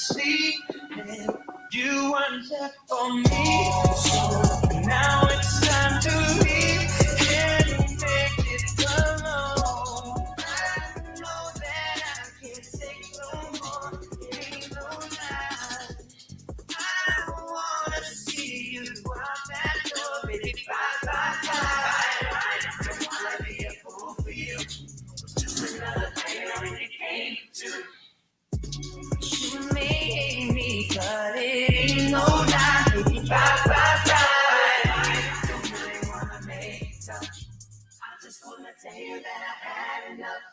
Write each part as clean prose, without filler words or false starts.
sleep, and you weren't there for me. So now it's time to leave. Can you make it alone? I know that I can't take no more. It ain't no lie. I wanna see you out that door, baby. Bye, bye, bye. I don't wanna be a fool for you. Just another player in the game, too. You made me, but it ain't no lie, baby. Bye, bye, bye. I don't really wanna make it tough. I just wanna tell you that I had enough.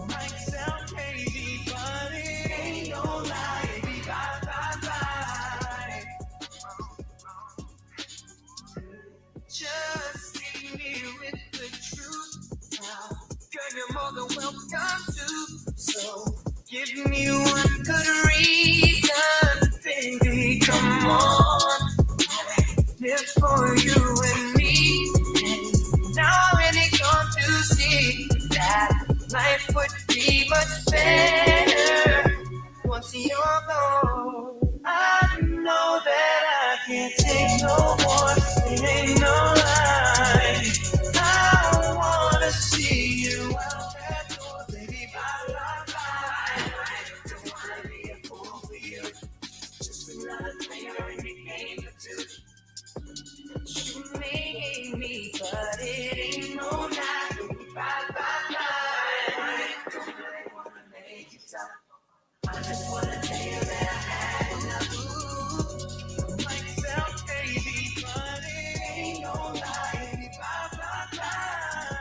Might sound crazy, but it ain't no lie, baby. Bye, bye, bye. Just leave me with the truth now. Girl, you're more than welcome to. So give me one good reason, baby. Come on. Live for you and me. And now I'm really going to see that life would be much better once you're gone. I know that I can't take no more. It ain't no lie. I wanna see you out that door, baby. Bye, bye, bye. I don't wanna be a fool for you. Just another player in the game or two. You made me, but it ain't no lie. Baby, bye, bye, bye. I don't really wanna make it tough. I just wanna tell you that I had enough. Ooh, might sound crazy, but it ain't no lie. Baby, bye, bye, bye.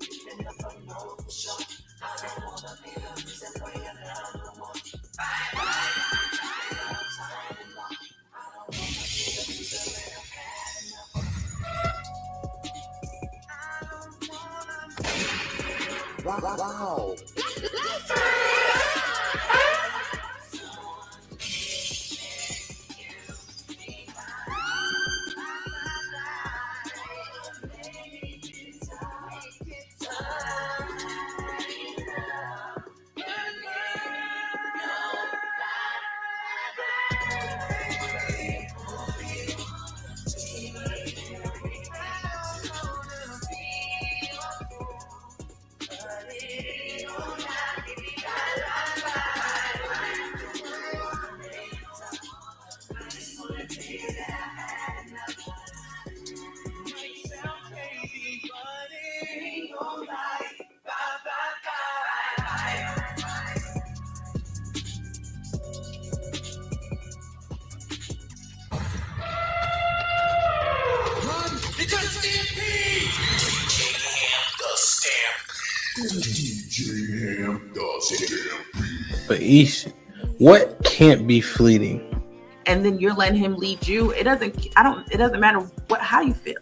Even if I know for sure, I don't wanna be the reason for your love no more. Bye, bye, bye, bye. I'm signing off. I don't wanna be the reason that I've had enough. I don't wanna Wow. But Ish, what can't be fleeting? And then you're letting him lead you. It doesn't matter how you feel.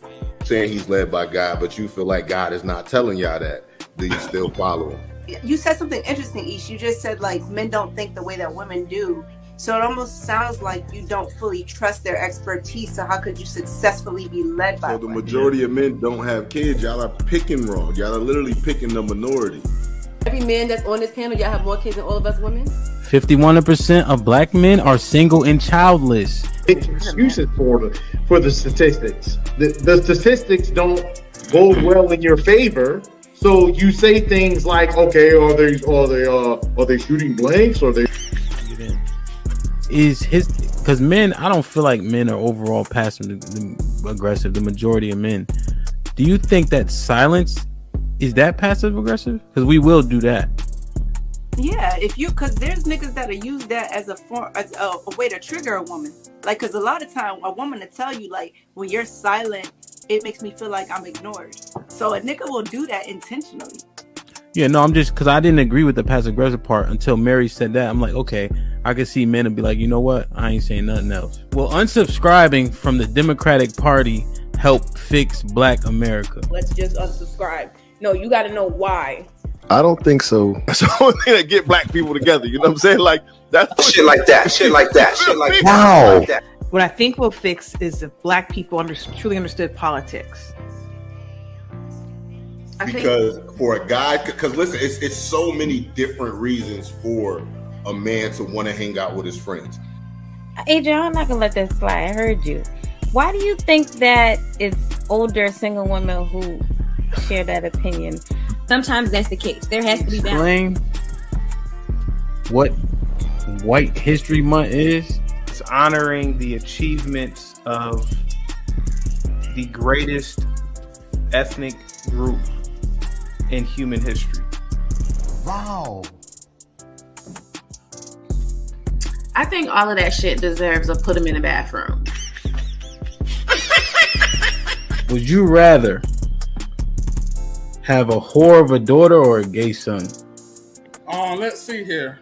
Saying he's led by God, but you feel like God is not telling y'all that. Do you still follow him? You said something interesting, Ish. You just said like men don't think the way that women do. So it almost sounds like you don't fully trust their expertise. So how could you successfully be led by So the women? majority of men don't have kids. Y'all are picking wrong. Y'all are literally picking the minority. Every man that's on this panel, y'all have more kids than all of us women. 51% of black men are single and childless. Excuses for the statistics. The statistics don't bode well in your favor. So you say things like, okay, are they shooting blanks? Or they because men, I don't feel like men are overall passive aggressive. The majority of men. Do you think that silence is that passive aggressive? Because we will do that. Yeah, because there's niggas that'll use that as a way to trigger a woman. Like, because a lot of time a woman will tell you, like, when you're silent, it makes me feel like I'm ignored. So a nigga will do that intentionally. Yeah, no, I'm just because I didn't agree with the passive aggressive part until Mary said that. I'm like, okay, I could see men and be like, you know what? I ain't saying nothing else. Will unsubscribing from the Democratic Party help fix Black America? Let's just unsubscribe. No, you got to know why. I don't think so. That's the only thing that get black people together. You know what I'm saying? Like that's shit like that. Shit like that. Shit like that. Wow. Like that. What I think will fix is if black people truly understood politics. Because for a guy, because listen, it's so many different reasons for a man to want to hang out with his friends. Adrian, I'm not gonna let that slide. I heard you. Why do you think that it's older single women who share that opinion? Sometimes that's the case. There has to be Explain balance. what White History Month is. It's honoring the achievements of the greatest ethnic group in human history. Wow. I think all of that shit deserves a put him in the bathroom. Would you rather have a whore of a daughter or a gay son? Let's see here.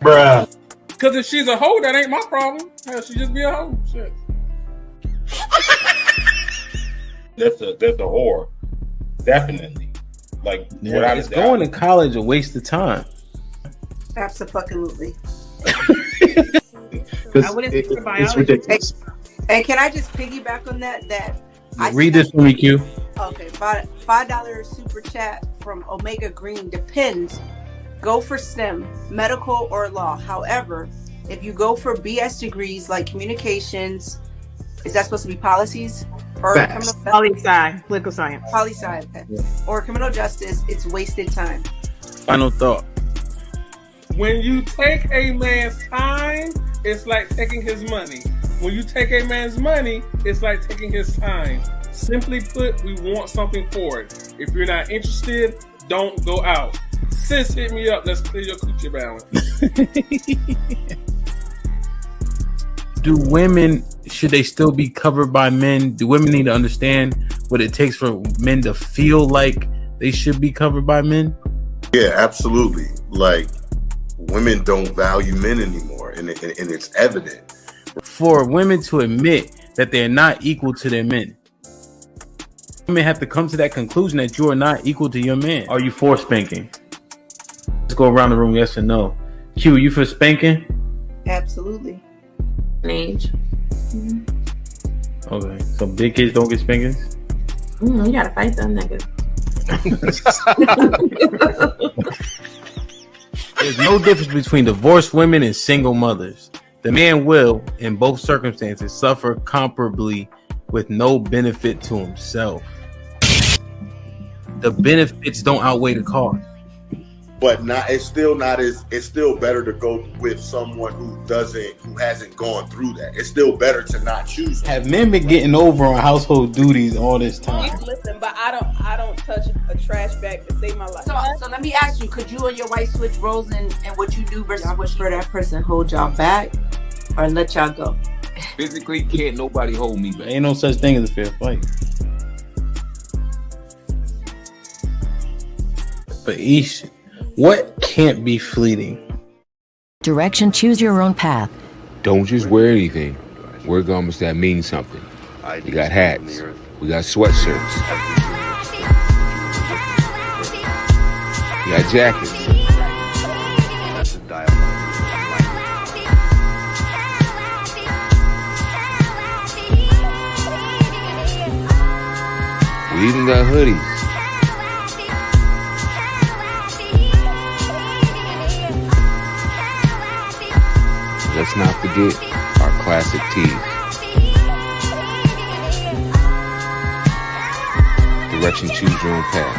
Bruh. Because if she's a hoe, that ain't my problem. Hell, she just be a hoe. Shit. That's a whore. Definitely. Like, without Is a doubt. going to college a waste of time? Absolutely. I wouldn't think for It's biology. ridiculous. And can I just piggyback on that? Read this for me, Q. Okay, $5 super chat from Omega Green. Depends. Go for STEM, medical or law. However, if you go for BS degrees like communications, is that supposed to be policies or criminal Poli-sci, political science. Poli-sci, okay. Or criminal justice? It's wasted time. Final thought. When you take a man's time, it's like taking his money. When you take a man's money, it's like taking his time. Simply put, we want something for it. If you're not interested, don't go out. Sis, hit me up. Let's clear your coochie balance. Do women, should they still be covered by men? Do women need to understand what it takes for men to feel like they should be covered by men? Yeah, absolutely. Like, women don't value men anymore, and it's evident. For women to admit that they're not equal to their men, women have to come to that conclusion that you are not equal to your man. Are you for spanking? Let's go around the room, yes or no. Q, you for spanking? Absolutely. Age. Okay, so big kids don't get spankings? You gotta fight them niggas. There's no difference between divorced women and single mothers. The man will, in both circumstances, suffer comparably with no benefit to himself. The benefits don't outweigh the cost. But it's still better to go with someone who hasn't gone through that. It's still better to not choose them. Have men been getting over on household duties all this time? Listen, but I don't touch a trash bag to save my life. So let me ask you, could you and your wife switch roles and what you do versus what for that person hold y'all back or let y'all go? Physically, can't nobody hold me back. Ain't no such thing as a fair fight. But Ish, what can't be fleeting? Direction, choose your own path. Don't just wear anything. Wear garments that mean something. We got hats. We got sweatshirts. We got jackets. We even got hoodies. Let's not forget our classic tees. Direction, choose your own path.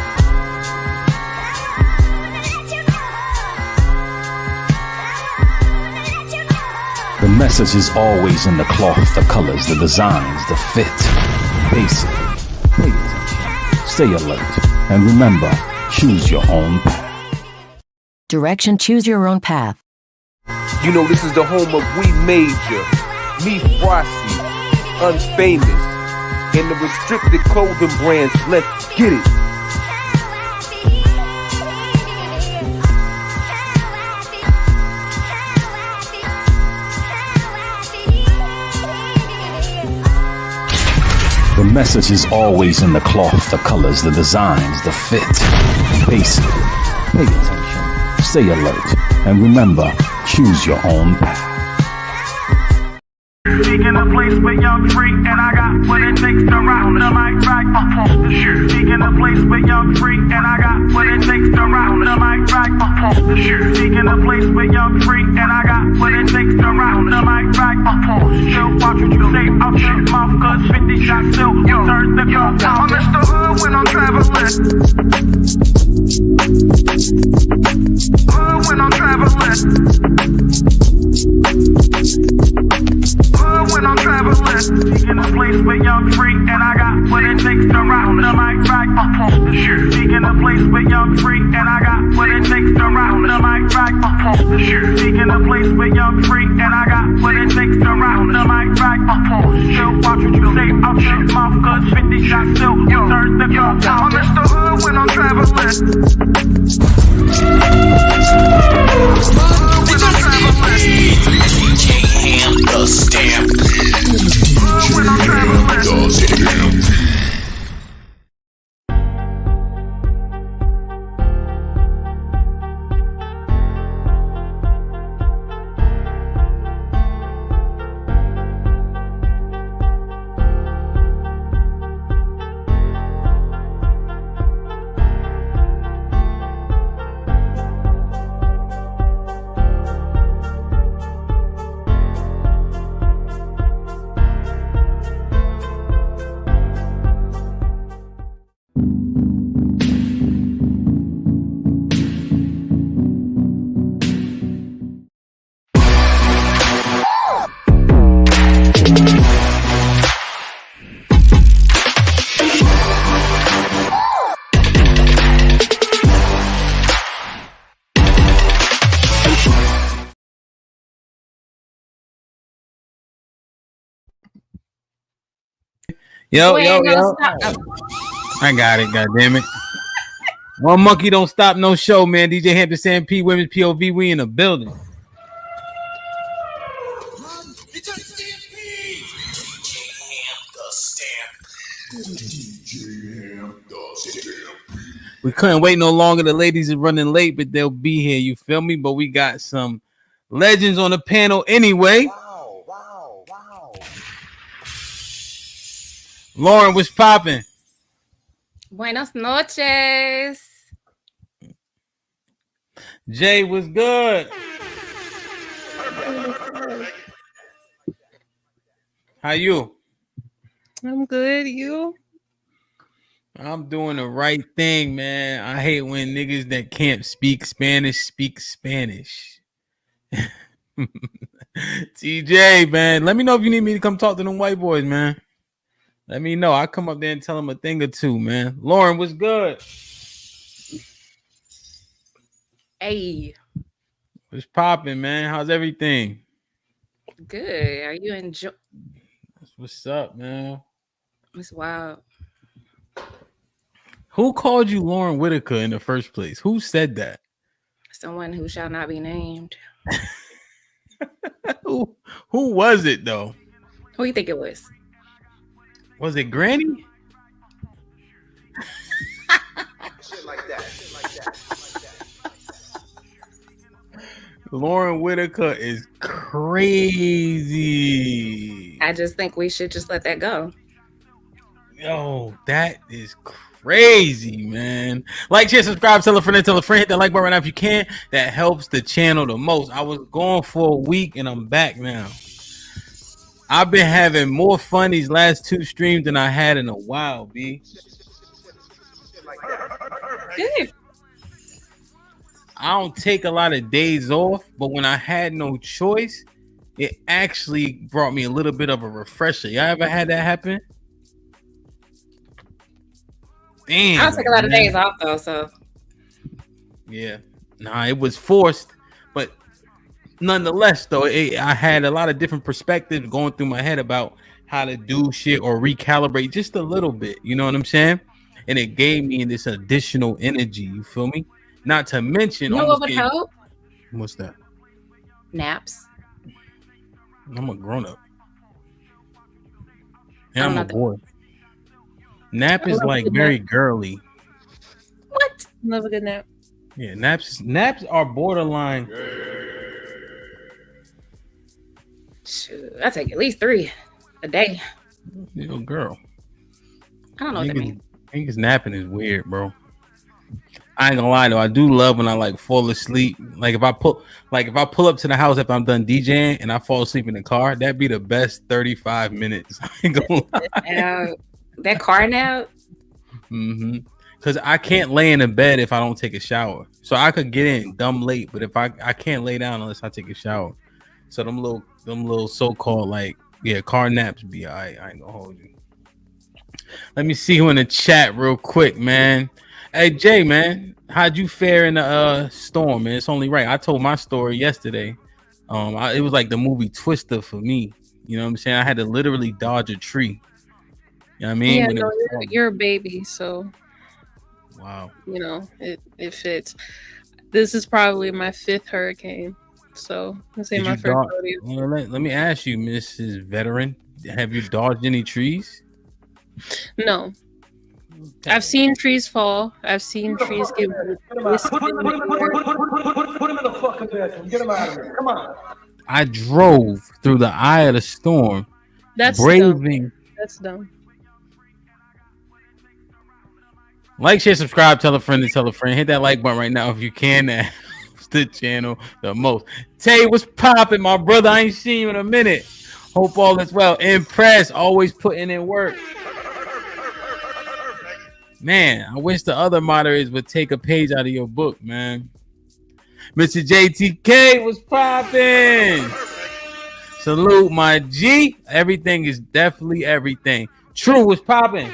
The message is always in the cloth, the colors, the designs, the fit. Basically, pay attention, stay alert, and remember, choose your own path. Direction, choose your own path. You know, this is the home of We Major, Me Frosty, Unfamous, and the restricted clothing brands. Let's get it. The message is always in the cloth, the colors, the designs, the fit. Basically, pay attention, stay alert, and remember, choose your own path. Speaking a place where young free, and I got what it takes to rock the mic right up off the shoe. Speaking a place where young free, and I got what it takes to rock the mic right up off the shoe. Speaking a place where young free, and I got what it takes to rock the mic right up off the shoe. Watch what you say out your mouth, cause 50 shots still turn the gun down. I'm Mr. Hood when I'm traveling. Hood when I'm traveling. Hood when I'm traveling. Speaking a place where young free, and I got what it takes to rock the mic right up off the shoe. Speaking a place where young free, and I got what it takes to rock the mic right up off the shoe. Speaking a place where young free, and I got what it takes to rock the mic right up off the shoe. Watch what you say out your mouth, cause 50 shots still turn the gun down. I'm Mr. Hood when I'm traveling. The stamp. When I'm traveling. The stamp. Yo. I got it, god damn it. One monkey don't stop no show, man. DJ Hampton Sam P Women's POV, we in the building. We couldn't wait no longer. The ladies are running late, but they'll be here. You feel me? But we got some legends on the panel anyway. Wow. Lauren, what's popping? Buenas noches. Jay, what's good? How you? I'm good. You? I'm doing the right thing, man. I hate when niggas that can't speak Spanish speak Spanish. TJ, man, let me know if you need me to come talk to them white boys, man. Let me know. I'll come up there and tell them a thing or two, man. Lauren, what's good? Hey. What's popping, man? How's everything? Good. Are you enjoying? What's up, man? It's wild. Who called you Lauren Whitaker in the first place? Who said that? Someone who shall not be named. Who was it, though? Who do you think it was? Was it Granny? Shit like that. Lauren Whitaker is crazy. I just think we should just let that go. Yo, that is crazy, man. Like, share, subscribe, tell a friend, hit that like button right now if you can. That helps the channel the most. I was gone for a week and I'm back now. I've been having more fun these last 2 streams than I had in a while, B. Good. I don't take a lot of days off, but when I had no choice, it actually brought me a little bit of a refresher. Y'all ever had that happen? Damn. I don't take a lot of days off though, so yeah. Nah, it was forced, but nonetheless, though, I had a lot of different perspectives going through my head about how to do shit or recalibrate just a little bit. You know what I'm saying? And it gave me this additional energy. You feel me? Not to mention, you know what would help? What's that? Naps. I'm a grown up. And I'm a boy. Nap is like very girly. What? Love a good nap. Yeah, naps are borderline. Shoot, I take at least 3 a day. Yo, girl. I don't know what that means. Niggas napping is weird, bro. I ain't gonna lie though, I do love when I like fall asleep. Like if I pull up to the house after I'm done DJing and I fall asleep in the car, that'd be the best 35 minutes. I ain't gonna lie. That car nap. Because I can't lay in the bed if I don't take a shower. So I could get in dumb late, but if I can't lay down unless I take a shower. So them little so-called car naps be alright. I ain't gonna hold you. Let me see you in the chat real quick, man. Hey Jay, man, how'd you fare in the storm, man? It's only right. I told my story yesterday. It was like the movie Twister for me. You know what I'm saying? I had to literally dodge a tree. You know what I mean? Yeah, no, you're a baby, so wow. You know, it fits. This is probably my 5th hurricane. So let's say my first rodeo. Let me ask you, Mrs. Veteran, have you dodged any trees? No. Okay. I've seen trees fall. I've seen trees get twisted. Put him in the fucking bedroom. Get him out of here. Come on. I drove through the eye of the storm. That's braving. Dumb. That's dumb. Like, share, subscribe, tell a friend to tell a friend. Hit that like button right now if you can. That helps the channel the most. Tay, what's popping, my brother? I ain't seen you in a minute. Hope all is well. Impressed. Always putting in work. Man, I wish the other moderators would take a page out of your book, man. Mr. JTK was popping. Salute, my G. Everything is definitely everything. True was popping.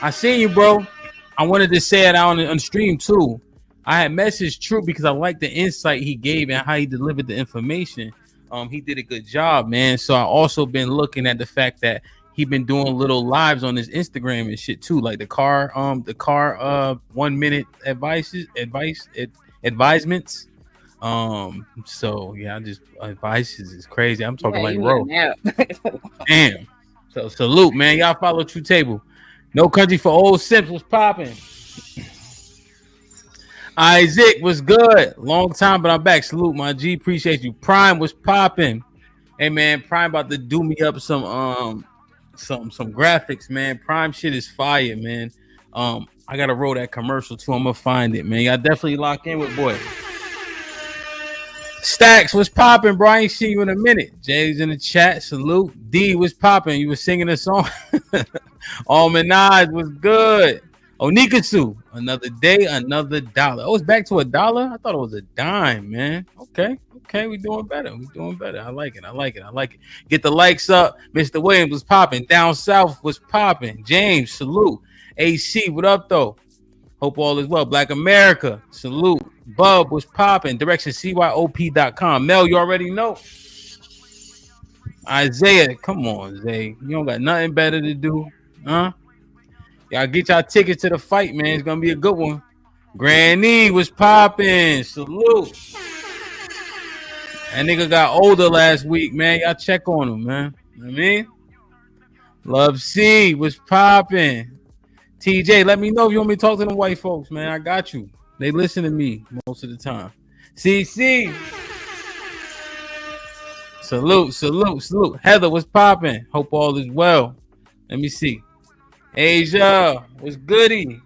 I seen you, bro. I wanted to say it out on stream too. I had messaged True because I liked the insight he gave and how he delivered the information. He did a good job, man. So I also been looking at the fact that he been doing little lives on his Instagram and shit too, like the car 1 minute advisements. So yeah, I just advices is crazy. I'm talking like Ro. Damn. So salute, man. Y'all follow True Table. No Country for Old Simps was popping. Isaac was good. Long time, but I'm back. Salute, my G. Appreciate you. Prime was popping. Hey man, Prime about to do me up some graphics, man. Prime shit is fire, man. I gotta roll that commercial too. I'm gonna find it, man. Y'all definitely lock in with boy. Stacks was popping, bro. I ain't seen you in a minute. Jay's in the chat. Salute. D was popping. You was singing a song. Almanaz was good. Onikatsu. Another day, another dollar. Oh, it's back to $1. I thought it was a dime, man. Okay, we doing better. I like it. Get the likes up. Mr. Williams was popping. Down south was popping. James, salute. AC, what up though? Hope all is well. Black America, salute. Bub was popping. Direction CYOP.com. Mel, you already know. Isaiah, come on, Zay. You don't got nothing better to do, huh? Y'all get y'all tickets to the fight, man. It's gonna be a good one. Granny was popping. Salute. That nigga got older last week, man. Y'all check on him, man. You know what I mean? Love C was popping. TJ, let me know if you want me to talk to them white folks, man. I got you. They listen to me most of the time. CC. Salute. Heather was popping. Hope all is well. Let me see. Asia was goody.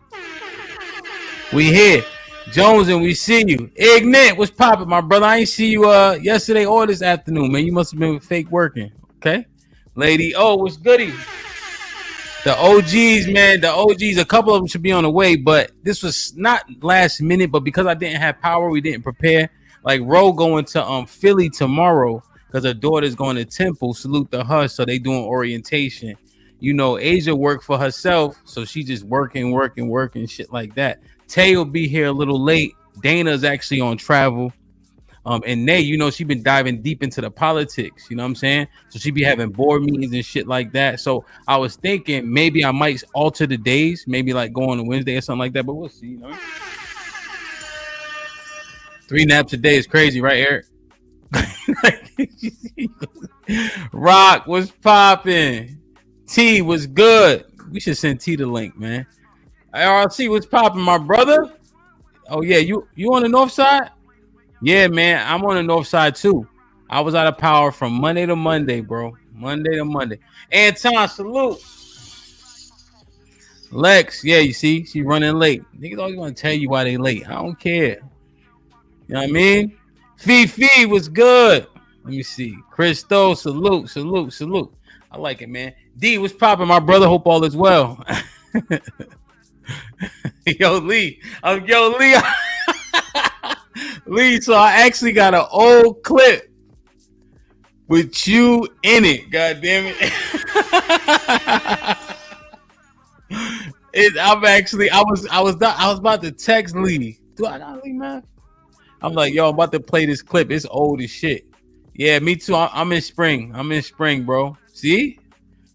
We here. Jones, and we see you. Ignite was popping, my brother. I ain't see you yesterday or this afternoon, man. You must have been fake working. Okay. Lady O was goody. The OGs, man, a couple of them should be on the way, but this was not last minute, but because I didn't have power, we didn't prepare. Like Ro going to Philly tomorrow because her daughter's going to Temple. Salute to her, so they doing orientation. You know, Asia worked for herself, so she just working, shit like that. Tay will be here a little late. Dana's actually on travel. And Nay, you know, she been diving deep into the politics, you know what I'm saying? So she be having board meetings and shit like that. So I was thinking maybe I might alter the days, maybe like go on a Wednesday or something like that, but we'll see, you know? 3 naps a day is crazy, right, Eric? Rock was popping. T was good. We should send T the link, man. RLC was popping, my brother. Oh yeah, you on the north side? Yeah, man, I'm on the north side too. I was out of power from Monday to Monday, bro. Monday to Monday. Anton, salute. Lex, yeah, you see, she running late. Niggas always want to tell you why they late. I don't care. You know what I mean? Fifi was good. Let me see. Christo, salute, salute, salute. I like it, man. D, what's popping, my brother? Hope all is well. Yo, Lee. Yo, Lee. Lee, so I actually got an old clip with you in it. God damn it. I was about to text Lee. Do I got Lee, man? I'm like, yo, I'm about to play this clip. It's old as shit. Yeah, me too. I'm in spring. I'm in spring, bro. See?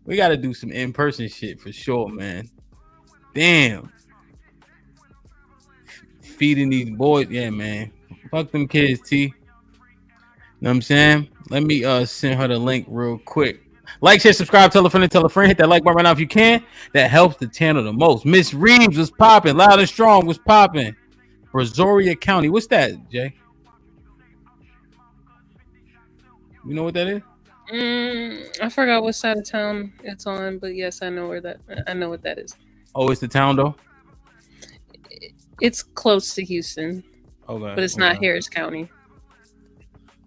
We got to do some in-person shit for sure, man. Damn. Feeding these boys. Yeah, man. Fuck them kids, T. Know what I'm saying? Let me send her the link real quick. Like, share, subscribe, tell a friend, hit that like button right now if you can. That helps the channel the most. Miss Reeves was popping. Loud and Strong was popping. Brazoria County. What's that, Jay? You know what that is? I forgot what side of town it's on, but yes, I know what that is. Oh, it's the town though? It's close to Houston. Okay. But it's not Harris County.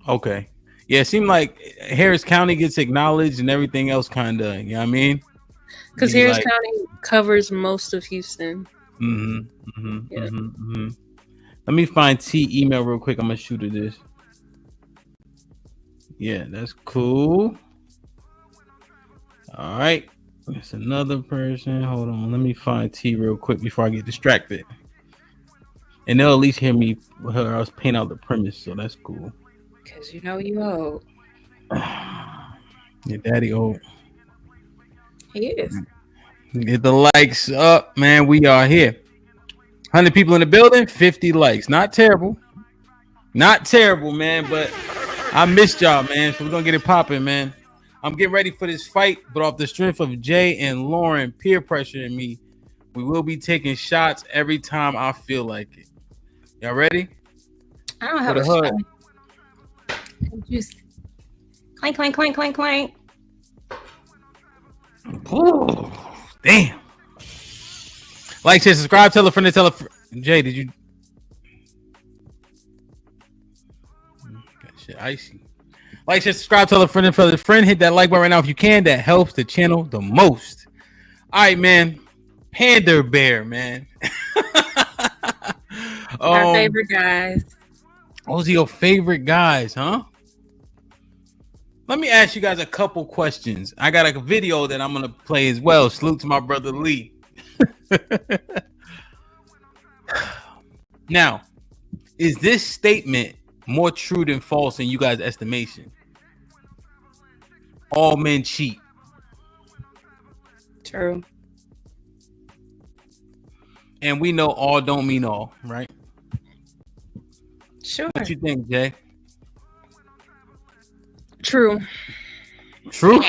Okay. Yeah, it seemed like Harris County gets acknowledged and everything else kind of, you know what I mean? Because Harris County covers most of Houston. Let me find T email real quick. I'm going to shoot her this. Yeah, that's cool. All right. That's another person. Hold on. Let me find T real quick before I get distracted. And they'll at least hear me or else paint out the premise, so that's cool. Because you know you old. Your daddy old. He is. Get the likes up, man. We are here. 100 people in the building, 50 likes. Not terrible. Not terrible, man, but I missed y'all, man. So we're going to get it popping, man. I'm getting ready for this fight, but off the strength of Jay and Lauren peer pressuring me, we will be taking shots every time I feel like it. Y'all ready? I don't have a shot. Just clank, clank, clank, clank, clank. Ooh, damn. Like, share, subscribe, tell a friend, Jay, did you? That shit icy. Like, share, subscribe, tell a friend, hit that like button right now if you can. That helps the channel the most. All right, man. Pander bear, man. Our favorite guys. Those are your favorite guys, huh? Let me ask you guys a couple questions. I got a video that I'm going to play as well. Salute to my brother Lee. Now, is this statement more true than false in you guys' estimation? All men cheat. True. And we know all don't mean all, right? Sure. What you think, Jay? True. True?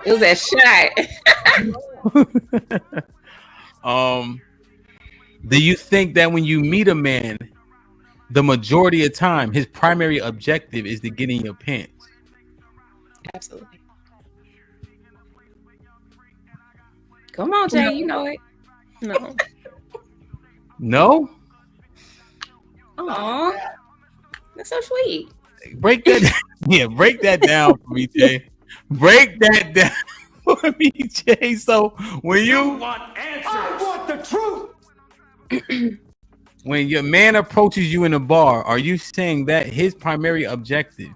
It was that shot. Do you think that when you meet a man, the majority of time, his primary objective is to get in your pants? Absolutely. Come on, Jay, you know it. No. No? Aw. That's so sweet. Break that break that down for me, Jay. Break that down for me, Jay. So when you want answers. I want the truth. When your man approaches you in a bar, are you saying that his primary objective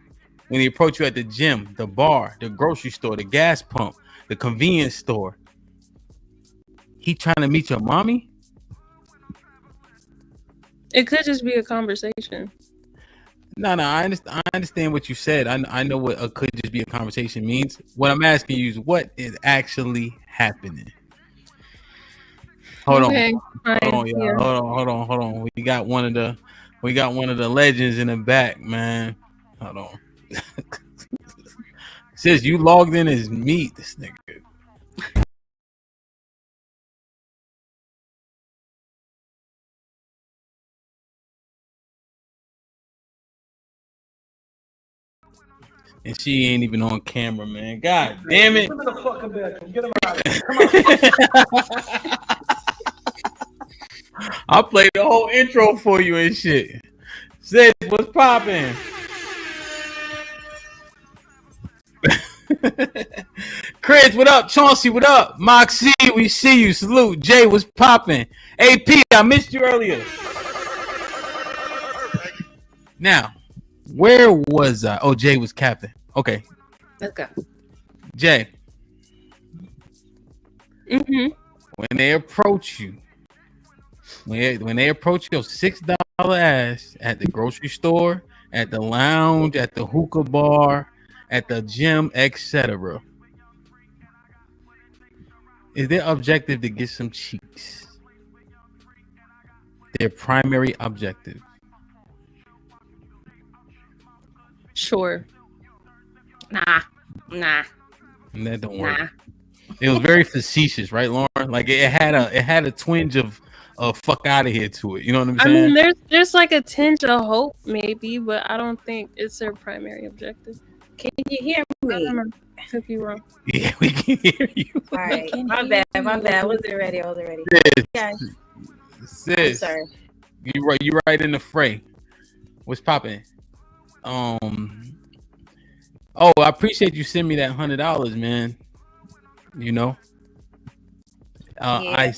when he approaches you at the gym, the bar, the grocery store, the gas pump, the convenience store, he trying to meet your mommy? It could just be a conversation. No, I understand what you said. I know what a could just be a conversation means. What I'm asking you is what is actually happening. Hold on, y'all. Yeah. Hold on. We got one of the legends in the back, man. Hold on. Says you logged in as meat, this nigga. And she ain't even on camera, man. God damn it. Come in the fucking bedroom. Get him out of here. Come on. I'll play the whole intro for you and shit. Sis, what's poppin'? Chris, what up? Chauncey, what up? Moxie, we see you. Salute. Jay, what's poppin'? AP, I missed you earlier. Now, where was I? Oh, Jay was captain. Okay. Let's go. Jay. Mm-hmm. When they approach you, when they approach your $6 ass at the grocery store, at the lounge, at the hookah bar, at the gym, etc., is their objective to get some cheeks? Their primary objective. Sure. Nah. That don't work. It was very facetious, right, Lauren? Like it had a twinge of fuck out of here to it. You know what I'm saying? I mean, there's like a tinge of hope, maybe, but I don't think it's their primary objective. Can you hear me? Could be wrong. Yeah, we can hear you. All right, my bad. I wasn't ready. Sis, I'm sorry. You right in the fray. What's popping? Oh, I appreciate you sending me that $100, man. You know, I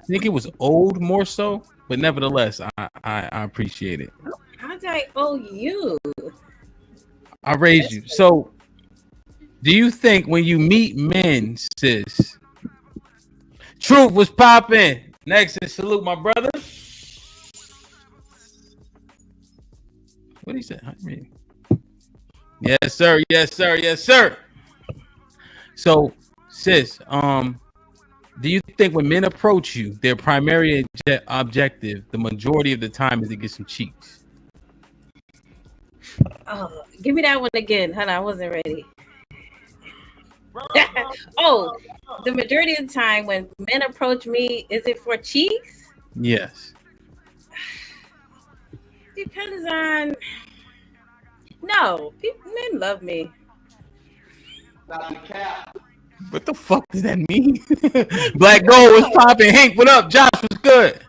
think it was old more so, but nevertheless, I appreciate it. How did I owe you? I raised you. So, do you think when you meet men, sis, truth was popping? Next is salute my brother. What did he say? Yes, sir. Yes, sir. Yes, sir. So, sis, do you think when men approach you, their primary objective, the majority of the time, is to get some cheeks? Oh, give me that one again. Hold on, I wasn't ready. Oh, the majority of the time when men approach me, is it for cheeks? Yes. Depends on. No, men love me. What the fuck does that mean? Black Gold was popping. Hank, what up? Josh was good.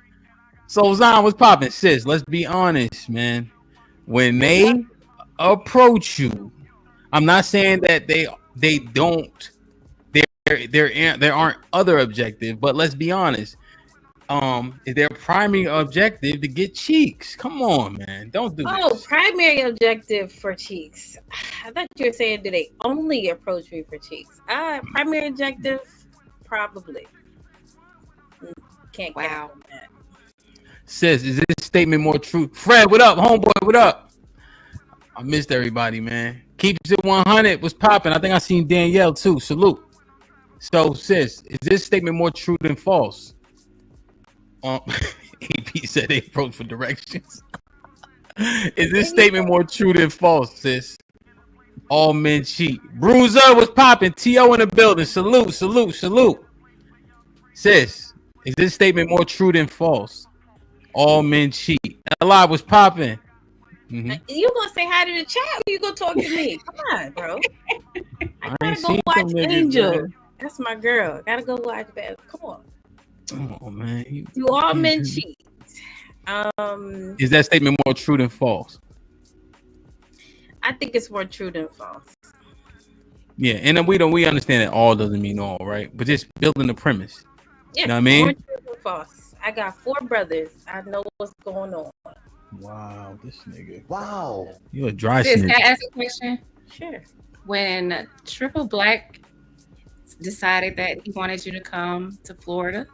So Zion was popping. Sis, let's be honest, man. When they approach you, I'm not saying that they don't. There aren't other objectives, but let's be honest. Is their primary objective to get cheeks? Come on, man. Don't do this. Primary objective for cheeks. I thought you were saying, do they only approach me for cheeks? Primary objective, probably. Can't count on that. Sis, is this statement more true? Fred, what up? Homeboy, what up? I missed everybody, man. Keeps it 100 was popping. I think I seen Danielle too. Salute. So, sis, is this statement more true than false? AP said they approach for directions. Is this statement more true than false, sis? All men cheat. Bruiser was popping. T.O. in the building. Salute. Sis, is this statement more true than false? All men cheat. Alive was popping. Mm-hmm. You gonna say hi to the chat or you gonna talk to me? Come on, bro. I gotta go watch Angel. That's my girl. Gotta go watch that. Come on. Oh man. Do all men cheat? Is that statement more true than false? I think it's more true than false. Yeah, and we understand that all doesn't mean all, right? But just building the premise. Yeah, you know what I mean? More true than false. I got 4 brothers. I know what's going on. Wow, this nigga. Wow. You a dry Sis, snitch. can I ask a question? Sure. When Triple Black decided that he wanted you to come to Florida,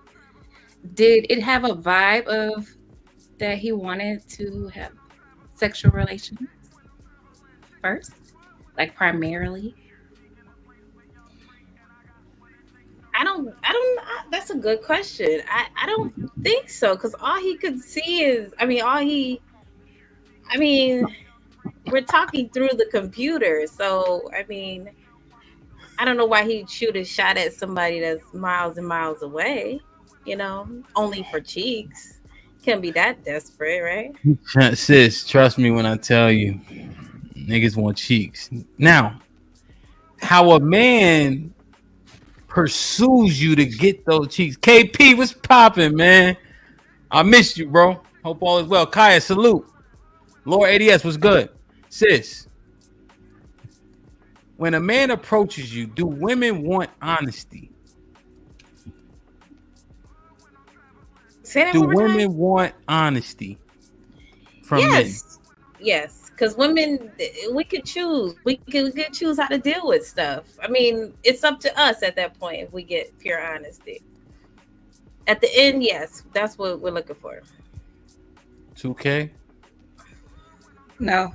did it have a vibe of that he wanted to have sexual relations first? Like primarily? I don't that's a good question. I don't think so, because all he could see is we're talking through the computer, so I don't know why he'd shoot a shot at somebody that's miles and miles away, only for cheeks. Can't be that desperate, right? Sis, trust me when I tell you, Niggas want cheeks. Now, how a man pursues you to get those cheeks. KP, what's popping, man? I missed you, bro. Hope all is well. Kaya, salute. Lord ADS, what's good? Sis, when a man approaches you, do women want honesty? Say that Do one more time. women want honesty from Yes. Yes, because women, we could choose. We could choose how to deal with stuff. I mean, it's up to us at that point if we get pure honesty. At the end, yes, that's what we're looking for. 2K? No.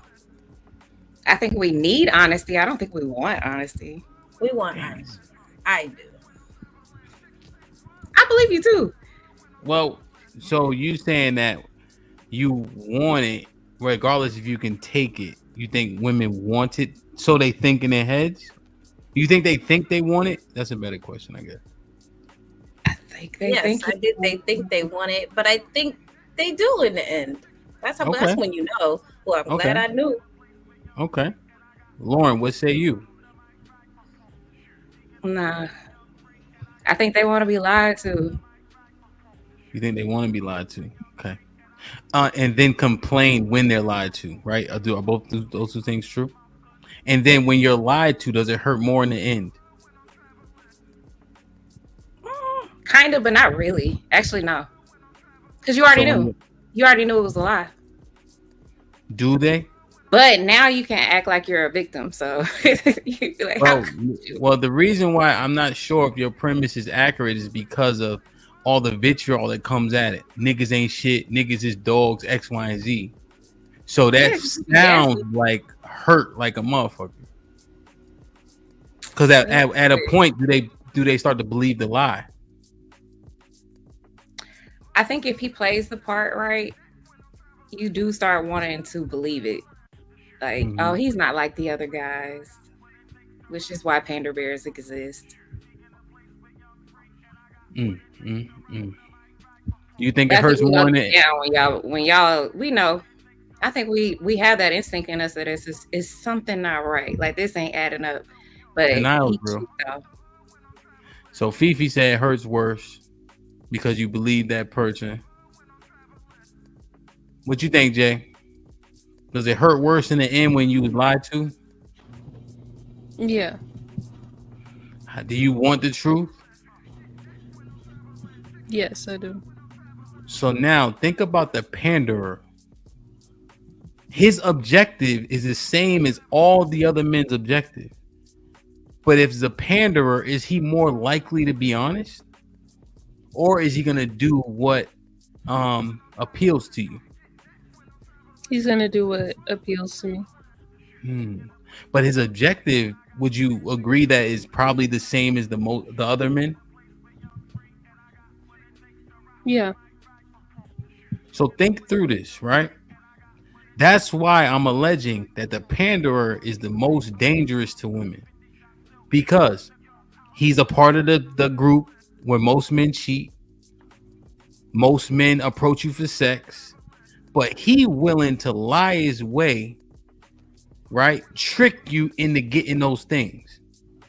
I think we need honesty. I don't think we want honesty. We want honesty. I do. I believe you too. Well, so you saying that you want it regardless if you can take it. You think women want it so they think in their heads? You think they want it? That's a better question, I guess. I think they think I did. They think they want it, but I think they do in the end. That's how. That's when you know. Well, I'm glad I knew. Okay. Lauren, what say you? Nah. I think they want to be lied to. You think they want to be lied to? Okay. And then complain when they're lied to, right? Are both those two things true? And then when you're lied to, does it hurt more in the end? Kind of, but not really. Actually, no. Because you already knew. You already knew it was a lie. Do they? But now you can act like you're a victim. So, you be like, well, the reason why I'm not sure if your premise is accurate is because of all the vitriol that comes at it. Niggas ain't shit. Niggas is dogs. X, Y, and Z. So that sounds like hurt like a motherfucker. Because at a point, do they start to believe the lie? I think if he plays the part right, you do start wanting to believe it. Like, oh, he's not like the other guys, which is why pander bears exist. You think it hurts more than it? Yeah, when y'all, we know. I think we have that instinct in us that it's something not right. Like this ain't adding up. But so Fifi said it hurts worse because you believe that person. What you think, Jay? Does it hurt worse in the end when you was lied to? Yeah. Do you want the truth? Yes, I do. So now think about the panderer. His objective is the same as all the other men's objective. But if the panderer, is he more likely to be honest? Or is he going to do what appeals to you? He's going to do what appeals to me. But his objective, would you agree that is probably the same as the other men? Yeah. So think through this, right? That's why I'm alleging that the panderer is the most dangerous to women. Because he's a part of the group where most men cheat. Most men approach you for sex. But he willing to lie his way, right? Trick you into getting those things.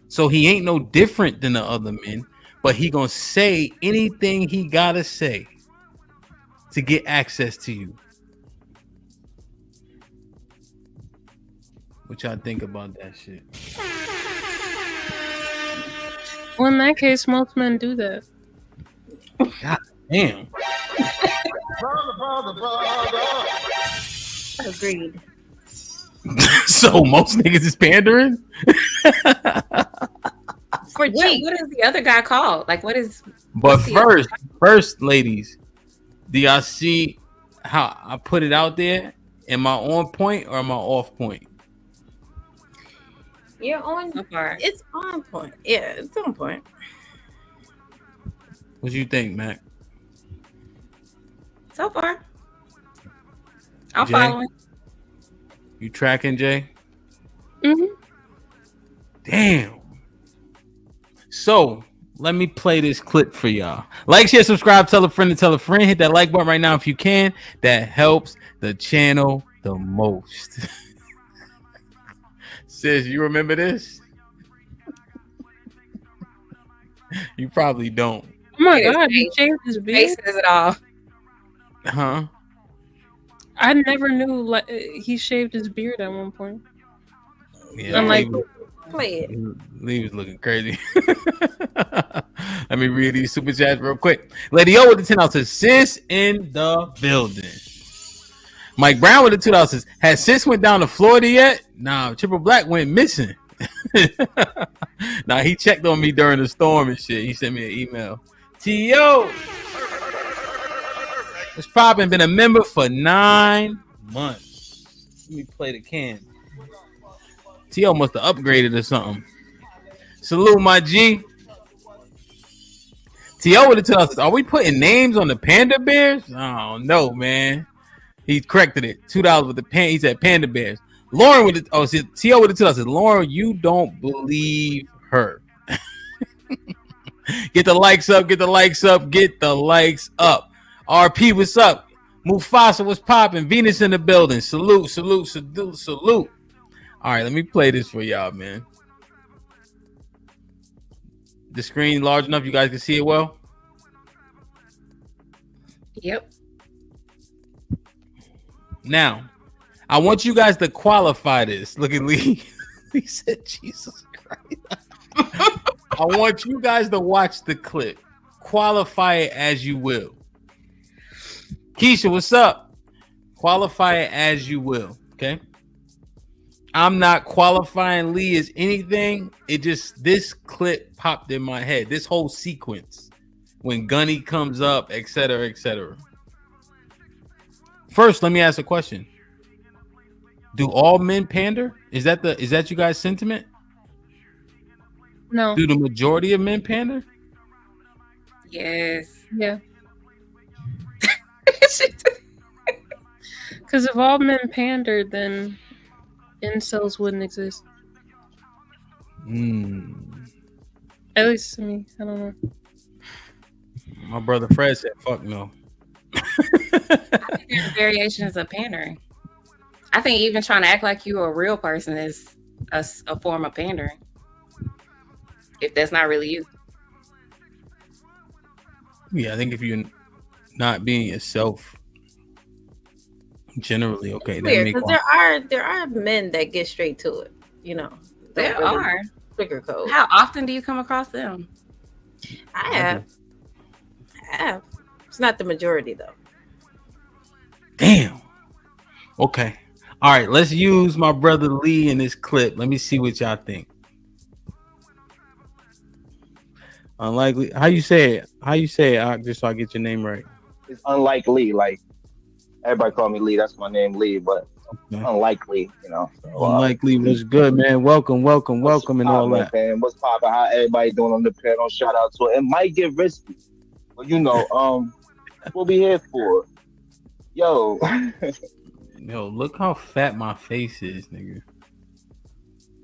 So he ain't no different than the other men. But he gonna say anything he gotta say to get access to you. What y'all think about that shit? Well, in that case, most men do that. God damn. Agreed. So most niggas is pandering? For what is the other guy called? Like, what is? But first, ladies, do y'all see how I put it out there? Am I on point or am I off point? You're on. It's on point. Yeah, it's on point. What do you think, Mac? So far, I'm Jay? following. You tracking, Jay? Mm-hmm. Damn. So let me play this clip for y'all. Like, share, subscribe, tell a friend to tell a friend. Hit that like button right now if you can. That helps the channel the most. Sis, you remember this? You probably don't. Oh my His god, he face. shaved his Face beard. says it all. Huh? I never knew like he shaved his beard at one point. Yeah, I'm like, Play it. Lee was looking crazy. Let me read these super chats real quick. Lady O with the $10 says, Sis in the building. Mike Brown with the $2 says, has Sis went down to Florida yet? Nah, Triple Black went missing. Nah, he checked on me during the storm and shit. He sent me an email. T.O. It's poppin', been a member for 9 months. Let me play the can. T.O. must have upgraded or something. Salute, my G. T.O. with the $2 says, are we putting names on the panda bears? Oh, no, man. He corrected it. $2 with the pan. He said panda bears. Lauren with the T.O. with the $2 says, Lauren, you don't believe her. Get the likes up. Get the likes up. Get the likes up. RP, what's up? Mufasa, what's popping? Venus in the building. Salute, salute, salute, salute. All right, let me play this for y'all, man. The screen large enough you guys can see it well? Yep. Now, I want you guys to qualify this. Look at Lee. He said, Jesus Christ. I want you guys to watch the clip. Qualify it as you will. Keisha, what's up? Qualify it as you will, okay? I'm not qualifying Lee as anything. It just, this clip popped in my head. This whole sequence when Gunny comes up, etc., etc. First, let me ask a question. Do all men pander? Is that you guys' sentiment? no. Do the majority of men pander? Yes. Yeah. Because if all men pandered, then incels wouldn't exist. At least to me. I don't know. My brother Fred said, fuck no. I think there's variations of pandering. I think even trying to act like you're a real person is a form of pandering. If that's not really you. Yeah, I think if you're not being yourself, generally, okay. Weird, because there are men that get straight to it. You know, There are. sugarcoat. How often do you come across them? I have. It's not the majority though. Damn. Okay. All right. Let's use my brother Lee in this clip. Let me see what y'all think. Unlikely. How you say it? Just so I get your name right. It's unlikely. Like everybody call me Lee. That's my name, Lee. But unlikely, you know. So, Unlikely was good, man. Welcome, and all that. Man? What's poppin'? How everybody doing on the panel? Shout out to it. It might get risky, but you know, what we here for? Yo, yo, look how fat my face is, nigga.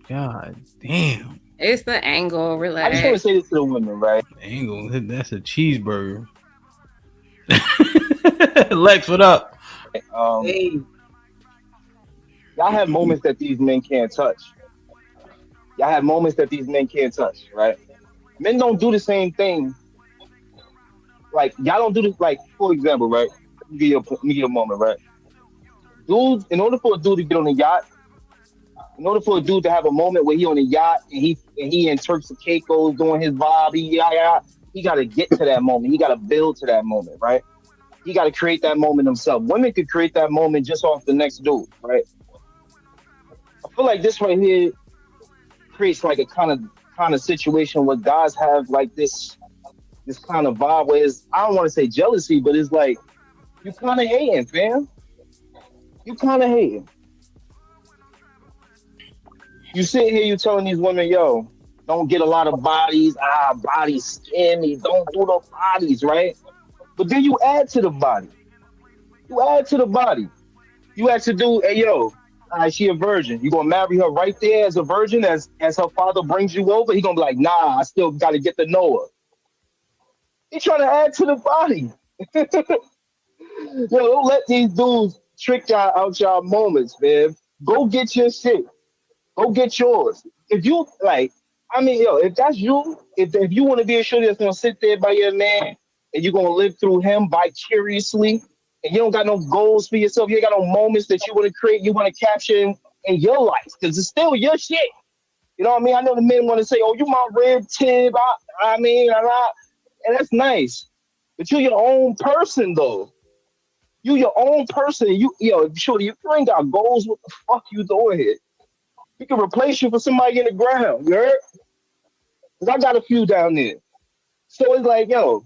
God damn. It's the angle. Relax. I just want to say this to the women, right? Angle. That's a cheeseburger. Lex, what up? Y'all have moments that these men can't touch. Y'all have moments that these men can't touch, right? Men don't do the same thing. Like, y'all don't do this, like, for example, right? Let me give you a moment, right? Dudes, in order for a dude to get on a yacht, in order for a dude to have a moment where he on a yacht and he in Turks and Caicos doing his vibe, he got to get to that moment. He got to build to that moment, right? He got to create that moment himself. Women could create that moment just off the next dude, right? I feel like this right here creates like a kind of situation where guys have like this kind of vibe where it's, I don't want to say jealousy, but it's like you kind of hating, fam. You kind of hating. You sit here, you telling these women, yo, don't get a lot of bodies. Bodies skinny. Don't do the bodies, right? But then you add to the body. You ask the dude, hey, yo, she a virgin. You gonna marry her right there as a virgin as her father brings you over? He gonna be like, nah, I still gotta get to know her. He trying to add to the body. Yo, don't let these dudes trick y'all out y'all moments, man. Go get your shit. Go get yours. If you like, I mean, yo, if that's you, if you want to be a shorty that's gonna sit there by your man and you're gonna live through him vicariously, and you don't got no goals for yourself, you ain't got no moments that you want to create, you want to capture in your life, because it's still your shit. You know what I mean? I know the men want to say, "Oh, you my rib tip." And that's nice, but you're your own person, though. You your own person. Shorty, if you ain't got goals, what the fuck you doing here? We can replace you for somebody in the ground. You heard? Because I got a few down there. So it's like, yo,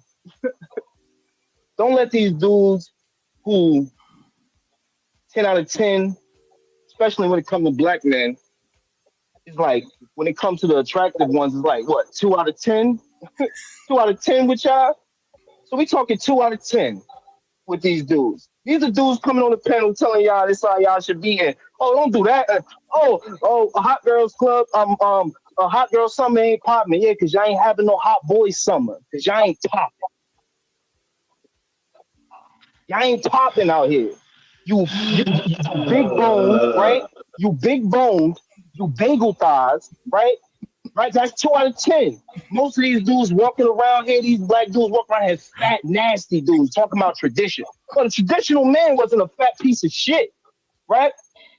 don't let these dudes who 10 out of 10, especially when it comes to black men, it's like when it comes to the attractive ones, it's like what, 2 out of 10? 2 out of 10 with y'all? So we talking 2 out of 10 with these dudes. These are dudes coming on the panel telling y'all this how y'all should be in. Oh, don't do that. A hot girls club. A hot girl summer ain't popping. Yeah, because y'all ain't having no hot boy summer. Because y'all ain't popping. Y'all ain't popping out here. You big boned, right? You big boned. You bagel thighs, right? Right? That's 2 out of 10. Most of these dudes walking around here, these black dudes walking around here, fat, nasty dudes talking about tradition. But a traditional man wasn't a fat piece of shit, right?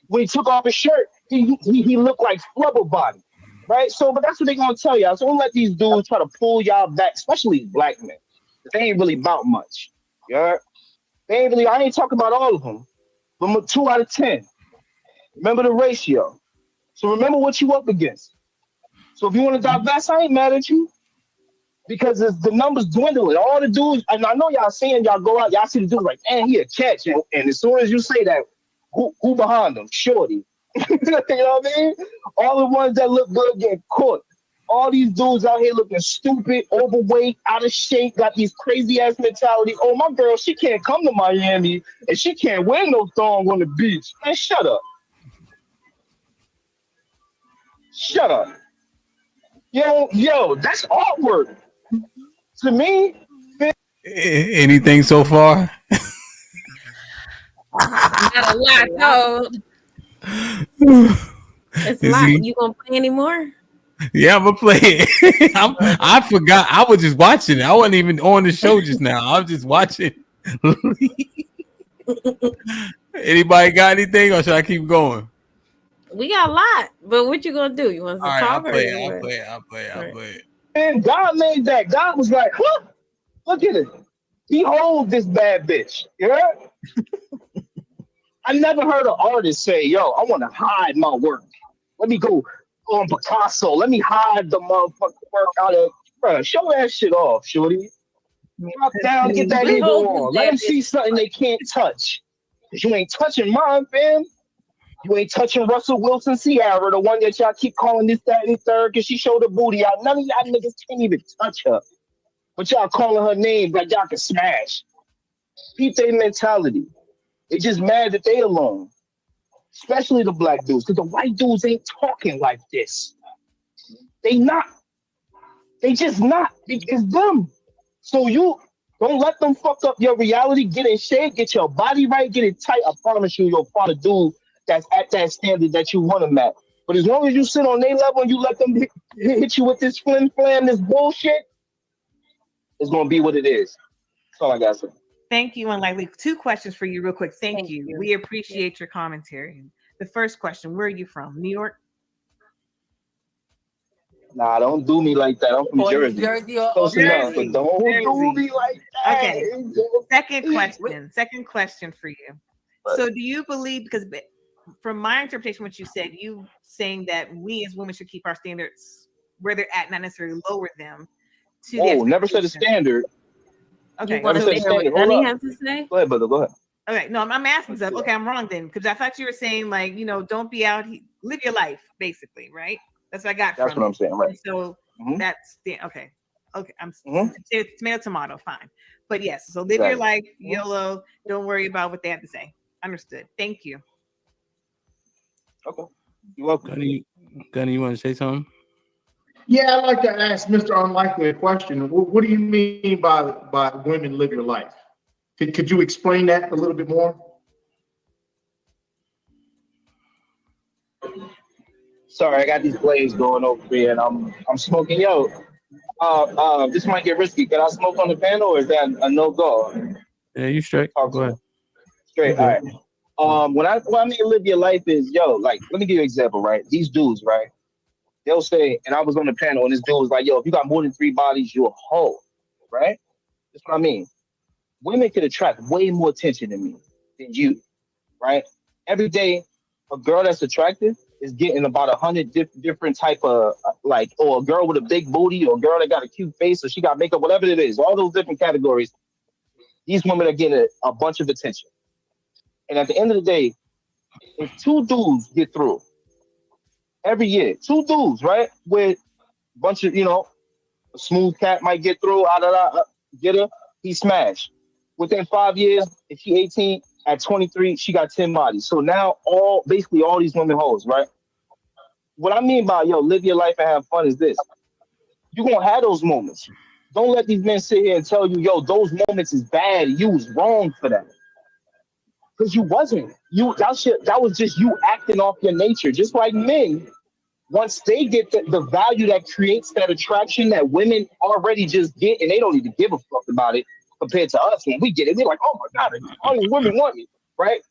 When he took off his shirt, he looked like flubber body, right? So, but that's what they're gonna tell y'all. So don't let these dudes try to pull y'all back, especially black men. They ain't really about much. Yeah, they ain't really. I ain't talking about all of them, but 2 out of 10. Remember the ratio. So remember what you up against. So if you want to divest, I ain't mad at you because the numbers dwindling. All the dudes, and I know y'all seeing y'all go out, y'all see the dudes like, man, he a catch. And as soon as you say that, who behind them? Shorty. You know what I mean? All the ones that look good get caught. All these dudes out here looking stupid, overweight, out of shape, got these crazy ass mentality. Oh, my girl, she can't come to Miami and she can't wear no thong on the beach. Man, shut up. Shut up. Yo, that's artwork. To me, anything so far? Not a lot, no. It's a lot. You gonna play anymore? Yeah, I'm gonna play it. I forgot. I was just watching it. I wasn't even on the show just now. I was just watching. Anybody got anything, or should I keep going? We got a lot, but what you gonna do? You want to All right, talk? I'll play it. And God made that. God was like, huh? Look at it. Behold this bad bitch. Yeah. I never heard an artist say, yo, I want to hide my work. Let me go on Picasso. Let me hide the motherfucking work out of. Bro, show that shit off, shorty. Drop down, get that ego on. Let them see something they can't touch. Because you ain't touching mine, fam. You ain't touching Russell Wilson Ciara, the one that y'all keep calling this, that, and third, because she showed her booty out. None of y'all niggas can't even touch her. But y'all calling her name like y'all can smash. Keep their mentality. They just mad that they alone. Especially the black dudes, because the white dudes ain't talking like this. They not. They just not. It's them. So you don't let them fuck up your reality. Get in shape, get your body right, get it tight. I promise you, you'll find a dude that's at that standard that you want them at. But as long as you sit on their level and you let them hit you with this flim flam, this bullshit, it's gonna be what it is. That's all I gotta say. Thank you, Unlikely. 2 questions for you, real quick. Thank you. We appreciate your commentary. The first question: where are you from? New York? Nah, don't do me like that. I'm from Jersey. Close enough, but don't do me like that. Okay. Second question for you. So do you believe, because from my interpretation, what you said, you saying that we as women should keep our standards where they're at, not necessarily lower them. Never set a standard. Okay. You want to say what Gunny has to say? Go ahead, brother. Go ahead. Okay, no, I'm asking stuff. Okay, I'm wrong then, because I thought you were saying like, don't be out, live your life, basically, right? That's what I got. That's what I'm saying, right? So that's the okay. I'm tomato, tomato, fine. But yes, so live your life, YOLO. Don't worry about what they have to say. Understood. Thank you. Okay, you're welcome. Gunny, you want to say something? Yeah, I'd like to ask Mr. Unlikely a question. What do you mean by women live your life? Could you explain that a little bit more? Sorry, I got these blades going over here, and I'm smoking. Yo, this might get risky. Can I smoke on the panel, or is that a no go? Yeah, you straight. Talk Go to me. ahead. You Straight. All good. right. When I mean live your life is like, let me give you an example, right? These dudes, right? They'll say, and I was on the panel, and this dude was like, yo, if you got more than 3 bodies, you're a hoe, right? That's what I mean. Women could attract way more attention than you, right? Every day, a girl that's attractive is getting about 100 different type of like, or a girl with a big booty, or a girl that got a cute face, or she got makeup, whatever it is, all those different categories. These women are getting a bunch of attention. And at the end of the day, if 2 dudes get through every year, 2 dudes, right, with a bunch of, a smooth cat might get through, get her, he smashed. Within 5 years, if she 18, at 23, she got 10 bodies. So now basically all these women hoes, right? What I mean by live your life and have fun is this. You're gonna have those moments. Don't let these men sit here and tell you, those moments is bad. You was wrong for that. Because you wasn't. That was just you acting off your nature. Just like men, once they get the value that creates that attraction that women already just get, and they don't even give a fuck about it compared to us. When we get it, we're like, oh my God, all these women want me, right?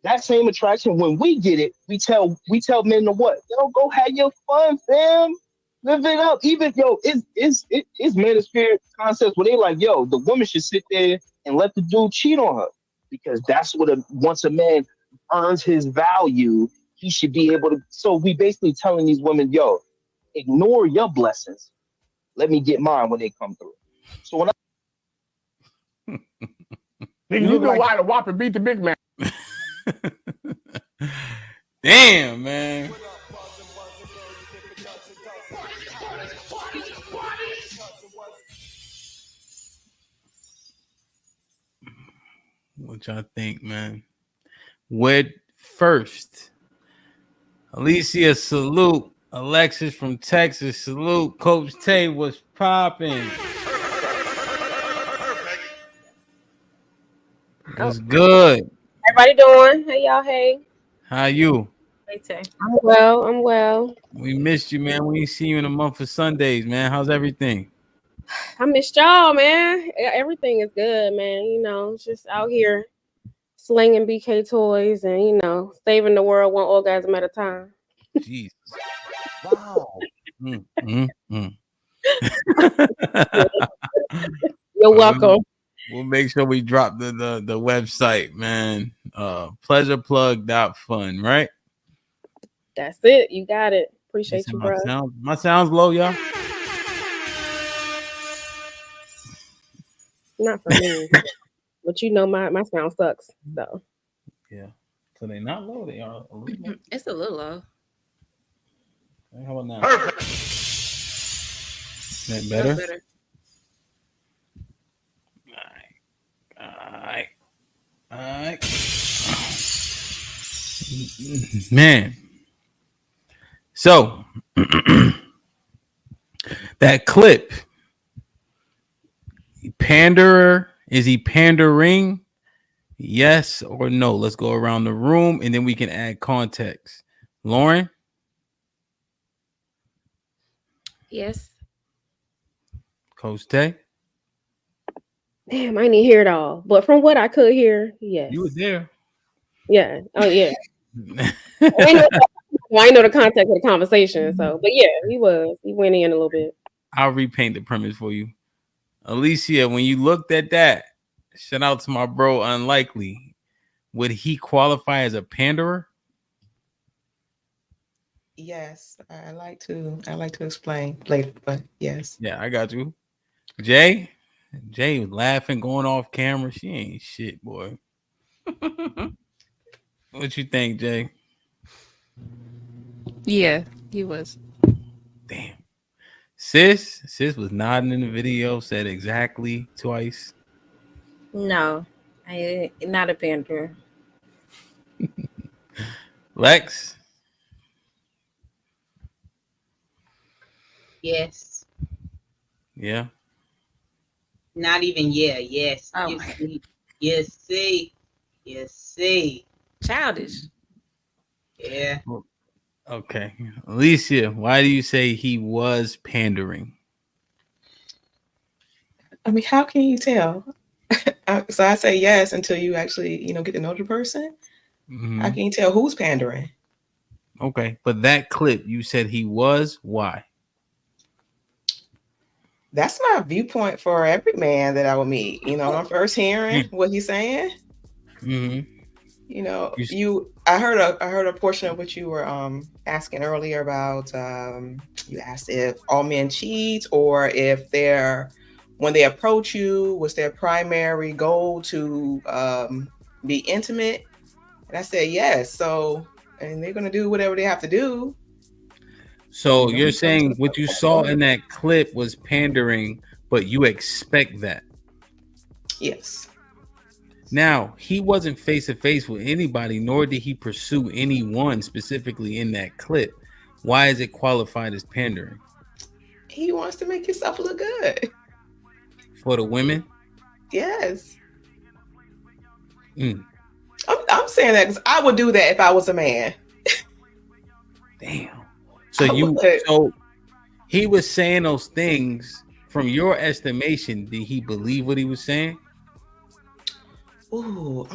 That same attraction, when we get it, we tell men to what? Go have your fun, fam. Live it up. Even it's manosphere concepts where they like, the woman should sit there and let the dude cheat on her. Because that's what once a man earns his value, he should be able to. So we basically telling these women, ignore your blessings. Let me get mine when they come through. So when Nigga, you know why the Whopper beat the Big Mac. Damn, man. What y'all think, man? Where first? Alicia, salute. Alexis from Texas, salute. Coach Tay was popping. What's good? Everybody doing? Hey y'all, hey. How you? Hey Tay. I'm well, I'm well. We missed you, man. We ain't see you in a month of Sundays, man. How's everything? I missed y'all, man. Everything is good, man. Just out here slinging BK toys and, saving the world one orgasm at a time. Jesus. Wow. You're welcome. We'll make sure we drop the website, man. Pleasureplug.fun, right? That's it. You got it. Appreciate you, bro. My sound's low, y'all. Not for me. But my sound sucks, so. Yeah. So they not low, they are a little low. It's a little low. Okay, how about now? Perfect. That better? That's better. All right. Man. So that clip. Panderer, is he pandering? Yes or no? Let's go around the room and then we can add context. Lauren? Yes. Coach Tay? Damn, I didn't hear it all. But from what I could hear, yes. You were there. Yeah. Oh, yeah. I know the context of the conversation. So, but yeah, he was. He went in a little bit. I'll repaint the premise for you. Alicia, when you looked at that, shout out to my bro, Unlikely. Would he qualify as a panderer? Yes, I like to explain later, but yes. Yeah, I got you. Jay was laughing, going off camera. She ain't shit, boy. What you think, Jay? Yeah, he was. Damn. Sis was nodding in the video, said exactly twice. No, I not a panderer. Lex? Yes. Yeah. Not even yes. Oh Yes, see. Yes, see. Yes, see. Childish. Yeah. Okay, Alicia, why do you say he was pandering? I mean, how can you tell? So I say yes until you actually, get to know the person. How Mhm. can you tell who's pandering? Okay, but that clip you said he was. Why? That's my viewpoint for every man that I will meet. When I'm first hearing what he's saying, Mm-hmm. I heard a portion of what you were asking earlier about. You asked if all men cheat, or if when they approach you, was their primary goal to be intimate. And I said yes. So, and they're gonna do whatever they have to do. So you're saying what you saw in that clip was pandering, but you expect that? Yes. Now, he wasn't face to face with anybody, nor did he pursue anyone specifically in that clip. Why is it qualified as pandering? He wants to make himself look good. For the women? Yes. Mm. I'm saying that because I would do that if I was a man. Damn. So he was saying those things. From your estimation, did he believe what he was saying? Ooh,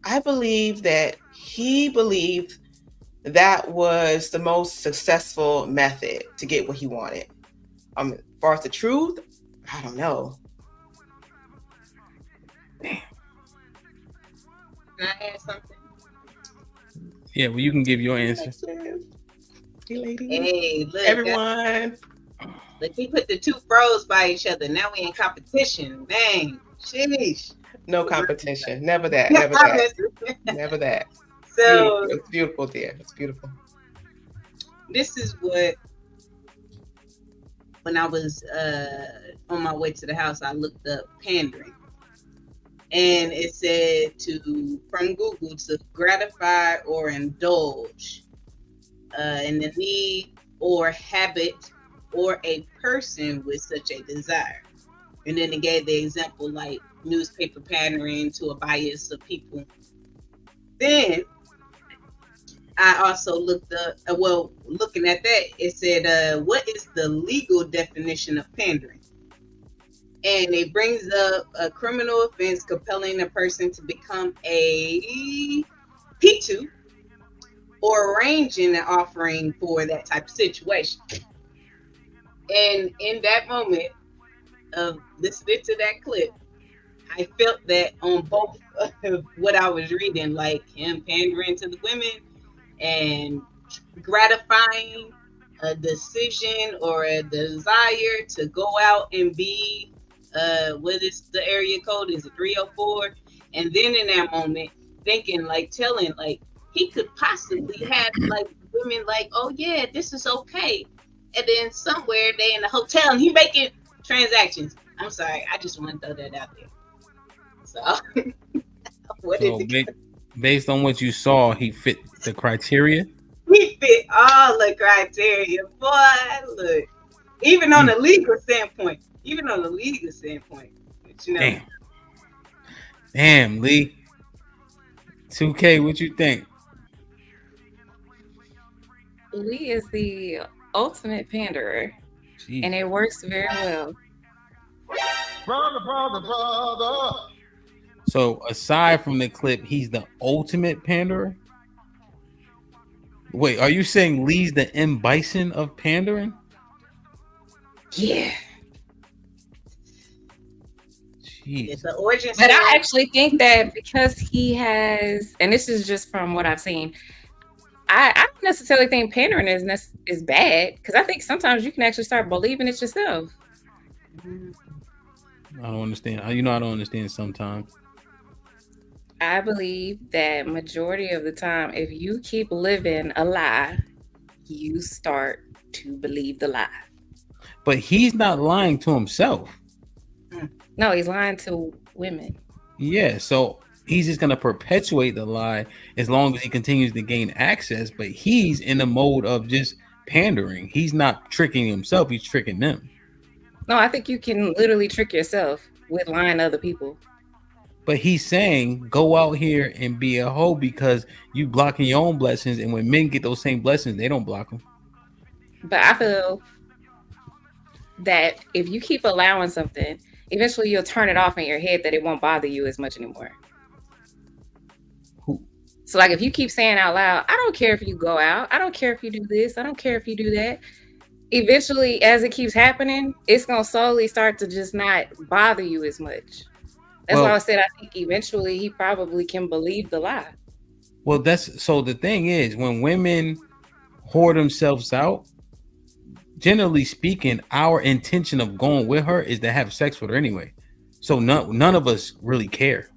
I believe that he believed that was the most successful method to get what he wanted. As far as the truth, I don't know. Can I add something? Yeah, well, you can give your answer. Hey, ladies. Hey, look, everyone. Look, we put the two bros by each other. Now we in competition. Dang, sheesh. No competition. Never that. Never that. Never that. So it's beautiful, dear. It's beautiful. This is what, when I was on my way to the house, I looked up pandering. And it said from Google, to gratify or indulge in the need or habit or a person with such a desire. And then it gave the example like newspaper pandering to a bias of people. Then I also looked up, looking at that, it said, what is the legal definition of pandering? And it brings up a criminal offense compelling a person to become a P2 or arranging an offering for that type of situation. And in that moment of listening to that clip, I felt that on both of what I was reading, like him pandering to the women and gratifying a decision or a desire to go out and be what is the area code? Is it 304? And then in that moment, thinking telling he could possibly have women oh yeah, this is okay. And then somewhere they in a hotel and he making transactions. I'm sorry, I just want to throw that out there. So based on what you saw, he fit the criteria? He fit all the criteria, boy. Look, even on the legal standpoint. But, Damn, Lee. 2K, what you think? Lee is the ultimate panderer. Jeez. And it works very well. Brother. So aside from the clip, he's the ultimate panderer? Wait, are you saying Lee's the M. Bison of pandering? Yeah. It's the origin but I actually think that because he has, and this is just from what I've seen, I don't necessarily think pandering is bad, because I think sometimes you can actually start believing it yourself. I don't understand. I don't understand sometimes. I believe that majority of the time, if you keep living a lie, you start to believe the lie. But he's not lying to himself. No, he's lying to women. Yeah, so he's just going to perpetuate the lie as long as he continues to gain access, but he's in the mode of just pandering. He's not tricking himself, he's tricking them. No, I think you can literally trick yourself with lying to other people. But he's saying go out here and be a hoe because you blocking your own blessings, and when men get those same blessings, they don't block them. But I feel that if you keep allowing something, eventually you'll turn it off in your head that it won't bother you as much anymore. So like if you keep saying out loud, I don't care if you go out, I don't care if you do this, I don't care if you do that. Eventually, as it keeps happening, it's gonna slowly start to just not bother you as much. That's why I said I think eventually he probably can believe the lie. Well, that's so the thing is when women whore themselves out, generally speaking, our intention of going with her is to have sex with her anyway. So none of us really care.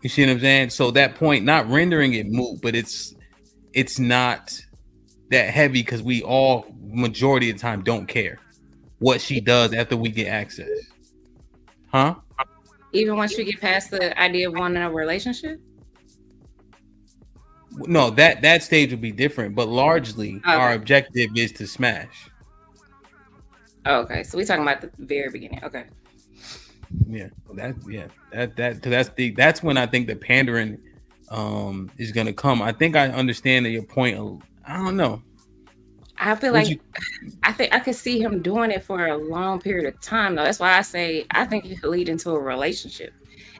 You see what I'm saying? So that point, not rendering it moot, but it's not that heavy because we all majority of the time don't care what she does after we get access. Huh? Even once you get past the idea of wanting a relationship? No, that stage would be different, but largely our objective is to smash. Oh, okay, so we're talking about the very beginning. Okay. Yeah, that's when I think the pandering is gonna come. I think I understand your point. I don't know. I feel like I think I could see him doing it for a long period of time though. That's why I say I think it could lead into a relationship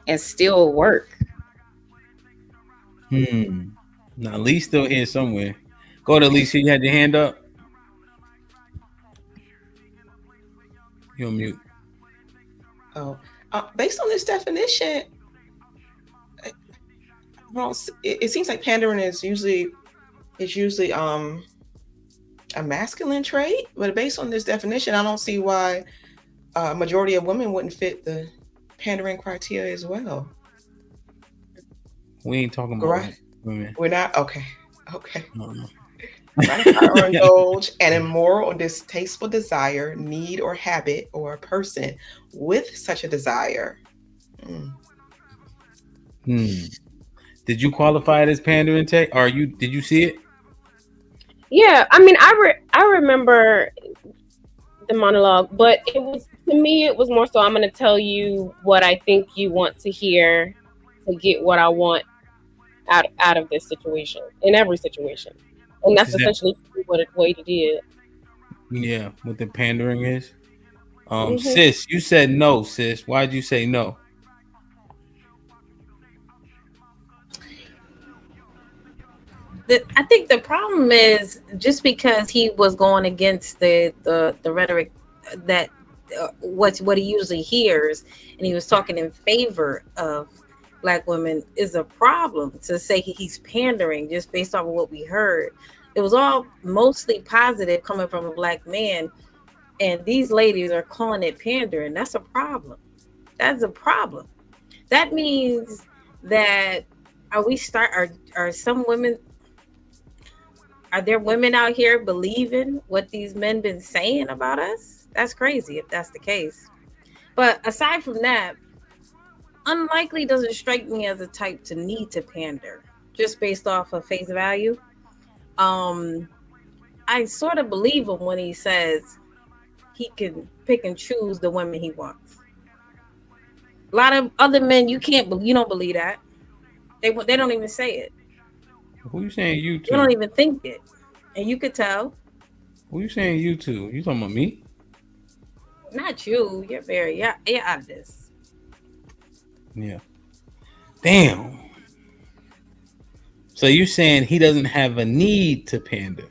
and still work. Now Lee's still here somewhere. Go to Lisa. You had your hand up. You're on mute. Oh, based on this definition, it seems like pandering is usually a masculine trait. But based on this definition, I don't see why a majority of women wouldn't fit the pandering criteria as well. We ain't talking about women. We're not okay. Or indulge an immoral or distasteful desire, need, or habit, or a person with such a desire. Did you qualify it as pandering tech? Or did you see it? Yeah, I mean, I remember the monologue, but it was, to me, it was more so I'm going to tell you what I think you want to hear to get what I want out of this situation, in every situation. And that's essentially what he did. Yeah, what the pandering is. Sis, you said no, sis. Why'd you say no? I think the problem is just because he was going against the rhetoric that what he usually hears, and he was talking in favor of Black women, is a problem. To say he's pandering just based off of what we heard, it was all mostly positive coming from a Black man, and these ladies are calling it pandering. That's a problem. That's a problem. That means that are some women, are there women out here believing what these men been saying about us? That's crazy if that's the case. But aside from that, unlikely doesn't strike me as a type to need to pander just based off of face value. I sort of believe him when he says he can pick and choose the women he wants. A lot of other men, you don't believe that. They don't even say it. Who you saying you to? You don't even think it, and you could tell. Who you saying you to? You talking about me? Not you. You're you're out of this. Yeah. Damn. So you're saying he doesn't have a need to pander?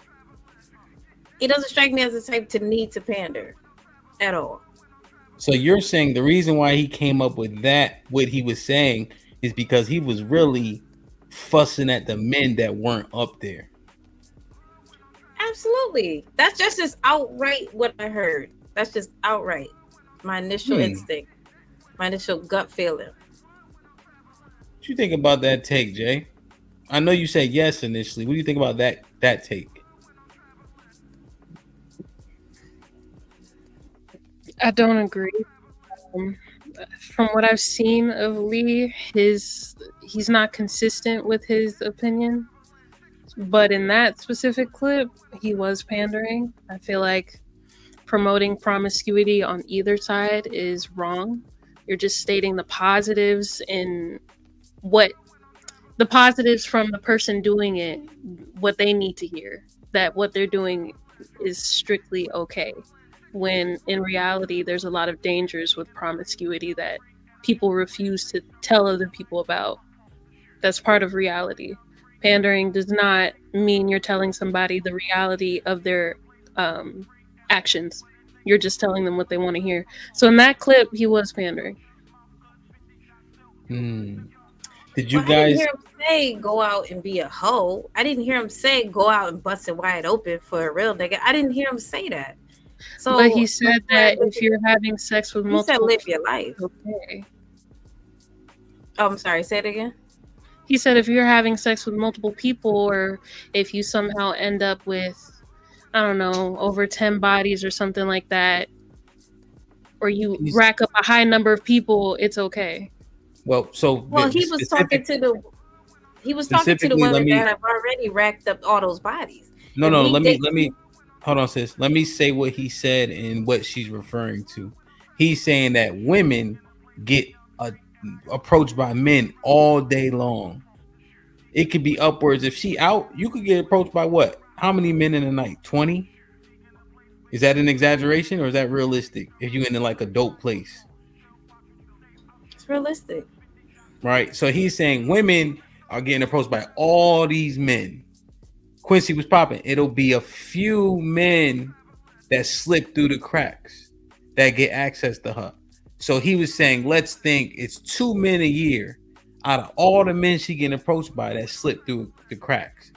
He doesn't strike me as the type to need to pander at all. So you're saying the reason why he came up with that, what he was saying, is because he was really fussing at the men that weren't up there. Absolutely. That's just outright what I heard. That's just outright my initial instinct, my initial gut feeling. What you think about that take, Jay? I know you said yes initially. What do you think about that take? I don't agree. From what I've seen of Lee, he's not consistent with his opinion. But in that specific clip, he was pandering. I feel like promoting promiscuity on either side is wrong. You're just stating the positives and what the positives from the person doing it, what they need to hear, that what they're doing is strictly okay. When in reality, there's a lot of dangers with promiscuity that people refuse to tell other people about. That's part of reality. Pandering does not mean you're telling somebody the reality of their actions. You're just telling them what they want to hear. So in that clip, he was pandering. Did you I didn't guys? hear him say go out and be a hoe. I didn't hear him say go out and bust it wide open for a real nigga. I didn't hear him say that. So, but he said that if you're having sex with multiple, he said live your life. Okay. Oh, I'm sorry. Say it again. He said if you're having sex with multiple people, or if you somehow end up with, I don't know, over 10 bodies or something like that, or you rack up a high number of people, it's okay. Well, he was talking to the women that have already racked up all those bodies. No, let me hold on, sis. Let me say what he said and what she's referring to. He's saying that women get approached by men all day long. It could be upwards. If she out, you could get approached by what? How many men in a night? 20? Is that an exaggeration or is that realistic? If you in like a dope place, it's realistic, right? So he's saying women are getting approached by all these men. Quincy was popping. It'll be a few men that slip through the cracks that get access to her. So he was saying, let's think it's 2 men a year out of all the men she getting approached by that slip through the cracks.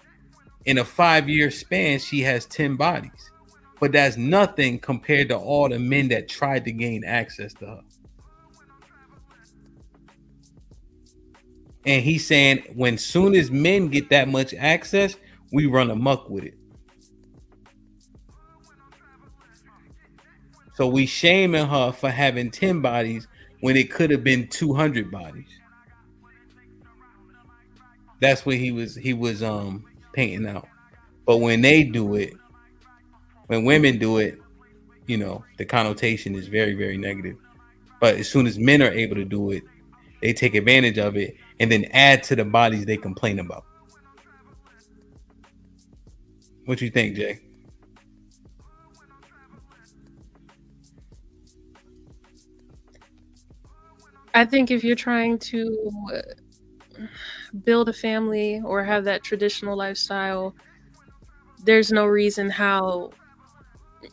In a 5-year span, she has 10 bodies. But that's nothing compared to all the men that tried to gain access to her. And he's saying when soon as men get that much access, we run amok with it. So we shaming her for having 10 bodies when it could have been 200 bodies. That's what he was painting out. But when they do it, when women do it, you know, the connotation is very, very negative. But as soon as men are able to do it, they take advantage of it and then add to the bodies they complain about. What you think, Jay? I think if you're trying to build a family or have that traditional lifestyle, there's no reason how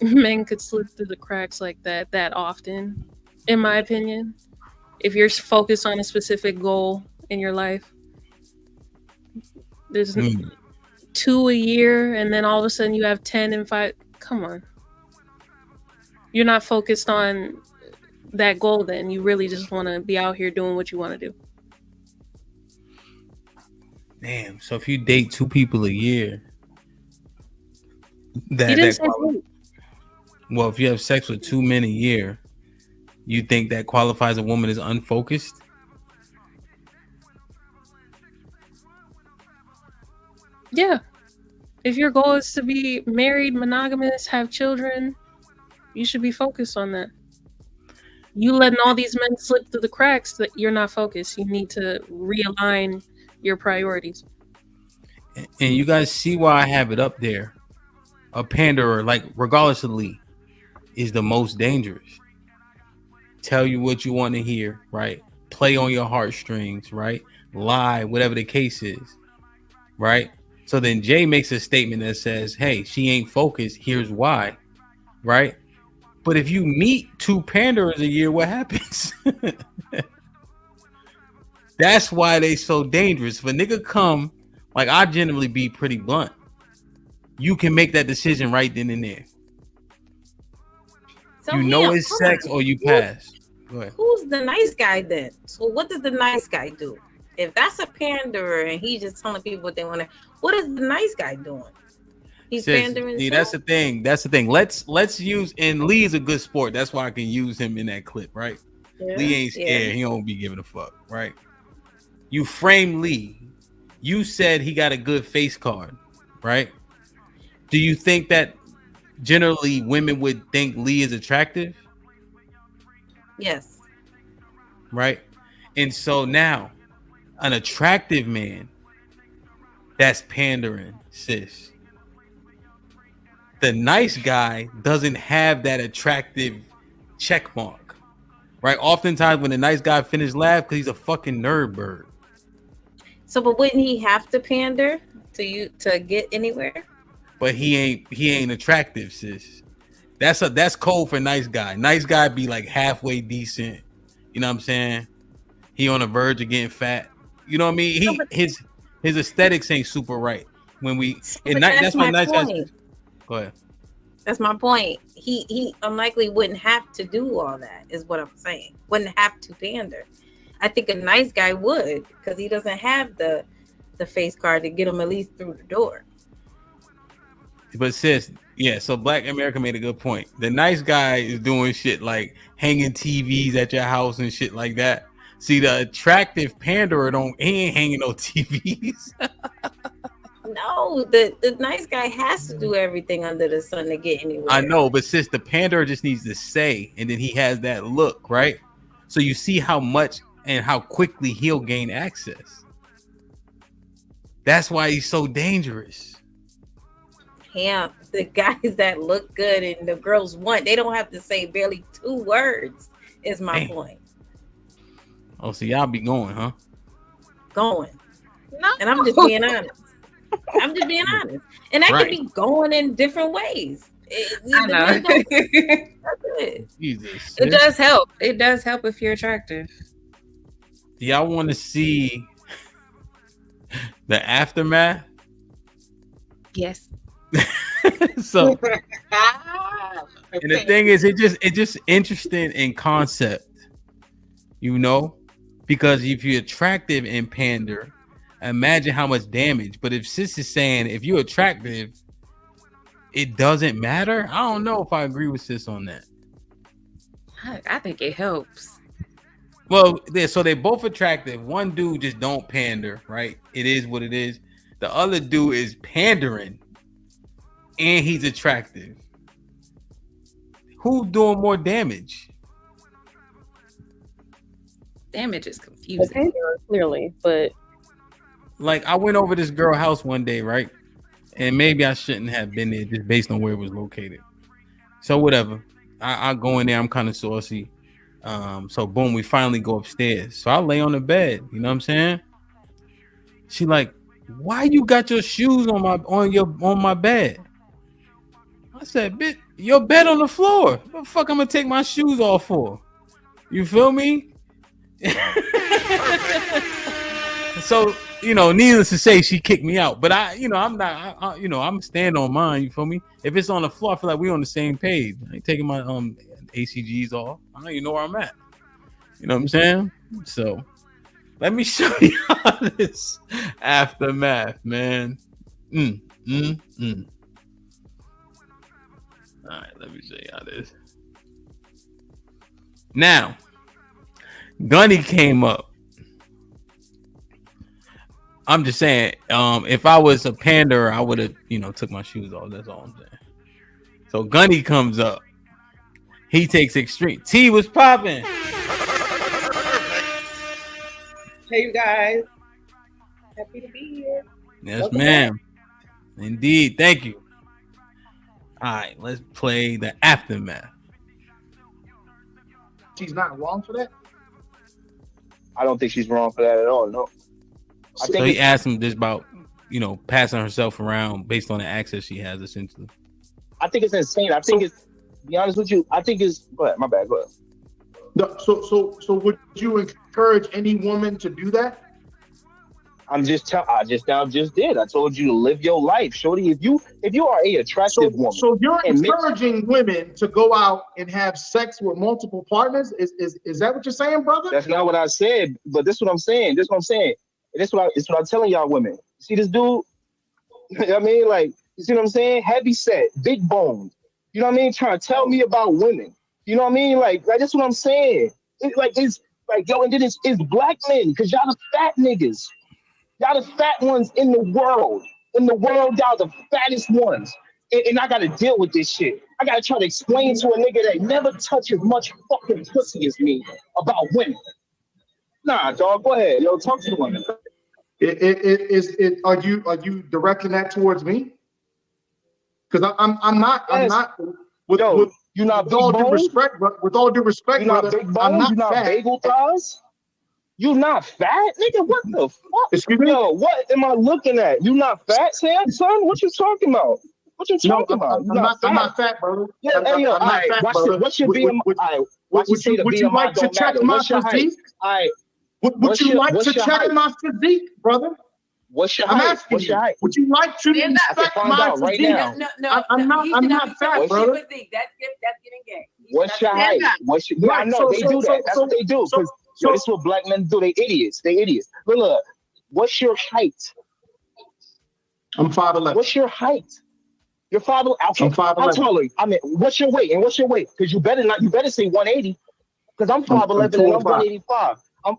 men could slip through the cracks like that often, in my opinion. If you're focused on a specific goal in your life, there's 2 a year and then all of a sudden you have 10 and 5. Come on. You're not focused on that goal then. You really just want to be out here doing what you want to do. Damn. So if you date 2 people a year, well, if you have sex with 2 men a year, you think that qualifies a woman as unfocused? Yeah. If your goal is to be married, monogamous, have children, you should be focused on that. You letting all these men slip through the cracks, that you're not focused. You need to realign your priorities. And you guys see why I have it up there. A panderer, like regardless of Lee, is the most dangerous. Tell you what you want to hear, right? Play on your heartstrings, right? Lie, whatever the case is, right? So then Jay makes a statement that says, hey, she ain't focused. Here's why, right? But if you meet 2 panderers a year, what happens? That's why they so dangerous. If a nigga come, like I generally be pretty blunt, you can make that decision right then and there. So you know it's sex or you pass. Go ahead. Who's the nice guy then? So what does the nice guy do? If that's a panderer and he's just telling people what they want to, what is the nice guy doing? He's pandering. See, that's the thing. Let's use, and Lee is a good sport. That's why I can use him in that clip, right? Yeah, Lee ain't scared. Yeah. He don't be giving a fuck, right? You frame Lee. You said he got a good face card, right? Do you think that generally women would think Lee is attractive? Yes. right? And so now, an attractive man, that's pandering, sis. The nice guy doesn't have that attractive check mark, right? Oftentimes, when the nice guy finishes laugh, because he's a fucking nerd bird. So, but wouldn't he have to pander to you to get anywhere? But he ain't attractive, sis. That's code for nice guy. Nice guy be like halfway decent. You know what I'm saying? He on the verge of getting fat. You know what I mean? His aesthetics ain't super right. When we and that's why nice guys. Go ahead. That's my point. He unlikely wouldn't have to do all that, is what I'm saying. Wouldn't have to pander. I think a nice guy would, because he doesn't have the face card to get him at least through the door. But sis, yeah, so Black America made a good point. The nice guy is doing shit like hanging TVs at your house and shit like that. See, the attractive panderer he ain't hanging no TVs. No, the nice guy has to do everything under the sun to get anywhere. I know, but sis, the panderer just needs to say, and then he has that look, right? So you see how much and how quickly he'll gain access. That's why he's so dangerous. Yeah, the guys that look good and the girls want, they don't have to say barely 2 words, is my point. Oh, so y'all be going, huh? Going. No. And I'm just being honest. I'm just being honest. And that could be going in different ways. I know. Jesus. It does help. It does help if you're attractive. Do y'all want to see the aftermath? Yes. So, and the thing is, it just interesting in concept, you know, because if you're attractive and pander, imagine how much damage. But if sis is saying if you're attractive, it doesn't matter. I don't know if I agree with sis on that. I think it helps. Well, so they're both attractive. One dude just don't pander, right? It is what it is. The other dude is pandering, and he's attractive. Who's doing more damage? Damage is confusing. The panderer, clearly, but like I went over this girl house one day, right? And maybe I shouldn't have been there just based on where it was located. So whatever. I go in there, I'm kind of saucy. So boom, we finally go upstairs. So I lay on the bed, you know what I'm saying? She like, why you got your shoes on my bed? I said, bitch, your bed on the floor. What the fuck I'm gonna take my shoes off for? You feel me? So, you know, needless to say, she kicked me out. But I'm standing on mine. You feel me? If it's on the floor, I feel like we're on the same page. I ain't taking my ACGs off. I don't even know where I'm at. You know what I'm saying? So let me show you this aftermath, man. All right, let me show you how this. Now, Gunny came up. I'm just saying, if I was a panderer, I would have, took my shoes off. That's all I'm saying. So Gunny comes up. He takes extreme. T was popping. Hey, you guys. Happy to be here. Yes, Welcome ma'am. back. Indeed. Thank you. All right, let's play the aftermath. She's not wrong for that? I don't think she's wrong for that at all. No. So he asked him just about, passing herself around based on the access she has, essentially. I think it's insane. I think it's, to be honest with you, I think it's, go ahead, my bad, go ahead. No, so would you encourage any woman to do that? I just did. I told you to live your life, shorty. If you are a attractive woman, so you're encouraging women to go out and have sex with multiple partners. Is that what you're saying, brother? That's not what I said, but this is what I'm saying. This is what I'm saying. And this is what I'm telling y'all women. See this dude? You know what I mean? Like, you see what I'm saying? Heavy set, big bones. You know what I mean? Trying to tell me about women. You know what I mean? Like that's what I'm saying. It's like, yo, and then it's black men, because y'all the fat niggas. Y'all the fat ones in the world. In the world, y'all the fattest ones. And I gotta deal with this shit. I gotta try to explain to a nigga that never touches much fucking pussy as me about women. Nah, dog. Go ahead, yo. Talk to the women. Are you directing that towards me? Because I'm not. With you not with big all due bone. respect, with all due respect, You not brother, big bone. I'm not You not fat. bagel thighs. You not fat, nigga. What the fuck? Excuse me? Yo, what am I looking at? You not fat, Sam, son? What you talking about? What you talking about? You I'm not fat. I'm not fat, brother. Yeah, hey, yo, all I'm not right. fat, What's brother. your BMI? All right. Watch you say the Would you BMI like to don't check matter. my What's your height? physique? All right. Would you like to check height? my physique, brother? What's your I'm height? asking What's your you. height? Would you like to I can inspect find my out right physique? now. I'm not fat, What's brother. Physique. That's getting gay. What's your height? What's your, yeah, I know they do that. That's what they do. Because yo, this is what black men do. They idiots. They idiots. Look, what's your height? I'm 5'11". What's your height? You're 5'11". Okay. I'm 5'11". How tall are you? I mean, what's your weight? And what's your weight? Because you better not. You better say 180. Because I'm 5'11" and I'm 185. I'm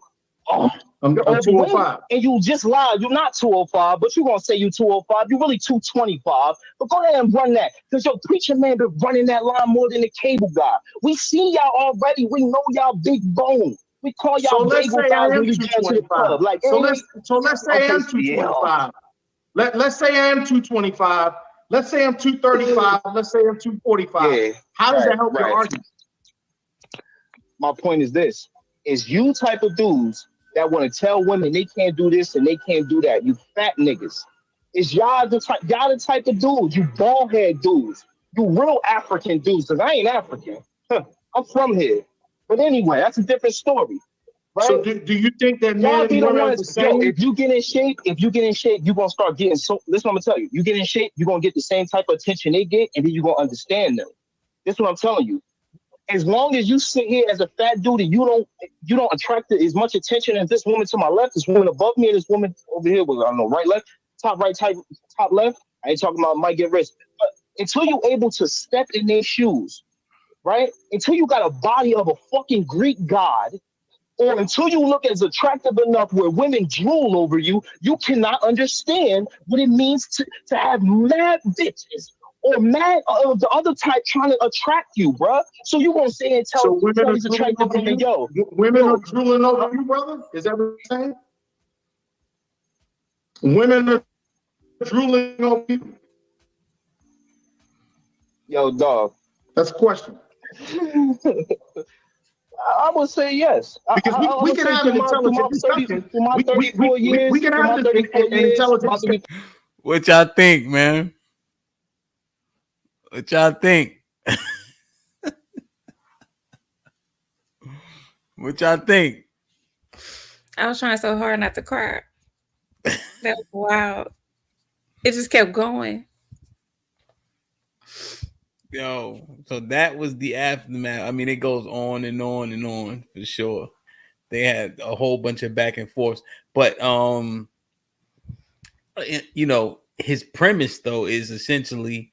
You're overweight, 205. and you just lied. You're not 205, but you're gonna say you 205. You're really 225. But go ahead and run that, because your preacher man been running that line more than the cable guy. We see y'all already. We know y'all big bone. We call y'all bagel thighs when you go to the club. Like, so let's say okay, I'm 225. Let's say I am 225. Let's say I'm 235. Let's say I'm 245. Yeah, How does that help your argument? My point is this: is you type of dudes that want to tell women they can't do this and they can't do that. You fat niggas. Is y'all the type of dudes, you bald head dudes, you real African dudes, because I ain't African. I'm from here. But anyway, that's a different story. Right? So do you think that y'all men be and the women are ones, the same? if you get in shape, you're gonna start getting so listen, I'm gonna tell you, you get in shape, you're gonna get the same type of attention they get, and then you're gonna understand them. That's what I'm telling you. As long as you sit here as a fat dude and you don't attract as much attention as this woman to my left, this woman above me, and this woman over here with, I don't know, right, left, top right, top left. I ain't talking about might get rich. But until you're able to step in their shoes, right? Until you got a body of a fucking Greek god, or until you look as attractive enough where women drool over you, you cannot understand what it means to have mad bitches or mad of the other type trying to attract you, bruh. So you gonna say and tell these attractive women, yo, women are drooling over you, brother? Is that what you're saying? Women are drooling over you. Yo, dog. That's a question. I would say yes. Because we can have an intelligent discussion. For my 34 years, we can have an intelligent discussion. What y'all think, man? What y'all think? What y'all think? I was trying so hard not to cry. That was wild. It just kept going. Yo, so that was the aftermath. I mean, it goes on and on and on for sure. They had a whole bunch of back and forths, but you know, his premise though is essentially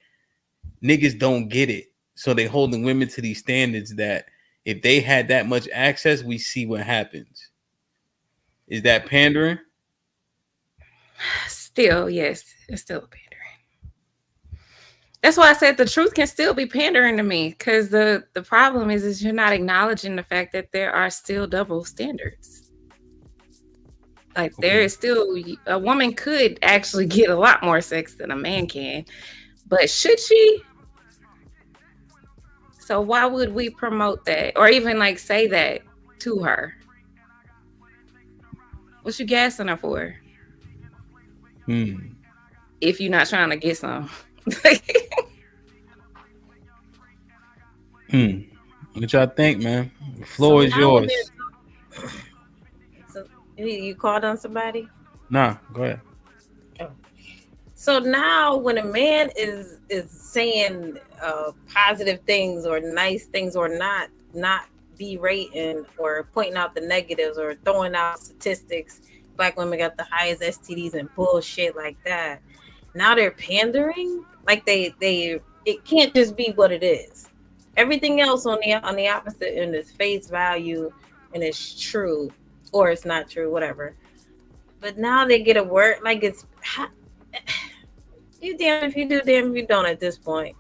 niggas don't get it, so they holding women to these standards that if they had that much access, we see what happens. Is that pandering? Still, yes, it's still pandering. That's why I said the truth can still be pandering to me, because the problem is you're not acknowledging the fact that there are still double standards. Like there is still, a woman could actually get a lot more sex than a man can, but should she? So why would we promote that or even like say that to her? What you gassing her for? If you're not trying to get some. What y'all think, man? The floor is yours. So you called on somebody? Nah, go ahead. So now when a man is saying positive things or nice things or not berating or pointing out the negatives or throwing out statistics, black women got the highest STDs and bullshit like that. Now they're pandering? Like they it can't just be what it is. Everything else on the opposite end is face value and it's true or it's not true, whatever. But now they get a word like it's you damn if you do, damn if you don't at this point.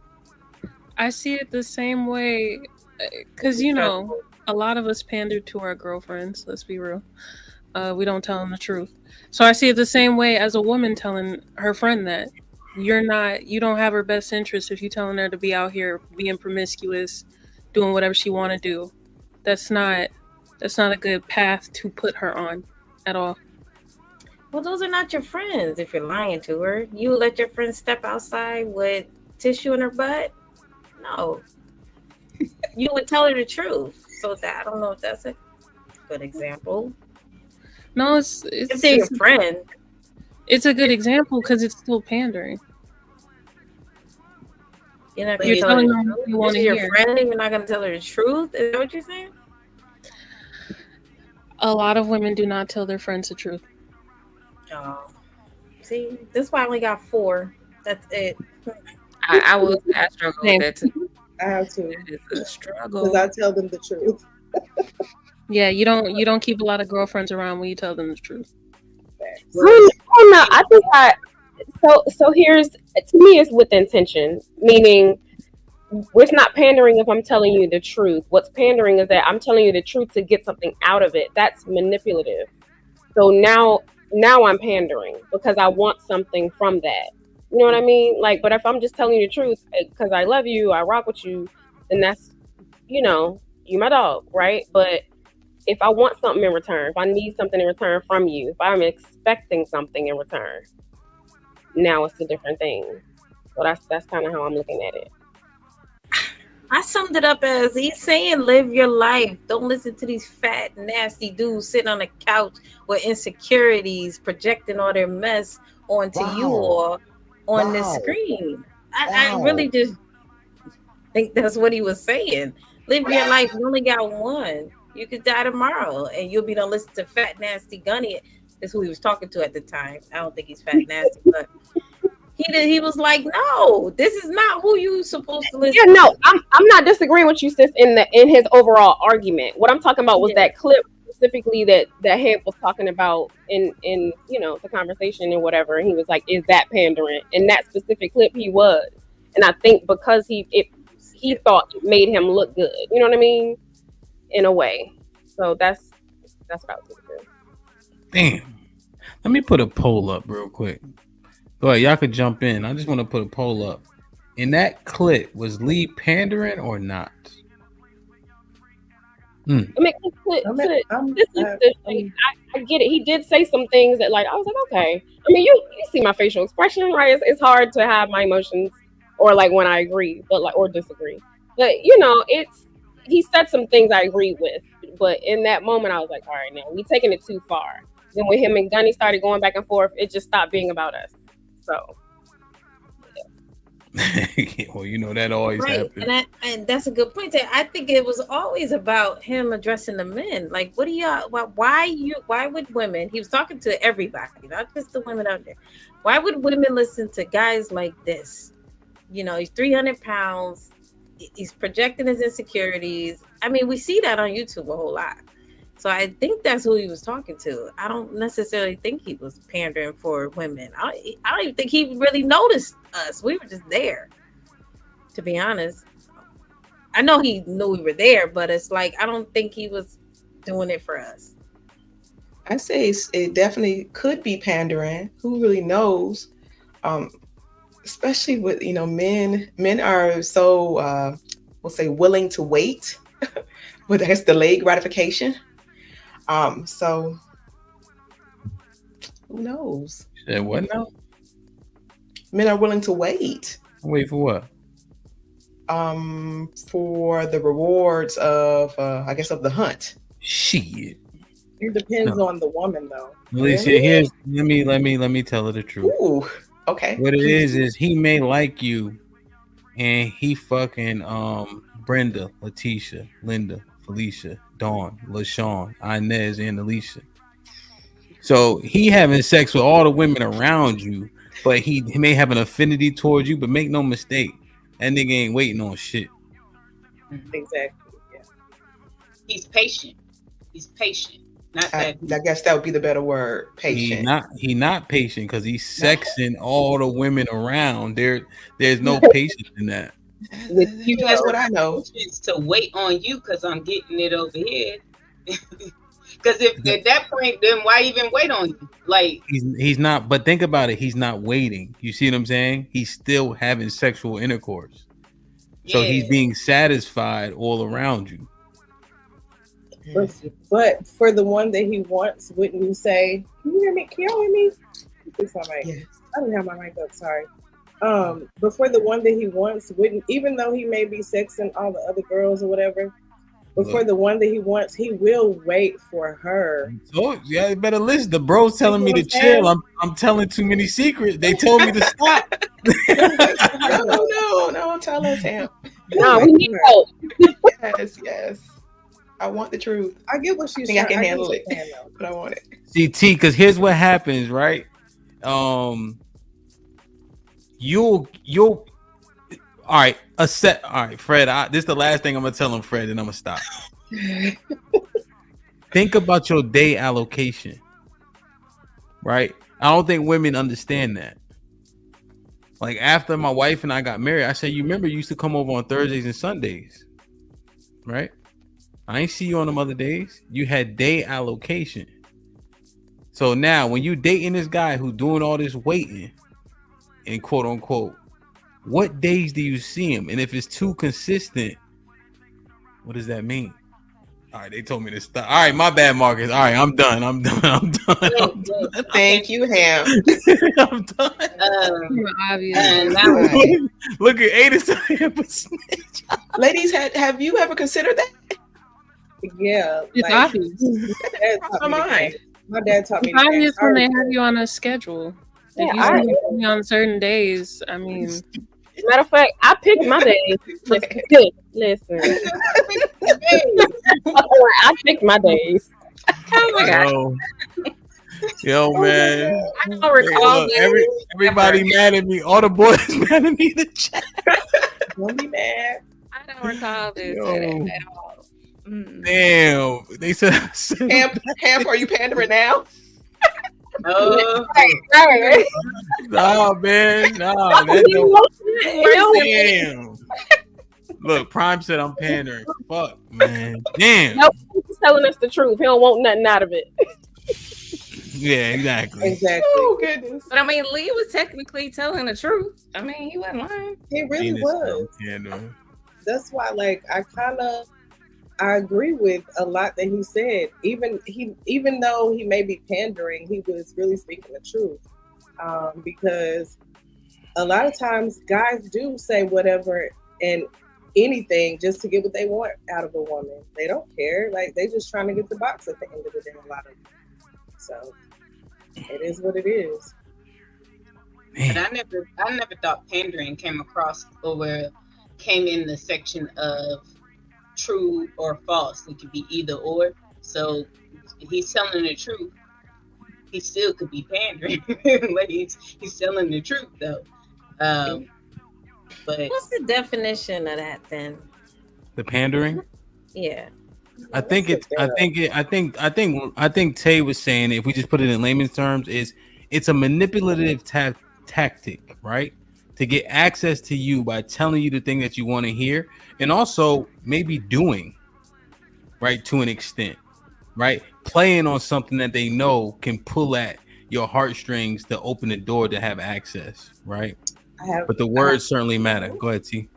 I see it the same way because, you know, a lot of us pander to our girlfriends, let's be real. we don't tell them the truth. So I see it the same way as a woman telling her friend that you don't have her best interest if you're telling her to be out here being promiscuous, doing whatever she want to do. That's not a good path to put her on at all. Well, those are not your friends if you're lying to her. You let your friend step outside with tissue in her butt? No. You would tell her the truth. So that I don't know if that's a good example. No, it's if they're your friend. It's a good example because it's still pandering. You're not You're telling them what you want to your hear. friend, and you're not going to tell her the truth. Is that what you're saying? A lot of women do not tell their friends the truth. Oh, see, that's why I only got 4. That's it. I struggle with that too. I have to. It's a struggle because I tell them the truth. Yeah, you don't keep a lot of girlfriends around when you tell them the truth. Oh no, I think so here's, to me, it's with intention, meaning it's not pandering if I'm telling you the truth. What's pandering is that I'm telling you the truth to get something out of it. That's manipulative. So now I'm pandering because I want something from that. You know what I mean? Like, but if I'm just telling you the truth because I love you, I rock with you, then that's, you my dog, right? But if I want something in return, if I need something in return from you, if I'm expecting something in return, now it's a different thing. So that's kind of how I'm looking at it. I summed it up as he's saying, live your life. Don't listen to these fat, nasty dudes sitting on the couch with insecurities, projecting all their mess onto you or on the screen. I really just think that's what he was saying. Live your life. You only got one. You could die tomorrow and you'll be done listening to Fat Nasty Gunny. That's who he was talking to at the time. I don't think he's Fat Nasty, but he was like, no, this is not who you supposed to listen to. Yeah, no, to. I'm not disagreeing with you, sis, in his overall argument. What I'm talking about was that clip specifically that Head was talking about in the conversation and whatever. And he was like, is that pandering? In that specific clip, he was. And I think because he thought it made him look good. You know what I mean? In a way. So that's what I was thinking. Damn. Let me put a poll up real quick. Go ahead, y'all could jump in. I just want to put a poll up. In that clip, was Lee pandering or not? I mean, I get it. He did say some things that, like, I was like, okay. I mean, you see my facial expression, right? It's hard to have my emotions, or like when I agree, but like or disagree. But he said some things I agree with, but in that moment, I was like, all right, now we taking it too far. Then when him and Gunny started going back and forth, it just stopped being about us. So, yeah. Well, that always happens. And that's a good point. I think it was always about him addressing the men. Like, what do y'all? Why would women? He was talking to everybody, not just the women out there. Why would women listen to guys like this? He's 300 pounds. He's projecting his insecurities. I mean, we see that on YouTube a whole lot. So I think that's who he was talking to. I don't necessarily think he was pandering for women. I don't even think he really noticed us. We were just there, to be honest. I know he knew we were there, but it's like, I don't think he was doing it for us. I say it definitely could be pandering. Who really knows? Especially with, men are so, we'll say, willing to wait. But that's delayed gratification. So who knows? What now? Men are willing to wait. Wait for what? For the rewards of, I guess, of the hunt. Shit. It depends on the woman, though. Alicia, here's let me tell her the truth. Ooh, okay. What it is he may like you, and he fucking Brenda, Letitia, Linda, Felicia, Dawn, LaShawn, Inez, and Alicia. So he having sex with all the women around you, but he may have an affinity towards you. But make no mistake, that nigga ain't waiting on shit. Exactly. Yeah. He's patient. Not that. I guess that would be the better word. Patient. He not patient because he's sexing all the women around. There's no patience in that. With you, that's what I know. It's to wait on you because I'm getting it over here. Because if at that point, then why even wait on you? Like He's not. But think about it. He's not waiting. You see what I'm saying? He's still having sexual intercourse. So he's being satisfied all around you. But for the one that he wants, wouldn't you say, "Can you hear me? Can y'all hear me?" It's my mic. Yes. I didn't have my mic up. Sorry. But for the one that he wants, wouldn't, even though he may be sexing all the other girls or whatever, but for the one that he wants, he will wait for her. Oh yeah, you better listen. The bro's telling me to chill. I'm telling too many secrets. They told me to stop. No, tell us, Sam. No, we need help. Yes. I want the truth. I get what she's saying. I can saying, handle it, but I want it. See, T, because here's what happens, right? You'll all right, all right, Fred. This is the last thing I'm gonna tell him, Fred, and I'm gonna stop. Think about your day allocation, right? I don't think women understand that. Like after my wife and I got married, I said, you remember you used to come over on Thursdays and Sundays, right? I ain't see you on them other days. You had day allocation. So now when you dating this guy who's doing all this waiting and quote unquote, what days do you see him? And if it's too consistent, what does that mean? All right, they told me to stop. All right, my bad, Marcus. All right, I'm done. Thank you, Ham. I'm done. Look at Ada. Ladies, have you ever considered that? Yeah, it's obvious. My dad taught me. It's obvious when they have you on a schedule. If you see me on certain days, I mean. Matter of fact, I picked my days. Listen. I picked my days. Oh my god. Yo, man. I don't recall everybody mad at me. All the boys mad at me in the chat. Don't be mad. I don't recall this at all. Damn. They said Ham, are you pandering now? Nah, man. Nah, damn. Look, Prime said I'm pandering. Fuck, man. Damn. Nope, he's telling us the truth. He don't want nothing out of it. Yeah, exactly. Oh goodness. But I mean, Lee was technically telling the truth. I mean, he wasn't lying. He really was. That's why, like, I agree with a lot that he said. Even though he may be pandering, he was really speaking the truth. Because a lot of times guys do say whatever and anything just to get what they want out of a woman. They don't care. Like, they just trying to get the box at the end of the day, a lot of them. So it is what it is. But I never thought pandering came in the section of true or false. It could be either or. So if he's telling the truth, he still could be pandering. But he's telling the truth though. But what's the definition of that then? The pandering? Yeah. I think Tay was saying, if we just put it in layman's terms, it's a manipulative tactic, right? To get access to you by telling you the thing that you want to hear, and also maybe doing, right, to an extent, right? Playing on something that they know can pull at your heartstrings to open the door to have access, right? But the words certainly matter. Go ahead, T.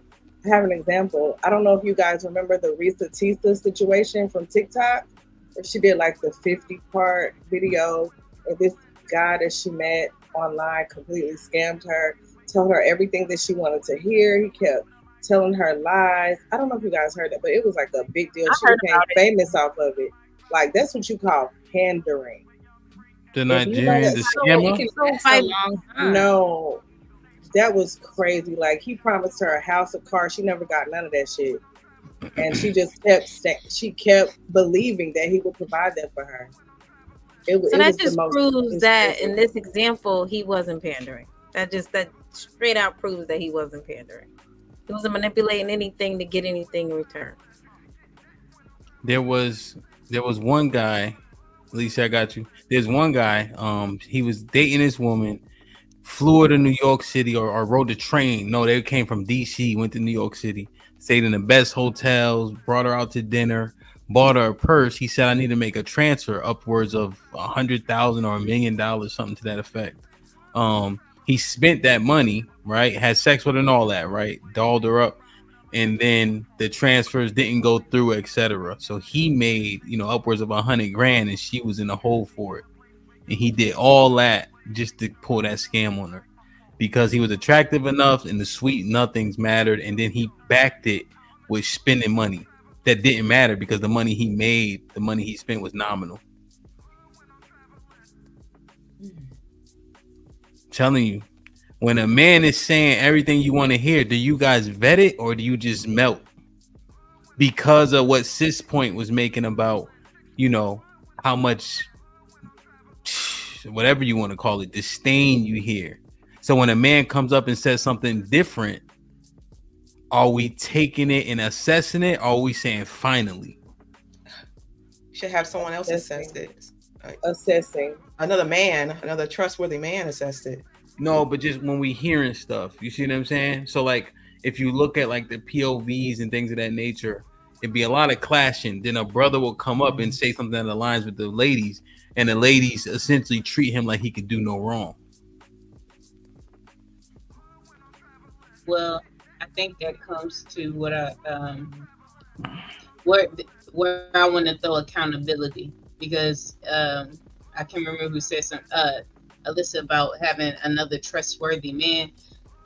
I have an example. I don't know if you guys remember the Risa Tista situation from TikTok, where she did like the 50-part video, and this guy that she met online completely scammed her, told her everything that she wanted to hear. He kept telling her lies. I don't know if you guys heard that, but it was like a big deal. She became famous off of it. Like, that's what you call pandering. The Nigerian, the scammer? No, that was crazy. Like, he promised her a house, a car. She never got none of that shit. And she just kept believing that he would provide that for her. So that just proves that in this example, he wasn't pandering. That straight out proves that he wasn't pandering. He wasn't manipulating anything to get anything in return. There was one guy, Lisa, I got you. There's one guy, he was dating this woman, flew her to New York City or rode the train. No, they came from DC, went to New York City, stayed in the best hotels, brought her out to dinner, bought her a purse. He said, I need to make a transfer upwards of $100,000 or $1 million, something to that effect. He spent that money, right? Had sex with her and all that, right? Dolled her up. And then the transfers didn't go through, etc. So he made, upwards of $100,000, and she was in the hole for it. And he did all that just to pull that scam on her because he was attractive enough and the sweet nothings mattered. And then he backed it with spending money that didn't matter because the money he made, the money he spent was nominal. I'm telling you, when a man is saying everything you want to hear, do you guys vet it or do you just melt? Because of what Sis Point was making about, how much, whatever you want to call it, disdain you hear. So when a man comes up and says something different, are we taking it and assessing it? Or are we saying finally? Should have someone else assess it. Assessing. Another trustworthy man assessed it. No, but just when we hearing stuff, you see what I'm saying? So like, if you look at like the POVs and things of that nature, it'd be a lot of clashing. Then a brother will come up and say something that aligns with the ladies, and the ladies essentially treat him like he could do no wrong. Well, I think that comes to what where I want to throw accountability, because I can't remember who said something, Alyssa, about having another trustworthy man.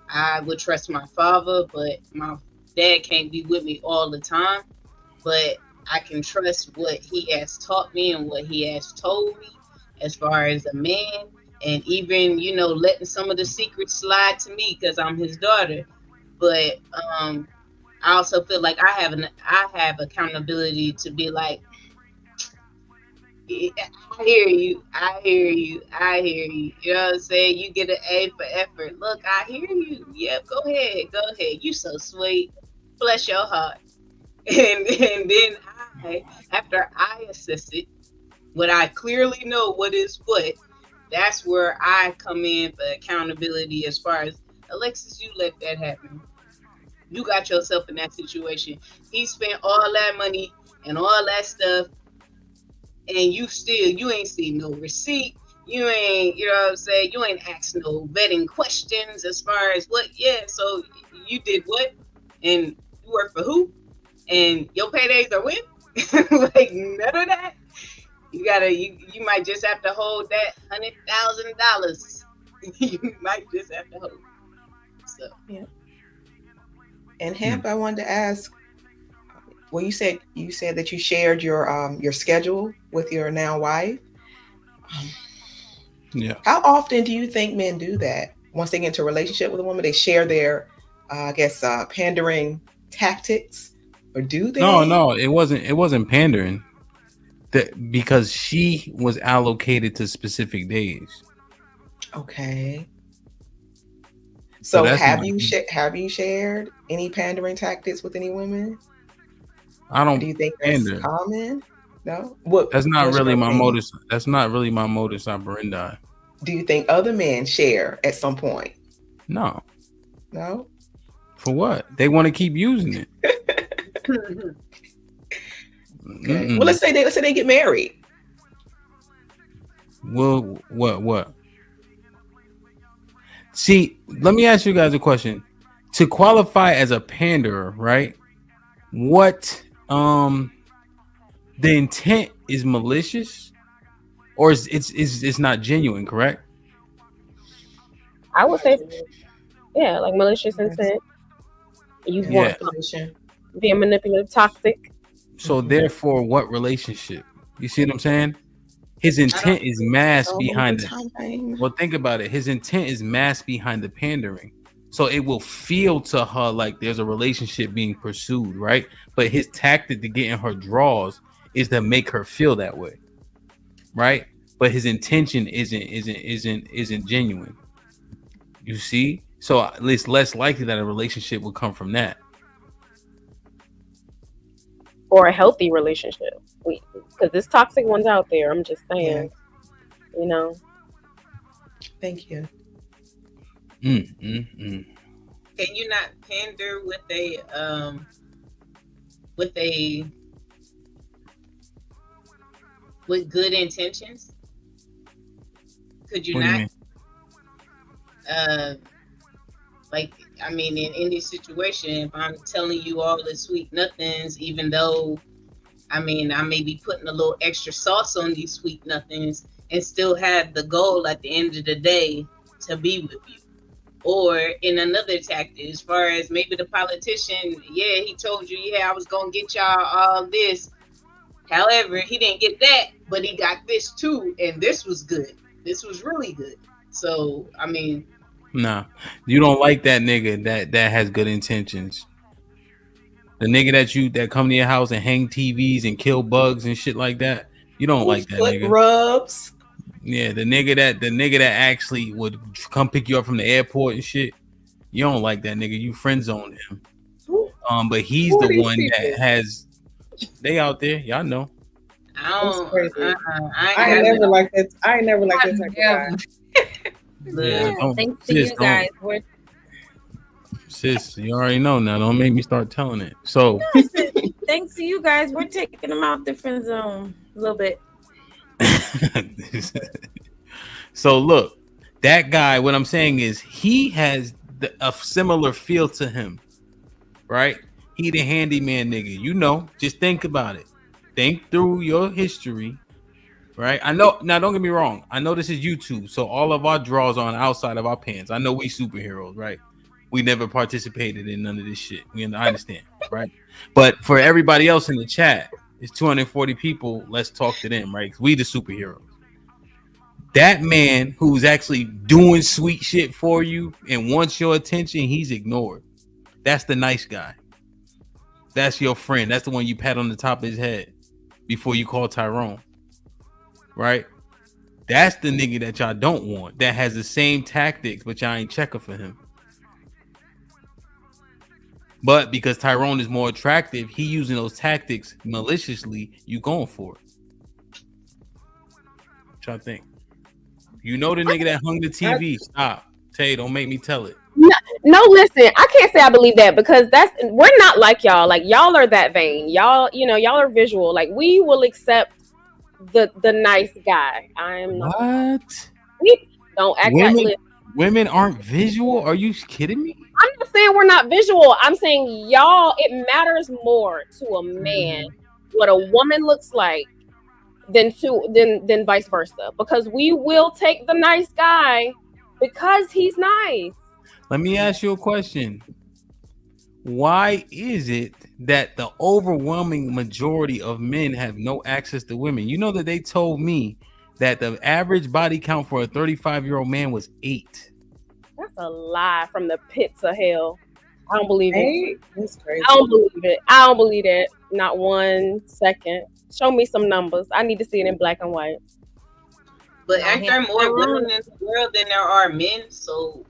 I would trust my father, but my dad can't be with me all the time. But I can trust what he has taught me and what he has told me as far as a man, and even, letting some of the secrets slide to me because I'm his daughter. But I also feel like I have accountability to be like, I hear you. You know what I'm saying? You get an A for effort. Look, I hear you. Yep, go ahead. You so sweet. Bless your heart. And then after I assess it, when I clearly know what is what, that's where I come in for accountability. As far as, Alexis, you let that happen. You got yourself in that situation. He spent all that money and all that stuff, and you ain't seen no receipt. You ain't, you know what I'm saying? You ain't asked no vetting questions as far as what, so you did what? And you work for who? And your paydays are when? Like, none of that. You might just have to hold that $100,000. You might just have to hold it. So, yeah. And Hemp, I wanted to ask, well, you said that you shared your schedule with your now wife. Yeah. How often do you think men do that? Once they get into a relationship with a woman, they share their, pandering tactics, or do they? No, it wasn't pandering. Because she was allocated to specific days. Okay. So have you shared any pandering tactics with any women? I don't. Do you think pander. That's common? No. That's not really my modus. That's not really my modus operandi. Do you think other men share at some point? No. No. For what? They want to keep using it. Okay. Well, let's say they get married. Well, what? See, let me ask you guys a question. To qualify as a panderer, right? What the intent is malicious, or it's not genuine, correct? I would say, yeah, like malicious intent. You want to be a manipulative, toxic. So therefore, what relationship? You see what I'm saying? His intent is masked behind it. Well, think about it. His intent is masked behind the pandering. So it will feel to her like there's a relationship being pursued, right? But his tactic to get in her draws is to make her feel that way, right? But his intention isn't genuine. You see? So it's less likely that a relationship will come from that. Or a healthy relationship, because there's toxic ones out there. I'm just saying, Thank you. Can you not pander with a with good intentions? Could you What do you not? mean? Like, I mean, in any situation, if I'm telling you all the sweet nothings, even though, I mean, I may be putting a little extra sauce on these sweet nothings and still have the goal at the end of the day to be with you. Or in another tactic, as far as maybe the politician, yeah, he told you, yeah, I was going to get y'all all this. However, he didn't get that, but he got this too. And this was good. This was really good. So, I mean, Nah, you don't like that nigga that has good intentions. The nigga that come to your house and hang TVs and kill bugs and shit like that. You don't like that foot nigga. rubs. Yeah, the nigga that actually would come pick you up from the airport and shit. You don't like that nigga. You friend zoned him. But he's the one that has. They out there, y'all know. I ain't never like that. I ain't never like that type of guy. Yeah, don't, Thanks to sis, you guys. sis, you already know now. Don't make me start telling it. So, Thanks to you guys, we're taking them out the friend zone a little bit. so look, that guy. What I'm saying is, he has a similar feel to him, right? He the handyman nigga. You know, just think about it. Think through your history. Right, I know. Now, don't get me wrong. I know this is YouTube, so all of our draws are on the outside of our pants. I know we superheroes, right? We never participated in none of this shit. I understand, right? But for everybody else in the chat, it's 240 people. Let's talk to them, right? 'Cause we the superheroes. That man who's actually doing sweet shit for you and wants your attention, he's ignored. That's the nice guy. That's your friend. That's the one you pat on the top of his head before you call Tyrone. Right? That's the nigga that y'all don't want. That has the same tactics, but y'all ain't checking for him. But because Tyrone is more attractive, he using those tactics maliciously. You going for it? What y'all think? You know the nigga that hung the TV. Stop. Tay, don't make me tell it. No, listen, I can't say I believe that because we're not like y'all. Like y'all are that vain. Y'all are visual. Like we will accept the nice guy. I am not. What? Don't act like women aren't visual. Are you kidding me? I'm not saying we're not visual. I'm saying y'all. It matters more to a man what a woman looks like than vice versa. Because we will take the nice guy because he's nice. Let me ask you a question. Why is it that the overwhelming majority of men have no access to women? You know that they told me that the average body count for a 35-year-old man was 8. That's a lie from the pits of hell. I don't believe it. That's crazy. I don't believe it. I don't believe it. Not 1 second. Show me some numbers. I need to see it in black and white. But aren't there more women in the world than there are men? So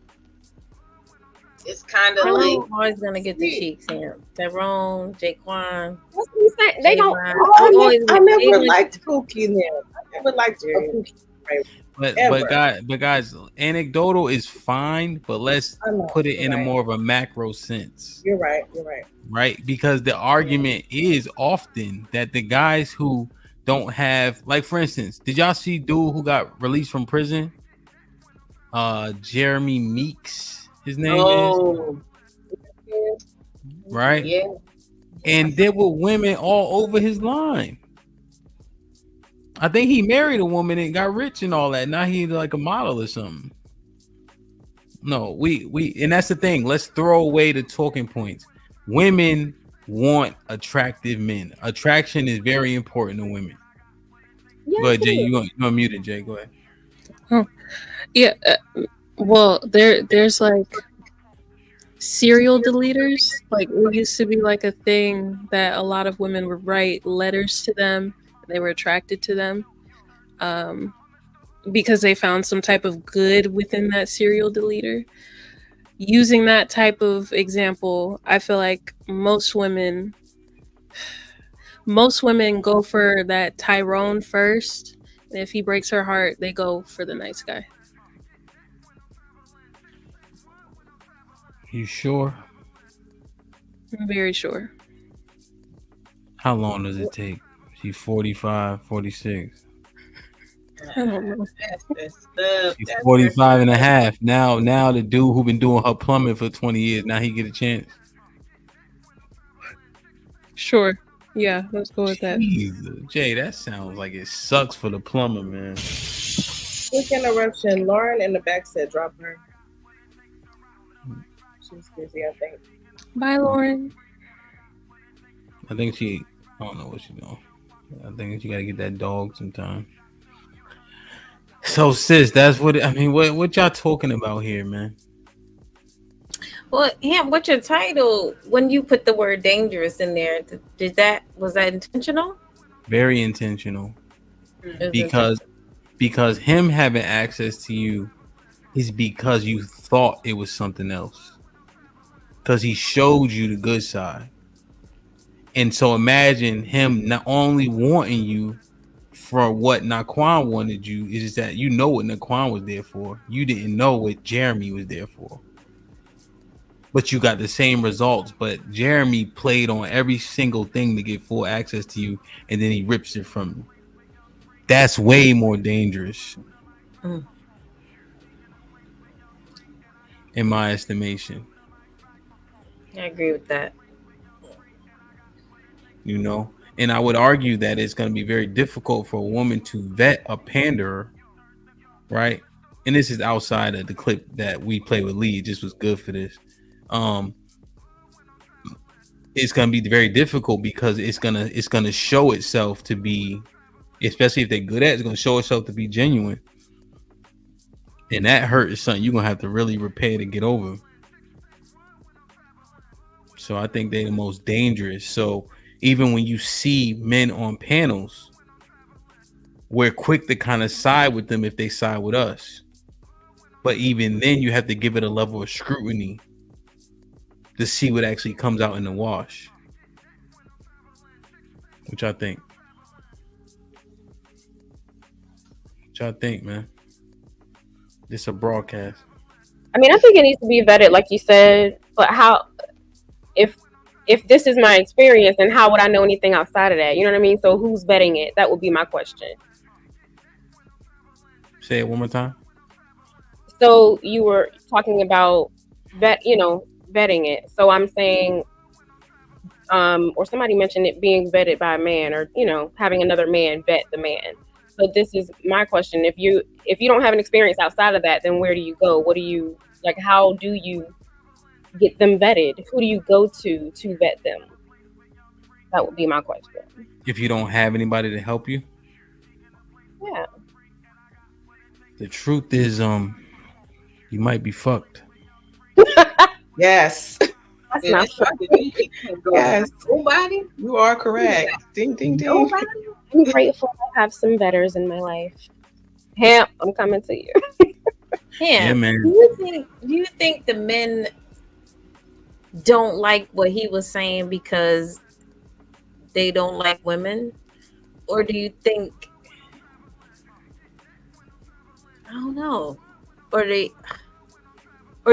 it's kind of like always gonna get the cheeks here. Tyrone, Jaquan. That's what I'm saying. They don't. I never liked Pookie. I never liked Pookie. But guys, anecdotal is fine, but let's put it in a more of a macro sense. You're right. Right? Because the argument is often that the guys who don't have, like, for instance, did y'all see dude who got released from prison? Jeremy Meeks. His name is right. Yeah. And there were women all over his line. I think he married a woman and got rich and all that. Now he's like a model or something. No, we and that's the thing. Let's throw away the talking points. Women want attractive men. Attraction is very important to women. Go ahead, Jay. You unmuted, Jay. Go ahead. Oh, yeah. Well, there's like serial deleters. Like it used to be like a thing that a lot of women would write letters to them. They were attracted to them because they found some type of good within that serial deleter. Using that type of example, I feel like most women go for that Tyrone first, and if he breaks her heart, they go for the nice guy. You sure? I'm very sure. How long does it take? She's 45, 46. I don't know. That's messed up. She's That's 45 and a messed up. half. Now the dude who been doing her plumbing for 20 years, now he get a chance. Sure. Yeah, let's go with that. Jesus, Jay, that sounds like it sucks for the plumber, man. Quick interruption. Lauren in the back said drop her. She's busy, I think. Bye, Lauren. I think I don't know what she's doing. I think she got to get that dog sometime. So, sis, that's what what y'all talking about here, man? Well, yeah, what's your title? When you put the word dangerous in there, was that intentional? Very intentional. Because Because him having access to you is because you thought it was something else. Because he showed you the good side. And so imagine him not only wanting you for what Naquan wanted you, is just that you know what Naquan was there for. You didn't know what Jeremy was there for. But you got the same results. But Jeremy played on every single thing to get full access to you, and then he rips it from you. That's way more dangerous. In my estimation. I agree with that. You know, and I would argue that it's going to be very difficult for a woman to vet a panderer, right? And this is outside of the clip that we play with Lee. It just was good for this. It's going to be very difficult because it's gonna show itself to be, especially if they're good at it, it's going to show itself to be genuine. And that hurt is something you're going to have to really repair to get over. So I think they're the most dangerous. So even when you see men on panels, we're quick to kind of side with them if they side with us. But even then, you have to give it a level of scrutiny to see what actually comes out in the wash. Which I think. Man. This a broadcast. I mean, I think it needs to be vetted, like you said. But how, if this is my experience, then how would I know anything outside of that? You know what I mean? So who's vetting it? That would be my question. Say it one more time. So you were talking about vetting it. So I'm saying, or somebody mentioned it being vetted by a man, or having another man vet the man. So this is my question: if you don't have an experience outside of that, then where do you go? What do you like? How do you get them vetted? Who do you go to vet them? That would be my question. If you don't have anybody to help you, yeah. The truth is, you might be fucked. Yes. That's not Yes. Nobody. You are correct. Ding ding ding. Nobody. I'm grateful I have some betters in my life. Hemp, I'm coming to you. Yeah, man. Do you think the men don't like what he was saying because they don't like women? Or do you think, I don't know, or do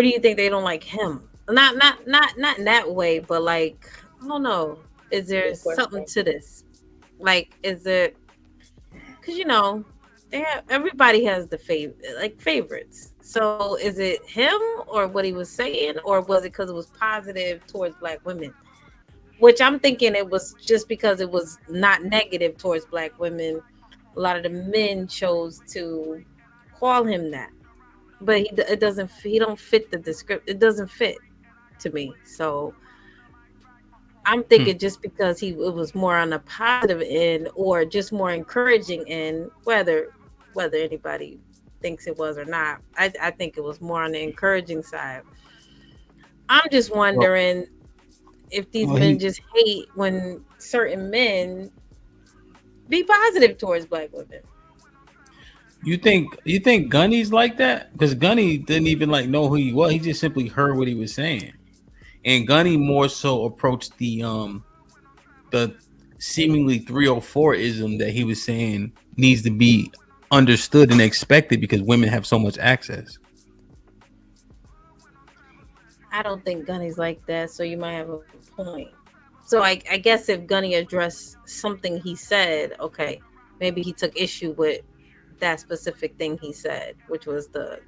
you think they don't like him? Not in that way, but like, I don't know. Is there something to this? Like, is it because everybody has the favorites. So is it him or what he was saying, or was it because it was positive towards Black women? Which I'm thinking it was just because it was not negative towards Black women. A lot of the men chose to call him that, but he don't fit the description. It doesn't fit to me. So I'm thinking just because it was more on a positive end or just more encouraging end, whether anybody thinks it was or not, I think it was more on the encouraging side. I'm just wondering if these men just hate when certain men be positive towards Black women. You think Gunny's like that? Because Gunny didn't even know who he was. He just simply heard what he was saying. And Gunny more so approached the seemingly 304ism that he was saying needs to be understood and expected because women have so much access. I don't think Gunny's like that, so you might have a point. So I guess if Gunny addressed something he said, okay, maybe he took issue with that specific thing he said, which was the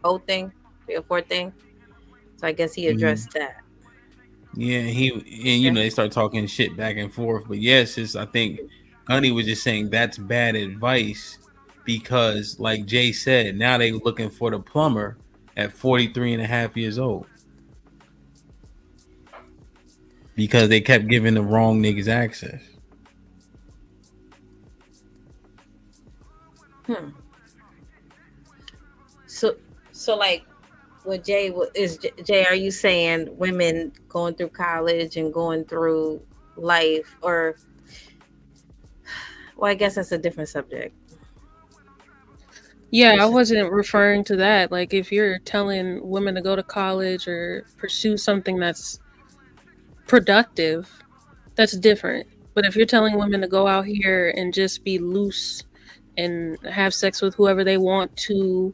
whole thing, 3 or 4 thing. So I guess he addressed that. Yeah, they start talking shit back and forth. But yes, I think Gunny was just saying that's bad advice because, like Jay said, now they looking for the plumber at 43 and a half years old because they kept giving the wrong niggas access. So like, what Jay Jay? Are you saying women going through college and going through life, or? Well, I guess that's a different subject. Yeah, I wasn't referring to that. Like, if you're telling women to go to college or pursue something that's productive, that's different. But if you're telling women to go out here and just be loose and have sex with whoever they want to,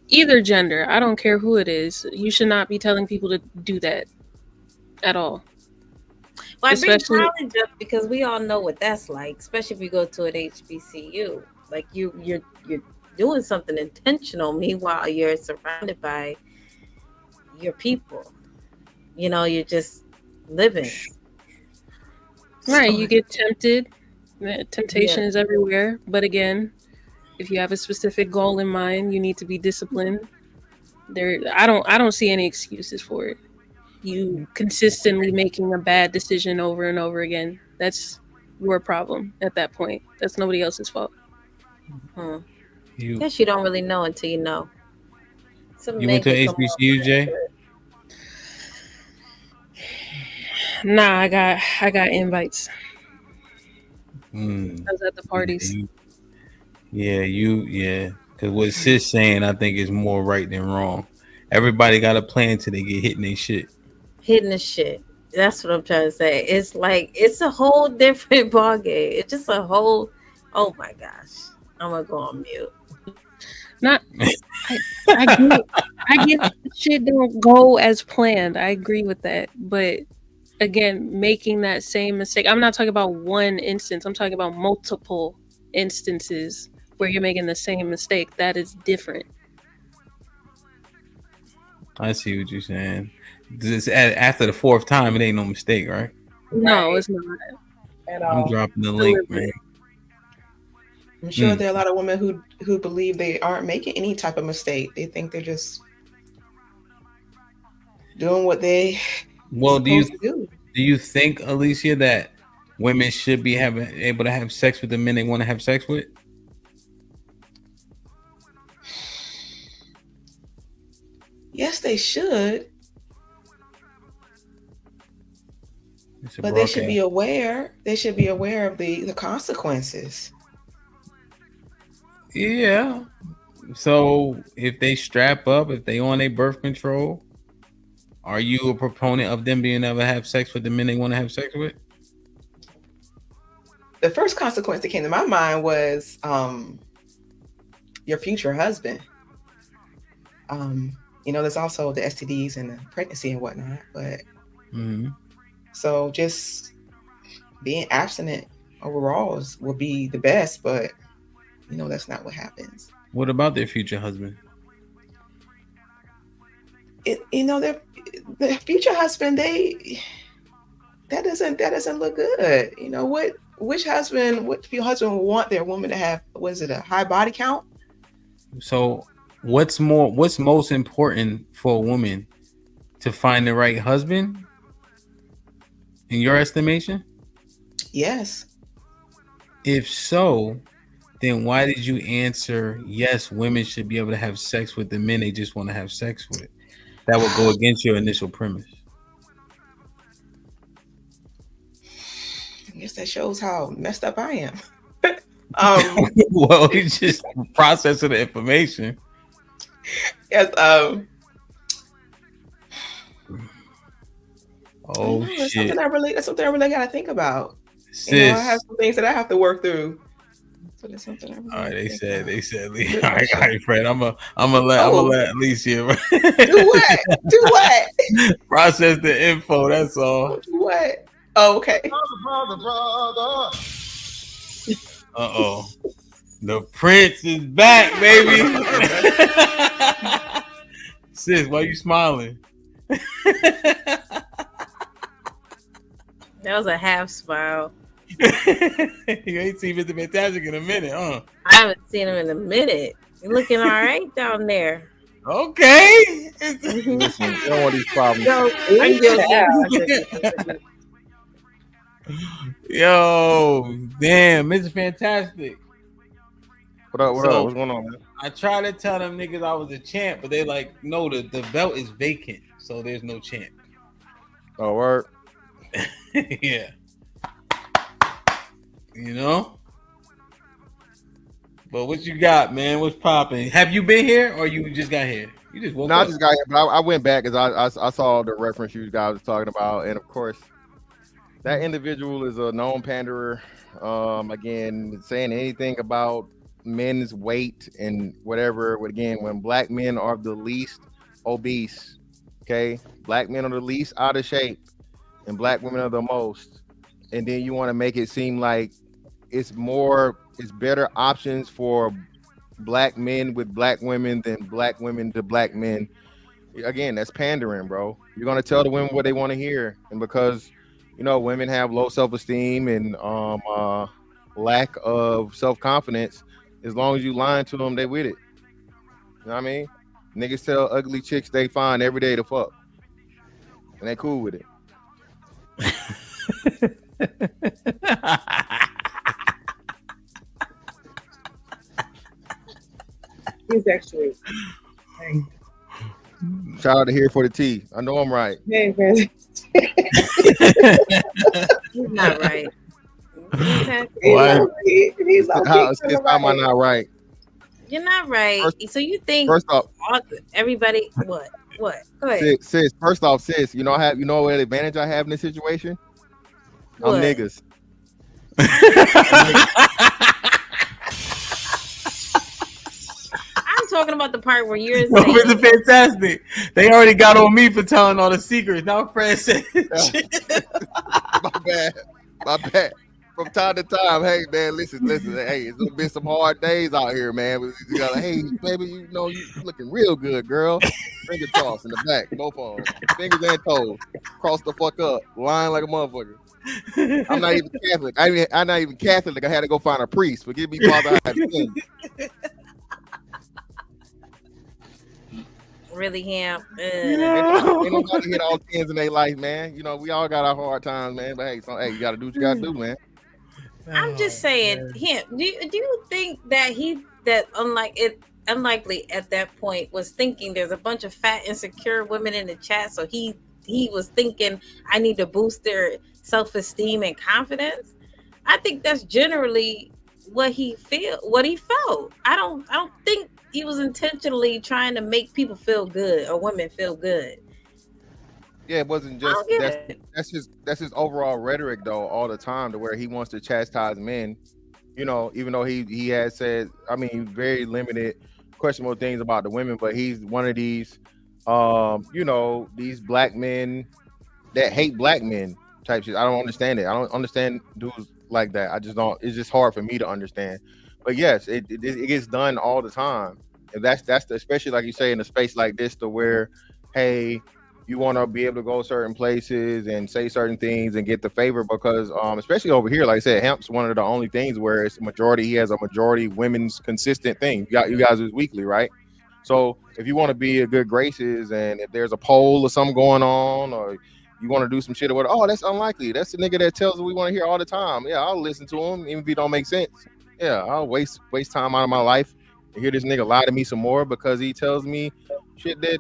either gender, I don't care who it is, you should not be telling people to do that at all. Well, I bring college up because we all know what that's like, especially if you go to an HBCU. Like you're doing something intentional. Meanwhile, you're surrounded by your people. You're just living. Right, you get tempted. Temptation is everywhere. But again, if you have a specific goal in mind, you need to be disciplined. I don't see any excuses for it. You consistently making a bad decision over and over again. That's your problem at that point. That's nobody else's fault. Guess you don't really know until you know. You went to HBCU, Jay? Nah, I got invites. I was at the parties. Because what Sis saying, I think is more right than wrong. Everybody got a plan till they get hit in their shit. Hitting the shit. That's what I'm trying to say. It's like it's a whole different ballgame. It's just a whole. Oh my gosh, I'm gonna go on mute. I get shit don't go as planned. I agree with that, but again, making that same mistake. I'm not talking about one instance. I'm talking about multiple instances where you're making the same mistake. That is different. I see what you're saying. After the 4th time, it ain't no mistake, right? No, it's not. I'm dropping the link, man. I'm sure there are a lot of women who believe they aren't making any type of mistake. They think they're just doing what they do you think, Alicia, that women should be able to have sex with the men they want to have sex with? Yes, they should. But they should be aware. They should be aware of the consequences. Yeah. So if they strap up, if they on their birth control, are you a proponent of them being able to have sex with the men they want to have sex with? The first consequence that came to my mind was your future husband. There's also the STDs and the pregnancy and whatnot, but so just being abstinent overall would be the best, but that's not what happens. What about their future husband? Their future husband, that doesn't look good. Which husband would want their woman to have? Was it a high body count? So what's most important for a woman to find the right husband in your estimation? Yes. If so, then why did you answer yes, women should be able to have sex with the men they just want to have sex with? That would go against your initial premise. I guess that shows how messed up I am. Well, it's just processing the information. Yes. Shit. That's something I really got to think about. Sis. I have some things that I have to work through. So that's something I really all right, they said, all right, Fred. I'm gonna let Alicia. Do what? Do what? Process the info. That's all. Do what? Oh, okay. The prince is back, baby. Sis, why you smiling? That was a half smile. You ain't seen Mr. Fantastic in a minute, huh? I haven't seen him in a minute. You're looking all right down there. Okay. Listen, you don't want these problems. Yo, damn, Mr. Fantastic. What up? What up? What's going on, man? I tried to tell them niggas I was a champ, but they like, no, the belt is vacant, so there's no champ. Oh, word. Yeah. You know? But what you got, man? What's popping? Have you been here or you just got here? You just woke up? I just got here, but I went back because I saw the reference you guys was talking about, and of course, that individual is a known panderer. Again, saying anything about men's weight and whatever. Again, when black men are the least obese, okay, black men are the least out of shape, and black women are the most. And then you want to make it seem like it's better options for black men with black women than black women to black men. Again, that's pandering, bro. You're gonna tell the women what they want to hear, and because women have low self-esteem and lack of self-confidence, as long as you lying to them, they with it. You know what I mean? Niggas tell ugly chicks they fine every day to fuck, and they cool with it. He's actually. Shout out to Here for the Tea. I know I'm right. Hey, man. He's not right. How am I not right? You're not right. So you think first off, everybody what? Go ahead. Sis, first off, sis, what advantage I have in this situation? What? I'm niggas. I'm talking about the part where you're saying Mr. Fantastic. They already got on me for telling all the secrets. Now Fred said My bad. From time to time, hey man, listen. Hey, it's been some hard days out here, man. You gotta, hey, baby, you looking real good, girl. Finger toss in the back, both of them, fingers and toes, cross the fuck up, lying like a motherfucker. I'm not even Catholic. I'm not even Catholic. I had to go find a priest. Forgive me, Father. I have sinned. Really him. Ain't nobody hit all 10s in their life, man. We all got our hard times, man. But hey, you gotta do what you gotta do, man. I'm just saying, him. Do you think that unlikely at that point was thinking there's a bunch of fat, insecure women in the chat, so he was thinking I need to boost their self-esteem and confidence? I think that's generally what he felt. I don't think he was intentionally trying to make people feel good or women feel good. Yeah, it wasn't just that's his overall rhetoric though all the time, to where he wants to chastise men. Even though he has said, very limited, questionable things about the women, but he's one of these, these black men that hate black men type shit. I don't understand it. I don't understand dudes like that. I just don't. It's just hard for me to understand. But yes, it gets done all the time, and that's especially like you say in a space like this, to where, hey, you want to be able to go certain places and say certain things and get the favor, because especially over here, like I said, hemp's one of the only things where it's majority. He has a majority women's consistent thing. You guys is weekly, right? So if you want to be a good graces, and if there's a poll or something going on, or you want to do some shit or whatever, that's unlikely. That's the nigga that tells us we want to hear all the time. Yeah, I'll listen to him even if he don't make sense. Yeah, I'll waste time out of my life to hear this nigga lie to me some more because he tells me shit that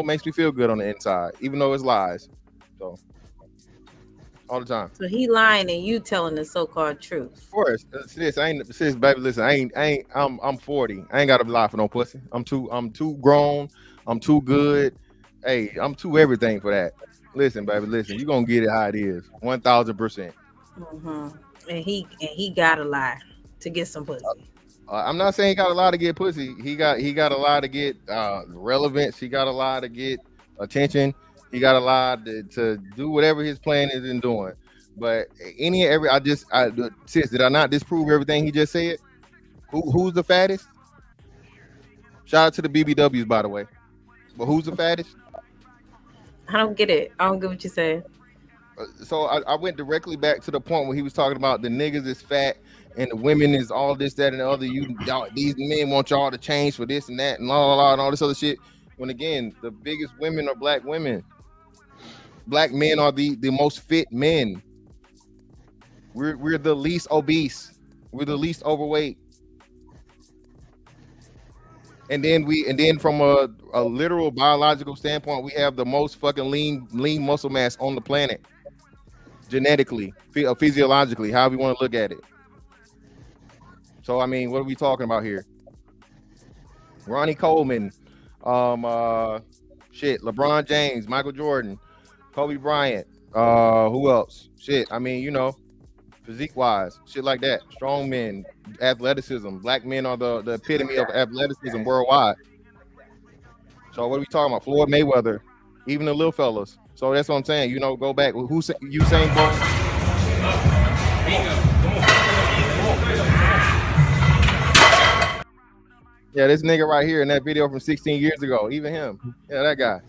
makes me feel good on the inside, even though it's lies. So all the time. So he lying and you telling the so-called truth. Of course, sis, baby. Listen, I'm 40. I ain't got to lie for no pussy. I'm too grown. I'm too good. Hey, I'm too everything for that. Listen, baby. Listen, you gonna get it how it is, 1000%. Mm-hmm. And he gotta lie to get some pussy. I'm not saying he got a lot to get pussy. He got a lot to get relevance. He got a lot to get attention. He got a lot to do whatever his plan is in doing. But sis, did I not disprove everything he just said? Who's the fattest? Shout out to the BBWs, by the way. But who's the fattest? I don't get it. I don't get what you said. So I went directly back to the point where he was talking about the niggas is fat and the women is all this, that, and the other. Y'all, these men want y'all to change for this and that and la and all this other shit. When again, the biggest women are black women. Black men are the most fit men. We're the least obese. We're the least overweight. And then from a literal biological standpoint, we have the most fucking lean muscle mass on the planet. Genetically, physiologically, however you want to look at it. So I mean, what are we talking about here? Ronnie Coleman, LeBron James, Michael Jordan, Kobe Bryant, who else? Shit, I mean, physique wise, shit like that. Strong men, athleticism. Black men are the epitome of athleticism worldwide. So what are we talking about? Floyd Mayweather, even the little fellas. So that's what I'm saying. Go back. Who's Usain Bolt? Yeah, this nigga right here in that video from 16 years ago. Even him. Yeah, that guy.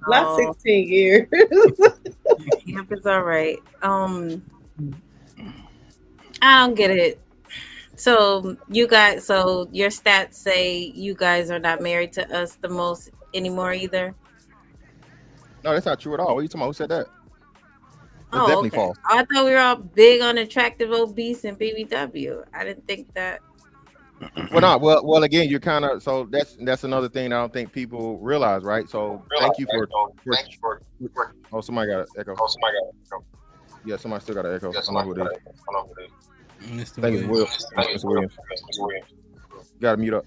Not 16 years. Yep, it's all right. I don't get it. So your stats say you guys are not married to us the most anymore either? No, that's not true at all. What are you talking about? Who said that? That's definitely okay. False. I thought we were all big on attractive, obese, and BBW. I didn't think that. Well, again, you're kind of, so that's another thing I don't think people realize, right? So thank you for oh, somebody got an echo. Yeah, somebody still got an echo. I don't know who it is. I think it's Will. Mr. Williams. You gotta mute up.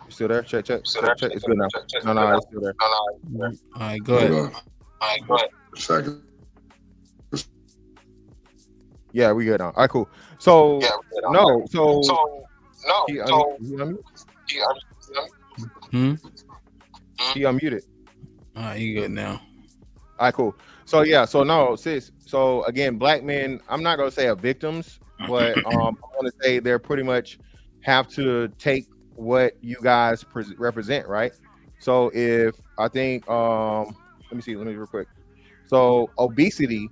You still there? Check. It's good now. No, it's still there. All right, go ahead. Second. Yeah, we good now. All right, cool. So no. He unmuted. All right, you good now. All right, cool. So yeah, so no, sis. So again, black men, I'm not gonna say are victims, but I want to say they're pretty much have to take what you guys represent, right? So if I think, let me real quick. So obesity,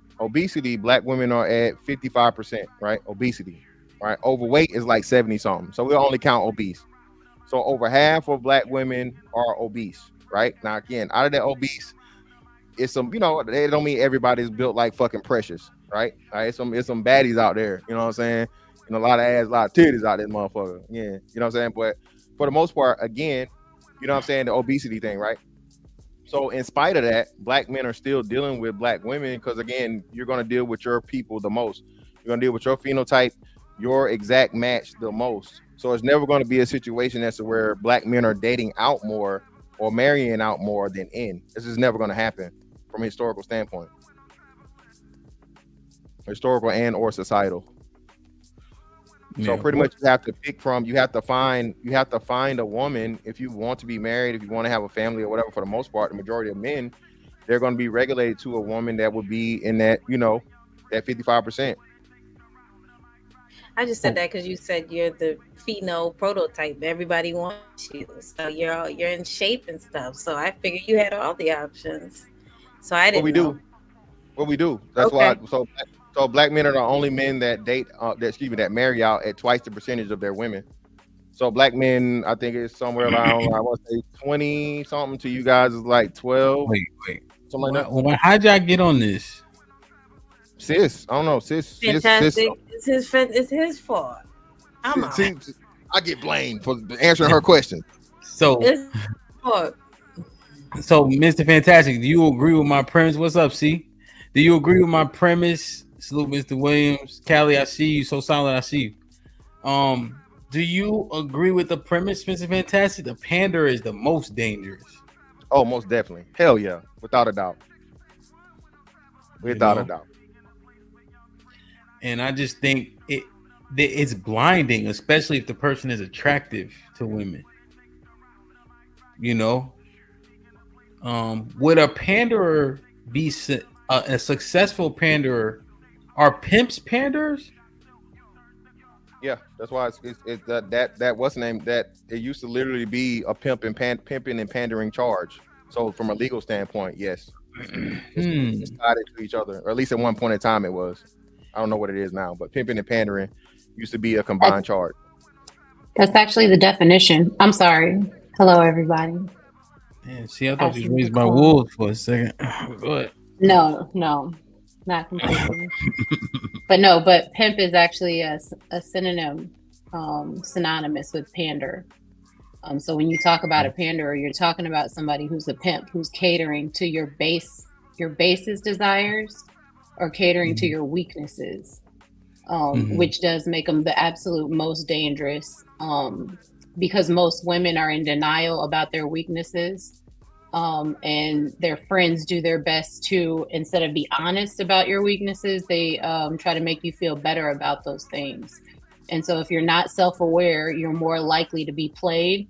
black women are at 55%, right? Obesity, right? Overweight is like 70 something. So we only count obese. So over half of black women are obese, right? Now again, out of that obese, it's some, it don't mean everybody's built like fucking Precious, right? It's some baddies out there, you know what I'm saying? And a lot of ass, a lot of titties out there, motherfucker. Yeah, you know what I'm saying? But for the most part, again, you know what I'm saying, the obesity thing, right? So in spite of that, black men are still dealing with black women because, again, you're going to deal with your people the most. You're going to deal with your phenotype, your exact match the most. So it's never going to be a situation as to where black men are dating out more or marrying out more than in. This is never going to happen from a historical standpoint. Historical and or societal. So pretty much you have to pick from, you have to find a woman if you want to be married, if you want to have a family or whatever. For the most part, the majority of men, they're going to be regulated to a woman that would be in that, that 55%. I just said that because you said you're the pheno prototype. Everybody wants you, so you're in shape and stuff. So I figured you had all the options. So I didn't know. What we do. That's why. So black men are the only men that that marry out at twice the percentage of their women. So black men, I think it's somewhere around, I want to say 20 something to you guys is like 12. Wait. Something like that. Well, how'd y'all get on this? Sis, I don't know. Sis. Fantastic. It's his fault. I get blamed for answering her question. So, Mr. Fantastic, do you agree with my premise? What's up, C? Do you agree with my premise? Salute, Mr. Williams. Callie, I see you. So solid, I see you. Do you agree with the premise, Mr. Fantastic? The panderer is the most dangerous. Oh, most definitely. Hell yeah. Without a doubt. Without a doubt. And I just think it's blinding, especially if the person is attractive to women. Would a panderer be a successful panderer. Are pimps panderers? Yeah, that's why it's that what's the name, that it used to literally be a pimping and pandering charge. So from a legal standpoint, yes, it's tied into each other, or at least at one point in time it was. I don't know what it is now, but pimping and pandering used to be a combined charge. That's actually the definition. I'm sorry. Hello, everybody. Man, see, I thought you was raised by wolves for a second. Go ahead. No, not completely. but pimp is actually a synonym, synonymous with pander. So when you talk about a panderer, you're talking about somebody who's a pimp, who's catering to your basest desires, or catering to your weaknesses, which does make them the absolute most dangerous, because most women are in denial about their weaknesses. And their friends do their best to, instead of be honest about your weaknesses, they try to make you feel better about those things. And so if you're not self-aware, you're more likely to be played,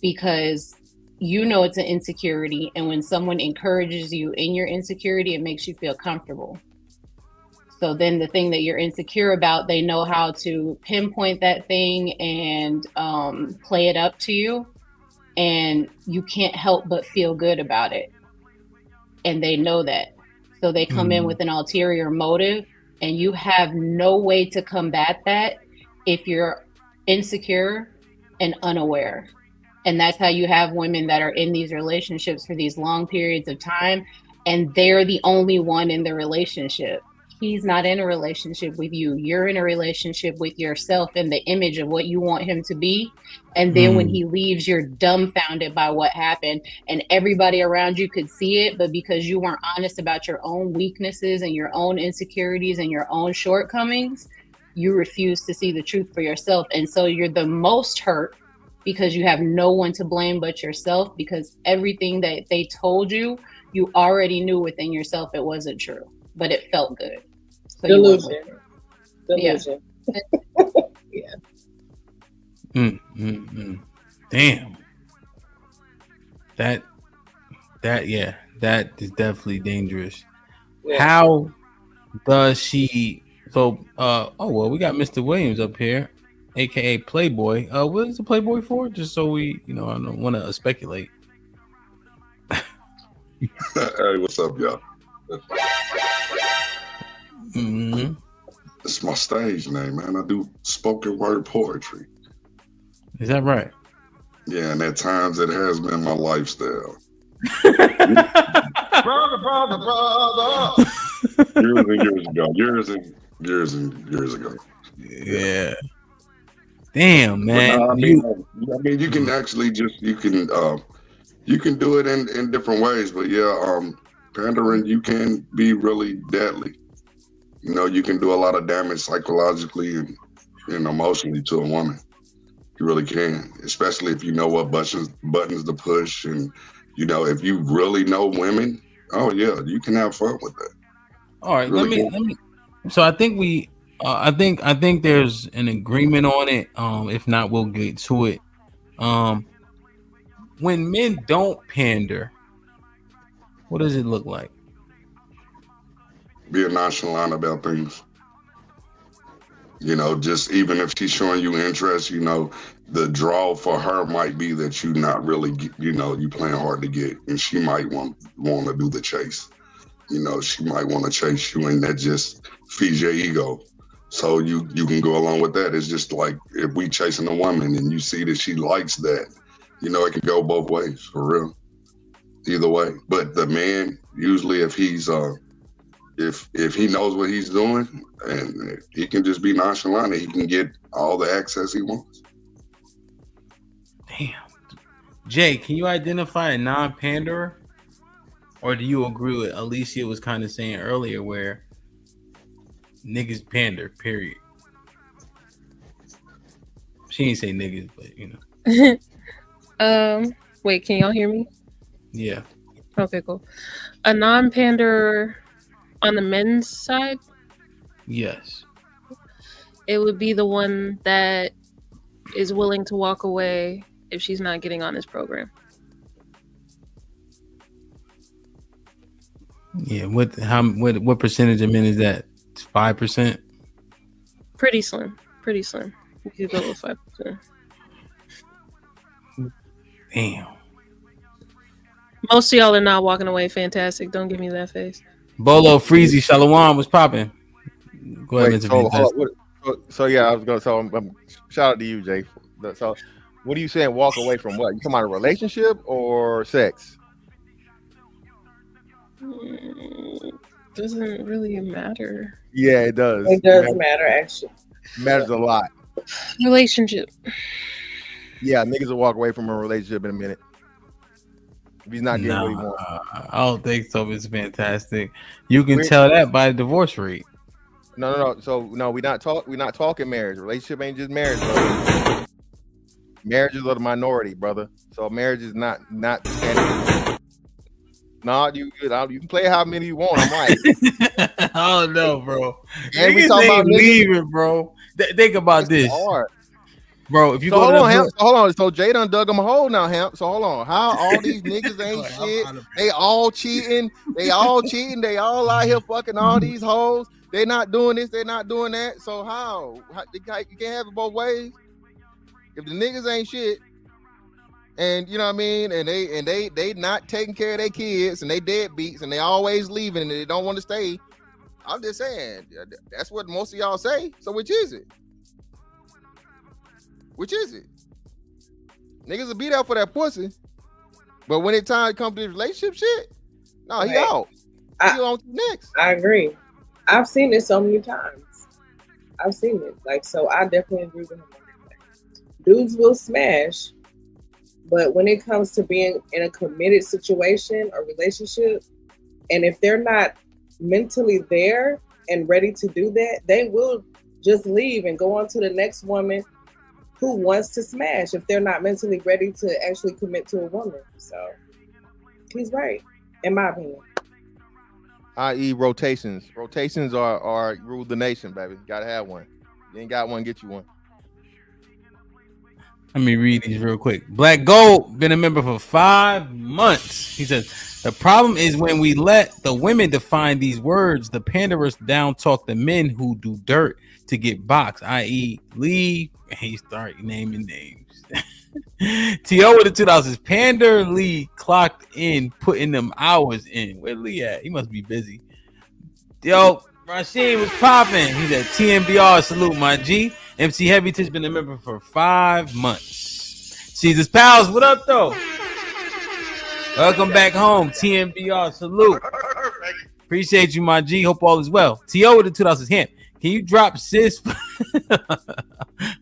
because you know it's an insecurity. And when someone encourages you in your insecurity, it makes you feel comfortable. So then the thing that you're insecure about, they know how to pinpoint that thing and play it up to you. And you can't help but feel good about it. And they know that. So they come in with an ulterior motive, and you have no way to combat that if you're insecure and unaware. And that's how you have women that are in these relationships for these long periods of time, and they're the only one in the relationship. He's not in a relationship with you. You're in a relationship with yourself and the image of what you want him to be. And then when he leaves, you're dumbfounded by what happened, and everybody around you could see it. But because you weren't honest about your own weaknesses and your own insecurities and your own shortcomings, you refuse to see the truth for yourself. And so you're the most hurt, because you have no one to blame but yourself, because everything that they told you, you already knew within yourself it wasn't true, but it felt good. So Delusion. Delusion. Yeah. Damn. That is definitely dangerous. Yeah. How does she? So, we got Mr. Williams up here, aka Playboy. What is the Playboy for? Just so we, I don't want to speculate. Hey, what's up, y'all? It's my stage name, man. I do spoken word poetry. Is that right? Yeah, and at times it has been my lifestyle. brother. Years and years ago. Yeah. Damn, man. But no, I mean, you can actually you can do it in different ways. But pandering, you can be really deadly. You can do a lot of damage psychologically and emotionally to a woman. You really can, especially if you know what buttons to push, and if you really know women. Oh yeah, you can have fun with that. All right, let me. So I think I think there's an agreement on it. If not, we'll get to it. When men don't pander, what does it look like? Being nonchalant about things. Just even if she's showing you interest, the draw for her might be that you not really, you playing hard to get, and she might want to do the chase. She might want to chase you, and that just feeds your ego. So you can go along with that. It's just like if we chasing a woman and you see that she likes that, it can go both ways, for real. Either way. But the man, usually if he's if he knows what he's doing, and he can just be nonchalant, and he can get all the access he wants. Damn. Jay, can you identify a non-panderer? Or do you agree with Alicia was kind of saying earlier, where niggas pander, period? She didn't say niggas, but Wait, can y'all hear me? Yeah. Okay, cool. A non-panderer on the men's side? Yes. It would be the one that is willing to walk away if she's not getting on this program. Yeah, what percentage of men is that? 5%. Pretty slim. Pretty slim. You could go with 5%. Damn. Most of y'all are not walking away fantastic. Don't give me that face. Bolo Freezy Shalom was popping. Go ahead, Wait, Mr. so Fantastic. so yeah, I was gonna. So shout out to you, Jay. So, what are you saying? Walk away from what? You talking about a relationship or sex? Doesn't really matter. Yeah, it does. It does matter, actually. Matters a lot. Relationship. Yeah, niggas will walk away from a relationship in a minute. If he's not getting what he wants. I don't think so. It's fantastic. You can tell that by the divorce rate. No. So no, we're not talking marriage. Relationship ain't just marriage, brother. Marriages are the minority, brother. So marriage is not standard. No, you can play how many you want. I'm right. I don't know, bro. And we Niggas talking about ain't leaving, bro. Think about this, hard. bro. If you So go hold to on, the Hamp. So hold on. So Jay done dug him a hole now, Hamp. So hold on. How all these niggas ain't shit? They all cheating. They all cheating. They all out here fucking all these hoes. They not doing this. They not doing that. So how you can't have it both ways? If the niggas ain't shit, and you know what I mean, and they not taking care of their kids, and they deadbeats, and they always leaving, and they don't want to stay. I'm just saying that's what most of y'all say. So which is it? Which is it? Niggas will be there for that pussy, but when it time comes to this relationship shit, no, he out. He on to the next. I agree. I've seen it so many times. I've seen it. Like, so I definitely agree with him on that. Dudes will smash, but when it comes to being in a committed situation or relationship, and if they're not mentally there and ready to do that, they will just leave and go on to the next woman who wants to smash if they're not mentally ready to actually commit to a woman. So he's right, in my opinion. I.e. rotations. Rotations are rule the nation, baby. Gotta have one. You ain't got one, get you one. Let me read these real quick. Black Gold been a member for 5 months. He says the problem is when we let the women define these words, the panderers down talk the men who do dirt to get boxed, i.e. leave. He start naming names. T.O. with the $2. Pander Lee clocked in, putting them hours in. Where Lee at? He must be busy. Yo, Rashid was popping. He's at TMBR. Salute, my G. MC Heavy's been a member for 5 months. Jesus Pals, what up, though? Welcome back home. TMBR. Salute. Appreciate you, my G. Hope all is well. T.O. with the $2. Hint. Can you drop sis?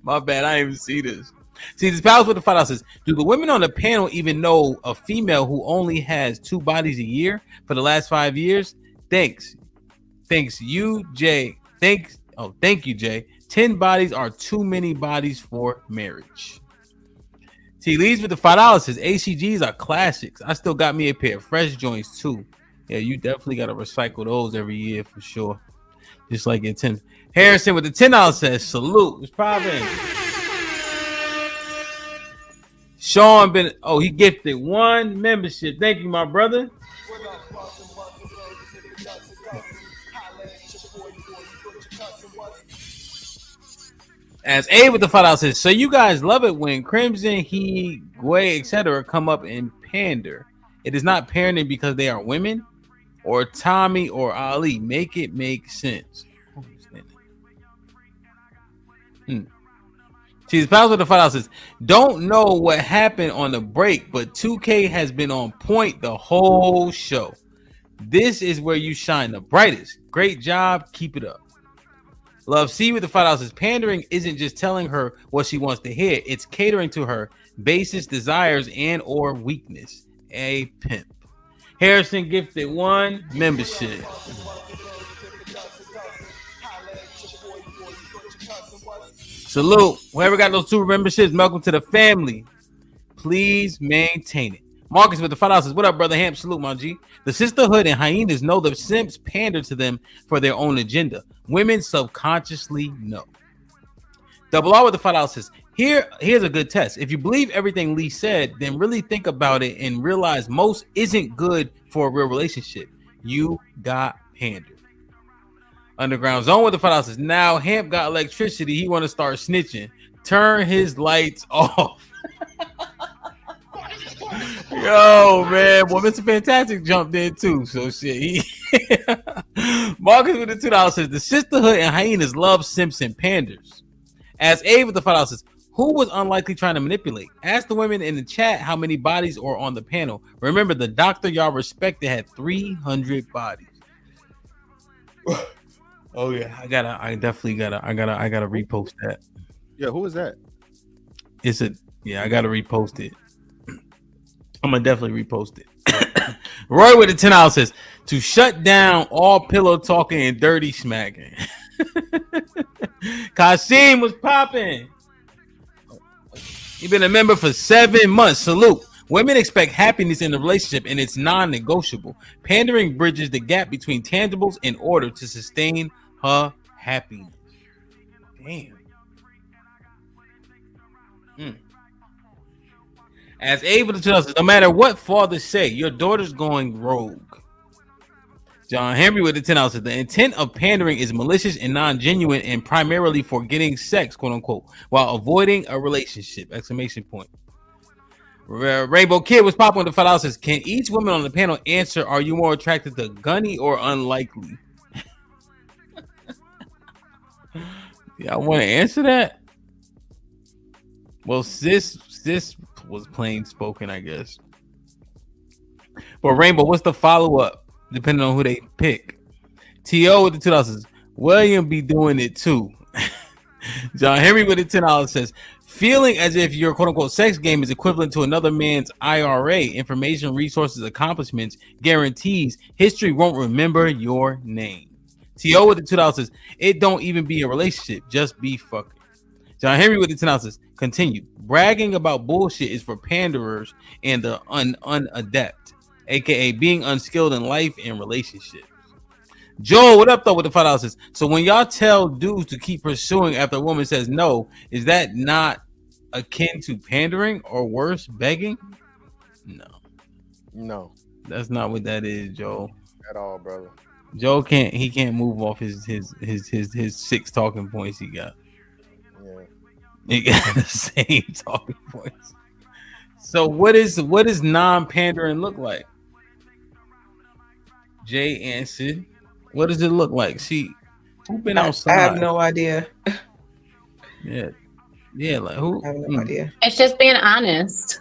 My bad. I didn't even see this. See, this pals with the $5 says, do the women on the panel even know a female who only has 2 bodies a year for the last 5 years? Thanks you, Jay. Thank you, Jay. 10 bodies are too many bodies for marriage. T leads with the $5 says, ACGs are classics. I still got me a pair of fresh joints too. Yeah, you definitely got to recycle those every year for sure. Just like your 10. Harrison with the $10 says, salute. It's popping. Sean he gifted 1 membership. Thank you, my brother. As A with the $5 says, so you guys love it when Crimson, he, Gway, etc. come up and pander. It is not pandering because they are women, or Tommy or Ali. Make it make sense. She's pals with the $5 says, don't know what happened on the break, but 2K has been on point the whole show. This is where you shine the brightest. Great job. Keep it up. Love C with the $5 says, pandering isn't just telling her what she wants to hear. It's catering to her basest desires and or weakness. A pimp. Harrison gifted 1 membership. Salute. Whoever got those 2 memberships, welcome to the family. Please maintain it. Marcus with the $5 says, what up, brother Hamp? Salute, my G. The sisterhood and hyenas know the simps pander to them for their own agenda. Women subconsciously know. Double R with the $5 says, here's a good test. If you believe everything Lee said, then really think about it and realize most isn't good for a real relationship. You got pandered. Underground Zone with the $5 says, now Hemp got electricity. He want to start snitching. Turn his lights off. Yo, man. Well, Mr. Fantastic jumped in too. So shit. Marcus with the $2 says, the sisterhood and hyenas love Simpson panders. As Abe with the $5 says, who was unlikely trying to manipulate? Ask the women in the chat how many bodies are on the panel. Remember, the doctor y'all respected had 300 bodies. Oh yeah, I gotta repost that. Yeah, who is that? I gotta repost it. I'm gonna definitely repost it. Roy with the $10 says, to shut down all pillow talking and dirty smacking. Kasim was popping. You've been a member for 7 months. Salute. Women expect happiness in the relationship, and it's non-negotiable. Pandering bridges the gap between tangibles in order to sustain her happiness. Damn. As Ava to tell us, no matter what fathers say, your daughter's going rogue. John Henry with the $10 says, the intent of pandering is malicious and non-genuine and primarily for getting sex, quote unquote, while avoiding a relationship, exclamation point. Rainbow Kid was popping with the $5 says, can each woman on the panel answer, are you more attracted to Gunny or Unlikely? Yeah, I want to answer that. Well, sis was plain spoken, I guess. But Rainbow, what's the follow-up? Depending on who they pick. T.O. with the $2 says, William be doing it too. John Henry with the $10 says, feeling as if your quote-unquote sex game is equivalent to another man's IRA, information, resources, accomplishments, guarantees, history won't remember your name. T.O. with the $2 says, it don't even be a relationship, just be fucking. John Henry with the $10 says, continue. Bragging about bullshit is for panderers and the unadept, aka being unskilled in life and relationships. Joel, what up though with the $5 says, so when y'all tell dudes to keep pursuing after a woman says no, is that not akin to pandering or worse, begging? No, that's not what that is, Joel. At all, brother. Joel can't move off his 6 talking points he got. Yeah, he got the same talking points. So what is non-pandering look like? Jay answered. What does it look like? Who been outside? I have no idea. Yeah, like who? I have no idea. It's just being honest.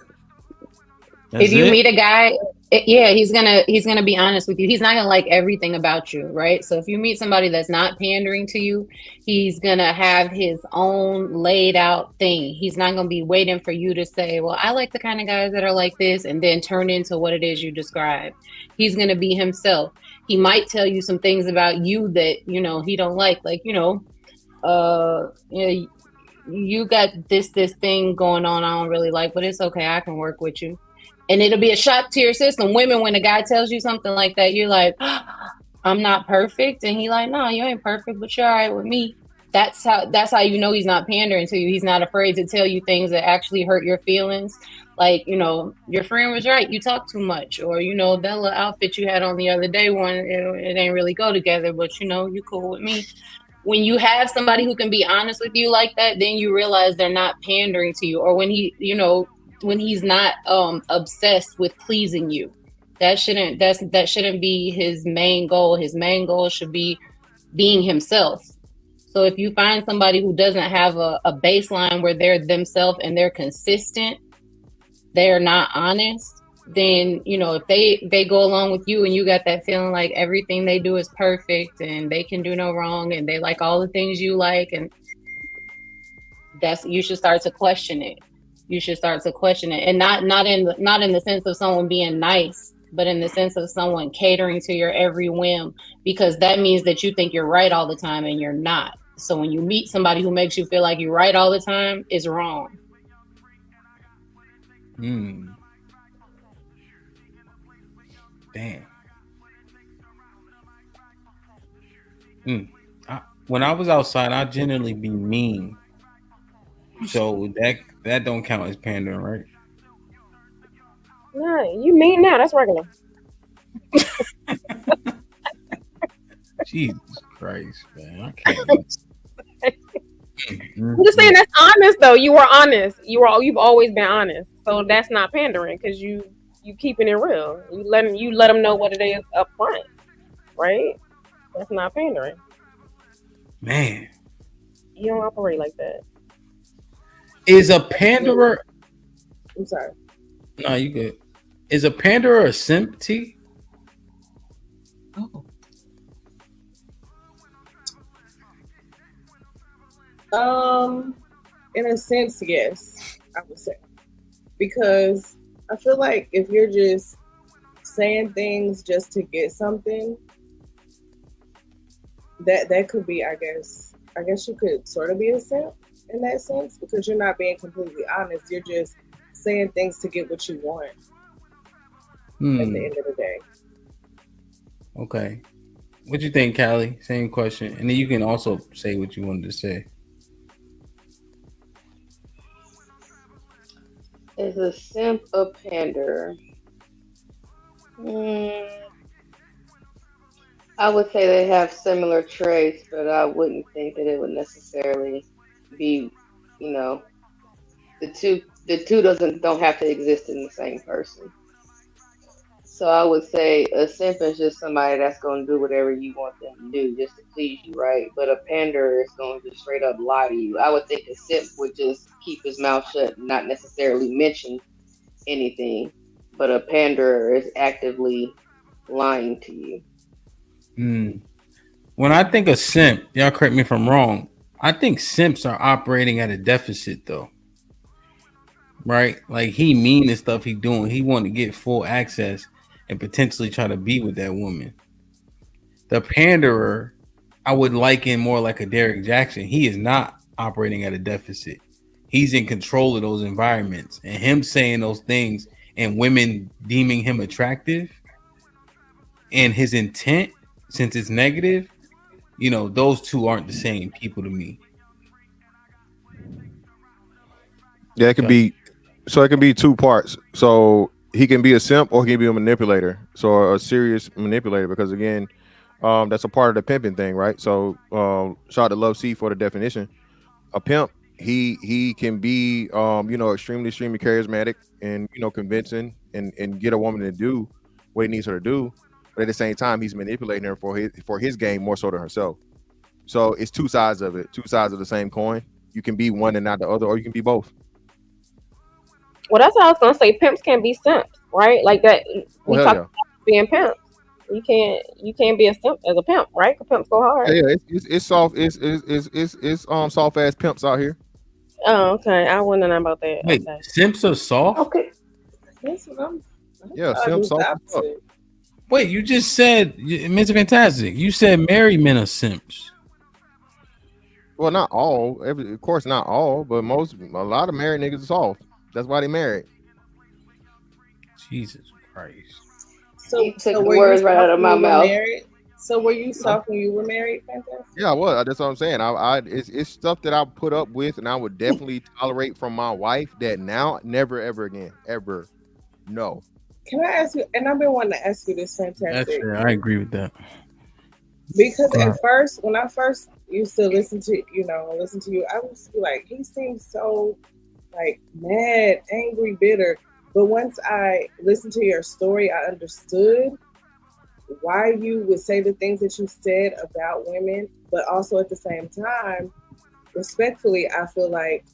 That's if you it? meet a guy, he's gonna be honest with you. He's not gonna like everything about you, right? So if you meet somebody that's not pandering to you, he's gonna have his own laid out thing. He's not gonna be waiting for you to say, well, I like the kind of guys that are like this, and then turn into what it is you describe. He's gonna be himself. He might tell you some things about you that he don't like you got this thing going on I don't really like, but it's okay, I can work with you. And it'll be a shock to your system. Women, when a guy tells you something like that, you're like, I'm not perfect. And he like, no, you ain't perfect, but you're all right with me. That's how you know he's not pandering to you. He's not afraid to tell you things that actually hurt your feelings. Like, your friend was right, you talk too much. Or, that little outfit you had on the other day, it ain't really go together, but you cool with me. When you have somebody who can be honest with you like that, then you realize they're not pandering to you. Or when when he's not obsessed with pleasing you. That shouldn't be his main goal. His main goal should be being himself. So if you find somebody who doesn't have a baseline where they're themselves and they're consistent, they're not honest, then if they go along with you and you got that feeling like everything they do is perfect and they can do no wrong and they like all the things you like, and you should start to question it. You should start to question it, and not in the sense of someone being nice, but in the sense of someone catering to your every whim, because that means that you think you're right all the time and you're not. So when you meet somebody who makes you feel like you're right all the time, it's wrong. Damn. When I was outside, I generally be mean. So that don't count as pandering, right? No, you mean now? That's regular. Jesus Christ, man. I can't. I'm just saying that's honest though. You were honest. You've always been honest. So that's not pandering because you keeping it real. You let them know what it is up front, right? That's not pandering. Man, you don't operate like that. Is a panderer? I'm sorry. No, you good. Is a panderer a simp? T? In a sense, yes, I would say, because I feel like if you're just saying things just to get something, that could be, I guess you could sort of be a simp in that sense, because you're not being completely honest. You're just saying things to get what you want at the end of the day. Okay. What you think, Callie? Same question. And then you can also say what you wanted to say. Is a simp a panderer? I would say they have similar traits, but I wouldn't think that it would necessarily be, the two don't have to exist in the same person. So I would say a simp is just somebody that's going to do whatever you want them to do just to please you, right? But a panderer is going to just straight up lie to you. I would think a simp would just keep his mouth shut and not necessarily mention anything, but a panderer is actively lying to you. When I think of simp, y'all correct me if I'm wrong, I think simps are operating at a deficit though. Right? Like he mean the stuff he doing. He want to get full access and potentially try to be with that woman. The panderer, I would liken more like a Derek Jackson. He is not operating at a deficit. He's in control of those environments, and him saying those things and women deeming him attractive and his intent, since it's negative, those two aren't the same people to me. Yeah, it can be. So it can be two parts. So he can be a simp or he can be a manipulator. So a serious manipulator, because again, that's a part of the pimping thing, right? So shout out to Love C for the definition. A pimp, he can be extremely charismatic and convincing and get a woman to do what he needs her to do, but at the same time he's manipulating her for his game more so than herself. So it's two sides of it, two sides of the same coin. You can be one and not the other, or you can be both. Well, that's what I was gonna say. Pimps can be simps, right? Like that. We talk about being pimps. You can't be a simp as a pimp, right? Because pimps go hard. Yeah, it's soft. It's soft ass pimps out here. Oh, okay. I wouldn't know about that. Wait, okay. Simps are soft? Okay. That's what I'm. Yeah, simps soft. Wait, you just said Mr. Fantastic. You said married men are simps. Well, not all. Of course, not all, but a lot of married niggas are soft. That's why they married. Jesus Christ. So were words right out of my mouth. Married? So were you soft when you were married, Fantastic? Yeah, I was. That's what I'm saying. It's stuff that I put up with, and I would definitely tolerate from my wife. That now, never, ever again, ever. No. Can I ask you? And I've been wanting to ask you this, Fantastic. That's true. I agree with that. Because at first, when I first used to listen to you, I was like, he seems so like mad, angry, bitter. But once I listened to your story, I understood why you would say the things that you said about women, but also at the same time, respectfully, I feel like,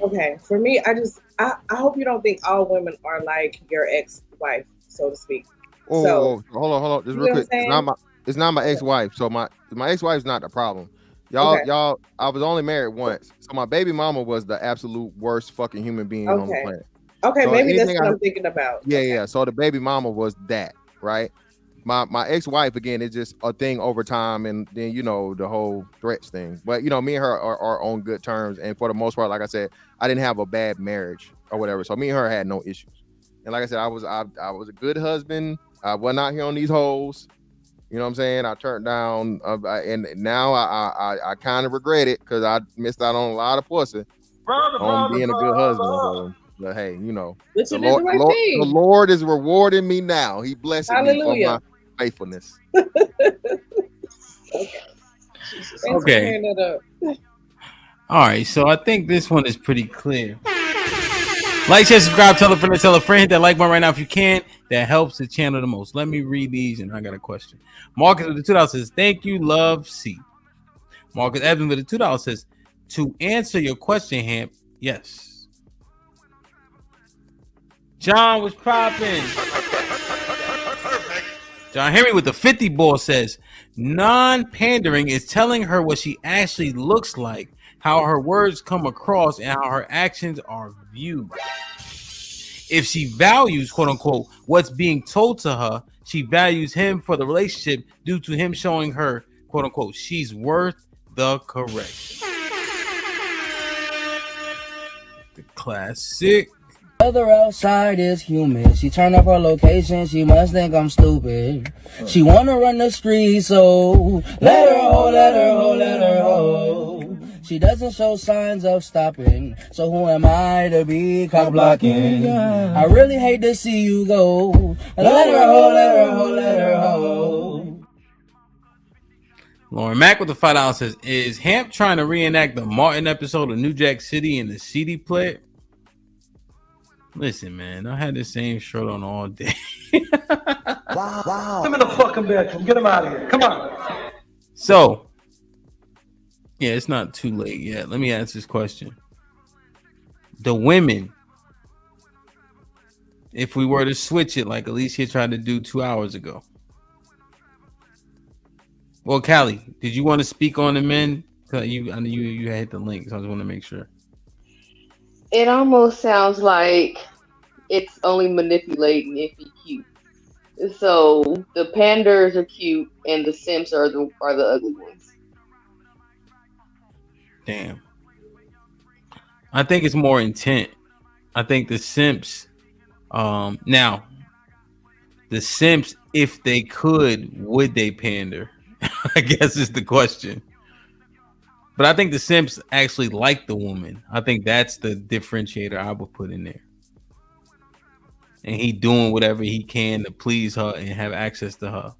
okay, for me, I hope you don't think all women are like your ex-wife, so to speak. Hold on, just real quick. It's not my ex-wife. So my ex-wife is not the problem. Y'all, I was only married once. So my baby mama was the absolute worst fucking human being on the planet. Okay, so maybe that's what I'm thinking about. Yeah. So the baby mama was that, right? My ex-wife, again, is just a thing over time, and then the whole threats thing. But me and her are on good terms, and for the most part, like I said, I didn't have a bad marriage or whatever. So me and her had no issues. And like I said, I was a good husband. I wasn't out here on these hoes. You know what I'm saying? I turned down, and now I kind of regret it because I missed out on a lot of pussy on being a good husband. But hey, the Lord is rewarding me now. He blessing me faithfulness. Okay. All right, so I think this one is pretty clear. Like, share, subscribe, tell a friend, hit that like button right now if you can. That helps the channel the most. Let me read these, and I got a question. Marcus with the $2 says, "Thank you, love C." Marcus Evans with the $2 says, "To answer your question, Hamp, yes." John was popping. John Henry with the 50 ball says, "Non-pandering is telling her what she actually looks like, how her words come across, and how her actions are viewed. If she values, quote unquote, what's being told to her, she values him for the relationship due to him showing her, quote unquote, she's worth the correction." The classic. Weather outside is humid. She turned up her location. She must think I'm stupid. She wanna run the street, so let her ho, let her ho, let her ho. She doesn't show signs of stopping, so who am I to be cock blocking? I really hate to see you go. Let her ho, let her ho, let her ho. Lauren Mack with the $5 says, "Is Hamp trying to reenact the Martin episode of New Jack City in the CD player?" Listen, man, I had the same shirt on all day. Wow. Get him in the fucking bedroom. Get him out of here. Come on. So, yeah, it's not too late yet. Let me ask this question. The women, if we were to switch it like Alicia tried to do 2 hours ago. Well, Callie, did you want to speak on the men? I know you had hit the link, so I just want to make sure. It almost sounds like it's only manipulating if he's cute. So the panders are cute, and the simps are the ugly ones. Damn. I think it's more intent. I think the simps, now, the simps, if they could, would they pander? I guess is the question. But I think the simps actually like the woman. I think that's the differentiator I would put in there. And he doing whatever he can to please her and have access to her.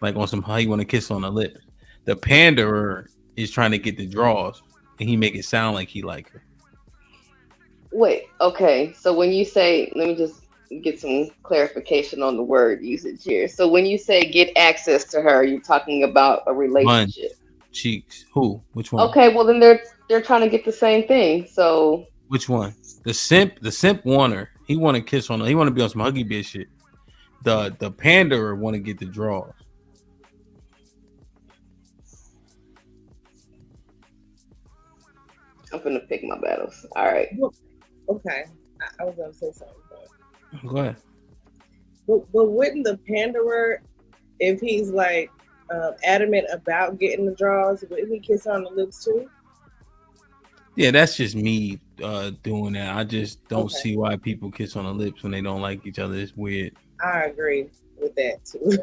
Like on some how you want to kiss on the lips. The panderer is trying to get the draws, and he make it sound like he like her. Wait, okay. So when you say, let me just get some clarification on the word usage here. So when you say get access to her, you're talking about a relationship. Cheeks. Who? Which one? Okay, well then they're trying to get the same thing. So which one? The simp want her. He want to kiss on her. He want to be on some huggy bitch shit. The panderer want to get the draws. I'm gonna pick my battles. All right. Okay, I was gonna say something. But... Go ahead. But wouldn't the panderer, if he's like adamant about getting the draws, wouldn't he kiss on the lips too? Yeah, that's just me doing that. I just don't see why people kiss on the lips when they don't like each other. It's weird. I agree with that too.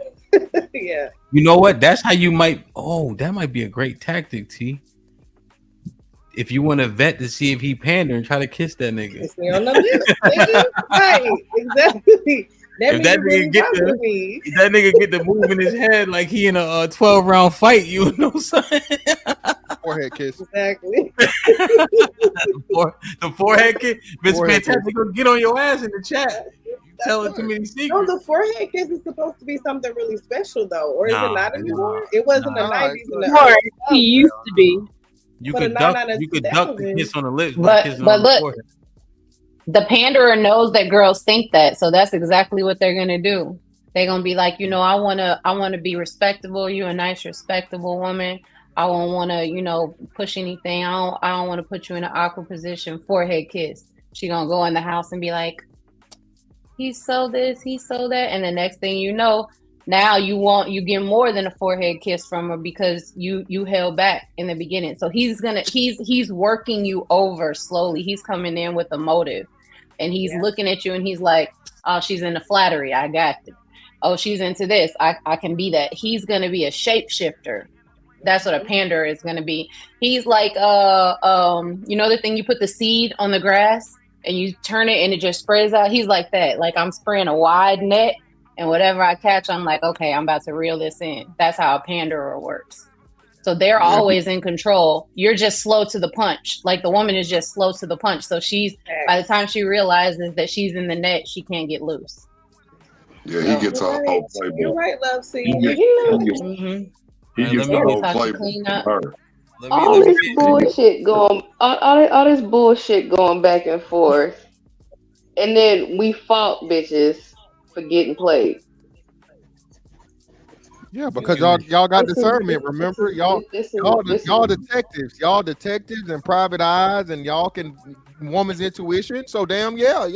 Yeah. You know what? That's how you might. Oh, that might be a great tactic, T. If you want to vet to see if he pander and try to kiss that nigga. Kiss me on the lips, nigga. Right, exactly. If that nigga get the move in his head like he in a 12-round fight, you know what I'm saying? Forehead kiss. Exactly. The forehead kiss. Mr. Fantastic, go get on your ass in the chat. Telling too many secrets. No, the forehead kiss is supposed to be something really special, though, or is it not anymore? It wasn't the 90s and the early He used to be. You could duck the kiss on the lips, but look, forehead. The panderer knows that girls think that, so that's exactly what they're gonna do. They're gonna be like, I wanna be respectable. You're a nice, respectable woman. I don't wanna, push anything. I don't wanna put you in an awkward position. Forehead kiss. She gonna go in the house and be like, he's so this, he's so that, and the next thing you know, now you get more than a forehead kiss from her because you held back in the beginning. So he's working you over slowly. He's coming in with a motive, and he's looking at you and he's like, oh, she's into flattery, I got it. Oh, she's into this, I can be that. He's gonna be a shapeshifter. That's what a panderer is gonna be. He's like the thing you put the seed on the grass and you turn it and it just sprays out. He's like that. Like, I'm spraying a wide net And whatever I catch, I'm like, okay, I'm about to reel this in. That's how a panderer works. So they're always in control. You're just slow to the punch. Like the woman is just slow to the punch. So by the time she realizes that she's in the net, she can't get loose. Yeah, he gets a whole playbook. You're right, Love C. He gets the whole playbook. All this bullshit going, all this bullshit going back and forth, and then we fault bitches for getting played. Yeah, because y'all got discernment. Remember, y'all detectives, and private eyes, and y'all can woman's intuition. So damn, yeah.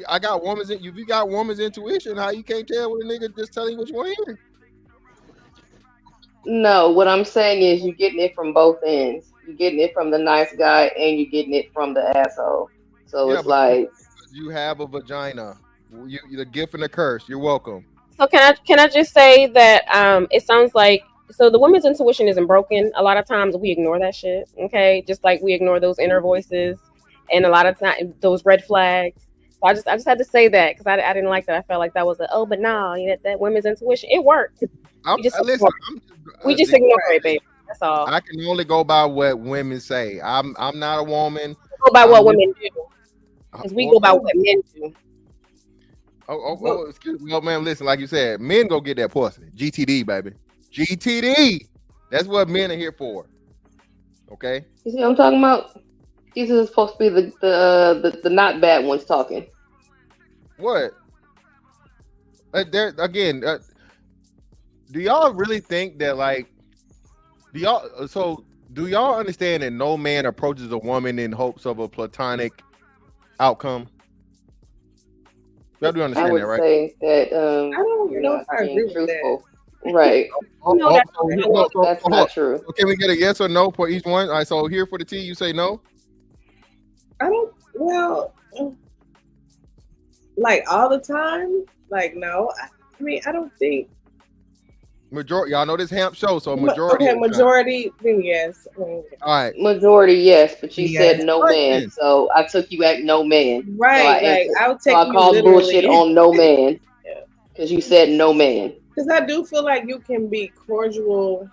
I got woman's. If you got woman's intuition, how you can't tell what a nigga just telling you what you want to hear? No, what I'm saying is you're getting it from both ends. You're getting it from the nice guy, and you're getting it from the asshole. So it's like you have a vagina. You the gift and the curse. You're welcome. So can I just say that it sounds like the woman's intuition isn't broken. A lot of times we ignore that shit. Okay, just like we ignore those inner voices, and a lot of times those red flags. So I just had to say that because I didn't like that. I felt like that was but no, that women's intuition, it worked. We just ignore it, baby. That's all. I can only go by what women say. I'm not a woman. Go by what women do, because we go by what men do. Excuse me. Well, man, listen, like you said, men go get that pussy. GTD, baby. GTD. That's what men are here for. Okay? You see what I'm talking about? These are supposed to be the not bad ones talking. What? Do y'all really think that do y'all understand that no man approaches a woman in hopes of a platonic outcome? Y'all do understand that, right? I would say that I don't know if I agree with truthful. Right. That's not true. So can we get a yes or no for each one? All right, so here for the T, you say no? I don't, like all the time? Like, no. I mean, I don't think. Majority, y'all know this Hamp show, so majority. Okay, majority, then yes. All right. Majority, yes, but you said no man, so I took you at no man. Right, so I'll take so I you called literally. bullshit on no man. Because you said no man. Because I do feel like you can be cordial.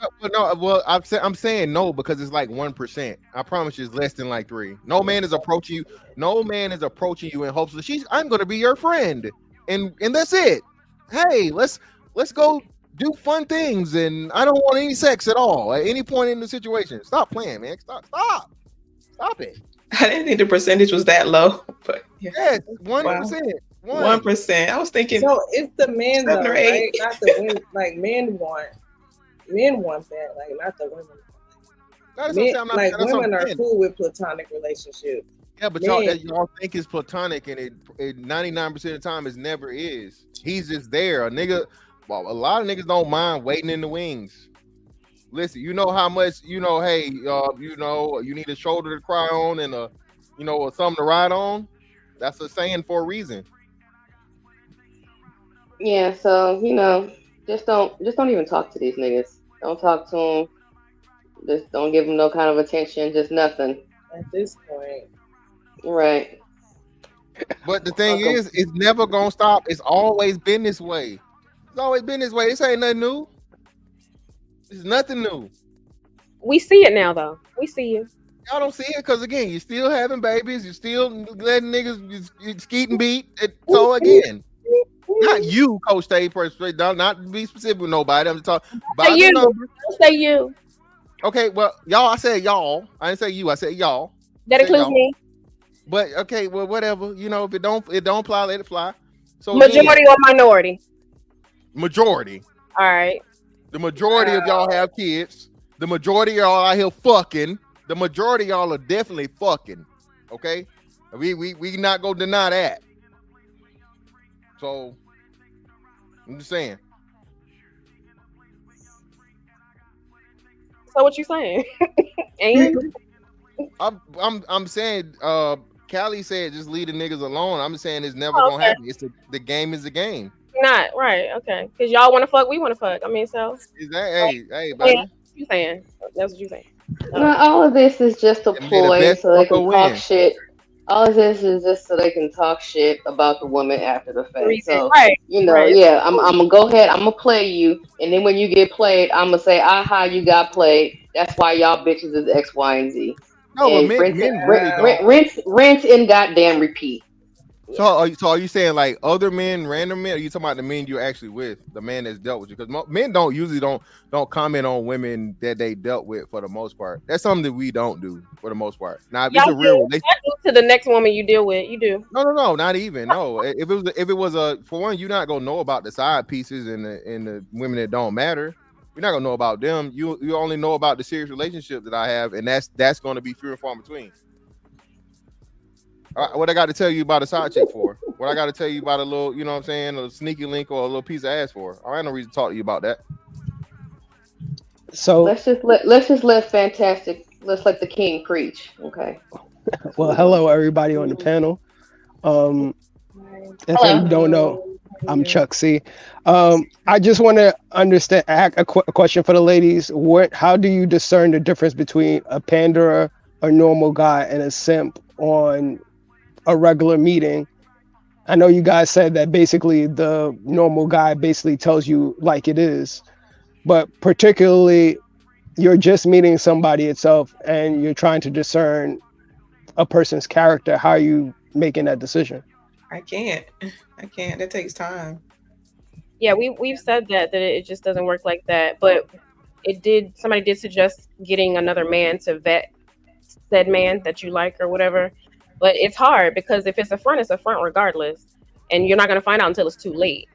I'm saying no because it's like 1%. I promise you, it's less than like 3. No man is approaching you. No man is approaching you in hopes that I'm going to be your friend, and that's it. Hey, let's go do fun things, and I don't want any sex at all at any point in the situation. Stop playing, man. Stop it. I didn't think the percentage was that low, but yeah, 1%. 1%. I was thinking. So it's the men, 7 or 8, right? Not the women. Like men want that, like not the women. Women are cool with platonic relationships. Yeah, but y'all think it's platonic, and it 99% of the time it never is. He's just there. A lot of niggas don't mind waiting in the wings. Listen, you know how much, hey, you need a shoulder to cry on and something to ride on. That's a saying for a reason. Yeah, so just don't even talk to these niggas. Don't talk to them. Just don't give them no kind of attention. Just nothing. At this point, right? But the thing is, it's never gonna stop. It's always been this way. It's always been this way. This ain't nothing new. It's nothing new. We see it now, though. We see you. Y'all don't see it because again, you're still having babies. You're still letting niggas skeet and beat. So again. Not you, Coach Tay, personally. Not to be specific with nobody. I'm just talking about the number. Don't say you. Okay, well, y'all. I said y'all. I didn't say you. I said y'all. That includes me. But okay, well, whatever. If it don't fly, let it fly. So majority or minority? Majority. All right. The majority of y'all have kids. The majority of y'all out here fucking. The majority of y'all are definitely fucking. Okay, we not gonna deny that. So I'm just saying. So what you saying? And I'm saying Callie said just leave the niggas alone. I'm saying it's never gonna happen. It's the game is the game. Not right, okay. Because y'all want to fuck, we want to fuck. I mean, so is that hey, baby. Yeah, you saying? That's what you saying. No, all of this is just a ploy so they can talk shit. All of this is just so they can talk shit about the woman after the fact. Reason. So, Right. you know, Right. yeah, I'm gonna go ahead, I'm gonna play you, and then when you get played, I'm gonna say, aha, you got played. That's why y'all bitches is X, Y, and Z. No, but And men really don't. rinse and goddamn repeat. So are you saying like other men, random men? Or are you talking about the men you're actually with, the man that's dealt with you? Because men don't usually don't comment on women that they dealt with for the most part. That's something that we don't do for the most part. Now, if it's Y'all a real do. relationship, Y'all do to the next woman you deal with. You do. no, not even no. If it was a for one, you're not gonna know about the side pieces and the women that don't matter. You're not gonna know about them. You only know about the serious relationship that I have, and that's going to be few and far between. What I got to tell you about a side chick for? What I got to tell you about a little, you know what I'm saying, a sneaky link or a little piece of ass for? I ain't no reason to talk to you about that. So let's just let fantastic, let's let the king preach. Okay. well, hello everybody on the panel. If Hello. you don't know, I'm Chuck C. I just want to understand a question for the ladies. How do you discern the difference between a panderer, a normal guy, and a simp on a regular meeting? I know you guys said that basically the normal guy basically tells you like it is, but particularly you're just meeting somebody itself and you're trying to discern a person's character. How are you making that decision? I can't. That takes time. Yeah, we've said that it just doesn't work like that. But somebody did suggest getting another man to vet said man that you like or whatever. But it's hard because if it's a front, it's a front regardless, and you're not gonna find out until it's too late.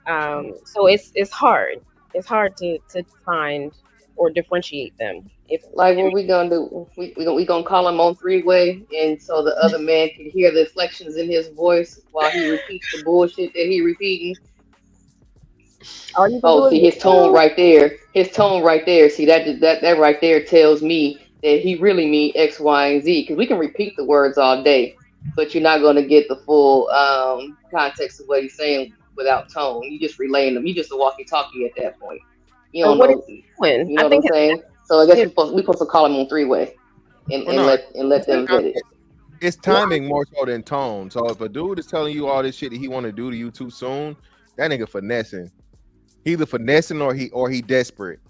So it's hard. It's hard to find or differentiate them. Like what we gonna do? We gonna call him on three-way, and so the other man can hear the inflections in his voice while he repeats the bullshit that he repeating. Oh, see his tone right there. His tone right there. See that right there tells me that he really mean X, Y, and Z. Because we can repeat the words all day, but you're not gonna get the full context of what he's saying without tone. You just relaying them. You just a walkie-talkie at that point. You don't know. You know what I'm saying? So I guess we supposed to call him on three-way and let them vet it. It's timing more so than tone. So if a dude is telling you all this shit that he want to do to you too soon, that nigga finessing. He either finessing or he desperate.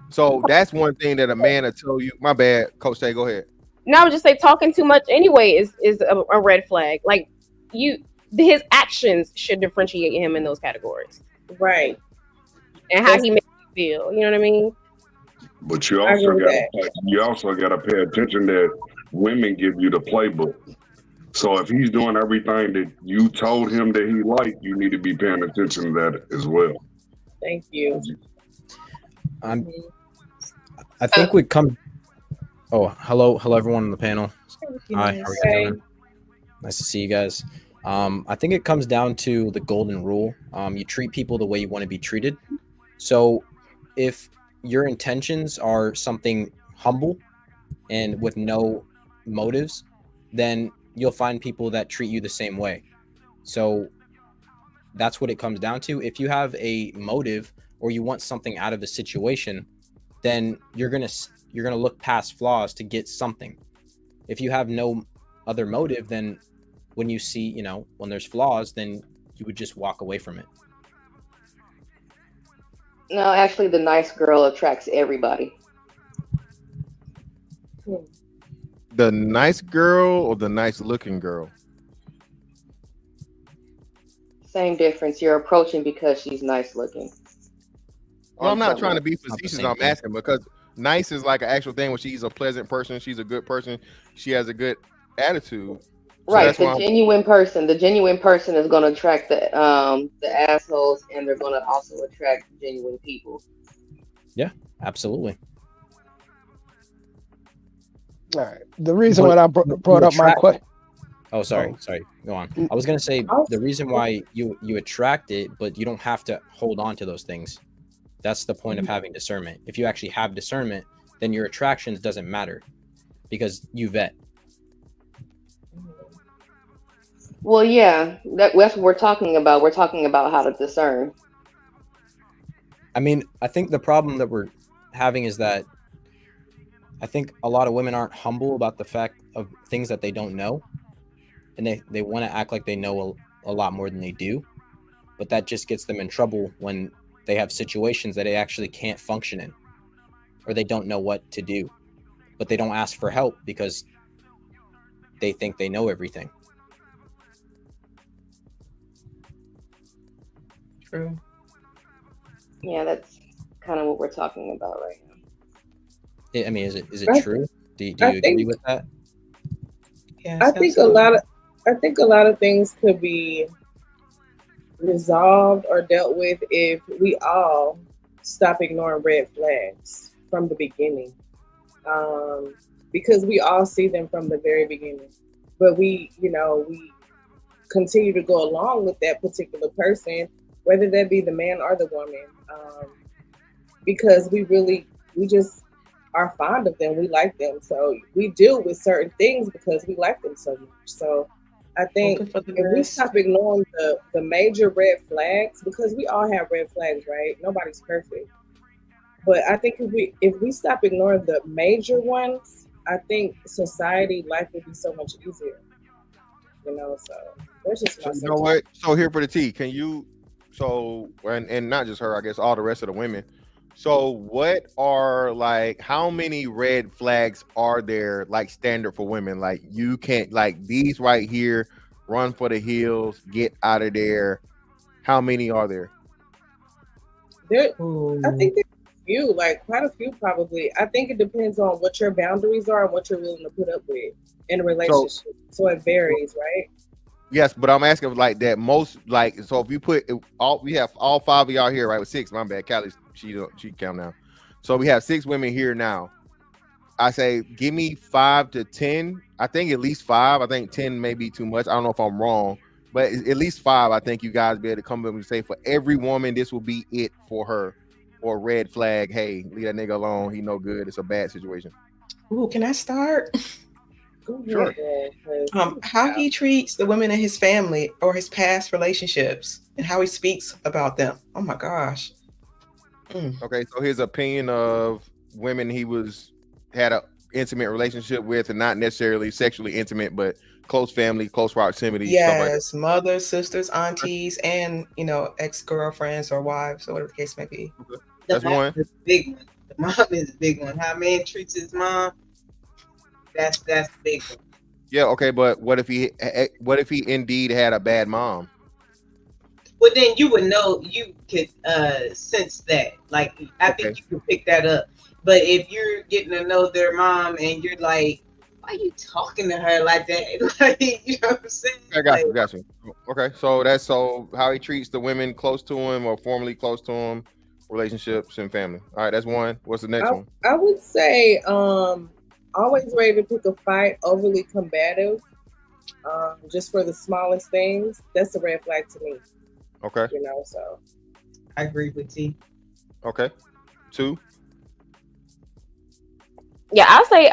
So that's one thing that a man will tell you. My bad, Coach Tay, go ahead. Now I would just say talking too much anyway is a red flag. Like his actions should differentiate him in those categories. Right. And how he makes you feel. You know what I mean? But you also got to pay attention that women give you the playbook. So if he's doing everything that you told him that he liked, you need to be paying attention to that as well. Thank you. I think we come. Oh, hello, everyone on the panel. Hi, how are you doing? Nice to see you guys. I think it comes down to the golden rule. You treat people the way you want to be treated. So if your intentions are something humble and with no motives, then you'll find people that treat you the same way. So that's what it comes down to. If you have a motive or you want something out of the situation, then you're gonna look past flaws to get something. If you have no other motive, then when you see, when there's flaws, then you would just walk away from it. No, actually, the nice girl attracts everybody. The nice girl or the nice looking girl? Same difference. You're approaching because she's nice looking. Well, I'm not trying to be facetious. I'm asking because nice is like an actual thing where she's a pleasant person. She's a good person. She has a good attitude. So right. The genuine person is going to attract the assholes, and they're going to also attract genuine people. Yeah, absolutely. All right. The reason why I brought up my question. Oh, sorry. Go on. I was gonna say the reason why you attract it, but you don't have to hold on to those things. That's the point of having discernment. If you actually have discernment, then your attractions doesn't matter because you vet. Well, yeah, that's what we're talking about. We're talking about how to discern. I mean, I think the problem that we're having is that I think a lot of women aren't humble about the fact of things that they don't know. and they want to act like they know a lot more than they do, but that just gets them in trouble when they have situations that they actually can't function in, or they don't know what to do, but they don't ask for help because they think they know everything. True. Yeah, that's kind of what we're talking about right now. I mean, is it true? Do you agree with that? Yes, I think a lot of things could be resolved or dealt with if we all stop ignoring red flags from the beginning, because we all see them from the very beginning, but we continue to go along with that particular person, whether that be the man or the woman, because we just are fond of them. We like them, so we deal with certain things because we like them so much. So I think if we stop ignoring the major red flags, because we all have red flags, right? Nobody's perfect. But I think if we stop ignoring the major ones, I think society, life would be so much easier. So there's just my So you know what? So here for the tea. Can you and not just her, I guess all the rest of the women. So what are how many red flags are there standard for women? Like you can't these right here, run for the hills, get out of there. How many are there? I think there's a few, quite a few probably. I think it depends on what your boundaries are and what you're willing to put up with in a relationship. So it varies, right? Yes, but I'm asking that most so if you put we have all 5 of y'all here, right? With 6, my bad. Callie, she count now. So we have 6 women here now. I say give me 5 to 10. I think at least 5. I think 10 may be too much. I don't know if I'm wrong, but at least 5. I think you guys be able to come up and say for every woman, this will be it for her, or red flag. Hey, leave that nigga alone. He no good. It's a bad situation. Ooh, can I start? Sure. How he treats the women in his family or his past relationships and how he speaks about them. Oh my gosh. Okay, so his opinion of women he had a intimate relationship with, and not necessarily sexually intimate, but close family, close proximity. Yes, mothers, sisters, aunties, and ex-girlfriends or wives or whatever the case may be. That's one. Is a big one. The mom is a big one. How a man treats his mom. That's the big one. Yeah, okay, but what if he indeed had a bad mom? Well, then you would know. You could sense that. I think you could pick that up. But if you're getting to know their mom and you're like, why are you talking to her like that? You know what I'm saying? I got you. Okay, so that's how he treats the women close to him or formerly close to him, relationships and family. All right, that's one. What's the next one? I would say always ready to pick a fight, overly combative, just for the smallest things. That's a red flag to me. Okay. So I agree with T. Okay. 2. Yeah, I'll say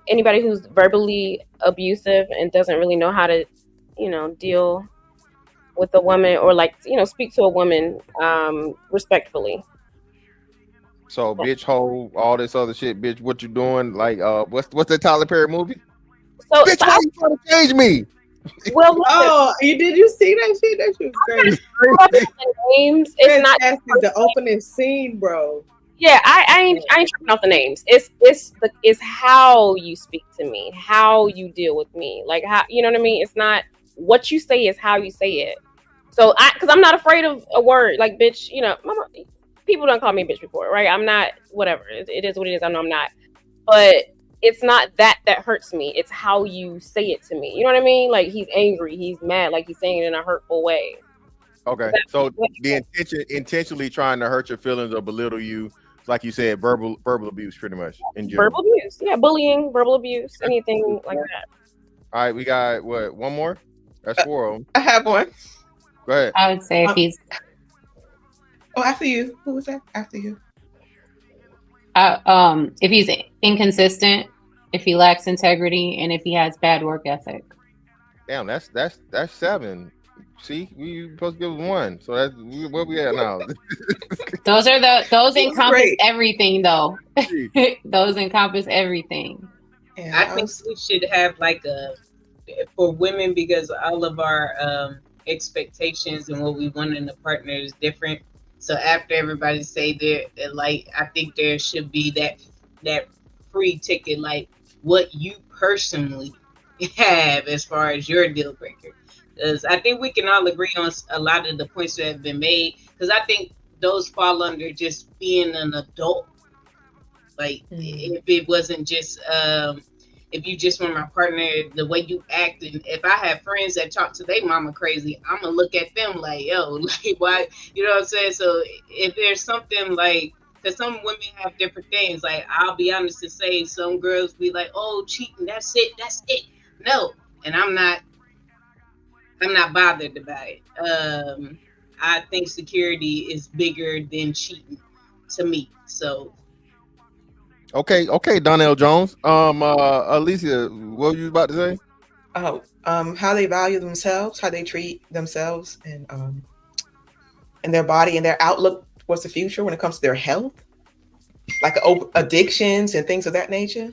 anybody who's verbally abusive and doesn't really know how to, deal with a woman or speak to a woman respectfully. So bitch, hoe, all this other shit, bitch. What you doing? What's that Tyler Perry movie? So bitch, why you trying to change me? Well, did you see that shit? That shit was crazy. Names. It's not the opening scene, bro. Yeah, I ain't tripping off the names. It's how you speak to me, how you deal with me, how, you know what I mean. It's not what you say, is how you say it. So because I'm not afraid of a word like bitch. Mama, people don't call me bitch before, right? I'm not. Whatever. It is what it is. I know I'm not, but it's not that hurts me. It's how you say it to me. You know what I mean? He's angry, he's mad, he's saying it in a hurtful way. Okay, so the intentionally trying to hurt your feelings or belittle you, like you said, verbal abuse, pretty much in general. Verbal abuse, yeah, bullying, verbal abuse, anything like that. All right, we got one more. That's 4 of them. I have one. Go ahead. I would say if he's. Oh, after you. Who was that? After you. If he's inconsistent, if he lacks integrity, and if he has bad work ethic. Damn, that's 7. See, we supposed to give 1. So that's where we at now. Those encompass everything, though. Those encompass everything. I think we should have for women, because all of our expectations and what we want in a partner is different. So after everybody say their like, I think there should be that free ticket, like what you personally have as far as your deal breaker. Because I think we can all agree on a lot of the points that have been made. Because I think those fall under just being an adult. Like if it wasn't just if you just want my partner, the way you act, and if I have friends that talk to their mama crazy, I'm gonna look at them like, yo, like why, you know what I'm saying? So if there's something like, because some women have different things. Like I'll be honest to say, some girls be like, oh, cheating, that's it. No, and I'm not bothered about it. I think security is bigger than cheating to me. So Okay, Donnell Jones. Alicia, what were you about to say? Oh, how they value themselves, how they treat themselves, and their body and their outlook towards the future when it comes to their health, like addictions and things of that nature.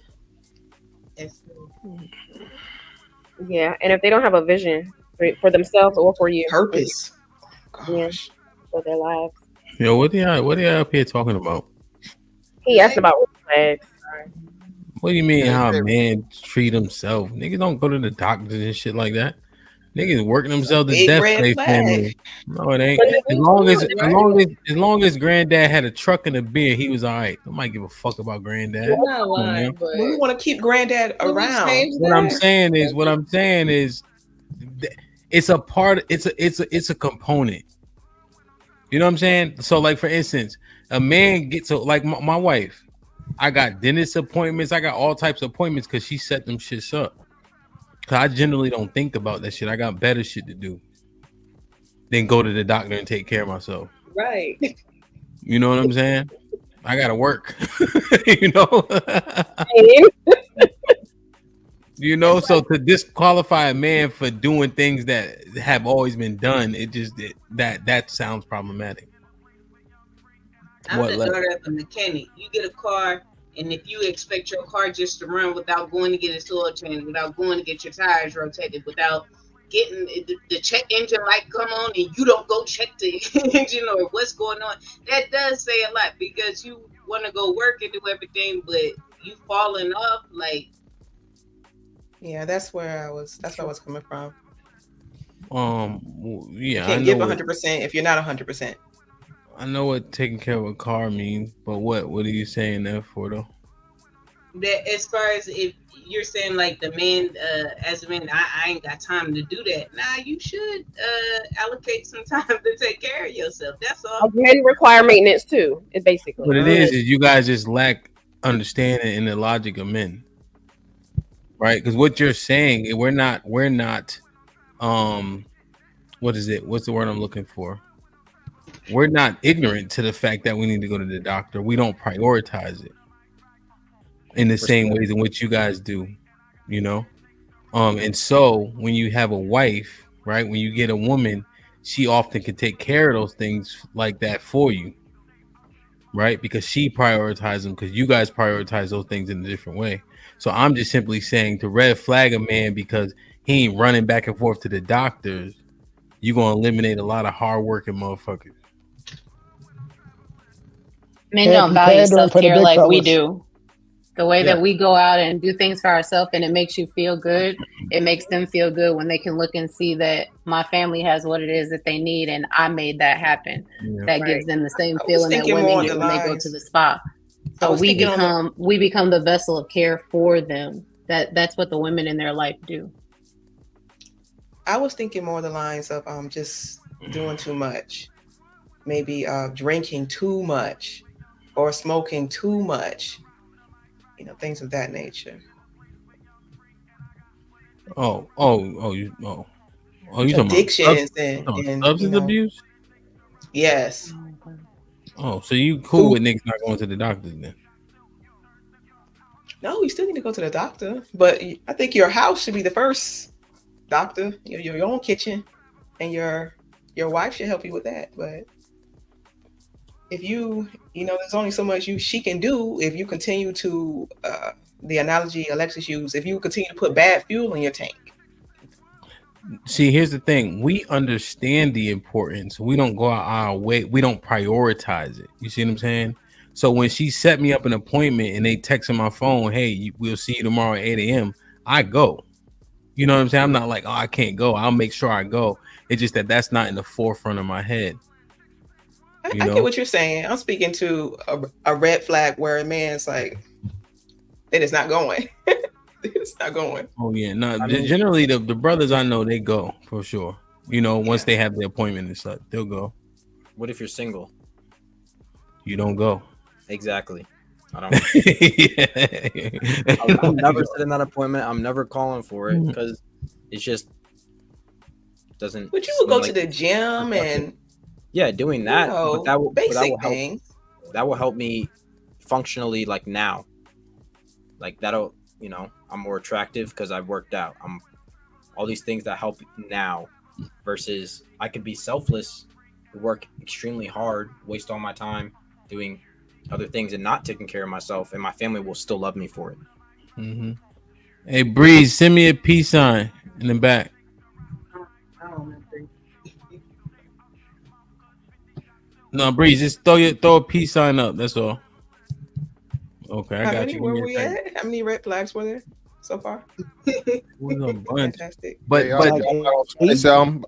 Yeah, and if they don't have a vision for themselves or for you, purpose, yeah, for their lives. Yo, what are you up here talking about? He asked about red flags. What do you mean how a man treat himself? Niggas don't go to the doctors and shit like that. Niggas working themselves to Big death red for their flag. family. No, it ain't. But As long as granddad had a truck and a beer, he was all right. Nobody give a fuck about granddad. I'm not lying, but we want to keep granddad around. What I'm saying is it's a part, it's a component. You know what I'm saying? So like for instance, a man gets like my wife. I got dentist appointments. I got all types of appointments because she set them shits up. Cause I generally don't think about that shit. I got better shit to do than go to the doctor and take care of myself. Right. You know what I'm saying? I gotta work. You know. You know, so to disqualify a man for doing things that have always been done, that sounds problematic. I'm the daughter of a mechanic. You get a car, and if you expect your car just to run without going to get its oil changed, without going to get your tires rotated, without getting the check engine light come on, and you don't go check the engine or what's going on, that does say a lot, because you want to go work and do everything, but you falling off. Like, yeah, that's where I was coming from. Yeah, you can't give 100% if you're not 100%. I know what taking care of a car means, but what are you saying that for though? That as far as if you're saying like the man, as a man, I ain't got time to do that. Nah, you should allocate some time to take care of yourself. That's all. Men require maintenance too. It basically. What it is you guys just lack understanding in the logic of men, right? Because what you're saying, we're not. What is it? What's the word I'm looking for? We're not ignorant to the fact that we need to go to the doctor. We don't prioritize it in the same ways in which you guys do, you know? And so when you have a wife, right, when you get a woman, she often can take care of those things like that for you, right? Because she prioritizes them, because you guys prioritize those things in a different way. So I'm just simply saying to red flag a man because he ain't running back and forth to the doctors, you're going to eliminate a lot of hardworking motherfuckers. Men don't value self-care like we fellas. do. The way that we go out and do things for ourselves and it makes you feel good, it makes them feel good when they can look and see that my family has what it is that they need and I made that happen. That gives them the same feeling that women get when they go to the spa. So we become the vessel of care for them. That's what the women in their life do. I was thinking more the lines of just doing too much, maybe drinking too much or smoking too much, you know, things of that nature. You talking addictions about and substance abuse? Yes. Oh, so you cool with niggas not going to the doctors then? No, you still need to go to the doctor, but I think your house should be the first doctor, your own kitchen, and your wife should help you with that. But if there's only so much she can do if you continue to the analogy Alexis used, if you continue to put bad fuel in your tank, See, here's the thing. We understand the importance. We don't go out our way. We don't prioritize it. You see what I'm saying? So when she set me up an appointment and they text on my phone, hey, we'll see you tomorrow at 8 a.m., I go. You know what I'm saying? I'm not like, oh, I can't go. I'll make sure I go. It's just that that's not in the forefront of my head. I get what you're saying. I'm speaking to a red flag where a man's like, it is not going. It's not going. Oh yeah, no. Generally, the brothers I know, they go for sure. You know, once they have the appointment and stuff, they'll go. What if you're single? You don't go. Exactly. I don't. I'm never setting that appointment. I'm never calling for it because it's just doesn't. But you would go to the gym and doing that. But that will basic help. things. That will help me functionally, like now. Like that'll, I'm more attractive because I've worked out. I'm all these things that help now, versus I could be selfless, work extremely hard, waste all my time doing other things and not taking care of myself, and my family will still love me for it. Mm-hmm. Hey, Breeze, send me a peace sign in the back. No, Breeze, just throw a peace sign up. That's all. Okay, I got you. Where we at? How many red flags were there so far? Fantastic. But about 20-something.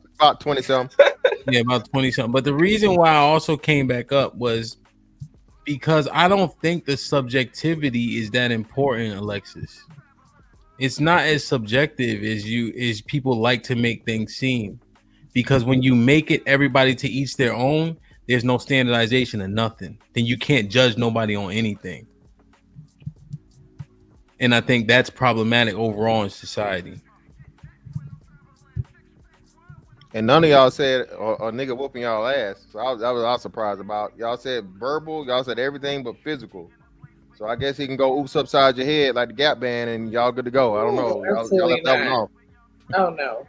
Yeah, about 20-something. But the reason why I also came back up was because I don't think the subjectivity is that important, Alexis. It's not as subjective as people like to make things seem. Because when you make it everybody to each their own, there's no standardization of nothing. Then you can't judge nobody on anything. And I think that's problematic overall in society. And none of y'all said a nigga whooping y'all ass. So I was surprised about. Y'all said verbal. Y'all said everything but physical. So I guess he can go oops upside your head like the Gap Band, and y'all good to go. I don't know. Y'all left that one off. Oh no.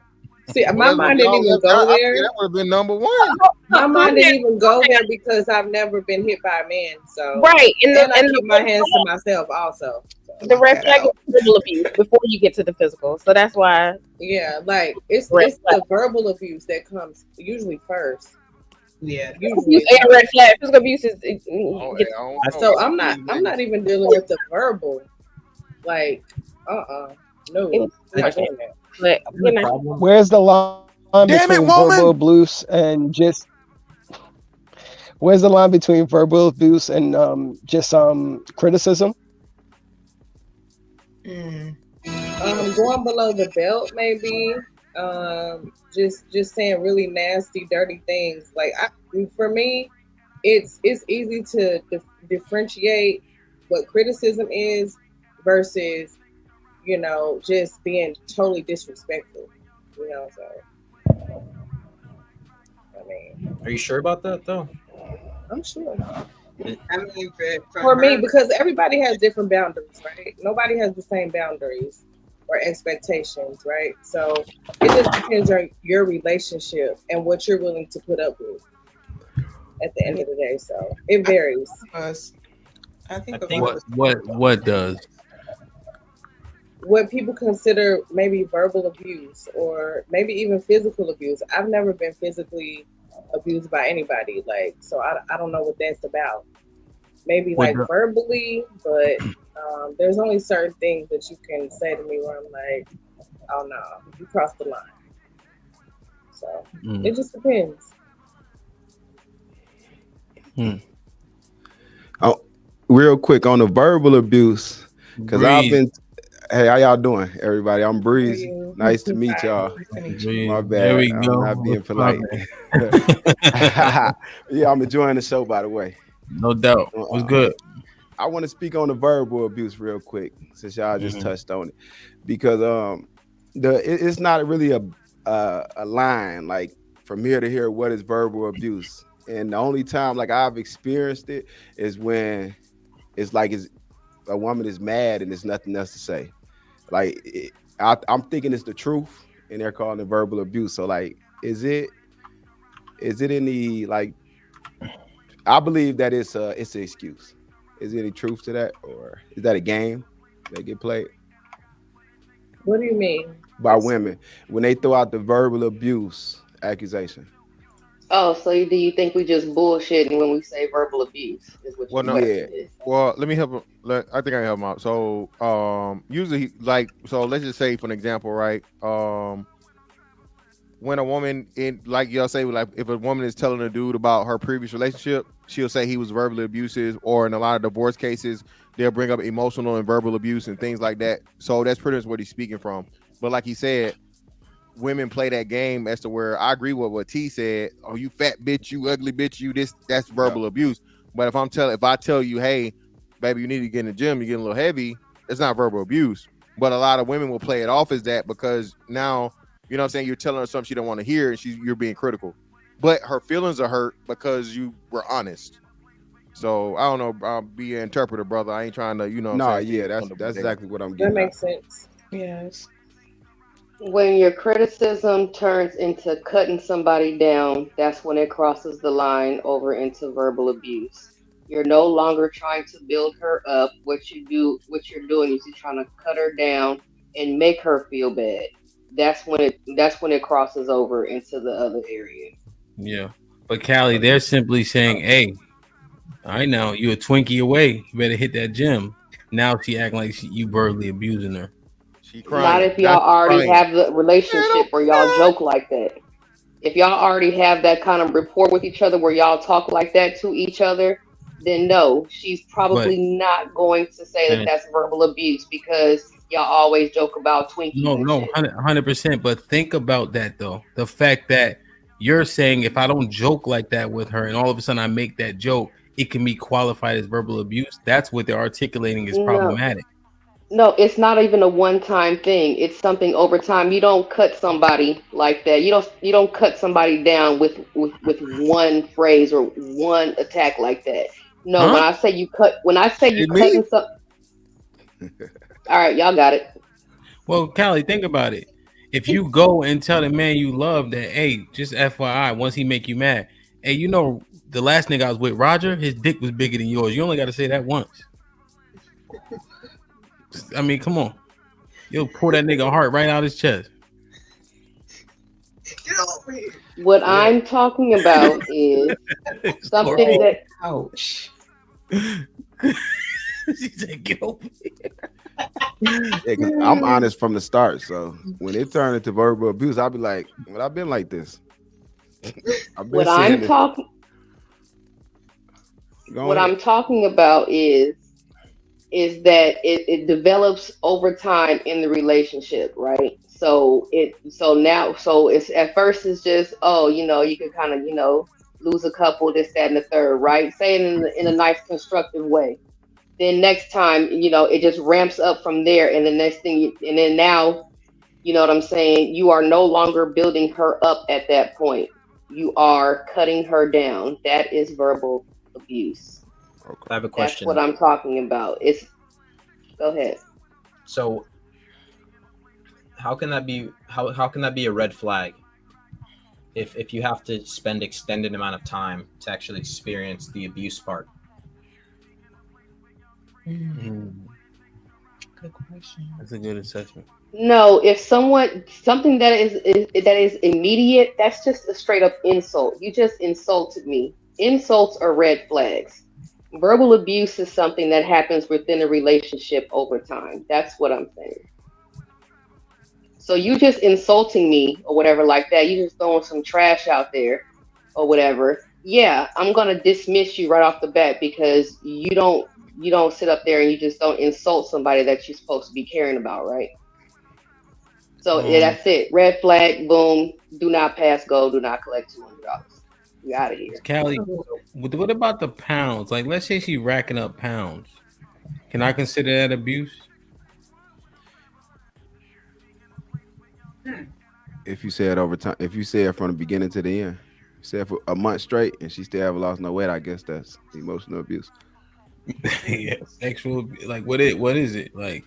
See, my mind didn't even go there. That would have been number one. My mind didn't even go there because I've never been hit by a man. So right, and I keep my hands to myself also. The red flag is verbal abuse before you get to the physical. So that's why. Yeah, like it's the verbal abuse that comes usually first. Yeah, usually and red flag. Physical abuse is. So I'm not even dealing with the verbal. Like, no. But where's the line between verbal abuse and just? Where's the line between verbal abuse and just criticism? Going below the belt, maybe. Just saying really nasty, dirty things. Like for me, it's easy to differentiate what criticism is versus, just being totally disrespectful. So I mean, are you sure about that though? I'm sure. I mean, for me, because everybody has different boundaries, right? Nobody has the same boundaries or expectations, right? So it just depends on your relationship and what you're willing to put up with at the end of the day. So it varies. I think what does what people consider maybe verbal abuse or maybe even physical abuse. I've never been physically abused by anybody, like, so I don't know what that's about. Maybe like verbally, but there's only certain things that you can say to me where I'm like, oh no, you crossed the line. So it just depends. Oh, real quick on the verbal abuse, because I've been. Hey, how y'all doing, everybody? I'm Breeze. Nice to meet y'all. My bad. There we go. I'm not being polite. Yeah, I'm enjoying the show, by the way. No doubt. It was good. I want to speak on the verbal abuse real quick, since y'all just touched on it, because it's not really a line like from here to here what is verbal abuse, and the only time like I've experienced it is when it's like a woman is mad and there's nothing else to say. Like I'm thinking it's the truth, and they're calling it verbal abuse. So like, is it any like? I believe that it's an excuse. Is there any truth to that, or is that a game that get played? What do you mean? by women when they throw out the verbal abuse accusation. Oh, so do you think we just bullshitting when we say verbal abuse? Is what Well, your no. Yeah. question is? Well, let me help him. I think I can help him out. So, usually, like, so let's just say, for an example, right? When a woman in, like y'all say, like, if a woman is telling a dude about her previous relationship, she'll say he was verbally abusive, or in a lot of divorce cases, they'll bring up emotional and verbal abuse and things like that. So that's pretty much what he's speaking from. But like he said, women play that game as to where I agree with what T said. Oh, you fat bitch, you ugly bitch, you this, that's verbal abuse. But if I tell you, hey, baby, you need to get in the gym, you're getting a little heavy, it's not verbal abuse. But a lot of women will play it off as that because now, you know what I'm saying, you're telling her something she don't want to hear and you're being critical. But her feelings are hurt because you were honest. So I don't know, I'll be an interpreter, brother. I ain't trying to, you know what Nah, I'm saying, yeah, steer that's on the that's bodega. exactly what I'm That getting at. makes sense. Yes. When your criticism turns into cutting somebody down, that's when it crosses the line over into verbal abuse. You're no longer trying to build her up. What you're doing is you're trying to cut her down and make her feel bad. That's when it crosses over into the other area. Yeah. But Callie, they're simply saying, hey, I know you a Twinkie away. You better hit that gym. Now she acting like you verbally abusing her. She Not crying. if Now y'all she already crying. have the relationship where y'all joke like that. If y'all already have that kind of rapport with each other where y'all talk like that to each other, then no, she's But probably not going to say that and that's verbal abuse because y'all always joke about Twinkies no, and no, shit. 100%. But think about that though. The fact that you're saying if I don't joke like that with her, and all of a sudden I make that joke, it can be qualified as verbal abuse. That's what they're articulating is No, problematic. no, it's not even a one-time thing. It's something over time. You don't cut somebody like that. You don't cut somebody down with one phrase or one attack like that. No, Huh? when I say you Shit, me? cutting some, all right, y'all got it. Well, Callie, think about it. If you go and tell the man you love that, hey, just FYI, once he make you mad, hey, you know the last nigga I was with, Roger, his dick was bigger than yours. You only got to say that once. I mean, come on. You'll pull that nigga heart right out his chest. Get over here. What Yeah. I'm talking about is something that Ouch. She said, "Get over here." Yeah, because I'm honest from the start. So when it turned into verbal abuse, I'll be like, well, I've been like this. I've been what saying I'm this. talking Go what ahead. I'm talking about is that it develops over time in the relationship, right? So it's at first it's just, oh, you can kind of, lose a couple, this, that, and the third, right? Say it in a nice constructive way. Then next time, it just ramps up from there, and the next thing and then now, you know what I'm saying, you are no longer building her up at that point. You are cutting her down. That is verbal abuse. I have a That's what question. I'm talking about. Go ahead. So how can that be a red flag if you have to spend extended amount of time to actually experience the abuse part? Good question. That's a good assessment. No, if something that is immediate, that's just a straight up insult. You just insulted me. Insults are red flags. Verbal abuse is something that happens within a relationship over time. That's what I'm saying. So you just insulting me or whatever like that, you just throwing some trash out there or whatever. Yeah, I'm gonna dismiss you right off the bat because you don't sit up there and you just don't insult somebody that you're supposed to be caring about, right? So yeah, Um, that's it. Red flag, boom. Do not pass go. Do not collect $200. We out of here. Callie, what about the pounds? Like, let's say she's racking up pounds. Can I consider that abuse? If you say it over time, if you say it from the beginning to the end, say it for a month straight and she still haven't lost no weight, I guess that's emotional abuse. Yeah, sexual. Like, what is it? Like,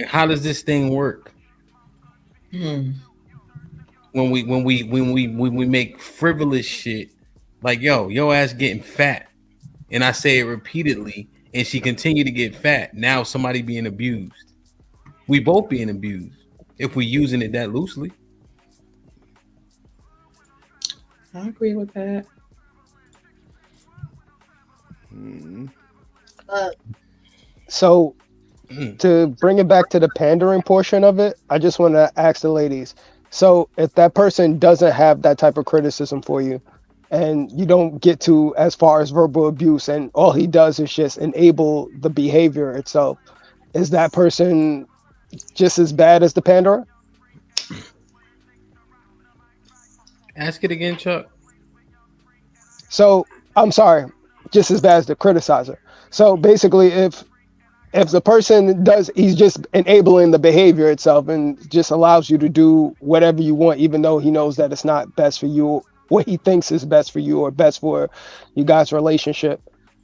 how does this thing work? When we make frivolous shit, like yo ass getting fat, and I say it repeatedly, and she continue to get fat. Now somebody being abused. we both being abused if we using it that loosely. I agree with that. So to bring it back to the pandering portion of it, I just want to ask the ladies. So if that person doesn't have that type of criticism for you, and you don't get to as far as verbal abuse, and all he does is just enable the behavior itself, is that person just as bad as the panderer? Ask it again, Chuck. So I'm sorry, just as bad as the criticizer. So basically, if the person does, he's just enabling the behavior itself and just allows you to do whatever you want, even though he knows that it's not best for you, what he thinks is best for you or best for you guys' relationship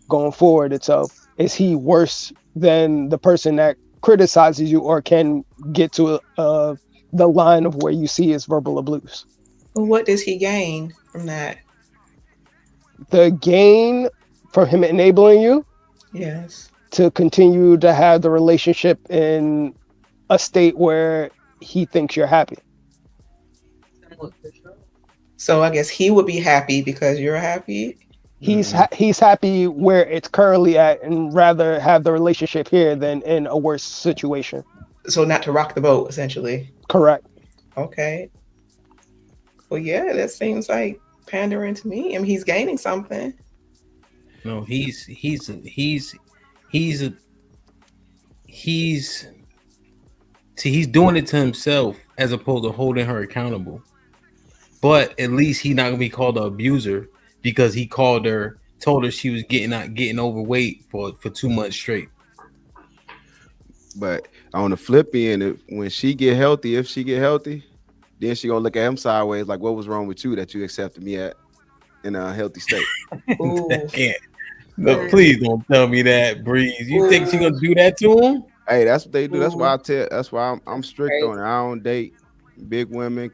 going forward itself. Is he worse than the person that criticizes you or can get to the line of where you see his verbal abuse? Well, what does he gain from that? The gain from him enabling you? Yes. To continue to have the relationship in a state where he thinks you're happy. So I guess he would be happy because you're happy. He's happy where it's currently at, and rather have the relationship here than in a worse situation. So not to rock the boat, essentially. Correct. Okay. Well, yeah, that seems like pandering to me. I mean, he's gaining something. No, he's doing it to himself as opposed to holding her accountable. But at least he's not gonna be called an abuser because he told her she was getting overweight for 2 months straight. But on the flip end, when she get healthy, if she get healthy, then she gonna look at him sideways like, what was wrong with you that you accepted me at in a healthy state? No, please don't tell me that, Breeze. You think she gonna do that to him? Hey, that's what they do. That's why I'm strict on it. I don't date big women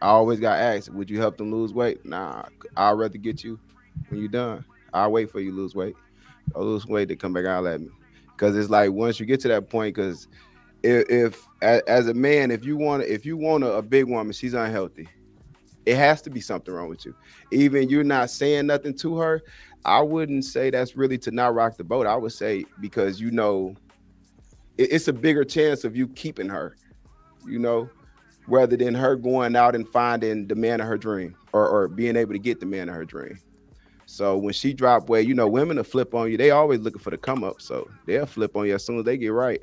I always got asked, would you help them lose weight? Nah, I'd rather get you when you're done. I'll wait for you to lose weight. I'll lose weight to come back out at me. Because it's like once you get to that point, because if as a man, if you want a big woman, she's unhealthy. It has to be something wrong with you. Even you're not saying nothing to her, I wouldn't say that's really to not rock the boat. I would say because it's a bigger chance of you keeping her, rather than her going out and finding the man of her dream or being able to get the man of her dream. So when she drop weight, women will flip on you. They always looking for the come up. So they'll flip on you as soon as they get right.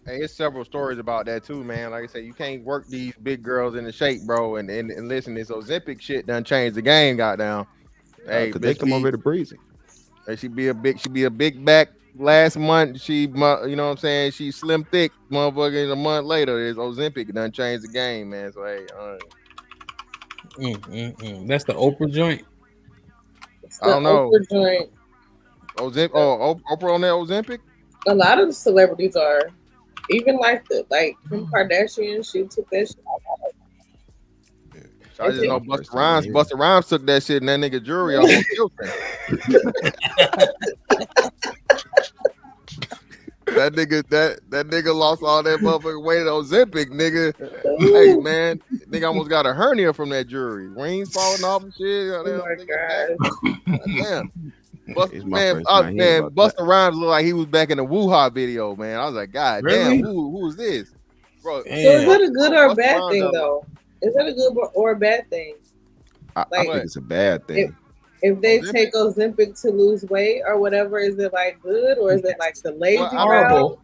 Hey, it's several stories about that too, man. Like I said, you can't work these big girls into shape, bro. And listen, this Ozempic shit done changed the game, goddamn. Hey, because they come over to breezy. Hey, she be a big back last month. She, what I'm saying? She slim thick, motherfucker. A month later, this Ozempic done changed the game, man. So hey, that's the Oprah joint. I don't know. Oprah joint. Oprah on that Ozempic. A lot of the celebrities are. Even Kim Kardashian, she took that shit. I just know Busta Rhymes took that shit and that nigga jury almost killed him. That nigga lost all that motherfucking weight on Ozempic, nigga. Hey man, nigga almost got a hernia from that jury. Rings falling off and shit. Oh my god. Damn. Busta Rhymes looked like he was back in the Wuha video, man. I was like, God really? damn, who is this? Bro, so is that a good or a bad thing though? Is that a good or a bad thing? I think it's a bad thing. If they take Ozempic to lose weight or whatever, is it good or is it the lazy route?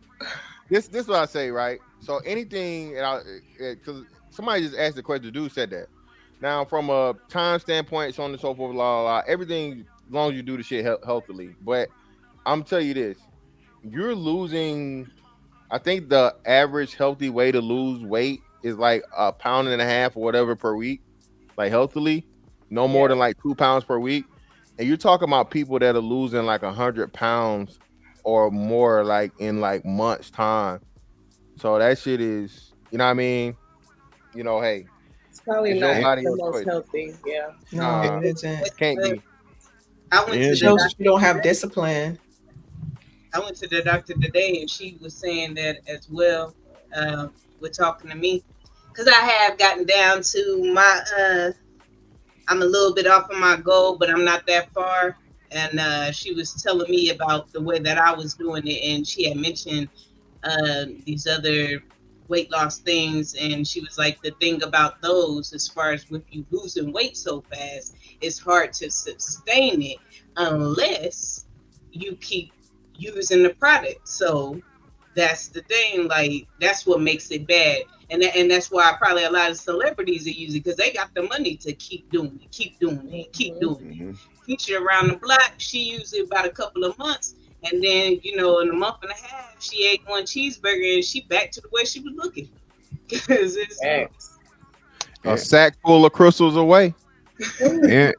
This is what I say, right? So anything, because somebody just asked the question, dude said that. Now, from a time standpoint, so on and so forth, everything, as long as you do the shit healthily. But I'm telling you this, you're losing, I think the average healthy way to lose weight is like 1.5 pounds or whatever per week, like healthily, no more than 2 pounds per week. And you're talking about people that are losing 100 pounds or more in months time. So that shit is, you know what I mean? Hey, it's probably not the most healthy. Yeah. No, it isn't. It can't be. It shows that you don't have discipline. I went to the doctor today, and she was saying that as well. With talking to me, because I have gotten down to my. I'm a little bit off of my goal, but I'm not that far. And she was telling me about the way that I was doing it, and she had mentioned these other weight loss things, and she was like, the thing about those, as far as with you losing weight so fast, it's hard to sustain it unless you keep using the product. So that's the thing, like that's what makes it bad. And that's why probably a lot of celebrities are using, because they got the money to keep doing it, keep doing it, keep doing it. Feature around the block, she used it about a couple of months, and then in a month and a half, she ate one cheeseburger and she back to the way she was looking. Because it's a sack full of crystals away. And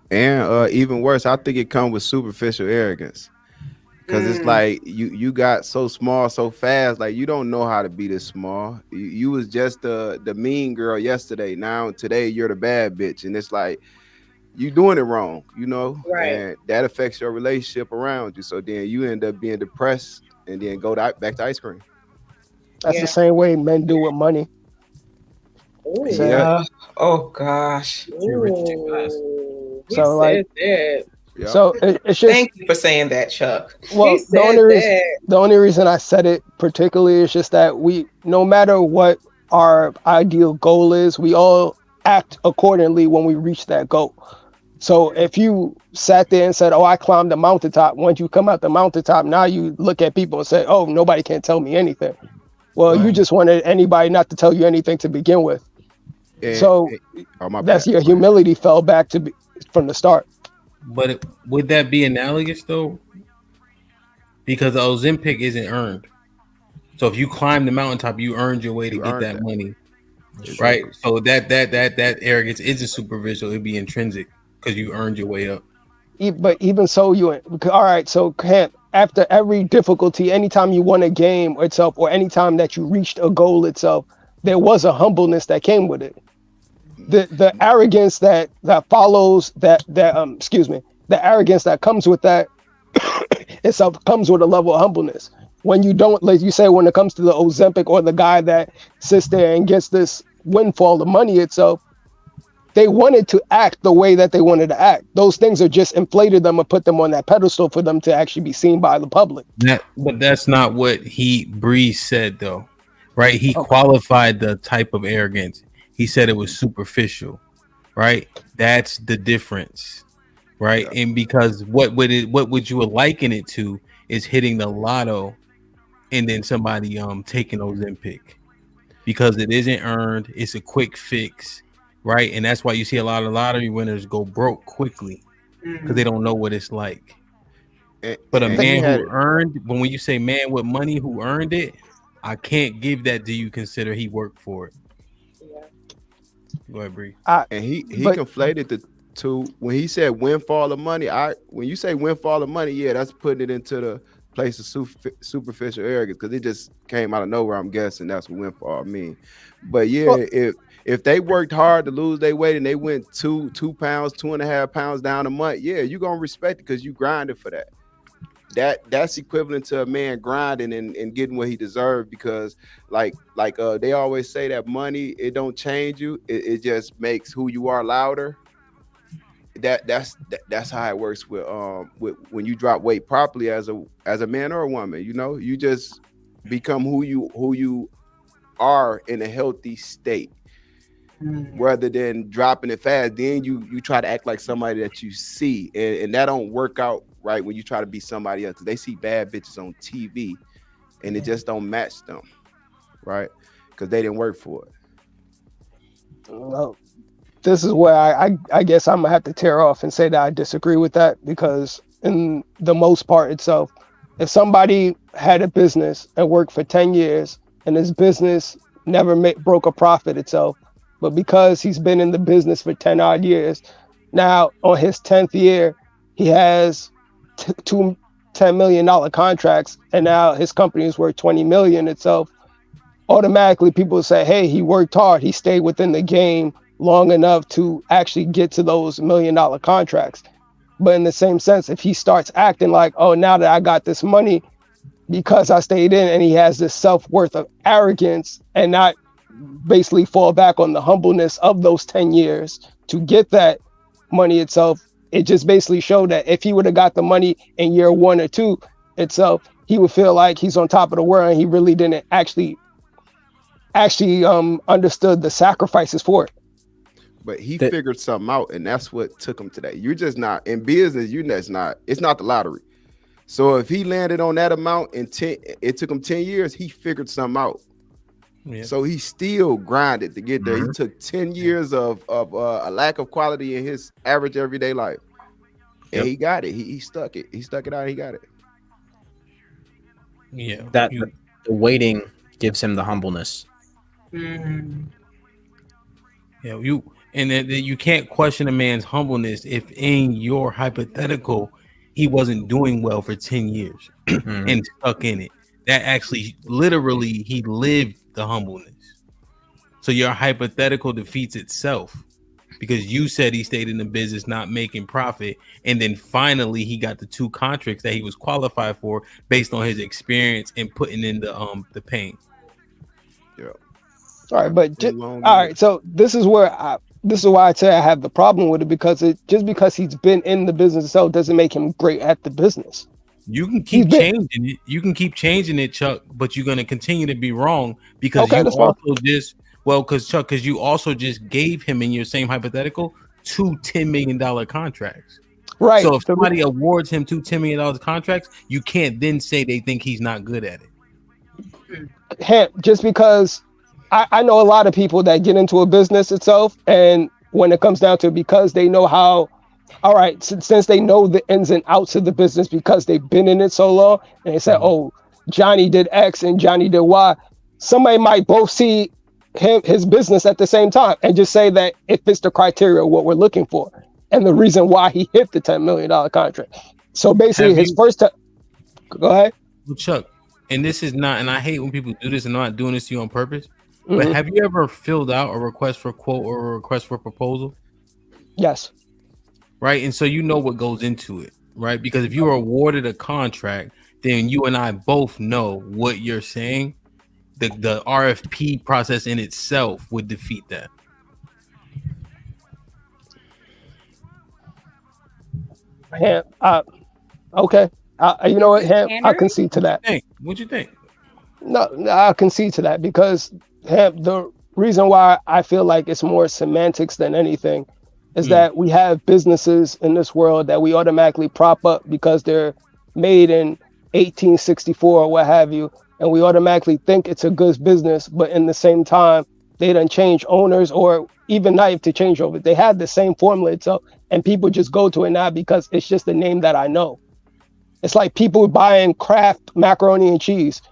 even worse, I think it comes with superficial arrogance. Because it's like you got so small so fast, like you don't know how to be this small. You was just the mean girl yesterday. Now today you're the bad bitch, and it's like you doing it wrong, Right. and that affects your relationship around you. So then you end up being depressed, and then go back to ice cream. That's the same way men do with money. Yeah. Oh gosh. So like that. So it's just. Thank you for saying that, Chuck. Well, the only reason I said it particularly is just that no matter what our ideal goal is, we all act accordingly when we reach that goal. So if you sat there and said, "Oh, I climbed the mountaintop," once you come out the mountaintop, now you look at people and say, "Oh, nobody can tell me anything." Well, you just wanted anybody not to tell you anything to begin with. So that's your humility fell back from the start. But would that be analogous though? Because the Ozempic isn't earned. So if you climb the mountaintop, you earned your way to get that money, right? So that arrogance isn't superficial; it'd be intrinsic because you earned your way up. But even so, all right. So after every difficulty, anytime you won a game itself, or anytime that you reached a goal itself, there was a humbleness that came with it. The arrogance that follows the arrogance that comes with that itself comes with a level of humbleness. When you don't, like you say, when it comes to the Ozempic or the guy that sits there and gets this windfall of money itself, they wanted to act the way that they wanted to act. Those things are just inflated them and put them on that pedestal for them to actually be seen by the public. But that's not what Bree said though, right? He qualified the type of arrogance. He said it was superficial, right? That's the difference, right? Yeah. And because what would you liken it to is hitting the lotto, and then somebody taking Ozempic, because it isn't earned. It's a quick fix, right? And that's why you see a lot of lottery winners go broke quickly because they don't know what it's like. But a man who earned, when you say man with money who earned it, I can't give that. Do you consider he worked for it? Go ahead, Bree. And he conflated the two when he said windfall of money. When you say windfall of money, yeah, that's putting it into the place of superficial arrogance, because it just came out of nowhere. I'm guessing that's what windfall mean. But yeah, if they worked hard to lose their weight and they went 2 pounds, 2.5 pounds down a month, yeah, you're gonna respect it because you grinded for that. That's equivalent to a man grinding and getting what he deserved, because like they always say that money, it don't change you, it just makes who you are louder. That's how it works with when you drop weight properly as a man or a woman. You just become who you are in a healthy state, rather than dropping it fast. Then you try to act like somebody that you see, and that don't work out right when you try to be somebody else. They see bad bitches on TV and it just don't match them, right? Because they didn't work for it. Well, this is where I guess I'm gonna have to tear off and say that I disagree with that, because in the most part itself, if somebody had a business and worked for 10 years and his business never broke a profit itself, but because he's been in the business for 10 odd years, now on his 10th year, he has two $10 million contracts, and now his company is worth 20 million itself. Automatically people say, hey, he worked hard, he stayed within the game long enough to actually get to those $1 million contracts. But in the same sense, if he starts acting like, oh, now that I got this money, because I stayed in, and he has this self-worth of arrogance and not basically fall back on the humbleness of those 10 years to get that money itself. It just basically showed that if he would have got the money in year 1 or 2 itself, he would feel like he's on top of the world, and he really didn't actually understood the sacrifices for it. But he figured something out, and that's what took him to that. You're just not in business. It's not the lottery. So if he landed on that amount in 10, it took him 10 years. He figured something out. Yeah. So he still grinded to get there. He took 10 years of a lack of quality in his average everyday life, and he got it. He stuck it. He stuck it out. And he got it. Yeah, that the waiting gives him the humbleness. Yeah, you can't question a man's humbleness if in your hypothetical he wasn't doing well for 10 years and stuck in it. That actually literally he lived the humbleness. So your hypothetical defeats itself because you said he stayed in the business not making profit, and then finally he got the 2 contracts that he was qualified for based on his experience and putting in the pain. Yeah. All right, but all right. So this is why I say I have the problem with it, because just because he's been in the business itself doesn't make him great at the business. You can keep changing it. You can keep changing it, Chuck, but you're going to continue to be wrong because because you also just gave him in your same hypothetical 2 $10 million contracts. Right. So if somebody awards him 2 $10 million contracts, you can't then say they think he's not good at it. Just because I know a lot of people that get into a business itself, and when it comes down to it, because they know how, all right, since they know the ins and outs of the business because they've been in it so long, and they say, oh, Johnny did X and Johnny did Y. Somebody might both see his business at the same time and just say that it fits the criteria of what we're looking for and the reason why he hit the $10 million contract. So basically first time, go ahead. Well, Chuck, and this is not, and I hate when people do this and not doing this to you on purpose, but have you ever filled out a request for quote or a request for proposal? Yes. Right. And so you know what goes into it, right? Because if you are awarded a contract, then you and I both know what you're saying. The RFP process in itself would defeat that. Yeah. Okay. You know what, Ham? I concede to that. What you think? No, I concede to that because the reason why I feel like it's more semantics than anything is that we have businesses in this world that we automatically prop up because they're made in 1864 or what have you, and we automatically think it's a good business, but in the same time, they done change owners or even not even to change over. They have the same formula itself, and people just go to it now because it's just the name that I know. It's like people buying Kraft macaroni and cheese.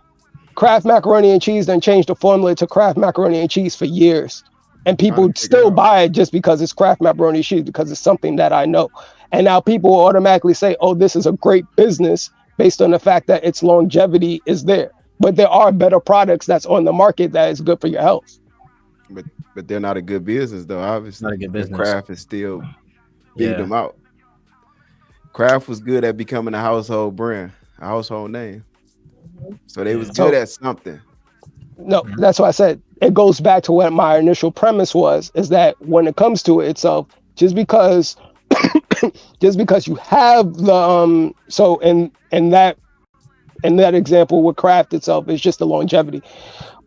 Kraft macaroni and cheese then changed the formula to Kraft macaroni and cheese for years. And people still buy it just because it's Kraft macaroni and cheese, because it's something that I know. And now people will automatically say, oh, this is a great business based on the fact that its longevity is there. But there are better products that's on the market that is good for your health. But they're not a good business, though. Obviously, not a good business. Kraft is still beating them out. Kraft was good at becoming a household brand, a household name. So they was good at something. No, that's why I said it goes back to what my initial premise was, is that when it comes to it itself, just because you have the so in that example with Kraft itself, it's just the longevity.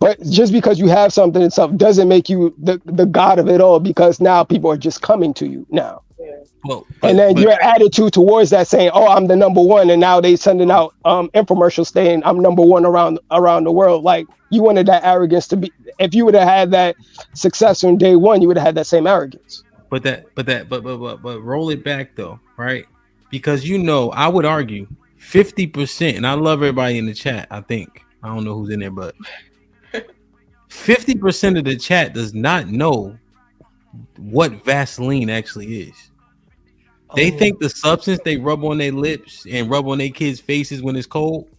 But just because you have something itself doesn't make you the god of it all, because now people are just coming to you now. And then your attitude towards that saying, oh, I'm the number one, and now they sending out infomercials saying I'm number one around the world. Like, you wanted that arrogance to be, if you would have had that success on day one, you would have had that same arrogance. But roll it back though, right? Because I would argue 50%, and I love everybody in the chat. I don't know who's in there, but 50% of the chat does not know what Vaseline actually is. They think the substance they rub on their lips and rub on their kids' faces when it's cold,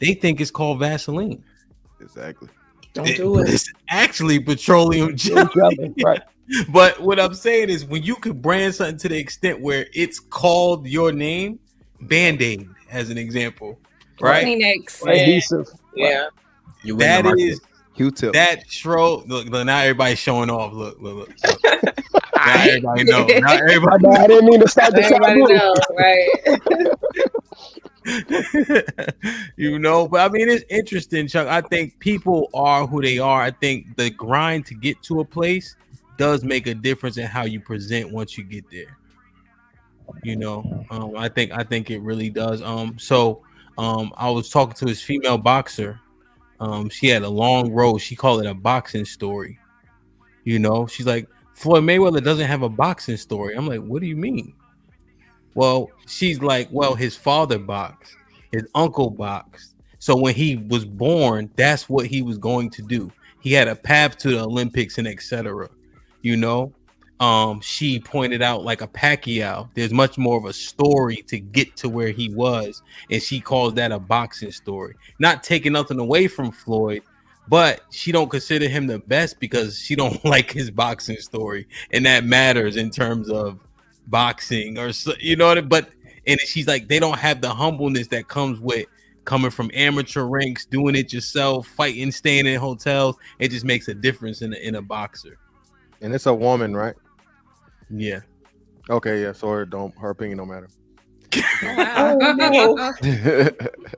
they think it's called Vaseline. Exactly. Don't do it. It's actually petroleum jelly. Right. But what I'm saying is, when you could brand something to the extent where it's called your name, Band-Aid as an example. right? Kleenex. Adhesive. Yeah. You win the That market. is Q-tip. that troll. Look, now everybody's showing off. Look. Now everybody know. Now everybody. I didn't mean to start the Everybody taboo. knows, right? You know, but I mean, it's interesting, Chuck. I think people are who they are. I think the grind to get to a place does make a difference in how you present once you get there. You know, I think it really does. I was talking to this female boxer. She had a long road. She called it a boxing story. You know, she's like, Floyd Mayweather doesn't have a boxing story. I'm like, what do you mean? Well, she's like, well, his father boxed, his uncle boxed. So when he was born, that's what he was going to do. He had a path to the Olympics and etc. You know, she pointed out like a Pacquiao, there's much more of a story to get to where he was, and she calls that a boxing story. Not taking nothing away from Floyd, but she don't consider him the best because she don't like his boxing story, and that matters in terms of boxing or so, you know what I mean? But and she's like, they don't have the humbleness that comes with coming from amateur ranks, doing it yourself, fighting, staying in hotels. It just makes a difference in a boxer. And it's a woman, right? Yeah. Okay, yeah. So her opinion don't matter. Oh no!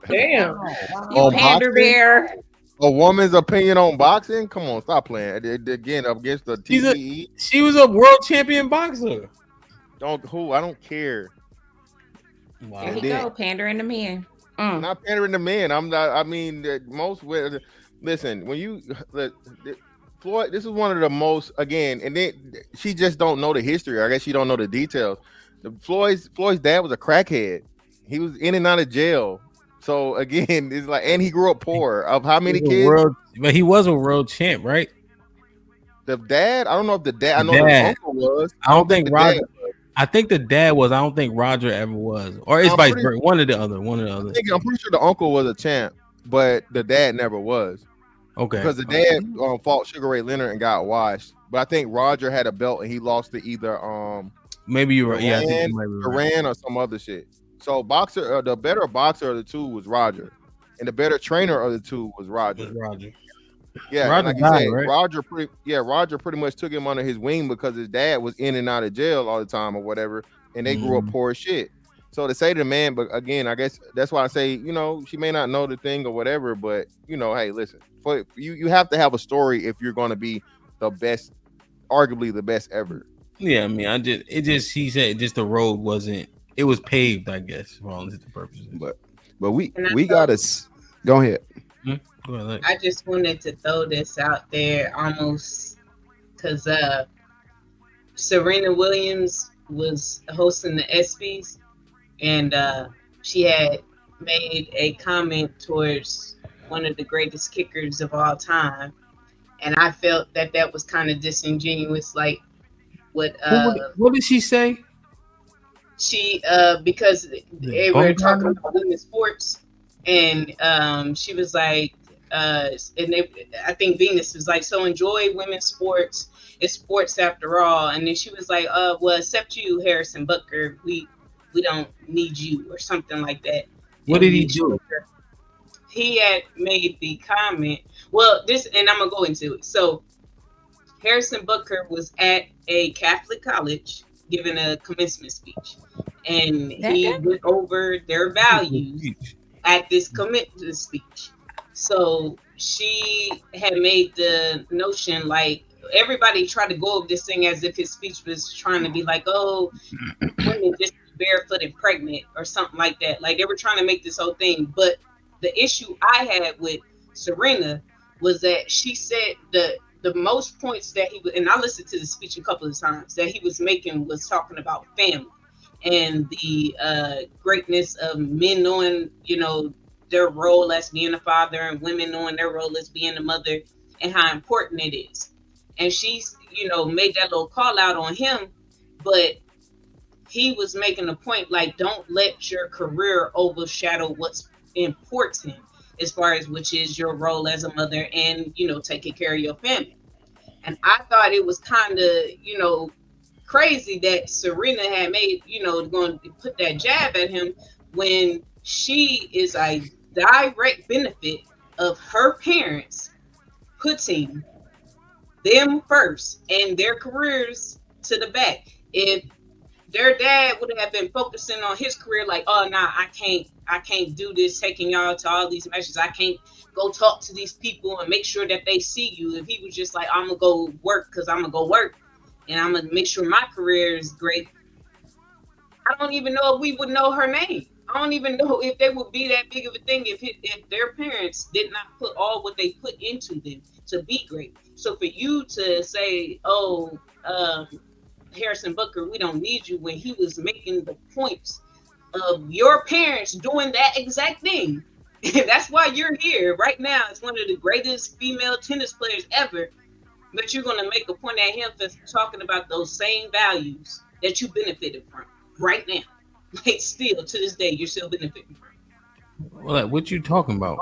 Damn. You pander bear. A woman's opinion on boxing? Come on, stop playing. Again, up against the TBE. She was a world champion boxer. I don't care. Wow. There you go, pandering to men. Not pandering to men. I'm not. I mean, listen. When you Floyd, this is one of the most and then she just don't know the history. I guess she don't know the details. Floyd's dad was a crackhead. He was in and out of jail. So again, it's like, and he grew up poor. Of how many kids? But he was a world champ, right? The dad, I don't know if the dad. I know the uncle was. I don't think Roger. I think the dad was. I don't think Roger ever was, or it's vice versa. One or the other. I'm pretty sure the uncle was a champ, but the dad never was. Okay. Because the dad fought Sugar Ray Leonard and got washed. But I think Roger had a belt and he lost to either maybe you're right. Yeah, I think Iran or some other shit. So the better boxer of the two was Roger, and the better trainer of the two was Roger. Yeah, Roger like you died, said, right? Roger pretty much took him under his wing because his dad was in and out of jail all the time or whatever, and they grew up poor as shit. So to say to the man, but again, I guess that's why I say, she may not know the thing or whatever, but hey, listen, you have to have a story if you're going to be the best, arguably the best ever. Yeah, I mean, he said just the road wasn't. It was paved, I guess, for all intents and purposes. But we gotta go ahead. Go ahead. I just wanted to throw this out there, almost because Serena Williams was hosting the ESPYs, and she had made a comment towards one of the greatest kickers of all time, and I felt that was kind of disingenuous. Like what did she say? She because they were talking about women's sports, and she was like, I think Venus was like, so enjoy women's sports. It's sports after all. And then she was like, well, except you, Harrison Butker, we don't need you, or something like that. What did he do? He had made the comment. Well, and I'm gonna go into it. So Harrison Butker was at a Catholic college giving a commencement speech, and he went over their values at this commencement speech. So she had made the notion, like, everybody tried to go over this thing as if his speech was trying to be like, oh, women just barefoot and pregnant or something like that. Like, they were trying to make this whole thing. But the issue I had with Serena was that she said the most points that he was, and I listened to the speech a couple of times, that he was making was talking about family and the greatness of men knowing, their role as being a father, and women knowing their role as being a mother, and how important it is. And she's, made that little call out on him, but he was making a point, like, don't let your career overshadow what's important as far as, which is your role as a mother and, taking care of your family. And I thought it was kind of, crazy that Serena had made, going to put that jab at him when she is direct benefit of her parents putting them first and their careers to the back. If their dad would have been focusing on his career, like, oh nah, I can't do this, taking y'all to all these measures. I can't go talk to these people and make sure that they see you. If he was just like, I'm gonna go work because I'm gonna go work and I'm gonna make sure my career is great, I don't even know if we would know her name. I don't even know if they would be that big of a thing if their parents did not put all what they put into them to be great. So for you to say, oh, Harrison Butker, we don't need you, when he was making the points of your parents doing that exact thing. That's why you're here right now. It's one of the greatest female tennis players ever. But you're going to make a point at him for talking about those same values that you benefited from right now. Like, still to this day, you're still benefiting from. Well, like, what you talking about?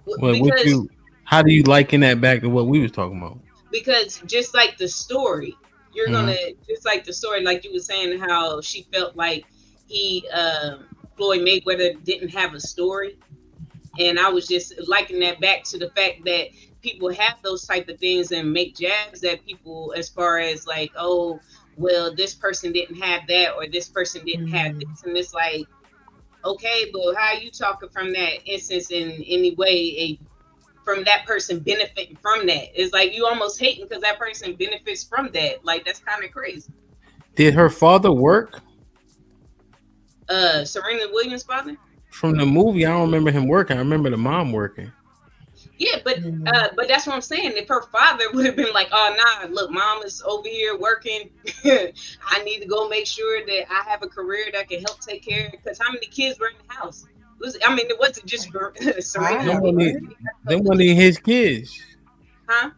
Because, how do you liken that back to what we was talking about? Because just like the story, you're gonna just like the story, like you were saying, how she felt like Floyd Mayweather didn't have a story, and I was just liking that back to the fact that people have those type of things and make jabs at people as far as like, oh, well, this person didn't have that, or this person didn't have this, and it's like, okay, but how are you talking from that instance in any way from that person benefiting from that? It's like you almost hating because that person benefits from that. Like, that's kind of crazy. Did her father work? Serena Williams' father? From the movie, I don't remember him working. I remember the mom working. Yeah, but that's what I'm saying. If her father would have been like, oh, nah, look, mom is over here working. I need to go make sure that I have a career that can help take care of it. Because how many kids were in the house? It wasn't just Serena. Them wasn't even his kids. Huh?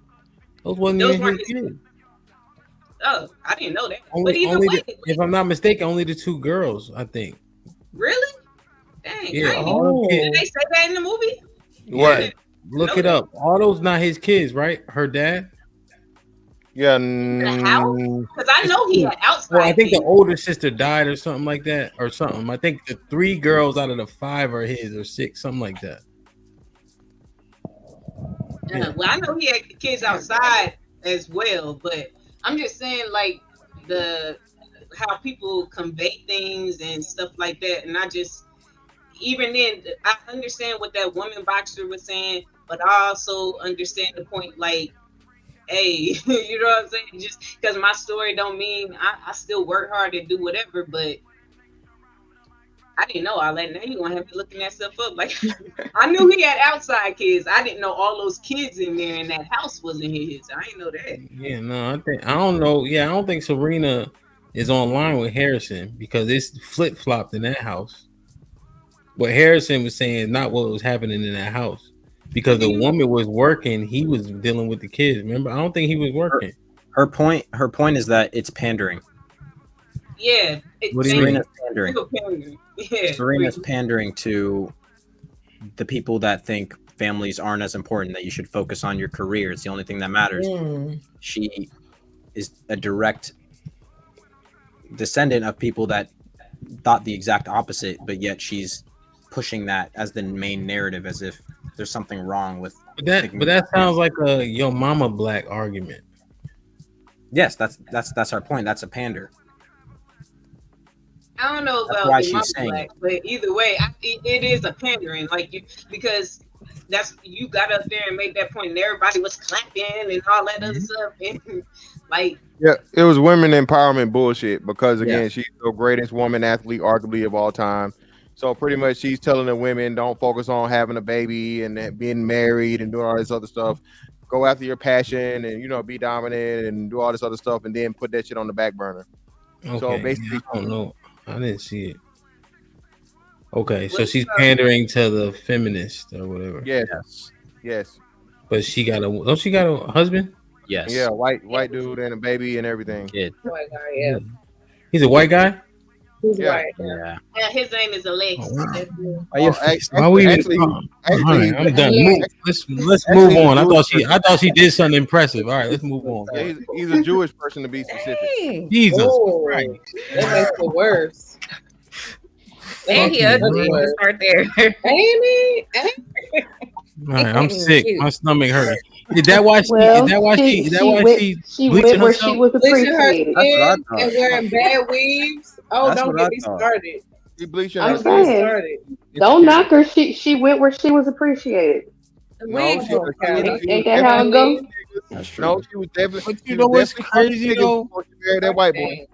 Those wasn't even his kids. Oh, I didn't know that. Only, but either way, if I'm not mistaken, only the two girls, I think. Really? Dang. Yeah. Did they say that in the movie? What? Yeah. Look it up. All those not his kids, right? Her dad. Yeah. Because I know he had outside. Well, I think the older sister died or something like that, or something. I think the 3 girls out of the 5 are his, or 6, something like that. Well, I know he had kids outside as well, but I'm just saying, like, how people convey things and stuff like that, and I just, even then, I understand what that woman boxer was saying, but I also understand the point, like, hey, you know what I'm saying? Just because my story don't mean I still work hard and do whatever, but I didn't know all that. Now you're gonna have me looking that stuff up. Like, I knew he had outside kids. I didn't know all those kids in there in that house wasn't his. I didn't know that. Yeah, no, I don't know. Yeah, I don't think Serena is online with Harrison because it's flip flopped in that house. But Harrison was saying not what was happening in that house because the woman was working. He was dealing with the kids. Remember, I don't think he was working. Her point is that it's pandering. Yeah, Serena's pandering. Yeah, Serena's pandering to the people that think families aren't as important, that you should focus on your career. It's the only thing that matters. She is a direct descendant of people that thought the exact opposite, but yet she's pushing that as the main narrative, as if there's something wrong with that. But that sounds like a yo mama black argument. Yes, that's our point. That's a pander. I don't know That's about why the she's mama saying black, but either way, it is a pandering, like because that's you got up there and made that point, and everybody was clapping and all that other stuff, and like. Yeah, it was women empowerment bullshit because again, she's the greatest woman athlete arguably of all time. So pretty much she's telling the women don't focus on having a baby and being married and doing all this other stuff. Go after your passion and be dominant and do all this other stuff and then put that shit on the back burner. Okay, so basically, I don't know. I didn't see it. Okay, so she's pandering to the feminist or whatever. Yes. But she got a husband? Yes. Yeah, white dude and a baby and everything. White guy, yeah. He's a white guy? He's white. Yeah. His name is Alex. Actually, I'm done. Let's move on. I thought she did something impressive. All right, let's move on. Yeah, he's a Jewish person to be specific. Jesus Christ. That makes it worse. And he ugly. Let's start there. Ain't he? All right, I'm sick. My stomach hurting. Is that why she? Well, Is that why she? Is that why she's she bleaching went where she herself? was Bleaching her appreciated. skin and wearing bad weaves. Oh, That's don't what I get me thought. started. She bleaching I'm her Don't get me skin. saying, started. don't knock her. She went where she was appreciated. No, she was Ain't that how it go? That's true. No, she was definitely. But you know what's crazy though? Before she married that white boy.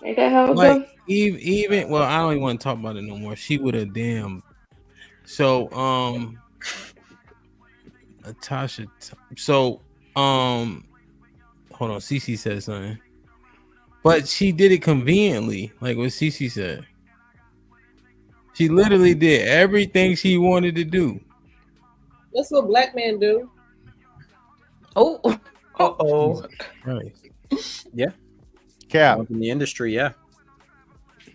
Ain't that how it Like go? even well, I don't even want to talk about it no more. She would have damn. So Natasha. So hold on. Cece said something, but she did it conveniently, like what Cece said. She literally did everything she wanted to do. That's what black men do. Oh. Uh-oh. Right. Yeah. Cap. In the industry, yeah.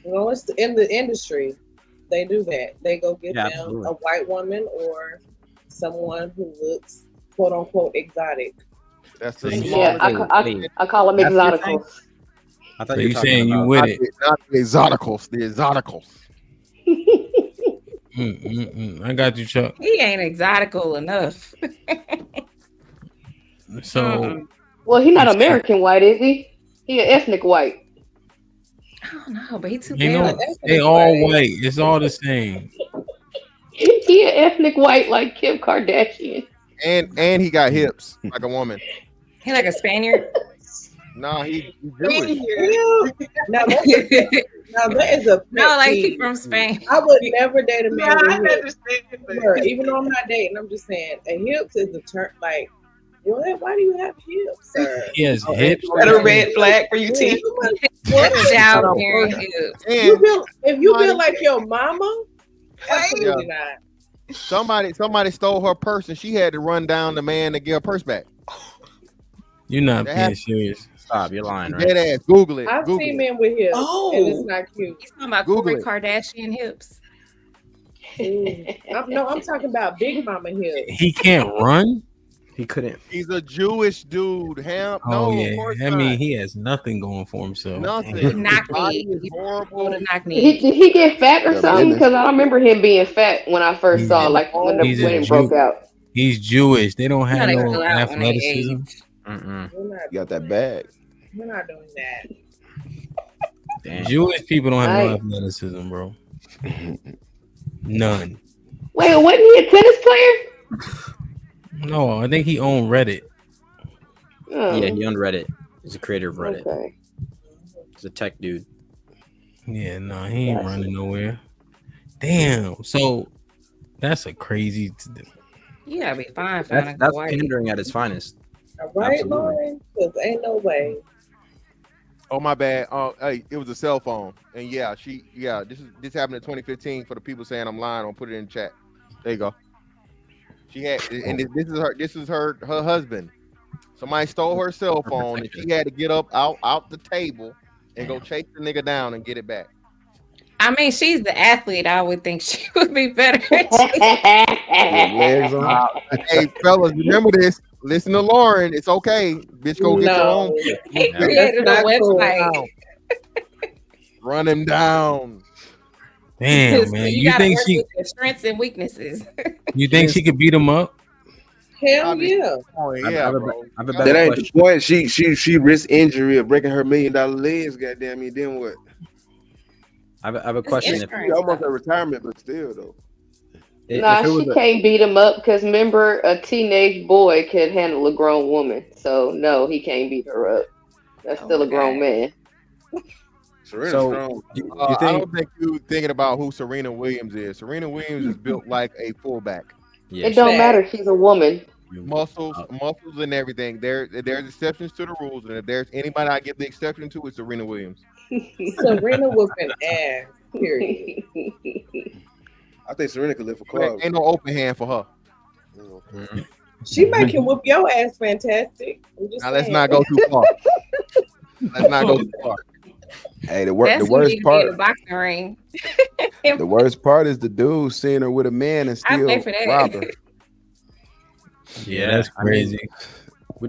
Well, it's in the industry. They do that. They go get Yeah, them absolutely. a white woman or someone who looks quote unquote exotic. That's the Yeah, smallest. I call them That's your thing? exoticals. I thought So you you were talking saying you about with Not it? not the exoticals. The exoticals. I got you, Chuck. He ain't exotical enough. So Well, he's not American white, is he? He an ethnic white. I don't know, but he too you bad. know they all white. It's all the same. He an ethnic white like Kim Kardashian. And he got hips like a woman. He like a Spaniard. Nah, he Jewish. Now that is a No, like peeve. he from Spain. I would never date a man Yeah, I with hips. understand. But Sure, even though I'm not dating, I'm just saying a hips is a term. Like, what? Why do you have hips, sir? He has hips. Is that a red flag for you, T? Child bearing hips. You build, if you build like your mama, absolutely not. Somebody stole her purse and she had to run down the man to get her purse back. You're not That being happened. serious. Stop, you're lying, right? Dead ass. Google it. I've Google seen it. men with hips, and it's not cute. He's talking about Google Khloe it. Kardashian hips. I'm talking about big mama hips. He can't run. He couldn't. He's a Jewish dude. Oh No, yeah, of course I mean not. he has nothing going for himself. Nothing. Knock Body me. is horrible. Knock Did me. he get fat or Yeah, something? business. Because I don't remember him being fat when I first saw, like when the He's a wedding broke Jew. out. He's Jewish. They don't have they no fill out when they athleticism. Mm-mm. We're You got that bag. not doing that. Damn. Jewish people don't have no Right. athleticism, bro. None. Wait, wasn't he a tennis player? No, I think he owned Reddit. Oh, Yeah, he owned Reddit. He's a creator of Reddit. okay. He's a tech dude. Yeah, no, he ain't Gotcha. running nowhere. Damn. So that's a crazy. You gotta be fine finding That's a white. pandering at its finest. All right, Absolutely. Lauren? Because ain't no way. Oh my bad. Hey, it was a cell phone, and this happened in 2015. For the people saying I'm lying, I'll put it in the chat. There you go. She had, and this is her husband. Somebody stole her cell phone, and she had to get up out the table and go chase the nigga down and get it back. I mean, she's the athlete. I would think she would be better. Legs on. Hey, fellas, remember this. Listen to Lauren. It's okay. Bitch, go get your own. He created a website. Run him down. Damn, man. You You gotta think work she? with your strengths and weaknesses. You think she could beat him up? Hell yeah. Oh, I yeah, have a bro. better That ain't question. the point. She risked injury of breaking her $1 million legs. Goddamn me. Then what? I have a question. If, She almost at retirement, but still though. Nah, if it was she a- can't beat him up because remember, a teenage boy can handle a grown woman. So no, he can't beat her up. That's still a grown man. Serena's So, strong. you I think? don't think you thinking about who Serena Williams is. Serena Williams is built like a fullback. Yeah, It don't matter. She's a woman. Muscles and everything. There's exceptions to the rules, and if there's anybody I give the exception to, it's Serena Williams. Serena whooping ass. Period. I think Serena could live for There clubs. ain't no open hand for her. Mhm. She might can whoop your ass fantastic. I'm just Now let's saying. not go too far. Let's not go too far. Hey, the That's worst who need to be in part. the boxing ring. The worst part is the dude seeing her with a man and I still pay for that. rob her. Yeah, that's I mean, crazy.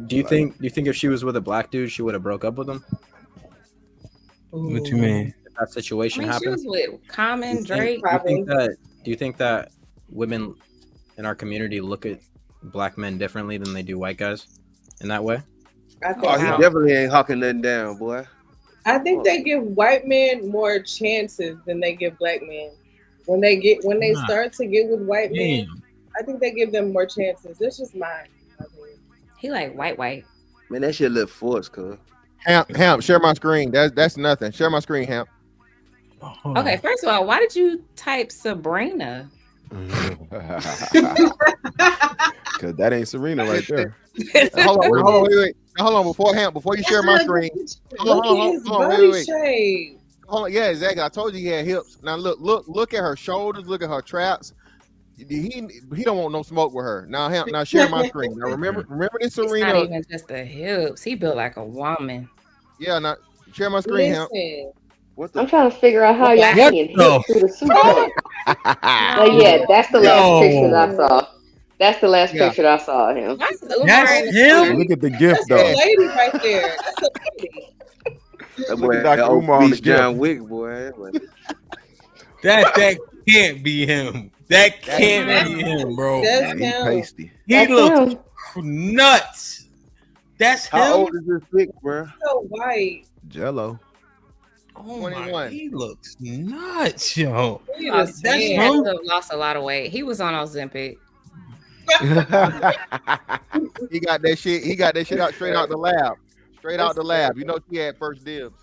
do you think if she was with a black dude, she would have broke up with him? What you mean? that situation She happened? was with Common, Drake. Do you think that women in our community look at black men differently than they do white guys in that way? I Oh, think he so. definitely ain't hawking nothing down, boy. I think they give white men more chances than they give black men. When they Nah. start to get with white men, Damn. I think they give them more chances. That's just mine. He like white. Man, that shit look forced, cuz. Hamp, share my screen. That's nothing. Share my screen, Hamp. Okay, first of all, why did you type Sabrina? Cause that ain't Serena right there. Hold on, wait. Hold on, before you share my screen. Hold on, wait. Hold on, yeah, exactly. I told you he had hips. Now look at her shoulders, look at her traps. He don't want no smoke with her. Now share my screen. Now remember this It's Serena. not even just the hips. He built like a woman. Yeah, now share my screen, Hamp. I'm trying to figure out how y'all What seeing the hips through the suit coat. But yeah, that's the last picture that I saw. That's the last picture that I saw of him. That's him. Look at the gift though. That's a lady right there. That's a lady. That Look boy at Dr. old Umar on the beast John gift. Wick, boy. That can't be him. That can't be him, bro. That's He him. pasty. He That's looks him. nuts. That's him. How old is this pic, bro? So white. Jello. Oh 21. my, he looks nuts, yo. Look at Oh, his he hand. has to have lost a lot of weight. He was on Ozempic. He got that shit. He got that shit out straight out the lab. Straight out the lab. You know she had first dibs.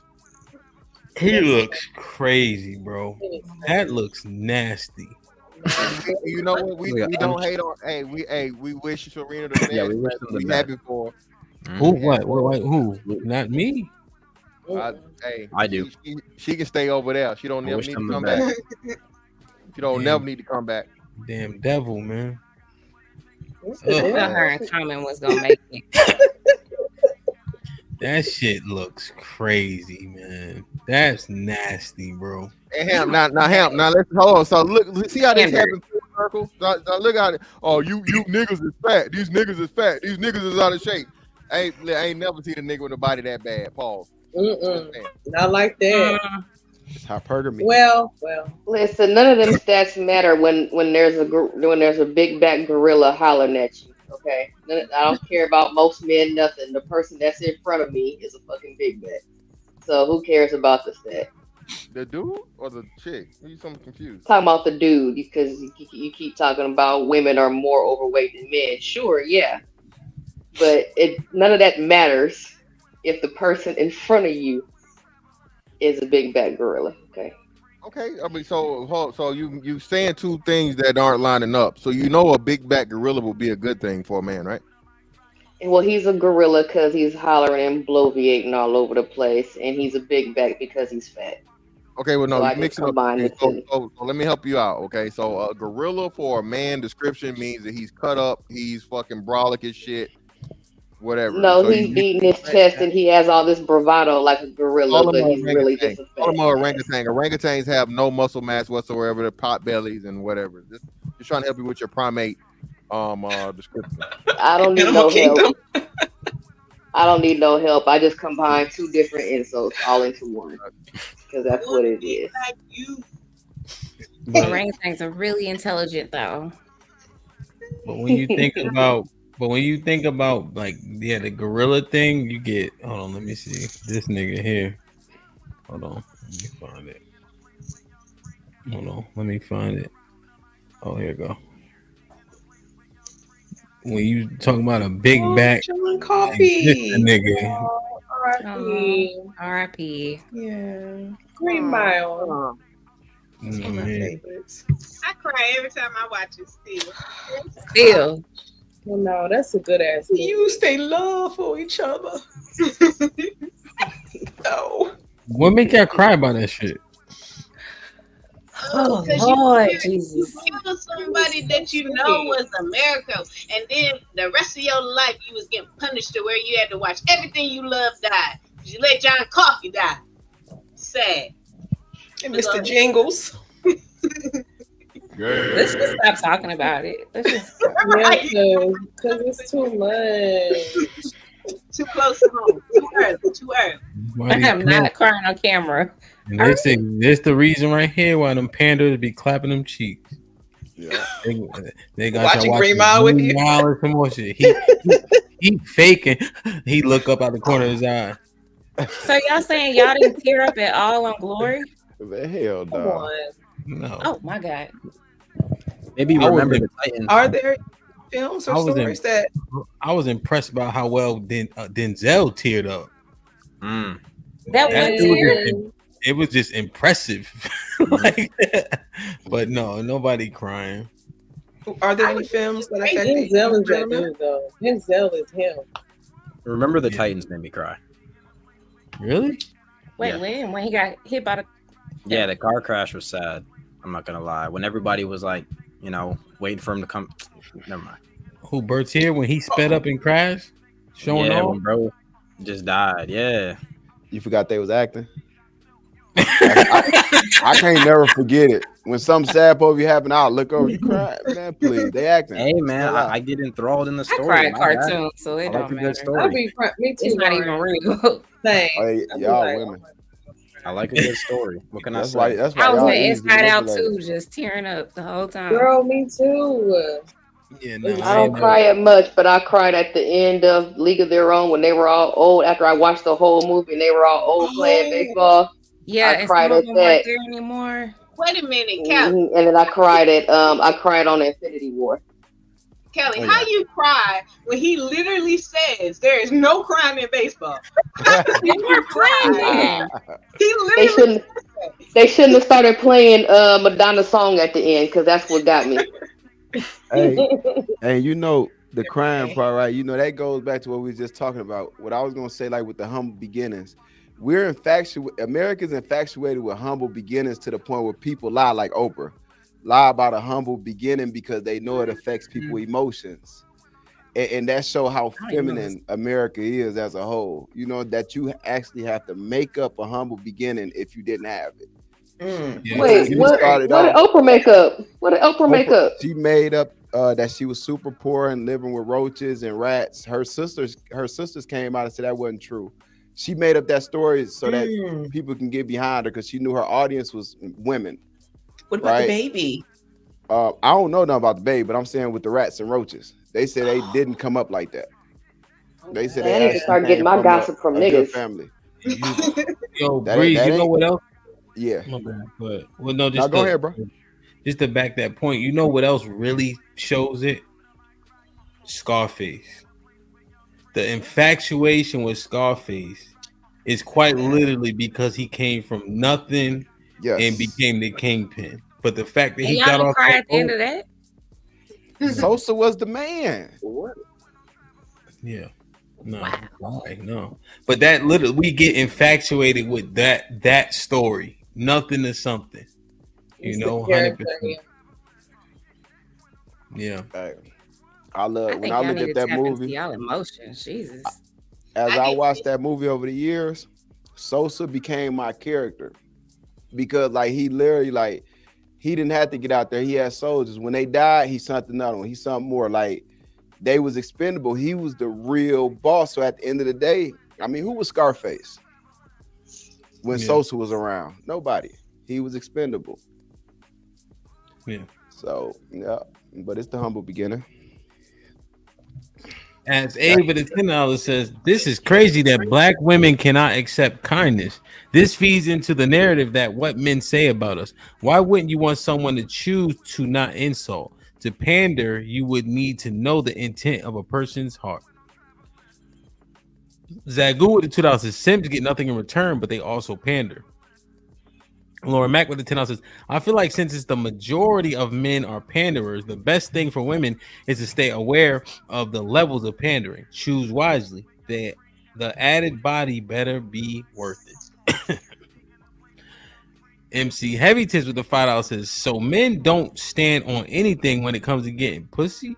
He looks crazy, bro. That looks nasty. You know what? We don't hate on. We wish Serena the best. Yeah, we wish them the We best. happy for her. Who? What? Who? Not me. I do. She can stay over there. She don't I never wish need them to the come best. back. She don't never need to come back. Damn devil, man. I thought her and Common was gonna make it. That shit looks crazy, man. That's nasty, bro. Hey, Ham, now let's hold on. So look, see how this happens full circle. So look at it. Oh, you niggas is fat. These niggas is fat. These niggas is out of shape. I ain't never seen a nigga with a body that bad. Pause. Not like that. It's hypergamy. Well. Listen, none of them stats matter when there's a big back gorilla hollering at you. Okay, I don't care about most men. Nothing. The person that's in front of me is a fucking big back. So who cares about the stat? The dude or the chick? You something confused. Talking about the dude because you keep talking about women are more overweight than men. Sure, yeah, but none of that matters if the person in front of you is a big back gorilla. Okay, I mean, so you saying two things that aren't lining up. So you know a big back gorilla will be a good thing for a man, right? Well, he's a gorilla because he's hollering and bloviating all over the place, and he's a big back because he's fat. Okay, well, no, So I you mix just it up. combine the two. So let me help you out. Okay, so a gorilla for a man description means that he's cut up, he's fucking brolic as shit, whatever. No, So he's beating his chest and he has all this bravado like a gorilla, but he's really just a Call fat. them orangutan. Orangutans have no muscle mass whatsoever. They're pot bellies and whatever. Just trying to help you with your primate description. I don't need no help. I don't need no help. I just combine two different insults all into one because that's what it is. Orangutans are really intelligent, though. But when you think about like the gorilla thing, you get hold on, let me see this nigga here. Hold on, let me find it. Hold on, let me find it. Oh, here you go. When you talk about a big back, John Coffee, a nigga. R.I.P. R.I.P. Yeah. Green Mile. It's one of my favorites. I cry every time I watch it Still. Well, no, that's a good ass. Use they love for each other. No. What make y'all cry about that shit? Oh, Lord, you Jesus. kill somebody that you know was America, and then the rest of your life you was getting punished to where you had to watch everything you loved die. You let John Coffey die. Sad. And Mr. Jingles. Let's just stop talking about it. Let's just because it's too much. Too close to home. Too early. Too early. I'm not crying on camera. And this the reason right here why them panders be clapping them cheeks. Yeah. They got Watching y'all Green watching Mile with Green you. Mile and some more shit. He faking. He look up out the corner of his eye. So y'all saying y'all didn't tear up at all on Glory? Hell no. No. Oh my God. Maybe remember the Titans. Are there films or stories that? I was impressed by how well Denzel teared up. That it was just impressive. Like, but no, nobody crying. Are there any films that affect Denzel is that dude though. Denzel is him. Remember the Titans made me cry. Really? Wait, when he got hit by the Yeah, the car crash was sad. I'm not gonna lie. When everybody was like, waiting for him to come. Never mind. Who Bertier when he sped up and crashed? Showing off? When bro just died. Yeah. You forgot they was acting. I can't never forget it. When something sad over you happen, I'll look over. You cry, man. Please, they acting. Hey man, I get enthralled in the story. I cry cartoons, so it don't matter. I'll be me too. It's not even real. Same. Hey, y'all women. I like a good story. What can That's I say? That's why I was y'all in easy Inside Out manipulated. too, just tearing up the whole time. Girl, me too. Yeah, I don't cry at much, but I cried at the end of League of Their Own when they were all old. After I watched the whole movie and they were all old playing baseball. Yeah, I and cried some at of them weren't that. there anymore. Wait a minute, Kelly. And then I cried on Infinity War. Kelly, how you cry when he literally says there is no crime in baseball? You were crying. He literally. They shouldn't have started playing Madonna's song at the end because that's what got me. Hey, the crime part, right? That goes back to what we were just talking about. What I was gonna say, like with the humble beginnings, Americans infatuated with humble beginnings to the point where people lie, like Oprah, lie about a humble beginning because they know it affects people's emotions, and that show how feminine America is as a whole. That you actually have to make up a humble beginning if you didn't have it. Wait, what did Oprah make up? What did Oprah make up? She made up that she was super poor and living with roaches and rats. Her sisters came out and said that wasn't true. She made up that story so that people can get behind her because she knew her audience was women. What about the baby? I don't know nothing about the baby, but I'm saying with the rats and roaches, they said they didn't come up like that. They said I need to start getting my gossip from a niggas. good family. Yo, Breeze, you know what else? Yeah. But no, just go ahead, bro. Just to back that point, you know what else really shows it? Scarface. The infatuation with Scarface is quite literally because he came from nothing and became the kingpin. But the fact that he got off cry at the end of that. Sosa was the man. Yeah. No. But that literally, we get infatuated with that story. Nothing to something. 100%. Yeah. I love when I look at that movie. Y'all emotions, Jesus. As I watched that movie over the years, Sosa became my character because, like, he literally, like, he didn't have to get out there. He had soldiers. When they died, he sent another one. He sent more. Like, they was expendable. He was the real boss. So at the end of the day, I mean, who was Scarface when Sosa was around? Nobody. He was expendable. Yeah. So yeah, but it's the humble beginning. As Ava the $10 says, this is crazy that black women cannot accept kindness. This feeds into the narrative that what men say about us. Why wouldn't you want someone to choose to not insult? To pander, you would need to know the intent of a person's heart. Zagu with the $2 Sims get nothing in return, but they also pander. Lauren Mack with the $10 says, I feel like since it's the majority of men are panderers, the best thing for women is to stay aware of the levels of pandering. Choose wisely. The added body better be worth it. MC Heavy Tits with the $5 says, so men don't stand on anything when it comes to getting pussy?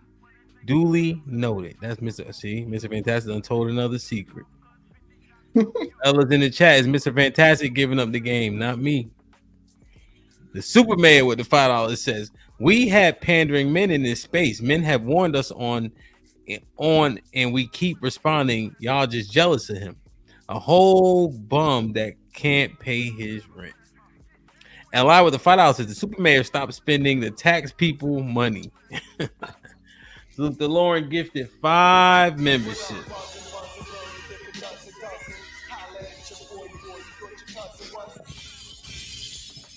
Duly noted. That's Mr. Fantastic untold another secret. Ella's in the chat, is Mr. Fantastic giving up the game, not me. The Superman with the $5 says, we have pandering men in this space. Men have warned us on on, and we keep responding, y'all just jealous of him. A whole bum that can't pay his rent. And lie with the $5 says the super mayor stopped spending the tax people money. Salute to Lauren, gifted 5 memberships.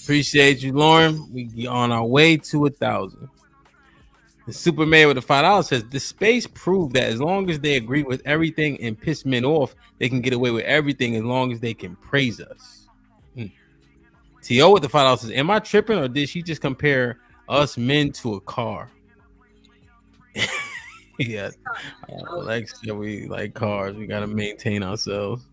Appreciate you, Lauren. We on our way to 1,000. The super mayor with the $5 says the space proved that as long as they agree with everything and piss men off, they can get away with everything as long as they can praise us. T.O. with the $5 says, am I tripping or did she just compare us men to a car? Yeah, like we like cars. We gotta maintain ourselves.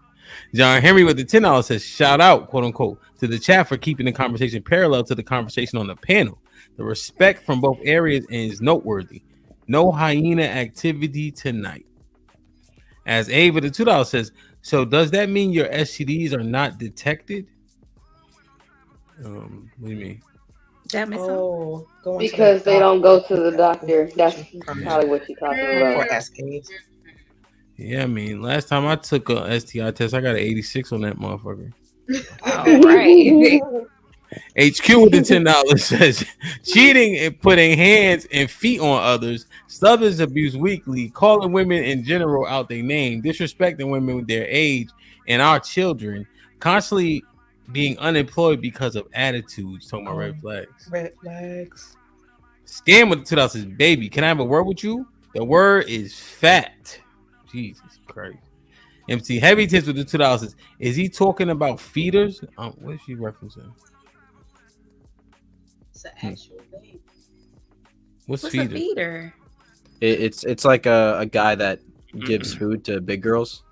John Henry with the $10 says, shout out, quote unquote, to the chat for keeping the conversation parallel to the conversation on the panel. The respect from both areas is noteworthy. No hyena activity tonight. As Abe with the $2 says, so does that mean your STDs are not detected? What do you mean? Because they don't go to the doctor. That's probably what she's talking about. Yeah, I mean, last time I took a STI test, I got an 86 on that motherfucker. All right. HQ with the $10 says cheating and putting hands and feet on others, substance abuse weekly, calling women in general out their name, disrespecting women with their age and our children, constantly being unemployed because of attitudes. Talking about red flags. Red flags. Scam with the $2 says, baby, can I have a word with you? The word is fat. Jesus Christ. MC Heavy Tits with the $2 says, is he talking about feeders? What is she referencing? It's an actual thing. What's a feeder? feeder? It's like a guy that gives food to big girls.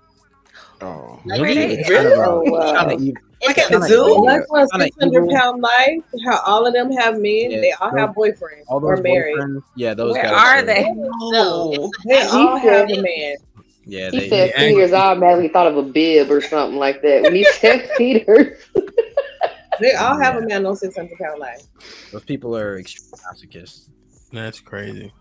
Oh, really? Oh, wow. Like at the zoo? That's what 600-pound life. How all of them have men. Yeah, they all have boyfriends all or those married. boyfriends. Yeah, those Where guys. are they? No, they all have a man. Yeah, He said feeders. I automatically thought of a bib or something like that when he said feeders. They all have a man on 600-pound life. Those people are extreme masochists. That's crazy.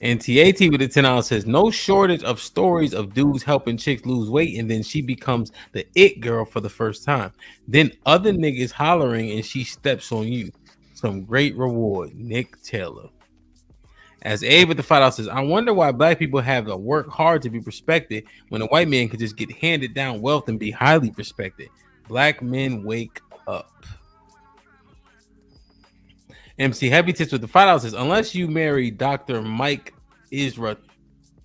And TAT with the $10 says, no shortage of stories of dudes helping chicks lose weight, and then she becomes the it girl for the first time. Then other niggas hollering and she steps on you. Some great reward. Nick Taylor. As Abe with the $5 says, I wonder why black people have to work hard to be respected when a white man could just get handed down wealth and be highly respected. Black men wake up. MC Heavy Tits with the $5 says, unless you marry Dr. Mike Israel,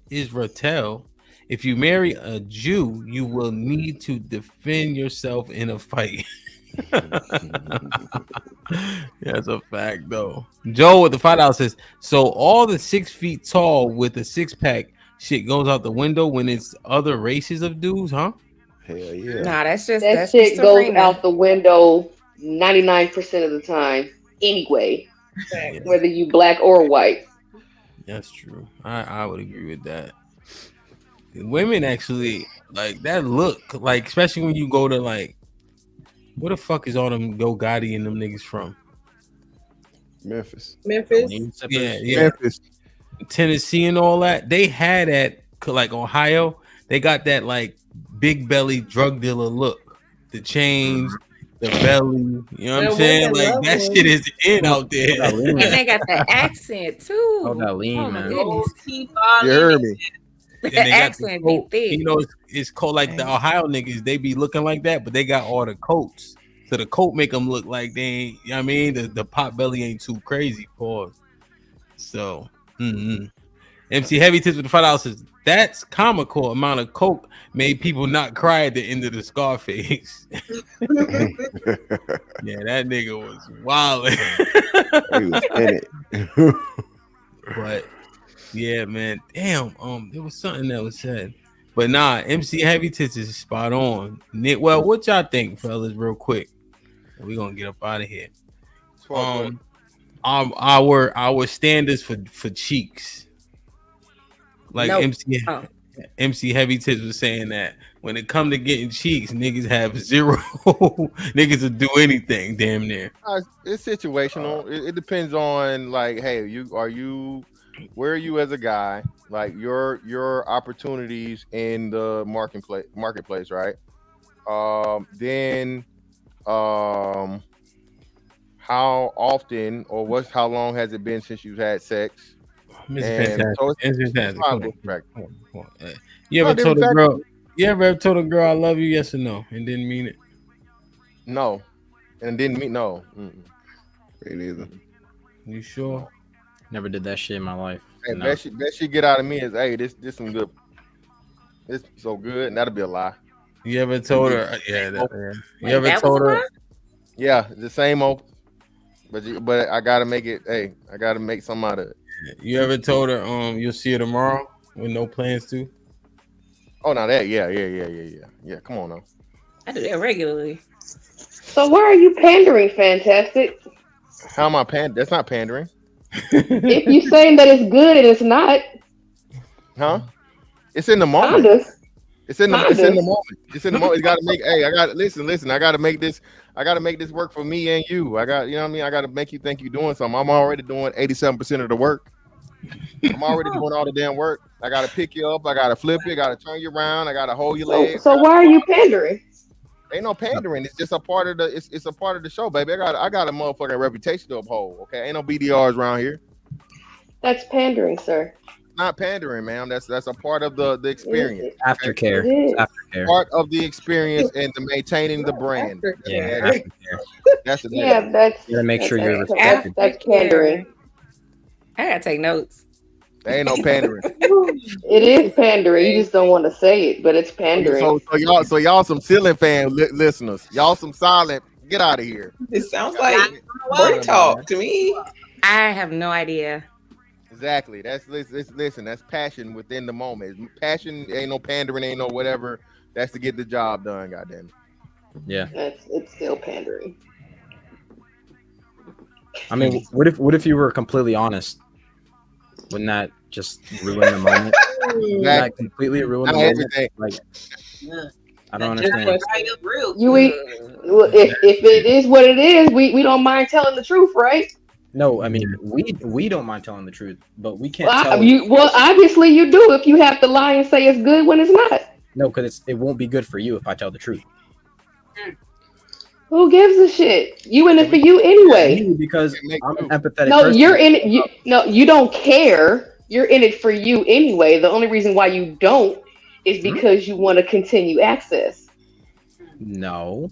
if you marry a Jew, you will need to defend yourself in a fight. That's a fact, though. Joe with the $5 says, so all the 6 feet tall with a 6-pack shit goes out the window when it's other races of dudes, huh? Hell yeah. Nah, that's just that that's shit just goes Serena. out the window 99% of the time anyway, whether you black or white. That's true. I would agree with that. Women actually like that look, like especially when you go to like, where the fuck is all them Go Gotti and them niggas from? Memphis. Yeah. Memphis. Tennessee and all that. They had that, like Ohio. They got that like big belly drug dealer look. The chains, the belly. You know what I'm saying? Like that shit is in out there. And they got the accent too. Oh, that lean, Oh my man. goodness. You heard me. The And they got accent the be coat. thick. You know, it's called like the Ohio niggas. They be looking like that, but they got all the coats. So the coat make them look like they ain't. You know what I mean, the pot belly ain't too crazy. Pause. So, MC Heavy Tits with the $5 says that's comical amount of coke made people not cry at the end of the Scarface. Yeah, that nigga was wild. He was in it. But yeah, man, damn. There was something that was said, but nah. MC Heavy Tits is spot on. Nick, well, what y'all think, fellas? Real quick, we gonna get up out of here. Our standards for cheeks, like Nope. MC Heavy Tits was saying that when it come to getting cheeks, niggas have zero. Niggas will do anything, damn near. It's situational. It depends on like, hey, where are you as a guy? like your opportunities in the marketplace, right? Then how often or how long has it been since you've had sex? Mr. And Fantastic. so Mr. it's Fantastic. not Come on, different factor. come on. You ever Not told different a factor. girl? You ever told a girl I love you? Yes or no, and didn't mean it? No, and didn't mean no. Me neither. You sure? Never did that shit in my life. Hey, No. best she get out of me is, hey, this some good. This so good, and that'll be a lie. You ever told her? Yeah. You Wait, ever that was told a her? lie? Yeah, the same old. But I gotta make it. Hey, I gotta make something out of it. You ever told her you'll see her tomorrow with no plans to? Oh, now that yeah. Come on now. I do that regularly. So why are you pandering, Fantastic? How am I That's not pandering, If you saying that it's good and it's not, huh? It's in the moment. kinda, It's in the kinda. moment. It's in the moment. It's got to make. Hey, I got to listen. I got to make this. I got to make this work for me and you. I got, you know what I mean. I got to make you think you're doing something. I'm already doing 87% of the work. I'm already doing all the damn work. I got to pick you up. I got to flip you. I got to turn you around. I got to hold your legs. So why are you pandering? Ain't no pandering. It's just a part of the. It's a part of the show, baby. I got a motherfucking reputation to uphold. Okay, ain't no BDRs around here. That's pandering, sir. Not pandering, ma'am. That's a part of the experience. Aftercare. It is. Aftercare. Part of the experience and the maintaining the brand. Yeah. That's Aftercare. the Yeah, that's You gotta make sure you're that's, respected. that's pandering. I gotta take notes. There ain't no pandering. It is pandering. You just don't want to say it, but it's pandering. So y'all some ceiling fan listeners. Y'all some silent. Get out of here. It sounds like bird talk to me. I have no idea. Exactly. Listen. That's passion within the moment. Passion ain't no pandering. Ain't no whatever. That's to get the job done. Goddamn. Yeah. It's still pandering. I mean, what if you were completely honest? Wouldn't that just ruin the moment? Wouldn't that completely ruin the moment? Everything. Like, I don't understand. Well, if it is what it is, we don't mind telling the truth, right? No, I mean we don't mind telling the truth, but we can't Well, tell. well, obviously you do if you have to lie and say it's good when it's not. No, because it won't be good for you if I tell the truth. Who gives a shit? You in it for you anyway. Because I'm an empathetic No, person. you're in it. You don't care. You're in it for you anyway. The only reason why you don't is because you want to continue access. No.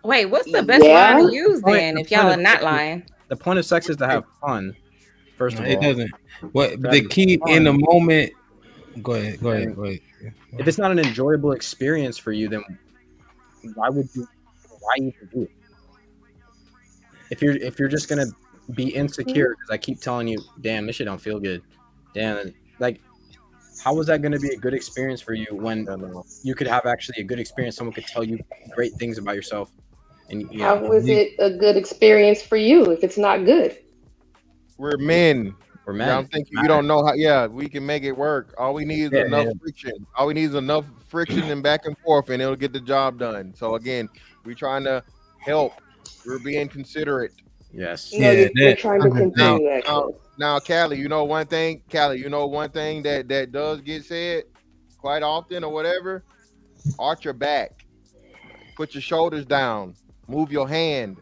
Wait, what's the best line to use then if y'all are not lying? The point of sex is to have fun. First of all, it doesn't. What the key in the moment? Go ahead. If it's not an enjoyable experience for you, then why would you? Why even do it? If you're just gonna be insecure because I keep telling you, damn, this shit don't feel good. Damn, like, how is that gonna be a good experience for you when you could have actually a good experience? Someone could tell you great things about yourself. And How is it a good experience for you if it's not good? We're men. We're men. I'm thinking you don't know how. Yeah, we can make it work. All we need is enough friction. All we need is enough friction and back and forth, and it'll get the job done. So again, we're trying to help. We're being considerate. Yes. No, you're trying to continue. Now, Callie, you know one thing. That does get said quite often or whatever. Arch your back. Put your shoulders down. Move your hand.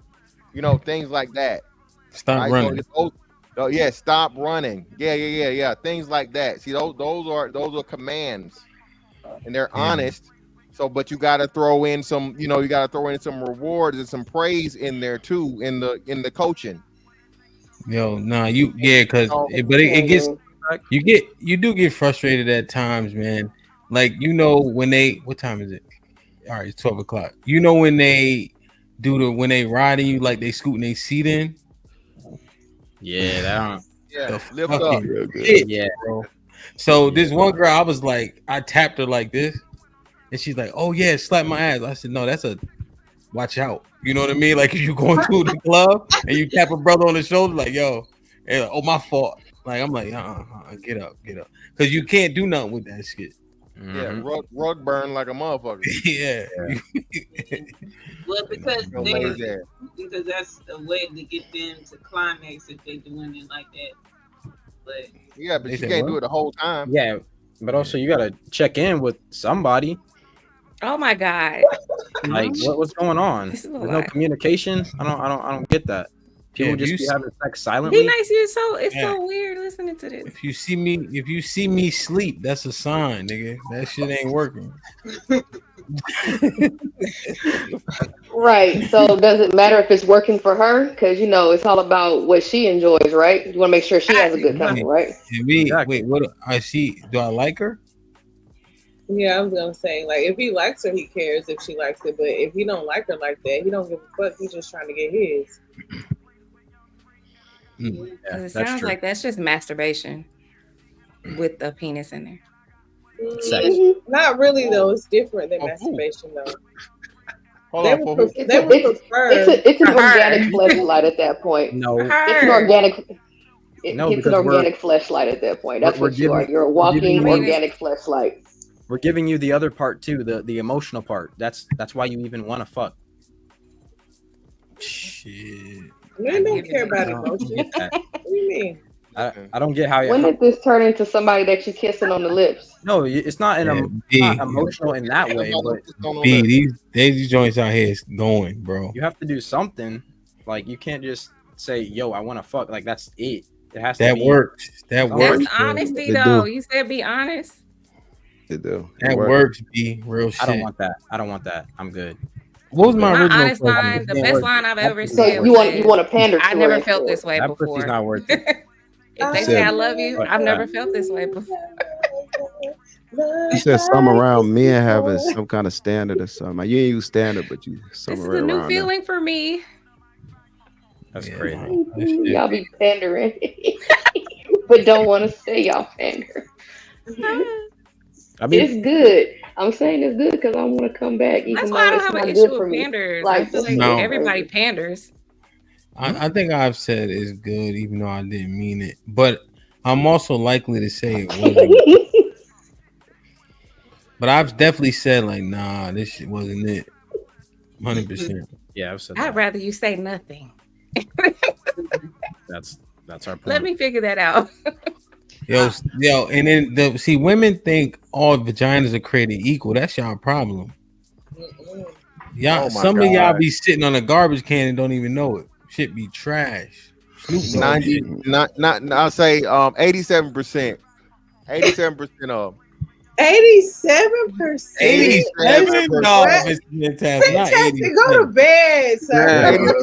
You know, things like that. Stop running. Stop running. Yeah. Things like that. See, those are commands, and they're honest. So, but you got to throw in some, some rewards and some praise in there too in the coaching. Yo, nah, because it gets you do get frustrated at times, man. Like when what time is it? All right, it's 12 o'clock. When they when they riding you like they scooting their seat in. Yeah, that lift up. Shit, bro. So this one girl, I was like, I tapped her like this, and she's like, "Oh yeah, slap my ass." I said, "No, that's a watch out." You know what I mean? Like if you going through the club and you tap a brother on the shoulder, like yo, like, oh my fault. Like I'm like, get up, because you can't do nothing with that shit. Yeah, rug burn like a motherfucker. Yeah. Well, because that's a way to get them to climax if they're doing it like that. Yeah, but They she said can't what? do it the whole time. Yeah, but also you gotta check in with somebody. Oh my God. Like, what's going on? This is a There's no lie. communication. I don't get that. People if just you be s- having sex Be silently. nice. You're so it's Yeah. so weird listening to this. If you see me sleep, that's a sign, nigga. That shit ain't working. Right. So does it matter if it's working for her? Because it's all about what she enjoys, right? You want to make sure she has a good time, right? Wait, what? I see. Do I like her? Yeah, I was gonna say, like, if he likes her, he cares if she likes it. But if he don't like her like that, he don't give a fuck. He's just trying to get his. Because it sounds like that's just masturbation with a penis in there. Not really though. It's different than masturbation though. Hold on, They would prefer. It's an organic fleshlight at that point. No, it's an organic. No, It's an because organic fleshlight at that point. That's what you are. You're a walking organic fleshlight. We're giving you the other part too, the emotional part. That's why you even want to fuck. Shit. Men don't care about emotions. Get that. What do you mean? I don't get how. When did this turn into somebody that you're kissing on the lips? No, it's not not emotional in that way. But B, these joints out here is going, bro. you have to do something. Like you can't just say, "Yo, I want to fuck." Like that's it. It has That to be. works. That works. That's honesty, It though. do. You said be honest. It do. That works, B. Real shit. I don't want that. I don't want that. I'm good. What was my My original honest question? line, the It best works. line I've ever So said. you want to pander to I never her felt for this way That before. pussy's not worth it. If they say I love you, I've never felt this way before. You said something around men having some kind of standard or something. You ain't use standard, but you This something is right a new around there. feeling for me. That's crazy. Y'all be pandering, but don't want to say y'all pander. I mean, It's good. I'm saying it's good because I want to come back, even That's though why I don't it's have an not issue good with for me. panders. I feel like No. everybody panders. I think I've said it's good, even though I didn't mean it. But I'm also likely to say it wasn't. But I've definitely said like, nah, this shit wasn't it. 100%. Yeah, I've said I'd that. rather you say nothing. That's our point. Let me figure that out. Yo, and then see, women think all vaginas are created equal. That's y'all problem. Y'all, Oh my some of y'all God. be sitting on a garbage can and don't even know it. Shit be trash. Snoop Dogg 90, shit. not I'll say 87%. 87% of 87%. 87? No, Mr. Fantastic, not 80. Fantastic. Go to bed, sir.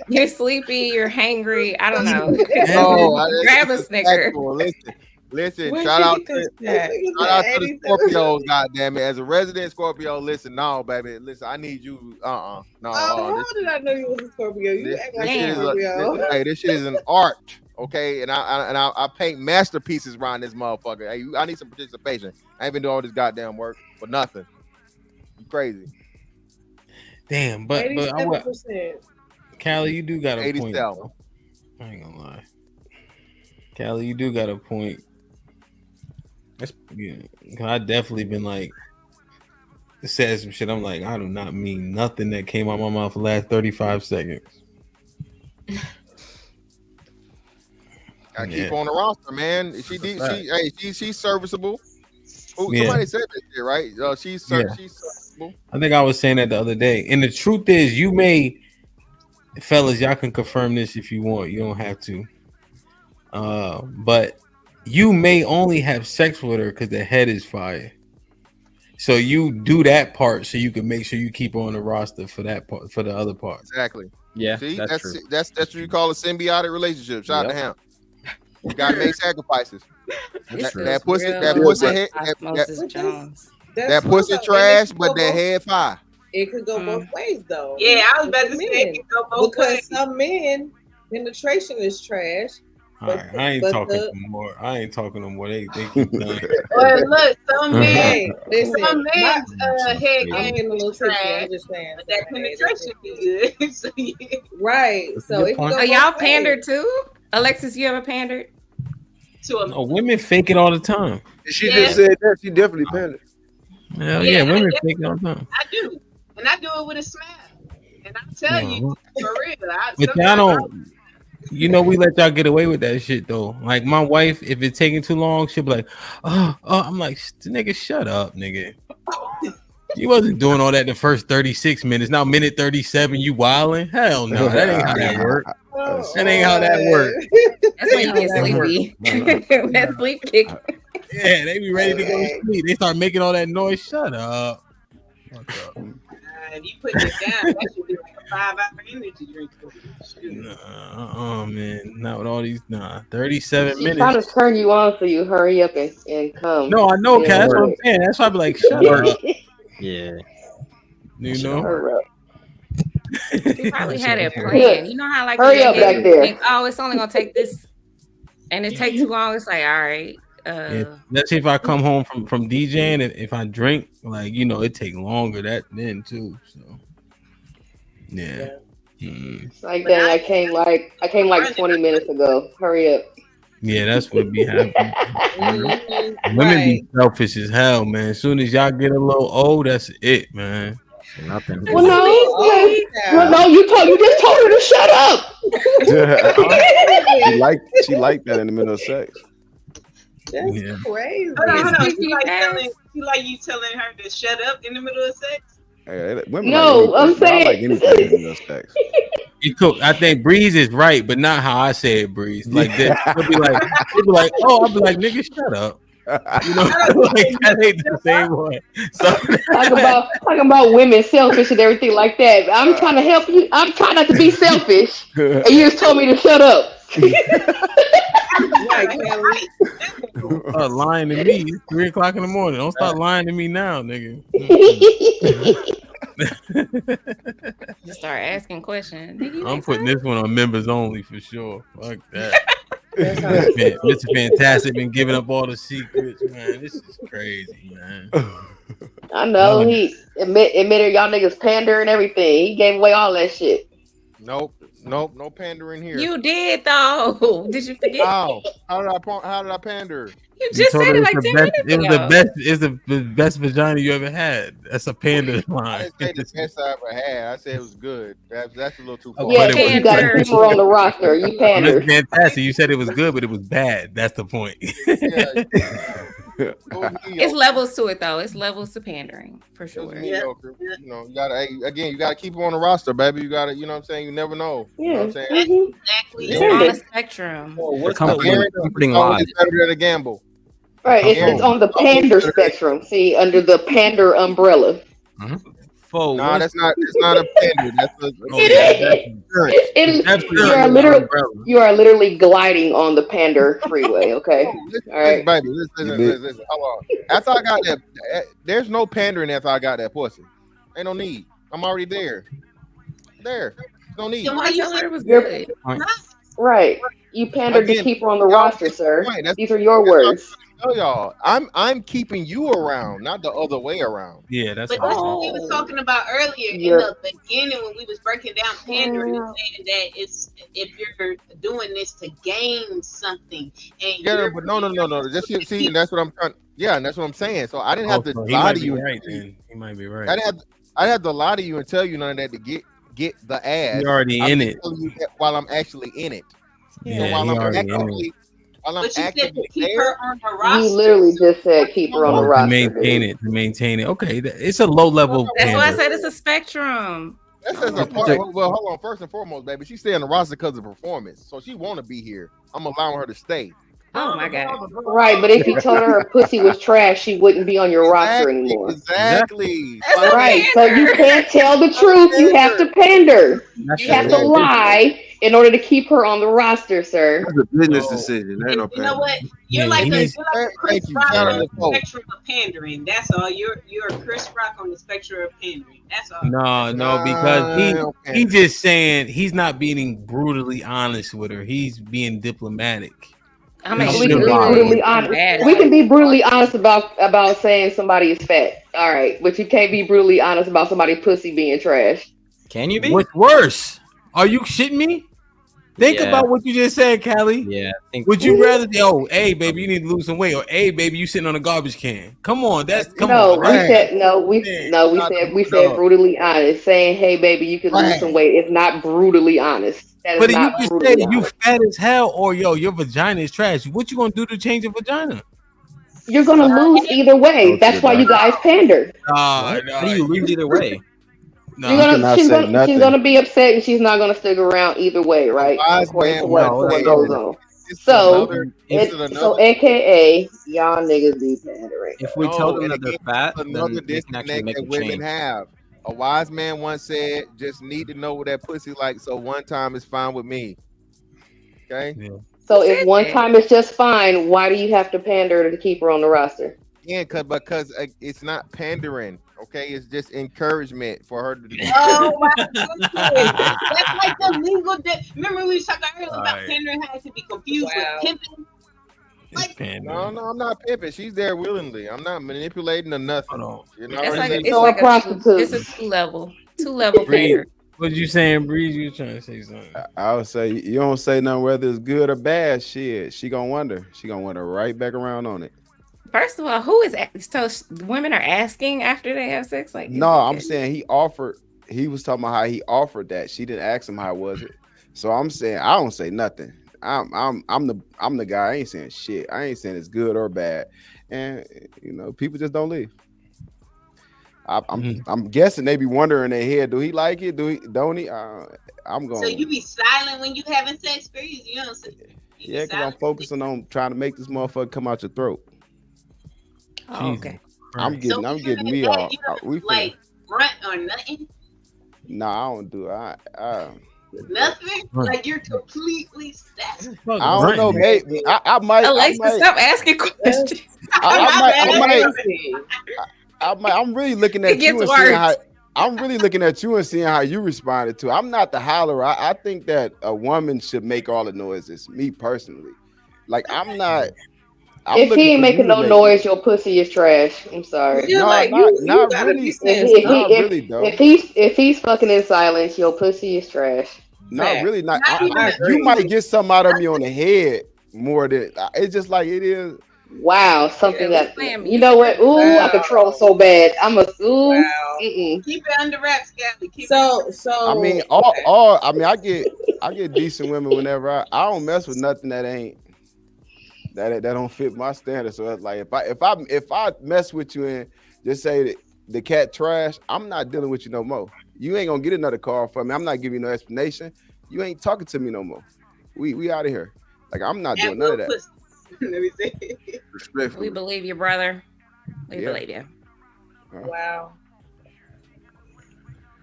You're sleepy, you're hangry. I don't know. Oh, Grab a Snicker. Listen, Where shout did out you to get that? the Scorpios, goddamn it. As a resident Scorpio, listen, no, baby, listen, I need you. No. How did I know you was a Scorpio? You act like a Scorpio. This shit is an art, okay? And I paint masterpieces around this motherfucker. Hey, I need some participation. I ain't been doing all this goddamn work for nothing. You crazy? Damn, but 87%. Callie, you do got a 87. point. Bro. I ain't gonna lie. Callie, you do got a point. That's I definitely been like said some shit. I'm like, I do not mean nothing that came out my mouth the last 35 seconds. I keep on the roster, man. She's serviceable. Oh, Yeah. somebody said that shit, right? She's serviceable. I think I was saying that the other day. And the truth is, you may, fellas, y'all can confirm this if you want. You don't have to. But you may only have sex with her because the head is fire. So you do that part so you can make sure you keep her on the roster for that part, for the other part. Exactly. Yeah, See, that's true. that's what you call a symbiotic relationship. Shout out to him. You gotta make sacrifices. That pussy trash, but that head fire. It could go both ways, though. Yeah, I was about to say it could go both because ways. some men penetration is trash. All right, I ain't talking no more. I ain't talking no more. They keep done. Well, look, some men, Hey, listen, some men's head I'm game getting a little is tipsy. trash, I'm just saying. but that penetration be good. So, yeah. Right. So it can go Oh, y'all both pander ways. too? Alexis, you ever pandered? No, women fake it all the time. She just said that. She definitely pandered. Hell yeah, women fake it all the time. I do, and I do it with a smile. And I tell you, for real. But y'all don't. You know, we let y'all get away with that shit though. Like my wife, if it's taking too long, she'll be like, "Oh, I'm like, nigga, shut up, nigga. You wasn't doing all that the first 36 minutes. Now minute 37, you wilding? Hell no, that ain't how that work. That ain't how that work. That's when you get sleepy. That sleep kick. Yeah, they be ready to go to sleep. They start making all that noise. Shut up. If you put it down, that should be like a 5-hour energy drink. Man, not with all these. 37 She's minutes. trying to turn you on so you hurry up and come. No, I know, Kat. That's what I'm saying. That's why I be like, shut up. Yeah. You know. He probably had it planned. You know how like hurry up back there. Think, oh, it's only gonna take this, and it takes too long. It's like, all right. Let's see if I come home from DJing. If I drink, like it take longer then too. So yeah. It's like, dang, I came like 20 minutes ago. Hurry up. Yeah, that's what be happening. Women be selfish as hell, man. As soon as y'all get a little old, that's it, man. Nothing. Well, no, you just told her to shut up. she liked that in the middle of sex. That's crazy. Hold on. You like you telling her to shut up in the middle of sex? Hey, no, I'm saying. I like anything in the middle of sex. I think Breeze is right, but not how I say it, Breeze. Like that, she'll be like, oh, I'll be like, nigga, shut up. Like that ain't the same way. So talking about women selfish and everything like that. I'm trying to help you. I'm trying not to be selfish, and you just told me to shut up. Start lying to me. It's 3:00 in the morning. Don't start lying to me now, nigga. Just start asking questions. I'm putting this one on members only for sure. Fuck that. Mr. Fantastic been giving up all the secrets, man. This is crazy, man. I know he admitted y'all niggas pander and everything. He gave away all that shit. Nope, no pandering here. You did though. Did you forget? How did I pander? You just said it like 10 minutes ago. It's the best vagina you ever had. That's a panda line. I didn't say the best I ever had. I said it was good. That's a little too far. Yeah, you got to keep her on the roster. You pandered. That's fantastic. You said it was good, but it was bad. That's the point. It's levels to it though. It's levels to pandering for sure. You gotta you gotta keep her on the roster, baby. You gotta, you know what I'm saying? You never know. Yeah. You know what I'm saying? Exactly. It's on the spectrum. It's better than a gamble. Right, it's on the pander spectrum. See, under the pander umbrella. No, that's not. It's not a pander. You are literally gliding on the pander freeway. Okay, all right, baby. Listen. Hold on. After I got that, there's no pandering after I got that pussy. Ain't no need. I'm already there. No need. So why you thought it was good? Right, you pandered to keep her on the roster, sir. These are your words. Tell y'all, I'm keeping you around, not the other way around. Yeah, that's. But that's what we was talking about earlier in the beginning when we was breaking down pandering, and saying that it's if you're doing this to gain something. And but no. Just see, and that's what I'm trying. Yeah, and that's what I'm saying. So I didn't have to lie to you. Right, then. He might be right. I had to lie to you and tell you none of that to get the ass. You're already in it. While I'm actually in it. Yeah, so while I'm actually. But you said to keep her on the roster. You literally just said keep her on the roster. To maintain it. Okay, it's a low level. That's why I said it's a spectrum. That's a part. Well, hold on. First and foremost, baby, she stay on the roster because of performance, so she want to be here. I'm allowing her to stay. Oh my god! Right, but if you told her pussy was trash, she wouldn't be on your roster anymore. Exactly. Right, so you can't tell the truth. You have to pander. You have to lie in order to keep her on the roster, sir. That's a business decision. There ain't no you know what? You're like a Chris Rock on the spectrum of pandering. That's all. You're a Chris Rock on the spectrum of pandering. That's all. No, because he's just saying he's not being brutally honest with her. He's being diplomatic. I mean, we can be brutally honest about saying somebody is fat. All right, but you can't be brutally honest about somebody's pussy being trash. Can you be? What's worse? Are you shitting me? Think Yeah. about what you just said, Callie. Yeah, I think. Would you rather say, "Oh, hey, baby, you need to lose some weight," or "Hey, baby, you sitting on a garbage can"? Come on, No, we that's said no. We said brutally honest. Saying, "Hey, baby, you could lose some weight." It's not brutally honest. That is But you not can say brutally you honest. fat as hell, or yo, your vagina is trash. What you gonna do to change your vagina? You're gonna lose either way. Go to the That's why you doctor. guys pander. What? How do you lose either way? You're You gonna cannot she's say gonna she's nothing. gonna be upset and she's not gonna stick around either way, A right? wise According man to once what No, goes said, on. this is So another, this if is so another, AKA y'all niggas be pandering. if we tell no, them and that they're again, fat, this is then another they can actually disconnect make that a women change. have. A wise man once said, just need to know what that pussy like, so one time is fine with me. Okay? Yeah. So if one time is just fine, why do you have to pander to keep her on the roster? Yeah, because it's not pandering. Okay, it's just encouragement for her to do. Oh my goodness. That's like the legal remember we was talking earlier about pandering has to be confused with pimping. No, I'm not pimping. She's there willingly. I'm not manipulating or nothing. You know, It's like So a prostitute. it's a two level pander. What you saying, Breeze? You trying to say something? I would say you don't say nothing whether it's good or bad. Shit, she gonna wonder. She gonna wonder right back around on it. First of all, who is so women are asking after they have sex? Like, No, I'm saying he offered. He was talking about how he offered that. She didn't ask him how was it. So I'm saying I don't say nothing. I'm the guy. I ain't saying shit. I ain't saying it's good or bad. And you know, people just don't leave. I'm guessing they be wondering in their head, do he like it? Don't he? I'm going. So you be silent when you having sex, Breeze? You don't say. Yeah, because I'm focusing on trying to make this motherfucker come out your throat. Oh, okay. I'm getting me You off. don't like grunt or nothing. No, I don't do it. Nothing. Like you're completely set. I don't know, maybe I might. Alexa, stop asking questions. I'm really looking at you and seeing how. I'm really looking at you and seeing how you responded to it. I'm not the hollerer. I think that a woman should make all the noises. Me personally, like I'm not. If he ain't making no noise, your pussy is trash. I'm sorry. Yeah, No, like not gotta really. be saying If he's fucking in silence, your pussy is trash. Not really. Not. I You agree. might get something out of me on the head more than it's just like it is. Wow, something that you know what? Ooh, I control so bad. I'm a ooh. Keep it under wraps, Gabby. So I mean, all. I mean, I get decent women whenever I don't mess with nothing that ain't that don't fit my standards. So it's like if I mess with you and just say that the cat trash, I'm not dealing with you no more. You ain't gonna get another call from me. I'm not giving you no explanation. You ain't talking to me no more. We out of here. Like I'm not doing none of that. Let me see. We believe you, brother. We believe you. Wow.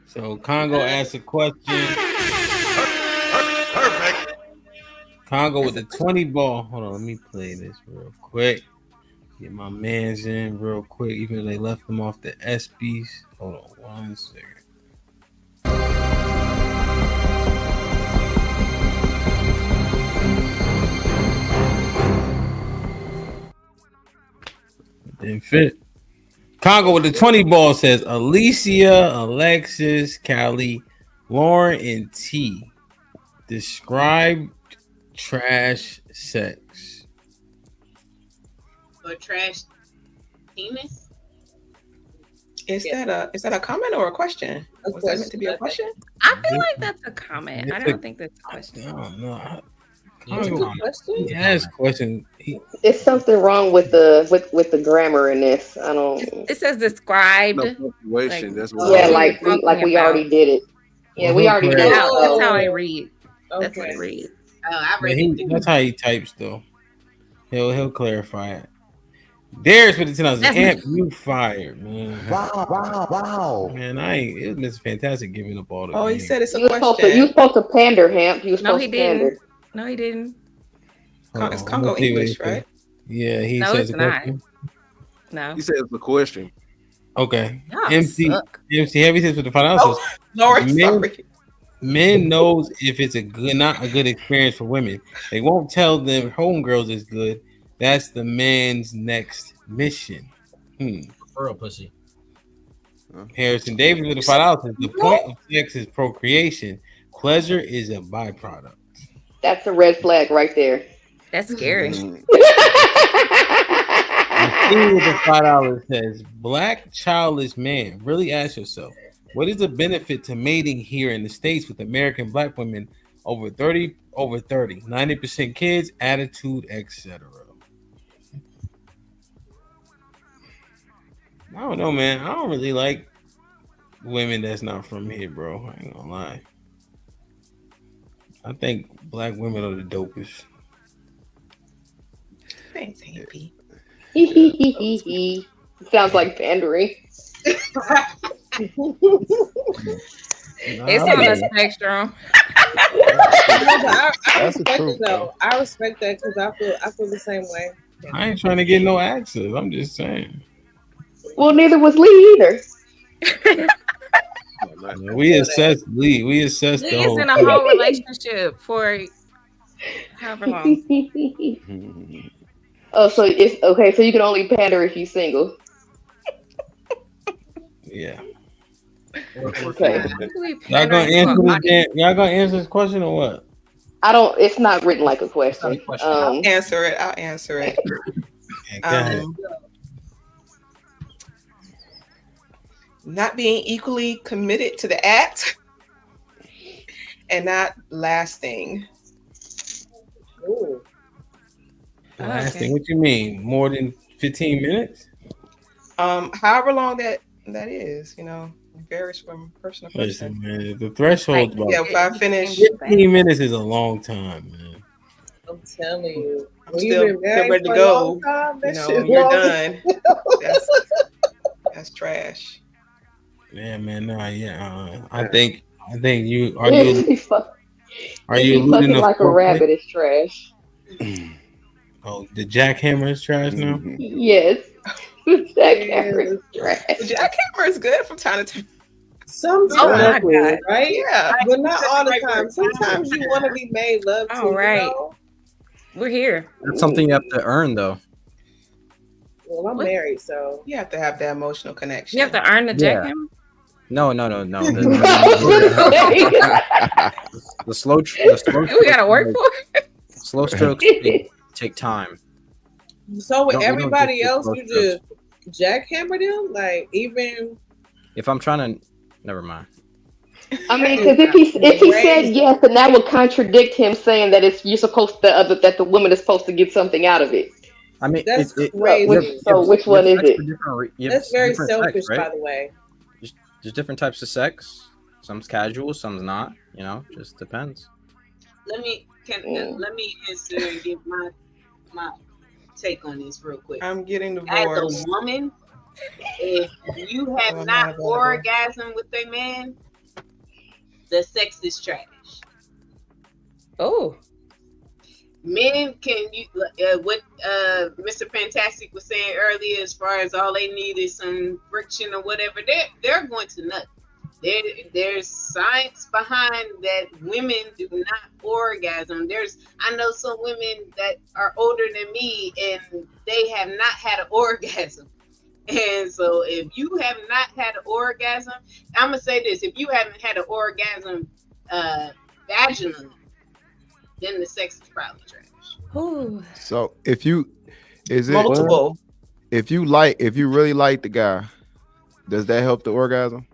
So Congo asked a question. Perfect. Congo with the 20 ball. Hold on, let me play this real quick. Get my mans in real quick, even though they left them off the SBs. Hold on 1 second. Didn't fit. Congo with the 20 ball says Alicia, Alexis, Callie, Lauren, and T. Describe trash sex. Or trash penis. Is that a comment or a question? Was that meant to be a question? I feel like that's a comment. I don't think that's a question. No. It's a good question. He asked question. It's something wrong with the grammar in this. I don't. It says described. No punctuation. That's what. Yeah, like we already did it. Yeah, we already did it. That's how I read. That's what I read. Oh, I Yeah, read it. that's how he types though. He'll clarify it. Darius with the 10,000 amp, you fired, man. Wow. Man, it was fantastic giving up all the. Oh, he games. said it's a You question. supposed to pander, Hamp. You was No, supposed he to pander. didn't. No, he didn't. It's Congo English, right? Yeah, he No, says it's a not. question. No. He said it's a question. Okay. Y'all MC suck. Heavy says with the $5. Oh, Lord, sorry. Men knows if it's not a good experience for women. They won't tell them homegirls is good. That's the man's next mission. Referral pussy. Harrison Davis with the $5 says the point of sex is procreation. Pleasure is a byproduct. That's a red flag right there. That's scary. I see what the $5 says. Black childless man. Really ask yourself, what is the benefit to mating here in the States with American black women over 30, 90% kids, attitude, etc. I don't know, man. I don't really like women that's not from here, bro. I ain't gonna lie. I think black women are the dopest. Thanks, Happy. Sounds like pandering. It's on the spectrum. I respect it though. I respect that because I feel the same way. I ain't trying to get no access. I'm just saying. Well, neither was Lee either. We assessed Lee. We assessed Lee the is whole in a whole relationship for however long. Oh, so it's okay. So you can only pander if you're single. Yeah. Okay. Y'all gonna answer this question or what? I don't. It's not written like a question. I'll answer it. Not being equally committed to the act and not lasting. Ooh. Lasting? What you mean? More than 15 minutes? However long that is, it varies from person to person. Listen, man, the threshold. If I finish 15 minutes is a long time, man. I'm telling you, I'm still ready to go. You're done. That's trash. Yeah, man. No, yeah. I think you are you alluding to like a rabbit is trash. Oh, the jackhammer is trash now? Yes. Jackhammer is trash. The jackhammer is good from time to time. Sometimes, God. right? Yeah. But not all the time. Sometimes you want to be made love to. All right. We're here. That's something you have to earn, though. Well, I'm married, so you have to have that emotional connection. You have to earn the jackhammer? No. The slow. We gotta work for it. Slow strokes take time. So with We don't everybody just do else, slow you just jackhammer them, like even. If I'm trying to, never mind. I mean, because if he said yes, then that would contradict him saying that you're supposed to that the woman is supposed to get something out of it. I mean, that's crazy. Which one is it? That's very selfish, sex, right? by the way. There's different types of sex. Some's casual, some's not. Just depends. Let me answer and give my take on this real quick. I'm getting divorced. As a woman, if you have not orgasmed with a man, the sex is trash. Oh. Men what Mr. Fantastic was saying earlier, as far as all they need is some friction or whatever, they're going to nut. There's science behind that women do not orgasm. I know some women that are older than me and they have not had an orgasm. And so if you have not had an orgasm, I'm going to say this, if you haven't had an orgasm vaginally, then the sex is probably trash. Ooh. So if you multiple, if you really like the guy, does that help the orgasm?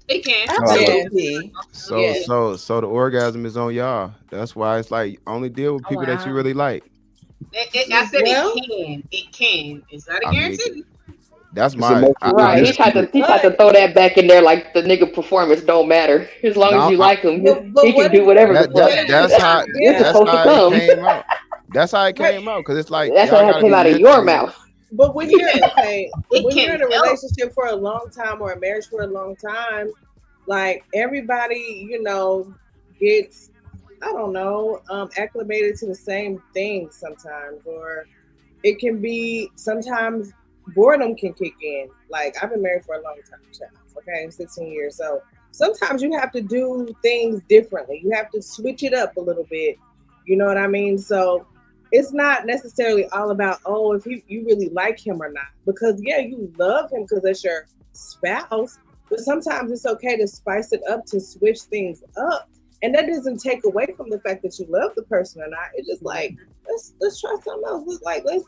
It can. Absolutely. So the orgasm is on y'all. That's why it's like only deal with people that you really like. I said it can. It's not a guarantee. That's my right. He tried to throw that back in there like the nigga performance don't matter as long as you like him. He can do whatever. That's how it came out. That's how it came out because it's like that's how it came out of your mouth. But when you're when you're in a relationship for a long time or a marriage for a long time, like everybody, gets acclimated to the same thing sometimes, or it can be sometimes boredom can kick in. Like I've been married for a long time, 16 years. So sometimes you have to do things differently. You have to switch it up a little bit. You know what I mean? So it's not necessarily all about, if you really like him or not. Because, you love him because that's your spouse. But sometimes it's okay to spice it up, to switch things up. And that doesn't take away from the fact that you love the person or not. It's just like, let's try something else. Let's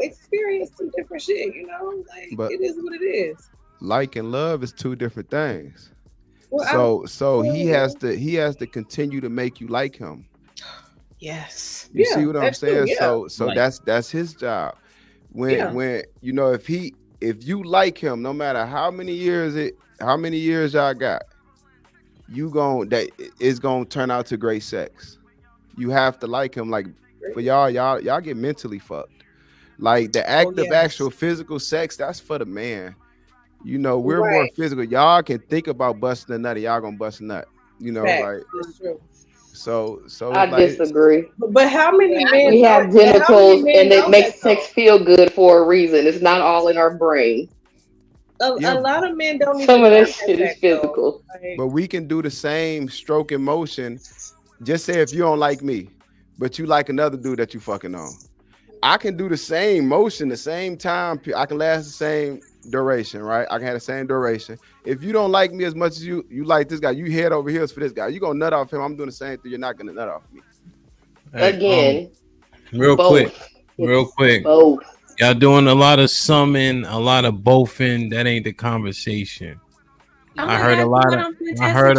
experience some different shit, Like, But it is what it is. like and love is two different things. Well, So he has to continue to make you like him. Yes. You see what I'm saying? Too, yeah. So that's his job. When if you like him, no matter how many years y'all got, it's gonna turn out to great sex. You have to like him. Like for y'all get mentally fucked. Like the act of actual physical sex, that's for the man. We're more physical. Y'all can think about busting a nut, and y'all gonna bust a nut. Like that's true. So I disagree. But how many men? We have genitals, and it makes sex feel good for a reason. It's not all in our brain. A lot of men don't. Some of this shit is physical. But we can do the same stroke and motion. Just say if you don't like me, but you like another dude that you fucking on, I can do the same motion, the same time. I can last the same duration, right? I can have the same duration. If you don't like me as much as you like this guy, you head over heels for this guy. You gonna nut off him. I'm doing the same thing. You're not gonna nut off me. Again, real quick. Both. Y'all doing a lot of summing, a lot of bothing. That ain't the conversation. I heard a lot of.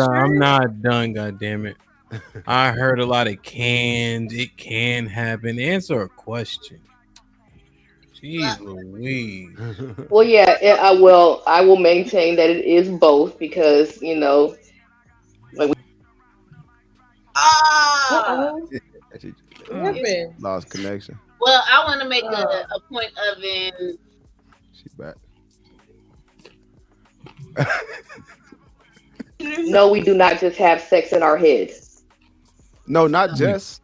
I'm not done. God damn it. I heard a lot of cans. It can happen. Answer a question. Jeez Louise. Well, yeah, I will maintain that it is both because like. Lost connection. Well, I want to make a point of in. She's back. No, we do not just have sex in our heads. No, not just.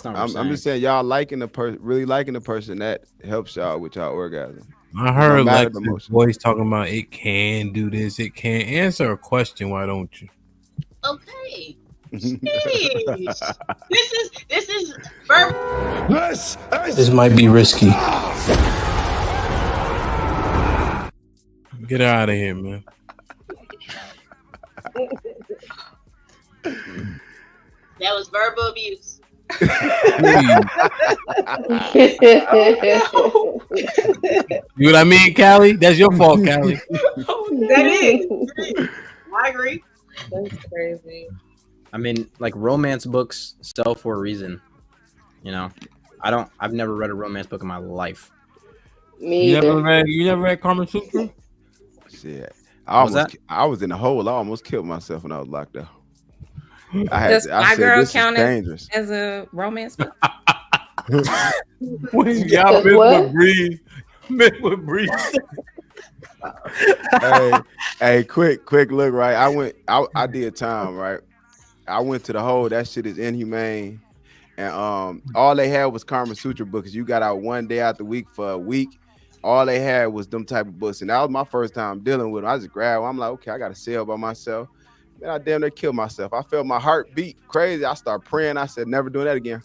I'm just saying y'all liking the person, really liking the person, that helps y'all with y'all orgasm. I heard like the voice talking about it can do this, it can answer a question. Why don't you? Okay. Sheesh. This is verbal. This might be risky. Get out of here, man. That was verbal abuse. You know what I mean, Callie? That's your fault, Callie. That is. I agree. That's crazy. I mean, like, romance books sell for a reason. I've never read a romance book in my life. Me you never read Karma Sutra? Shit. I was in the hole. I almost killed myself when I was locked up. Does My Girl count dangerous as a romance book? When y'all miss with breathe. hey, quick look, right? I did time, right? I went to the hole. That shit is inhumane. And all they had was Karma Sutra books. You got out one day out the week for a week. All they had was them type of books. And that was my first time dealing with them. I just grabbed them. I'm like, okay, I got to sell by myself. Man, I damn near killed myself. I felt my heart beat crazy. I started praying. I said, never doing that again.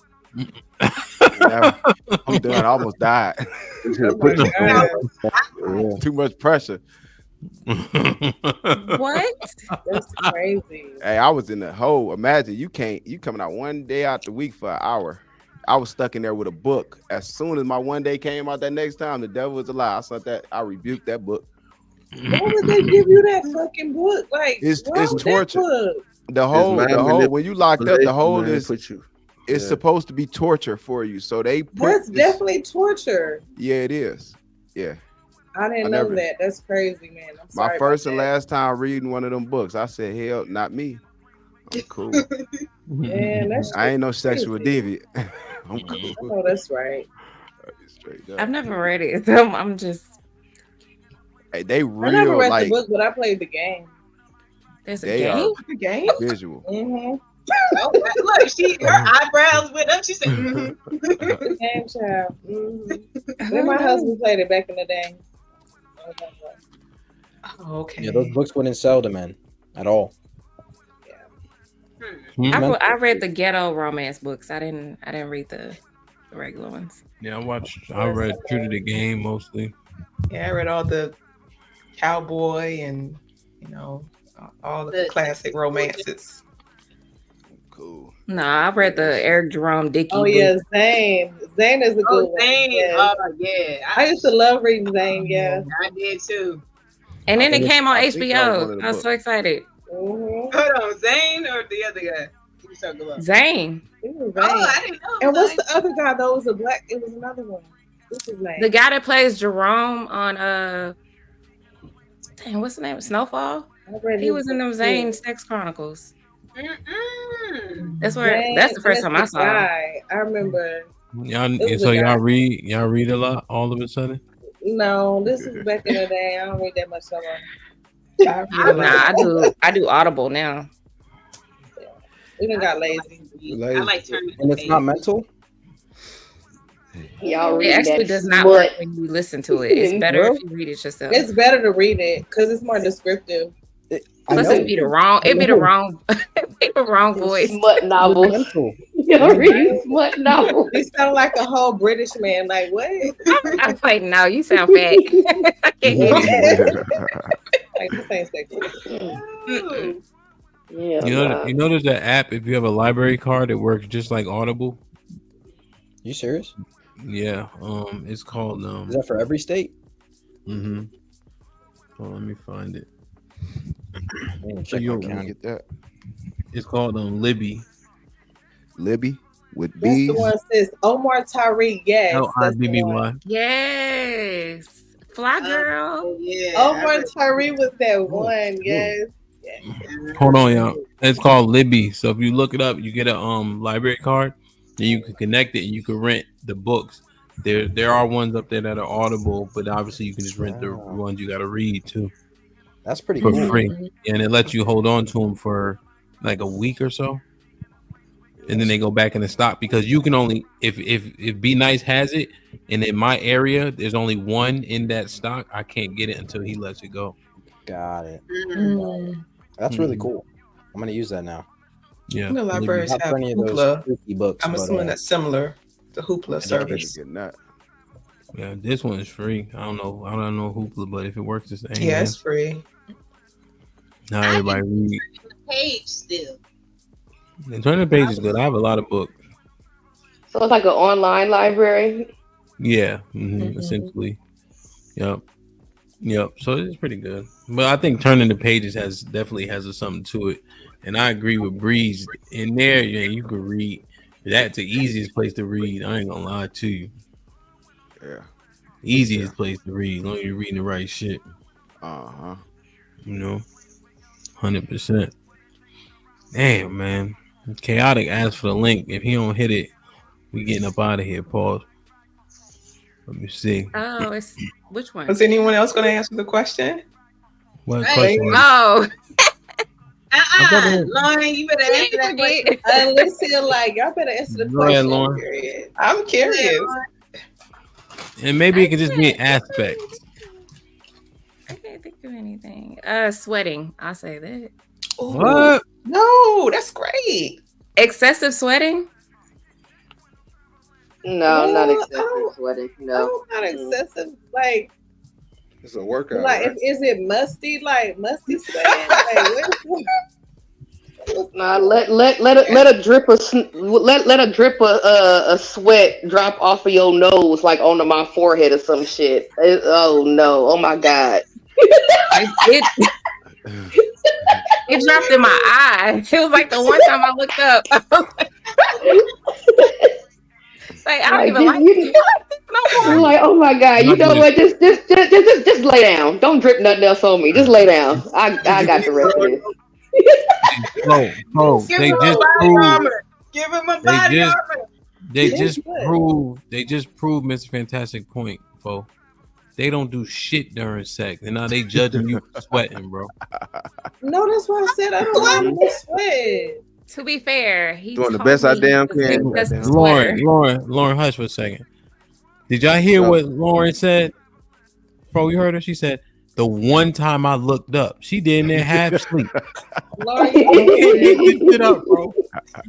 I'm done. I almost died. Too much pressure. What? That's crazy. Hey, I was in the hole. Imagine you coming out one day out the week for an hour. I was stuck in there with a book. As soon as my one day came out that next time, the devil was a lie. I rebuked that book. Why would they give you that fucking book? Like, it's torture. The whole when you locked up, the whole is it's supposed to be torture for you. So that's definitely torture. Yeah, it is. Yeah. I didn't know that. That's crazy, man. I'm sorry. My first and last time reading one of them books, I said, hell, not me. I'm cool. Man, I ain't no sexual deviant. I'm cool. Oh, that's right. I've never read it, so I'm just. Hey, they real. I never read the book, but I played the game. There's a game. The game. Visual. Mm-hmm. Oh, look, her eyebrows went up. She said, Game child. Mm-hmm. Then my husband played it back in the day. Oh, okay. Yeah, those books wouldn't sell to men at all. I read the ghetto romance books. I didn't read the regular ones. Yeah, I read True to the Game mostly. Yeah, I read all the cowboy and all the classic romances. cool. Nah, I read the Eric Jerome Dickey. Oh yeah, Zane. Zane is a good one. Zane. Yes. Oh yeah. I used to love reading Zane. Yeah, I did too. And then it came on I think that was one HBO. of the I was books. so excited. Hold on, Zane or the other guy? You talking about? Zane. It was Oh, Zane. I didn't know. And what's the other guy? Though, it was a black. It was another one. What's his name? The guy that plays Jerome on dang, what's the name? Snowfall. He was in them Zane Sex Chronicles. That's where. Zane, that's the first time I saw him. guy. I remember. Y'all read a lot all of a sudden? No, this is back in the day. I don't read that much no more. I do Audible now. We done got lazy. I like turning. And it's not mental. Y'all It read actually that does not smut. work when you listen to it. It's better if you read it yourself. It's better to read it because it's more descriptive. Plus, it'd be the wrong. It'd be the wrong. It'd be the wrong voice. Smut novels. Y'all read smut novels. You sound like a whole British man. Like what? I'm like, no, you sound fat. I can't get it. Like this ain't sexy. Yeah. You know there's an app if you have a library card, it works just like Audible. You serious? Yeah. It's called Is that for every state? Mm-hmm. Oh, let me find it. So you'll get that. It's called Libby. Libby with That's B's. the one that says Omar Tariq. Yes. That's the Libby. one. Yes, fly girl. Yeah. Omar Tariq was that one. Yes. Hold on, y'all. It's called Libby. So if you look it up, you get a library card, and you can connect it, and you can rent the books. There are ones up there that are Audible, but obviously you can just rent the ones you got to read too. That's pretty for cool. free, and it lets you hold on to them for like a week or so, and then they go back in the stock because you can only if Be Nice has it, and in my area there's only one in that stock. I can't get it until he lets it go. Got it. That's really cool. I'm gonna use that now. Yeah, the libraries Not have for any of those Hoopla. freaky books, I'm but, assuming that's similar to Hoopla service. Yeah, this one is free. I don't know Hoopla, but if it works the same, Yeah, it's free. Now everybody read. Page still. And Turning the Page is good. I have a lot of books. So it's like an online library. Yeah, essentially. Yep. So it's pretty good. But I think Turning the Pages definitely has something to it. And I agree with Breeze. In there, yeah, you can read. That's the easiest place to read. I ain't gonna lie to you. Yeah. Easiest place to read, as long as you're reading the right shit. Uh-huh. 100%. Damn, man. Chaotic asked for the link. If he don't hit it, we getting up out of here. Pause. Let me see. Oh, it's which one? Was anyone else going to answer the question? What question? Oh. Lauren, you better answer that question. Listen, like y'all better answer the Go ahead, question. Lauren. Period. I'm curious. And maybe it could just be an aspect. I can't think of anything. Sweating. I'll say that. Ooh. What? No, that's great. Excessive sweating? No, not excessive sweating. No, not excessive. Like, it's a workout. Like, right? is it musty? Like musty sweating? Like, nah, let a drip of sweat drop off of your nose, like onto my forehead or some shit. Oh no! Oh my god! It dropped in my eye. It was like the one time I looked up. Like I don't even like it no more. You're like, oh my god! You know what? Just lay down. Don't drip nothing else on me. Just lay down. I got the rest of this. Give him a body armor. They just proved Mr. Fantastic point, folks. They don't do shit during sex, and now they judging you for sweating, bro. No, that's why I said I don't want to sweat. To be fair, he doing the best I damn can. Lauren, hush for a second. Did y'all hear what Lauren said? Bro, you heard her? She said, the one time I looked up, she did in there half sleep. Lauren, Get up, bro.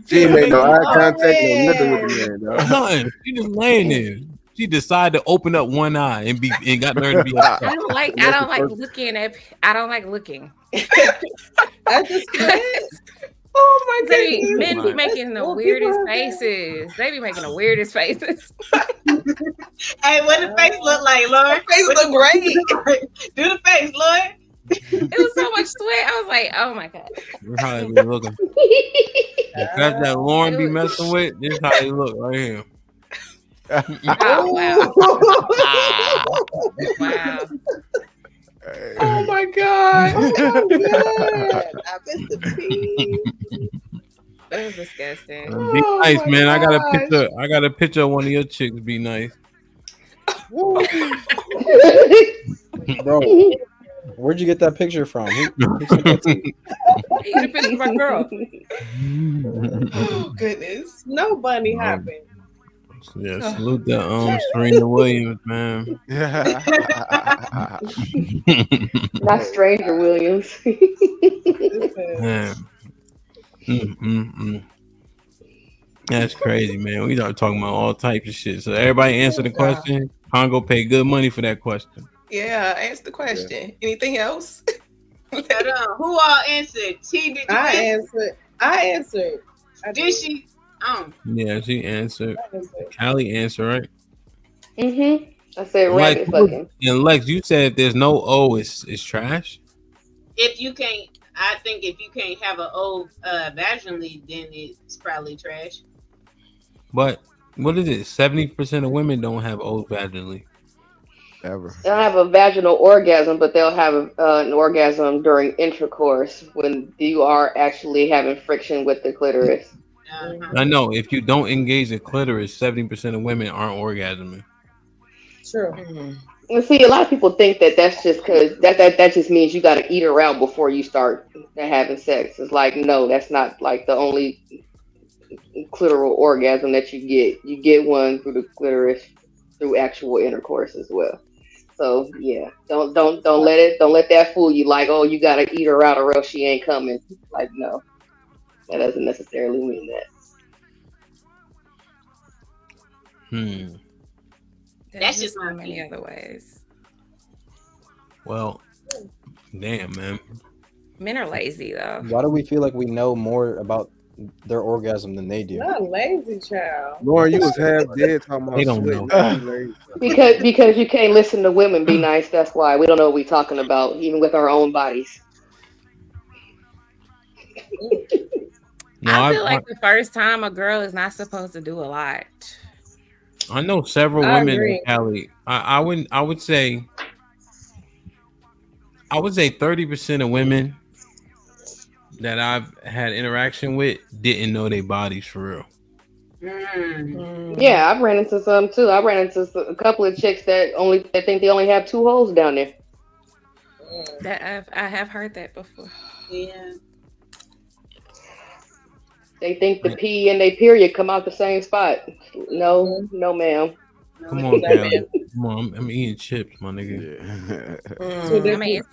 She ain't made no eye contact, no nothing with the man, dog. Nothing. She just laying there. She decided to open up one eye and got learned to be upset. I don't like looking at. I don't like looking. I just Oh my They goodness. men be making the weirdest faces. They be making the weirdest faces. Hey, what the face look like, Lauren? Face look great. Do the face, Lauren. It was so much sweat. I was like, oh my god. This how they be looking. If that's that Lauren be messing with, this how they look right here. Oh wow. Wow. Oh my god. Oh my god. I missed the pee. That was disgusting. Be nice, my man. gosh. I got a picture of one of your chicks. Be nice. Bro, where'd you get that picture from? Who sent that to you? You got a picture of my girl. Oh goodness. Snow bunny hopping. Yeah, salute that Serena Williams, man. Not Stranger Williams. Man. That's crazy, man. We start talking about all types of shit. So everybody answer the question. Congo pay good money for that question. Yeah, answer the question. Anything else? Who all answered? T, did you answer? I answered. Did she? Yeah, she answered. Callie answered, right? I said rabbit fucking. And Lex, you said if there's no O, it's trash. If you can't, I think if you can't have an O vaginally, then it's probably trash. But what is it? 70% of women don't have O's vaginally. Ever. They'll have a vaginal orgasm, but they'll have an orgasm during intercourse when you are actually having friction with the clitoris. I know. If you don't engage the clitoris, 70% of women aren't orgasming. True. And see, a lot of people think that that's just because that just means you got to eat her out before you start having sex. It's like, no, that's not like the only clitoral orgasm that you get. You get one through the clitoris through actual intercourse as well. So yeah, don't let that fool you. Like, oh, you got to eat her out or else she ain't coming. Like, no, that doesn't necessarily mean that. That's just so many other ways. Well, damn, man. Men are lazy though. Why do we feel like we know more about their orgasm than they do? Not lazy child. Lauren, you was half dead talking about They don't sweat. know. Because you can't listen to women be nice. That's why we don't know what we're talking about, even with our own bodies. No, I feel like the first time a girl is not supposed to do a lot. I know several I women agree. in Cali. I would say 30% of women that I've had interaction with didn't know their bodies for real. Yeah, I've ran into some too. I ran into a couple of chicks that think they only have 2 holes down there. That I have heard that before. Yeah. They think the pee and they period come out the same spot. No, ma'am. Come on, Cali. Come on, I'm eating chips, my nigga. I mean,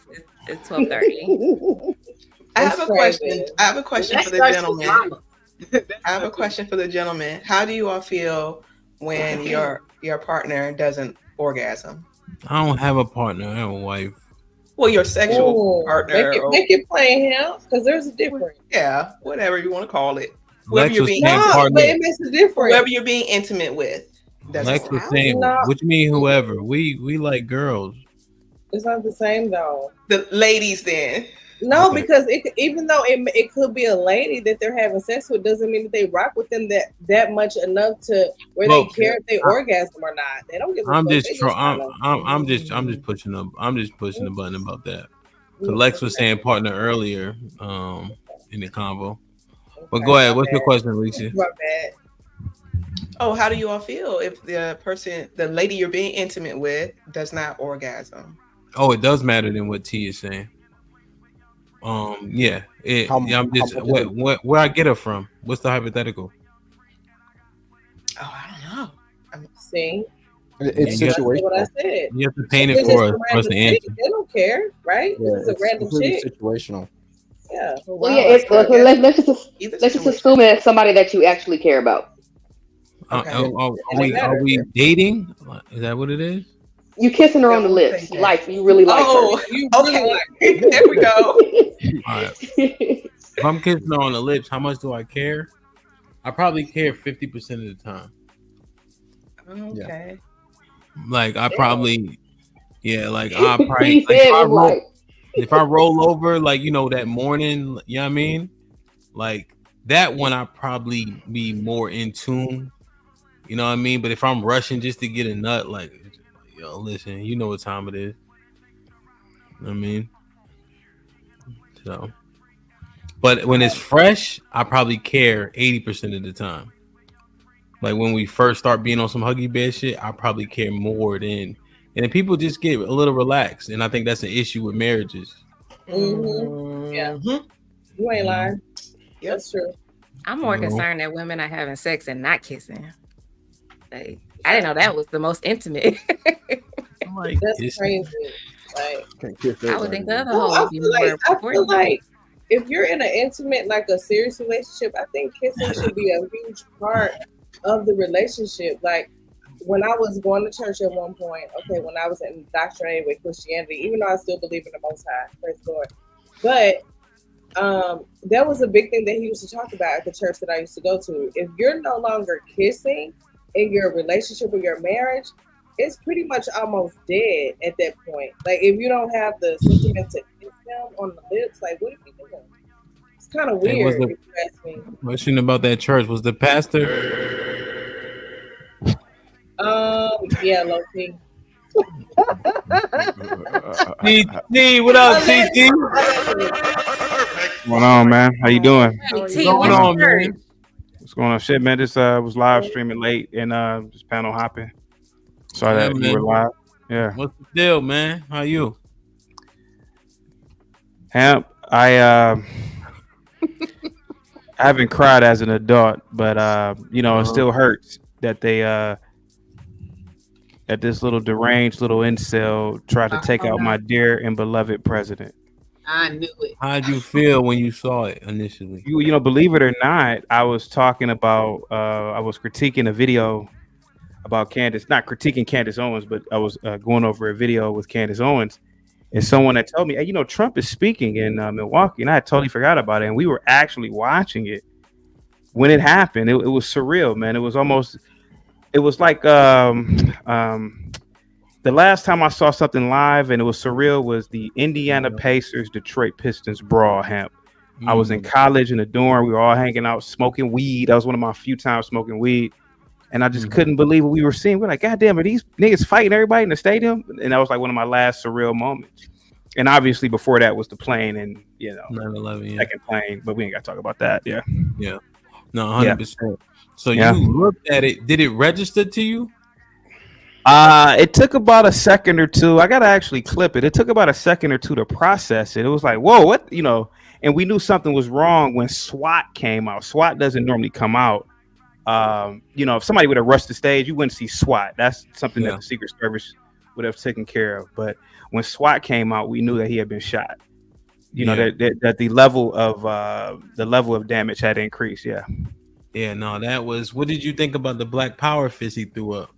it's 12:30. I have a question. I have a question for the gentleman. I have a question for the gentleman. How do you all feel when your partner doesn't orgasm? I don't have a partner. I have a wife. Well, your sexual partner. Make it plain, hell, because there's a difference. Yeah, whatever you want to call it. Lex Whoever was you're being, saying partner. But it makes a difference. Whoever you're being intimate with. Lex was saying, what you mean whoever? We like girls. It's not the same though. The ladies then. No, Okay. because even though it could be a lady that they're having sex with, doesn't mean that they rock with them that much enough to where Well, they care if they orgasm or not. They don't give a I'm fuck. just They I'm just pushing the button about that. So Lex was saying partner earlier in the convo. But go ahead. What's your question, Alicia? My bad. Oh, how do you all feel if the lady you're being intimate with does not orgasm? Oh, it does matter than what T is saying. Yeah. I'm just where I get her from. What's the hypothetical? Oh, I don't know. See, It's You have- situational. what I said. You have to paint If it it's for just us a for us to random answer. chick, they don't care, right? Yeah, It's a random completely chick. situational. Yeah. Well, yeah. Let's just assume it's somebody that you actually care about. Are we dating? Is that what it is? You kissing her on the lips. You really like her. Okay. There we go. All right. If I'm kissing her on the lips, how much do I care? I probably care 50% of the time. Okay. Like I probably, like I probably He like said was like, if I roll over, like that morning, you know what I mean? Like that one, I probably be more in tune. You know what I mean? But if I'm rushing just to get a nut, like yo, listen, you know what time it is. You know what I mean? So, but when it's fresh, I probably care 80% of the time. Like when we first start being on some Huggy Bear shit, I probably care more than, and then people just get a little relaxed, and I think that's an issue with marriages. Yeah, you ain't lying. Yep. That's true. I'm more concerned that women are having sex and not kissing. Like, I didn't know that was the most intimate. Like, that's crazy. Like, I would think the other no, whole I would be feel more like important. if you're in an intimate, like a serious relationship, I think kissing should be a huge part of the relationship. Like when I was going to church at one point, okay, when I was indoctrinated with Christianity, even though I still believe in the Most High, praise the Lord, but that was a big thing that he used to talk about at the church that I used to go to. If you're no longer kissing in your relationship or your marriage, it's pretty much almost dead at that point. Like if you don't have the sentiment to kiss them on the lips, like what are you doing? It's kind of Hey, weird if you ask me. question about that church? Was the pastor? Yeah, low key. CT, what up, CT? What's going on, man? How you doing? What's going on, man? What's going on? Shit, man. This was live streaming late and just panel hopping. Saw Yeah, that you man. were live. Yeah. What's the deal, man? How you? Hemp, I haven't cried as an adult, but it still hurts that they that this little deranged little incel tried to take out my dear and beloved president. I knew it. How'd you feel when you saw it initially? Believe it or not, I was talking about I was critiquing a video about Candace, not critiquing Candace Owens, but I was going over a video with Candace Owens, and someone had told me, hey, Trump is speaking in Milwaukee, and I had totally forgot about it, and we were actually watching it when it happened. It was surreal, man. It was like the last time I saw something live and it was surreal was the Indiana Pacers Detroit Pistons brawl. Hemp. I was in college in the dorm. We were all hanging out, smoking weed. That was one of my few times smoking weed. And I just couldn't believe what we were seeing. We're like, God damn, are these niggas fighting everybody in the stadium? And that was like one of my last surreal moments. And obviously before that was the plane and, 9/11, second plane. But we ain't got to talk about that. Yeah. Yeah. No, 100%. So Yeah. you looked at it. Did it register to you? It took about a second or two. I gotta actually clip it. It took about a second or two to process it. It was like, whoa, what? And we knew something was wrong when SWAT came out. SWAT doesn't normally come out. If somebody would have rushed the stage, you wouldn't see SWAT. That's something that the Secret Service would have taken care of. But when SWAT came out, we knew that he had been shot. That the level of damage had increased. Yeah. Yeah. No, that was. What did you think about the Black Power fist he threw up?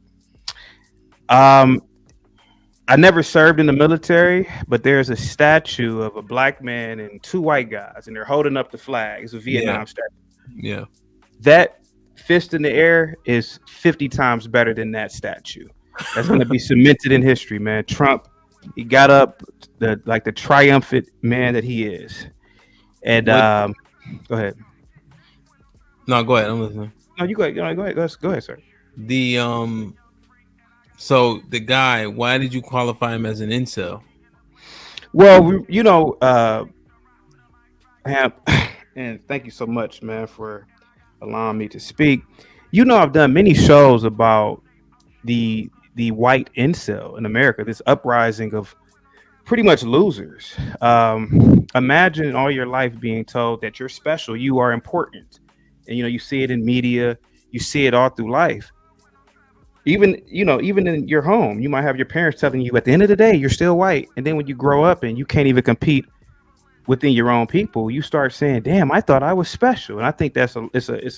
I never served in the military, but there's a statue of a black man and two white guys, and they're holding up the flag. It's a Vietnam statue. Yeah. That fist in the air is 50 times better than that statue. That's going to be cemented in history, man. Trump, he got up the triumphant man that he is. And go ahead. No, go ahead. I'm listening. No, you go ahead. Go ahead, sir. So the guy, why did you qualify him as an incel? Well, and thank you so much, man, for allowing me to speak. I've done many shows about the white incel in America, this uprising of pretty much losers. Imagine all your life being told that you're special, you are important, and you see it in media, you see it all through life. Even in your home, you might have your parents telling you at the end of the day, you're still white. And then when you grow up and you can't even compete within your own people, you start saying, damn, I thought I was special. And I think it's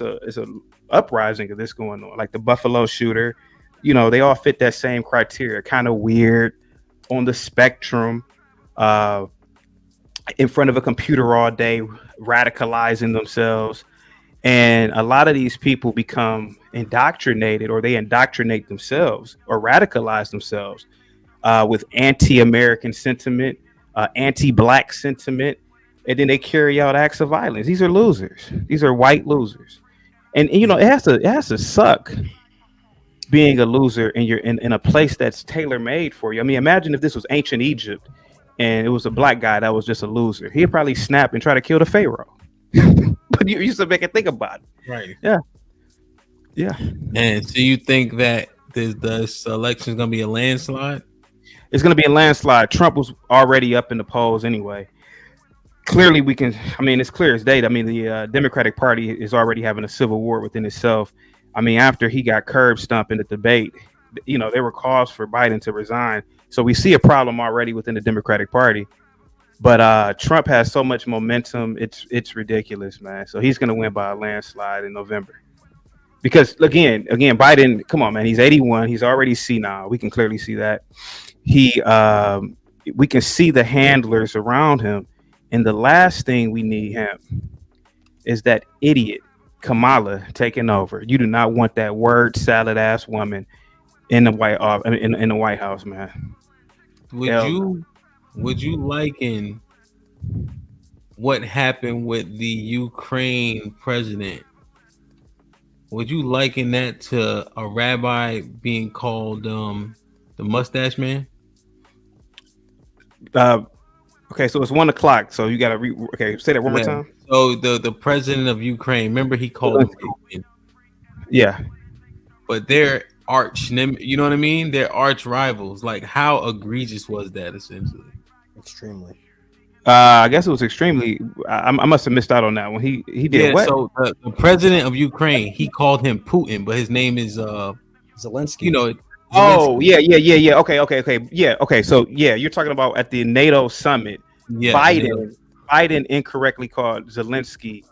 a uprising of this going on. Like the Buffalo shooter, they all fit that same criteria, kind of weird on the spectrum. in front of a computer all day, radicalizing themselves. And a lot of these people become indoctrinated, or they indoctrinate themselves or radicalize themselves with anti-American sentiment, anti-black sentiment, and then they carry out acts of violence. These are losers. These are white losers, and you know it has to suck being a loser and you're in a place that's tailor made for you. I mean, imagine if this was ancient Egypt and it was a black guy that was just a loser. He'd probably snap and try to kill the pharaoh. But you used to make it think about it. Right. Yeah. Yeah. And so you think that this election is going to be a landslide? It's going to be a landslide. Trump was already up in the polls anyway. Clearly, we can. I mean, it's clear as day. I mean, the Democratic Party is already having a civil war within itself. I mean, after he got curb stomped in the debate, you know, there were calls for Biden to resign. So we see a problem already within the Democratic Party. But Trump has so much momentum. It's ridiculous, man. So he's going to win by a landslide in November. Because again, Biden, come on, man. He's 81. He's already senile. We can clearly see that. We can see the handlers around him. And the last thing we need him is that idiot Kamala taking over. You do not want that word salad ass woman in the in the White House, man. Would you liken what happened with the Ukraine president? Would you liken that to a rabbi being called the mustache man? Okay, so it's 1 o'clock. So you got to okay. Say that one more time. So the president of Ukraine, remember he called him Putin. Yeah, but they're arch. You know what I mean? They're arch rivals. Like, how egregious was that? Essentially, extremely. I guess it was extremely. I must have missed out on that one. He did what? So the president of Ukraine, he called him Putin, but his name is Zelensky. You know. Oh, yeah. Okay. Yeah, okay. So yeah, you're talking about at the NATO summit. Yeah, Biden incorrectly called Zelensky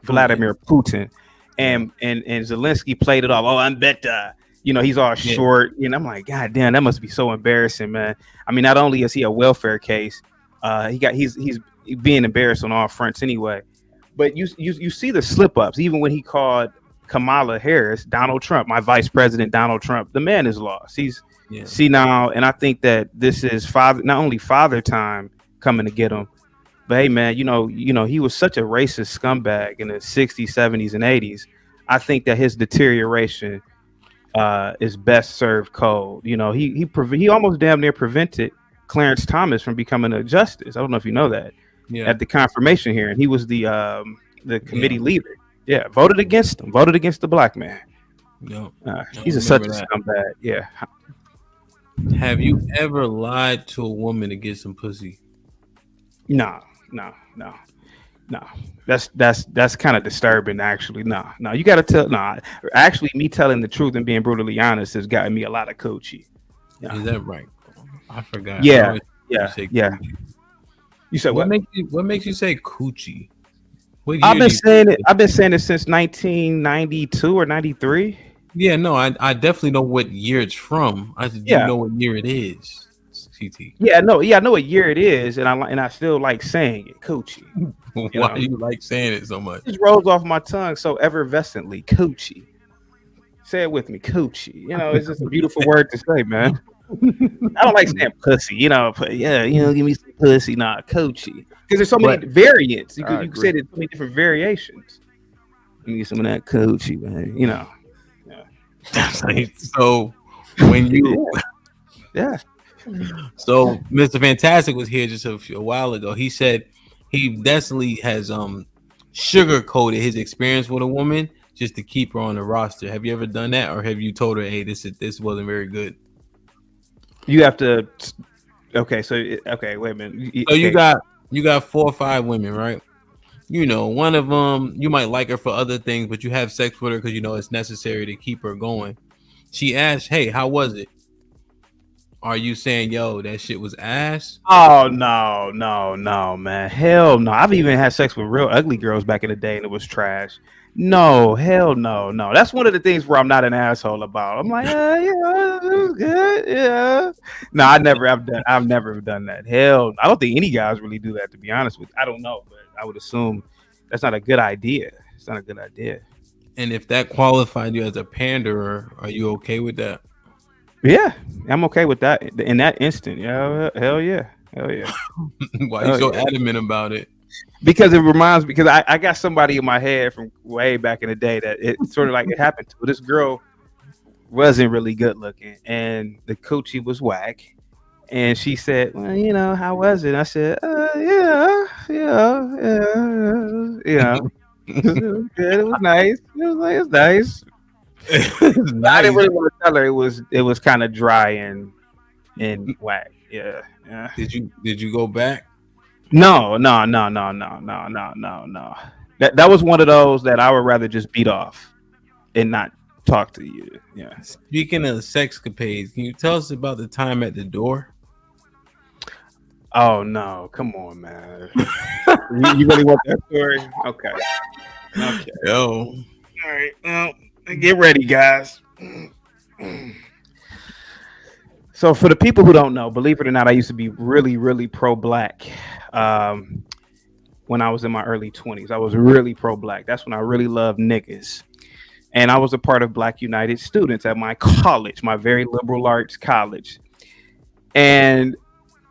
Vladimir Putin, and Zelensky played it off. Oh, I'm better. You know, he's all short. And I'm like, God damn, that must be so embarrassing, man. I mean, not only is he a welfare case, he's being embarrassed on all fronts anyway. But you see the slip ups, even when he called Kamala Harris, Donald Trump, my vice president, Donald Trump. The man is lost. He's senile, and I think that this is not only father time coming to get him, but hey, man, you know, he was such a racist scumbag in the 60s, 70s, and 80s. I think that his deterioration is best served cold. You know, he almost damn near prevented Clarence Thomas from becoming a justice. I don't know if you know that. Yeah. At the confirmation hearing, he was the committee leader. Yeah, voted against the black man. No, he's such a scumbag. Yeah. Have you ever lied to a woman to get some pussy? No. That's kind of disturbing, actually. No, you got to tell. No, actually, me telling the truth and being brutally honest has gotten me a lot of coochie. Yeah. Is that right? I forgot. Yeah. You said what? What makes you say coochie? I've been saying it since 1992 or 93. Yeah, no, I definitely know what year it's from. I just don't know what year it is. CT. Yeah, I know what year it is, and I still like saying it, coochie. Why do you like saying it so much? It just rolls off my tongue so effervescently, coochie. Say it with me, coochie. You know, it's just a beautiful word to say, man. I don't like saying pussy, you know, but yeah, you know, give me some pussy, nah, coochie. Because there's so many variants. You can say there's so many different variations. Give me some of that coochie, man. You know. Yeah. So when you So Mr. Fantastic was here just a while ago. He said he definitely has sugarcoated his experience with a woman just to keep her on the roster. Have you ever done that, or have you told her, hey, this wasn't very good? You have to. Okay, wait a minute. So you got 4 or 5 women, right? You know, one of them you might like her for other things, but you have sex with her because you know it's necessary to keep her going. She asked, "Hey, how was it?" Are you saying, "Yo, that shit was ass"? Oh no, man, hell no! I've even had sex with real ugly girls back in the day, and it was trash. No, hell no, no. That's one of the things where I'm not an asshole about. I'm like, yeah, it was good, yeah. No, I've never done that. Hell, I don't think any guys really do that. To be honest with you, I don't know, but I would assume that's not a good idea. It's not a good idea. And if that qualified you as a panderer, are you okay with that? Yeah, I'm okay with that in that instant. Yeah, hell yeah, hell yeah. Why are you so adamant about it? Because it reminds me, because I got somebody in my head from way back in the day that it sort of like it happened to. This girl wasn't really good looking, and the coochie was whack. And she said, "Well, you know, how was it?" I said, "Yeah, it was good. It was nice. It was nice." Nice. I didn't really want to tell her it was kind of dry and whack. Yeah. Did you go back? No. That was one of those that I would rather just beat off and not talk to you. Yeah. Speaking of sexcapades, can you tell us about the time at the door? Oh no! Come on, man. you really want that story? Okay. Yo. All right. Well, get ready, guys. So, for the people who don't know, believe it or not, I used to be really, really pro-black. When I was in my early 20s, I was really pro-black. That's when I really loved niggas. And I was a part of Black United Students at my college, my very liberal arts college. And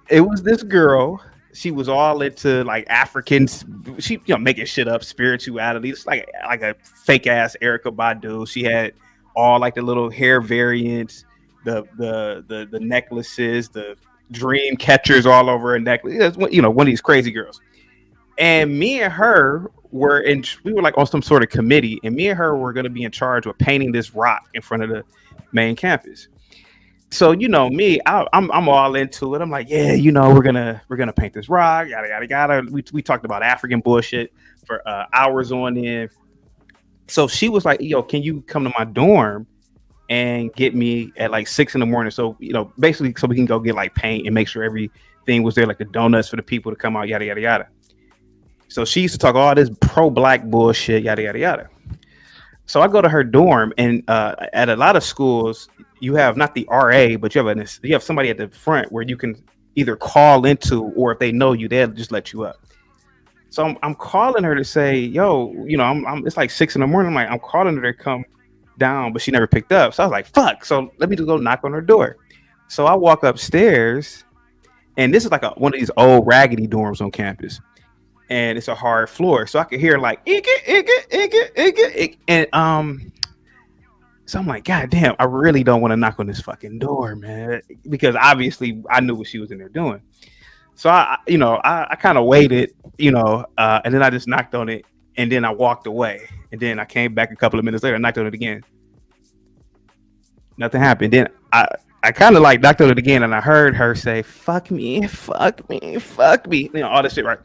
it was this girl. She was all into like Africans. She, making shit up, spirituality. It's like a fake ass Erykah Badu. She had all like the little hair variants, the necklaces, the dream catchers all over her necklace. One of these crazy girls. And me and her we were like on some sort of committee, and me and her were going to be in charge of painting this rock in front of the main campus. So me, I'm all into it. I'm like, yeah, we're gonna paint this rock, yada yada yada. We talked about African bullshit for hours on end. So she was like, yo, can you come to my dorm and get me at like 6 a.m? So basically, so we can go get like paint and make sure everything was there, like the donuts for the people to come out, yada yada yada. So she used to talk all this pro-black bullshit, yada yada yada. So I go to her dorm, and at a lot of schools, you have not the RA, but you have somebody at the front where you can either call into, or if they know you, they'll just let you up. So I'm calling her to say, yo, I'm it's like 6 a.m. I'm like, I'm calling her to come down, but she never picked up. So I was like, fuck. So let me just go knock on her door. So I walk upstairs, and this is like one of these old raggedy dorms on campus. And it's a hard floor, so I could hear like and so I'm like, God damn, I really don't want to knock on this fucking door, man, because obviously I knew what she was in there doing. So I kind of waited, and then I just knocked on it, and then I walked away, and then I came back a couple of minutes later, and knocked on it again. Nothing happened. Then I kind of like knocked on it again, and I heard her say, "Fuck me, fuck me, fuck me," all this shit, right?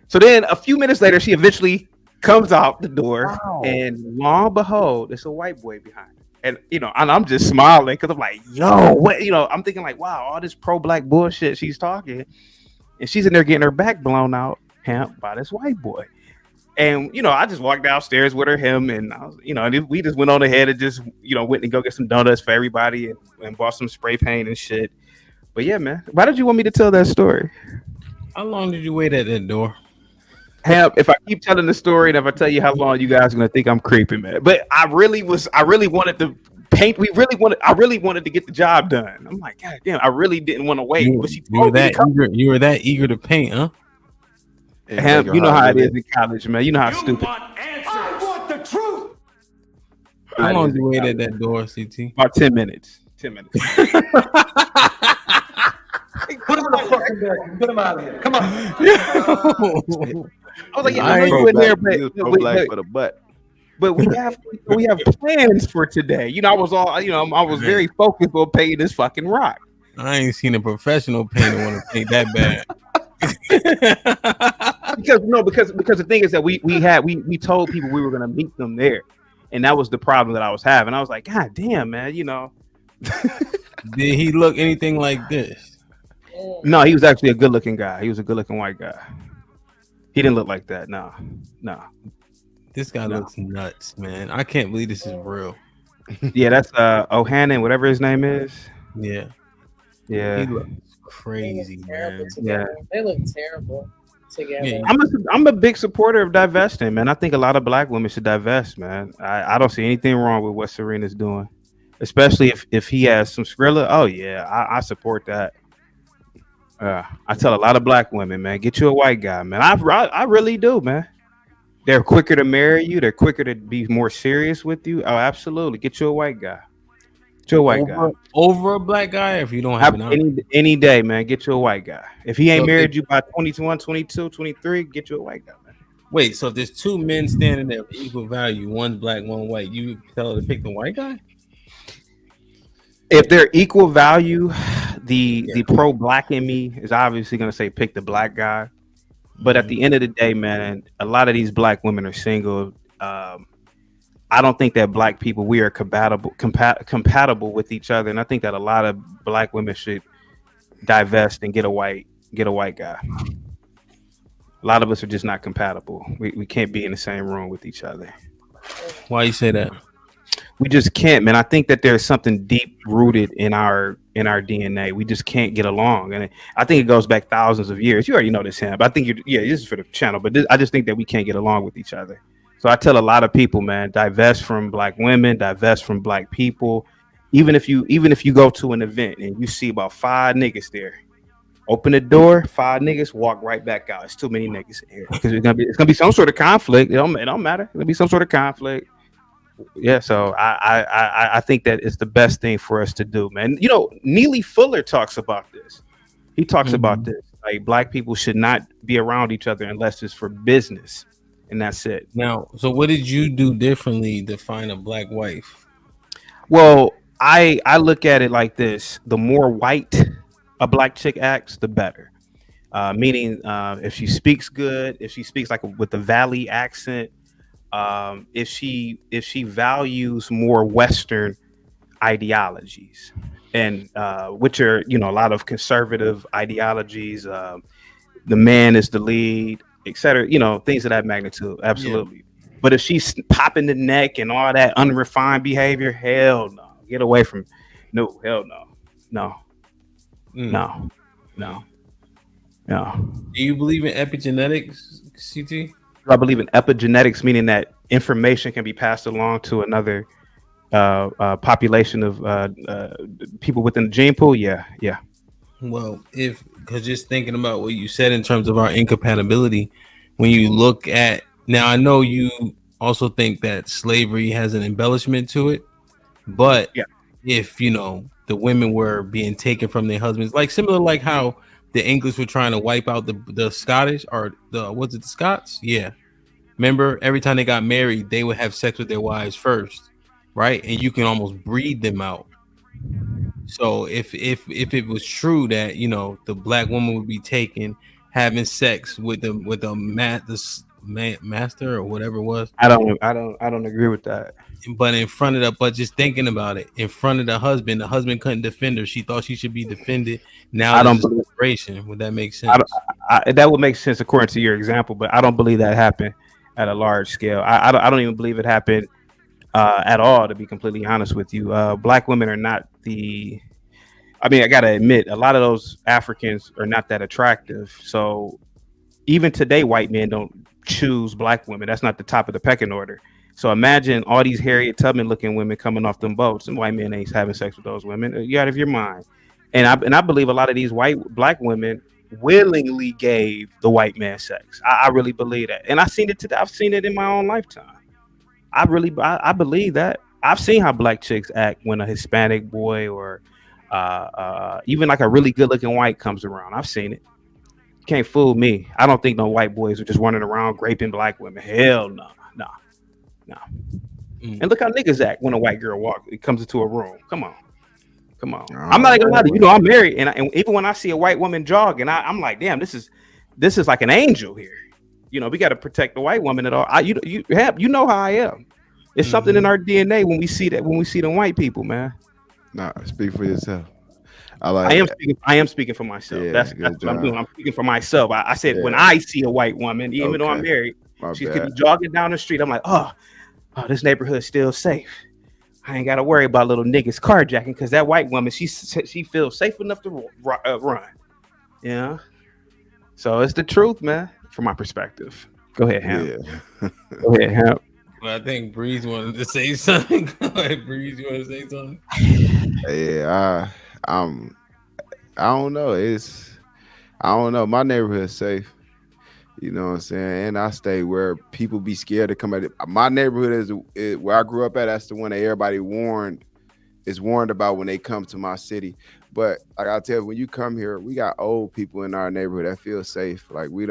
So then a few minutes later, she eventually comes out the door, and lo and behold, it's a white boy behind her. And and I'm just smiling because I'm like, yo, what? I'm thinking like, wow, all this pro-black bullshit she's talking, and she's in there getting her back blown out, by this white boy. And I just walked downstairs with him, and I was, we just went on ahead and just went and go get some donuts for everybody and bought some spray paint and shit. But yeah, man, why did you want me to tell that story? How long did you wait at that door? If I keep telling the story, and if I tell you how long, you guys are gonna think I'm creepy, man. But I really wanted to paint. I really wanted to get the job done. I'm like, God damn, I really didn't want to wait. You were that eager to paint, huh? You know how it is in college, man. You know how stupid. I want the truth. How long did you wait at that door, CT? About 10 minutes. 10 minutes. Put him in the fucking bag. Get him out of here. Come on. I was like, I know you in there, but for the butt. But we have plans for today. I was all, I was very focused on painting this fucking rock. I ain't seen a professional painter want to paint that bad. because the thing is that we told people we were gonna meet them there, and that was the problem that I was having. I was like, God damn, man, Did he look anything like this? No, he was actually a good-looking guy. He was a good-looking white guy. He didn't look like that. No. This guy No. looks nuts, man. I can't believe this is real. Yeah, that's O'Hannon, whatever his name is. Yeah. Yeah. He looks crazy, man. Yeah. They look terrible together. Yeah. I'm a big supporter of divesting, man. I think a lot of black women should divest, man. I don't see anything wrong with what Serena's doing, especially if he has some Skrilla. Oh yeah, I support that. I tell a lot of black women, man, get you a white guy, man. I really do, man. They're quicker to marry you. They're quicker to be more serious with you. Oh, absolutely. Get you a white guy. Get you a white guy. Over a black guy, if you don't have any day, man. Get you a white guy. If he ain't So married you by 21, 22, 23, get you a white guy, man. Wait, so if there's two men standing there of equal value, one's black, one white, you tell her to pick the white guy? If they're equal value, the pro black in me is obviously gonna say pick the black guy. But at the end of the day, man, a lot of these black women are single. I don't think that black people we are compatible with each other, and I think that a lot of black women should divest and get a white guy. A lot of us are just not compatible. We can't be in the same room with each other. Why you say that? We just can't, man. I think that there's something deep rooted in our DNA. We just can't get along, and I think it goes back thousands of years. You already know this, Sam. But I think this is for the channel. But I just think that we can't get along with each other. So I tell a lot of people, man, divest from black women, divest from black people. Even if you go to an event and you see about 5 niggas there, open the door, 5 niggas, walk right back out. It's too many niggas in here because it's gonna be some sort of conflict. It don't matter. It's gonna be some sort of conflict. Yeah, so I think that it's the best thing for us to do, man. You know, Neely Fuller talks about this. He talks about this. Like black people should not be around each other unless it's for business, and that's it. Now, so what did you do differently to find a black wife? Well, I look at it like this: the more white a black chick acts, the better. Meaning, if she speaks good, if she speaks like with the Valley accent. If she values more Western ideologies, and which are a lot of conservative ideologies, the man is the lead, etc. Things of that magnitude. Absolutely. Yeah. But if she's popping the neck and all that unrefined behavior, hell no, get away from. No, hell no, no. Do you believe in epigenetics, CT? I believe in epigenetics, meaning that information can be passed along to another population of people within the gene pool. Yeah. Well, because just thinking about what you said in terms of our incompatibility, when you look at now, I know you also think that slavery has an embellishment to it, but if the women were being taken from their husbands, like similar like how the English were trying to wipe out the Scottish or the Scots? Yeah. Remember, every time they got married, they would have sex with their wives first, right? And you can almost breed them out. So if it was true that the black woman would be taken, having sex with the master or whatever it was, I don't agree with that. But just thinking about it, in front of the husband couldn't defend her. She thought she should be defended. Now I don't believe separation. Would that make sense? That would make sense according to your example, but I don't believe that happened at a large scale. I don't even believe it happened at all, to be completely honest with you. Black women are not I gotta admit, a lot of those Africans are not that attractive. So even today, white men don't choose black women. That's not the top of the pecking order. So imagine all these Harriet Tubman looking women coming off them boats, and white men ain't having sex with those women. You out of your mind. And I believe a lot of these black women willingly gave the white man sex. I really believe that, and I've seen it today. I've seen it in my own lifetime. I believe that. I've seen how black chicks act when a Hispanic boy or even like a really good looking white comes around. I've seen it. You can't fool me. I don't think no white boys are just running around raping black women. Hell no. And look how niggas act when a white girl comes into a room. Come on. I'm not gonna lie to you. I'm married, and even when I see a white woman jogging, I'm like, damn, this is like an angel here. We got to protect the white woman at all. You know how I am. It's something in our DNA when we see the white people, man. Nah, speak for yourself. I am speaking for myself. Yeah, that's what I'm doing. I'm speaking for myself. I said when I see a white woman, even though I'm married, She could be jogging down the street. I'm like, oh, this neighborhood's still safe. I ain't got to worry about little niggas carjacking because that white woman, she feels safe enough to run. Yeah. So it's the truth, man, from my perspective. Go ahead, Ham. Yeah. Go ahead, Ham. Well, I think Breeze wanted to say something. Go ahead, Breeze, you want to say something? Yeah, I don't know. I don't know. My neighborhood's safe. You know what I'm saying? And I stay where people be scared to come at it. My neighborhood is where I grew up at. That's the one that everybody is warned about when they come to my city. But like I tell you, when you come here, we got old people in our neighborhood that feel safe. Like we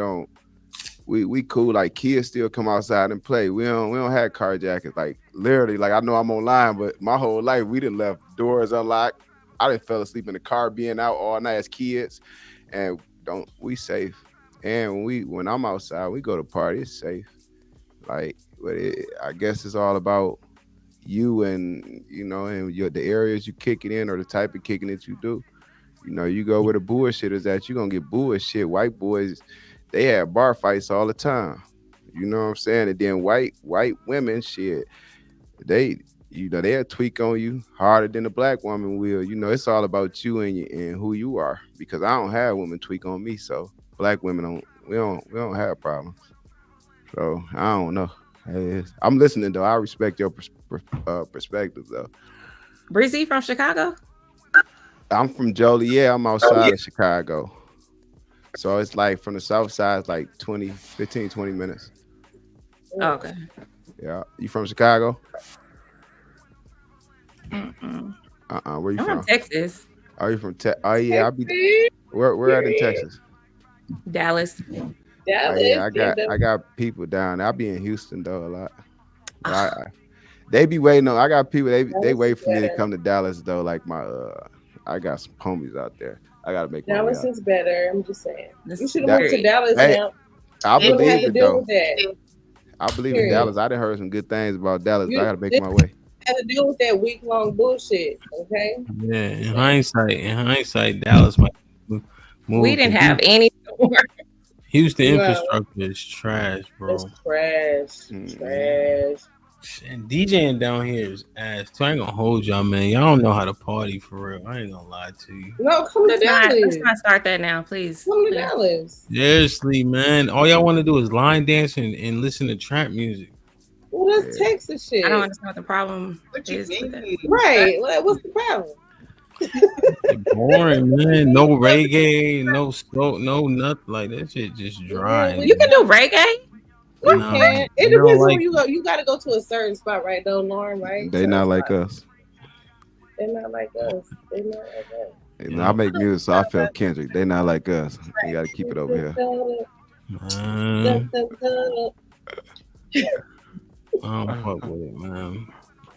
cool. Like kids still come outside and play. We don't have carjackers. Like literally, like I know I'm online, but my whole life we done left doors unlocked. I done fell asleep in the car being out all night as kids, and we safe. And when I'm outside, we go to party. It's safe. Like, but I guess it's all about you and the areas you kick it in or the type of kicking that you do. You go where the bullshitters at, you gonna get bullshit. White boys, they have bar fights all the time. You know what I'm saying? And then white women, shit, they'll tweak on you harder than a black woman will. It's all about you and who you are. Because I don't have women tweak on me, so black women we don't have problems. So I don't know. I'm listening though. I respect your perspective though. Breezy from Chicago? I'm from Jolie. Yeah, I'm outside of Chicago. So it's like from the south side, it's like 15, 20 minutes. Okay. Yeah. You from Chicago? Mm-mm. Where you I'm from Texas. Are you from Texas? Oh yeah, where at in Texas? Dallas. Oh, yeah, I got people down there. I be in Houston though a lot. They be waiting on. I got people. They wait for me to come to Dallas though. Like I got some homies out there. I gotta make my way Dallas out. is better. I'm just saying. You should have went to Dallas now. I believe it though. That. I believe in Dallas. I done heard some good things about Dallas, but I gotta make my way. Had to deal with that week-long bullshit. Okay. Yeah. In hindsight, Dallas might move. We didn't have any. Houston infrastructure is trash, bro. It's trash. Trash. And DJing down here is ass. So I ain't gonna hold y'all, man. Y'all don't know how to party for real. I ain't gonna lie to you. No, come to Dallas. Let's not start that now, please. Come to Dallas. Seriously, man. All y'all want to do is line dance and listen to trap music. Well, that's Texas shit. I don't understand what the problem is. Right. What's the problem? Boring, man. No reggae, no smoke, no nothing. Like that shit just dry. You can do reggae. You can. It depends on where you go. You got to go to a certain spot, right? Though, Lauren, right? They not like us. They're not like us. They're not like us. I make music, so I feel Kendrick. They not like us. You got to keep it over here. I don't fuck with it, man.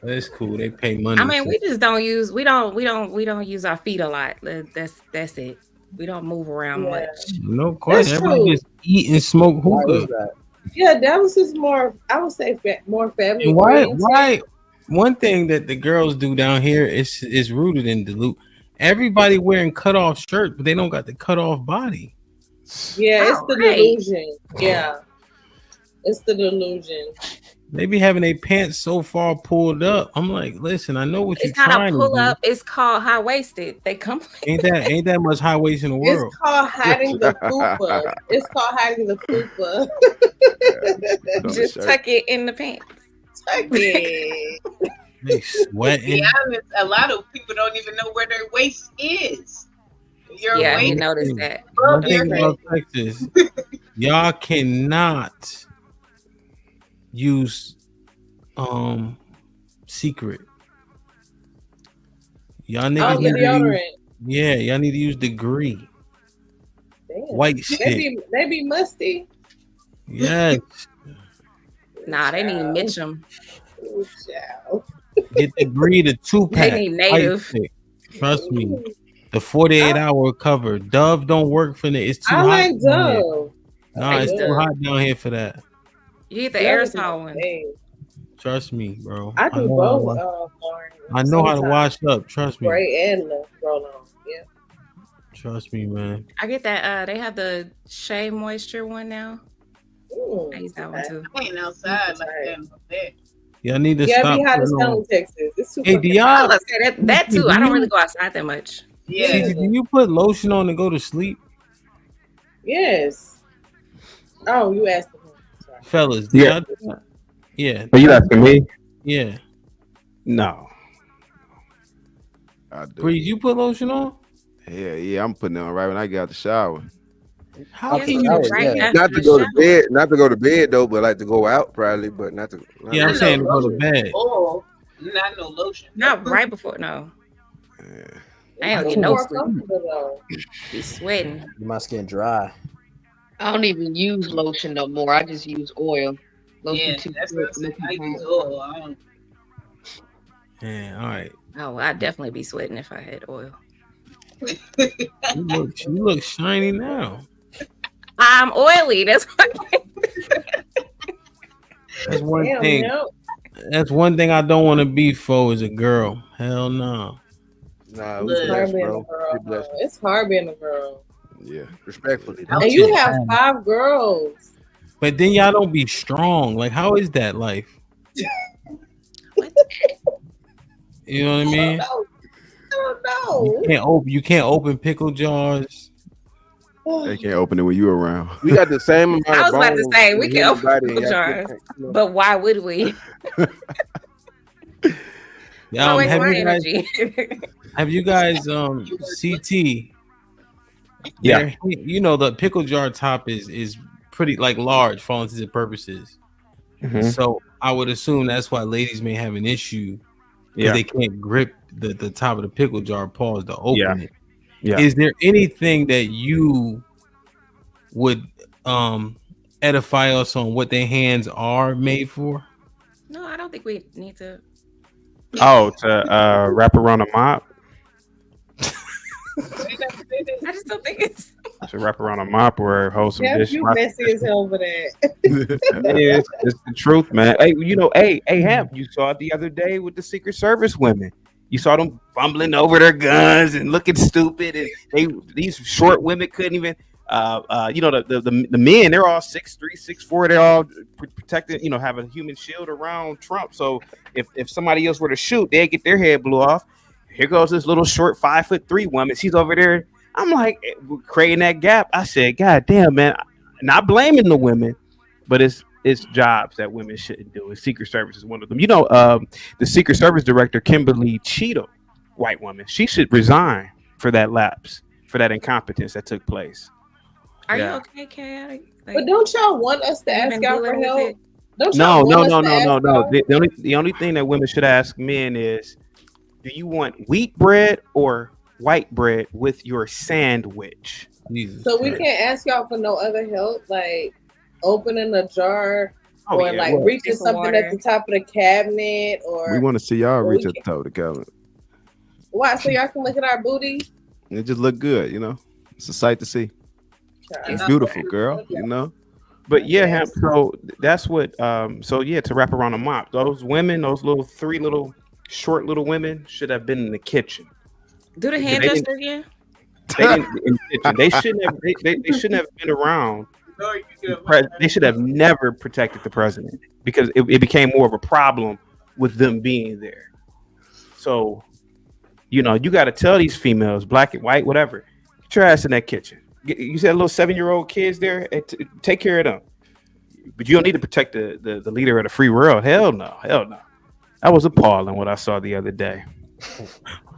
That's cool. They pay money. I mean, we just don't use. We don't use our feet a lot. That's it. We don't move around much. No question. Everybody just eat and smoke hookah. Yeah, Dallas is more. I would say more family. Why? One thing that the girls do down here is rooted in Duluth. Everybody wearing cut off shirts, but they don't got the cut off body. Yeah, it's the delusion. Yeah, it's the delusion. They be having their pants so far pulled up. I'm like, listen, I know what you're trying to do. It's not a pull up. It's called high waisted. They come. Ain't that much high waist in the world? It's called hiding the fupa. It's called hiding the fupa. Just tuck it in the pants. Tuck it. They sweating. A lot of people don't even know where their waist is. You noticed that. One thing about Texas, y'all cannot use secret. Y'all niggas need to use, y'all need to use degree. Damn. White stick. They be musty. Yes. Nah, they need Mitchum. Get degree to 2-pack. They need native. Trust me. The 48-hour cover. Dove don't work for that. It's too hot. I like Dove. Nah, it's too hot down here for that. You get the aerosol one. Trust me, bro. I do both. I know how to wash up. Trust me. Spray and roll on. Yeah. Trust me, man. I get that. They have the Shea Moisture one now. Ooh, I use that one too. I ain't outside like that. That. Y'all need to Yeah, stop be hot as putting hell on. in Texas. It's too Hey, do fucking y'all? hot. Let's say that too. I don't really go outside that much. Yeah. CT, do you put lotion on to go to sleep? Yes. Oh, you asked me. Sorry. Fellas, do Yeah. y'all do that? Yeah. Are you asking me? Yeah. No. I do. Breeze, you put lotion on? Yeah, I'm putting it on right when I get out the shower. How After can you? shower, right yeah. after Not to the go to shower. bed, not to go to bed though, but like to go out probably, but not to. Not Yeah, I'm to- saying to go to bed. Oil, not no lotion. Not right before. No, Yeah. I don't It's get no more sleep. comfortable though. Be sweating. My skin dry. I don't even use lotion no more. I just use oil. Lotion Yeah, too that's thick, what I'm saying. make I you use hot. oil. I don't. Yeah, all right. Oh, I'd definitely be sweating if I had oil. You look shiny now. I'm oily. That's why. That's one Damn, thing. no. That's one thing I don't want to be for is a girl. Hell no. Nah, we It's hard blessed, being a bro. girl. We blessed. It's hard being a girl. Yeah. Respectfully, though. And you have 5 girls. But then y'all don't be strong. Like, how is that life? You know what I mean? I don't know. You can't open pickle jars. They can't open it when you around. We got the same amount I of was about to bones say in we the can human open body, pickle and y'all jars, still can't, but why would we? Have waste my you guys, energy. have you guys CT? Yeah. You know the pickle jar top is pretty like large for all intents and purposes. Mhm. So I would assume that's why ladies may have an issue because Yeah. they can't grip the top of the pickle jar paws to open Yeah. it. Yeah. Is there anything that you would edify us on what their hands are made for? No, I don't think we need to. Oh, to wrap around a mop. I just don't think it's. To wrap around a mop or hold some Jeff, dish. you messy as hell for that. It's the truth, man. Hey, hey, Hemp, you saw it the other day with the Secret Service women. You saw them fumbling over their guns and looking stupid, and these short women couldn't even. The men, they're all 6'3", 6'4", they're all protected. Have a human shield around Trump. So if somebody else were to shoot, they'd get their head blew off. Here goes this little short 5'3" woman. She's over there. I'm like creating that gap. I said, God damn, man. Not blaming the women, but it's jobs that women shouldn't do. And Secret Service is one of them. The Secret Service director, Kimberly Cheatham, white woman, she should resign for that lapse, for that incompetence that took place. Are you okay, Kay? But don't y'all want us to ask out for help? Don't No. y'all want us to ask out? The only thing that women should ask men is, do you want wheat bread or white bread with your sandwich? So we can't ask y'all for no other help, like opening a jar Oh, or yeah, like well, reaching Get some something water. at the top of the cabinet or We want to see y'all reach we at the top of the cabinet. why? So y'all can look at our booty. It just look good, It's a sight to see. It's beautiful, girl. But yeah, Hemp, so that's what to wrap around a mop, those women, those three little short little women should have been in the kitchen. Do the hand They gesture didn't- again? They didn't in the kitchen. They shouldn't have they shouldn't have been around. They should have never protected the president because it became more of a problem with them being there. So, you got to tell these females, black and white, whatever, get your ass in that kitchen. You said little 7-year-old kids there, take care of them. But you don't need to protect the leader of the free world. Hell no. That was appalling what I saw the other day.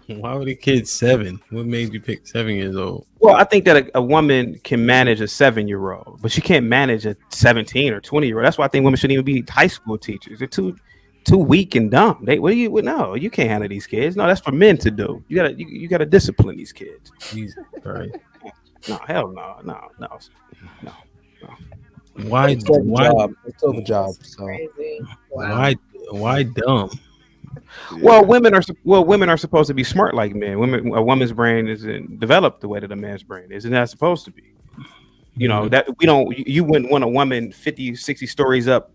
Why were the kids 7? What made you pick 7 years old? Well, I think that a woman can manage a 7-year-old, but she can't manage a 17 or 20-year-old. That's why I think women shouldn't even be high school teachers. They're too weak and dumb. No, you can't handle these kids. No, that's for men to do. You gotta discipline these kids. Jesus Christ. No, hell no. Why? It's still Why? a job. It's still a job. So Why dumb? Well, women are supposed to be smart like men. A woman's brain isn't developed the way that a man's brain is, and that's supposed to be. That we don't. You wouldn't want a woman 50, 60 stories up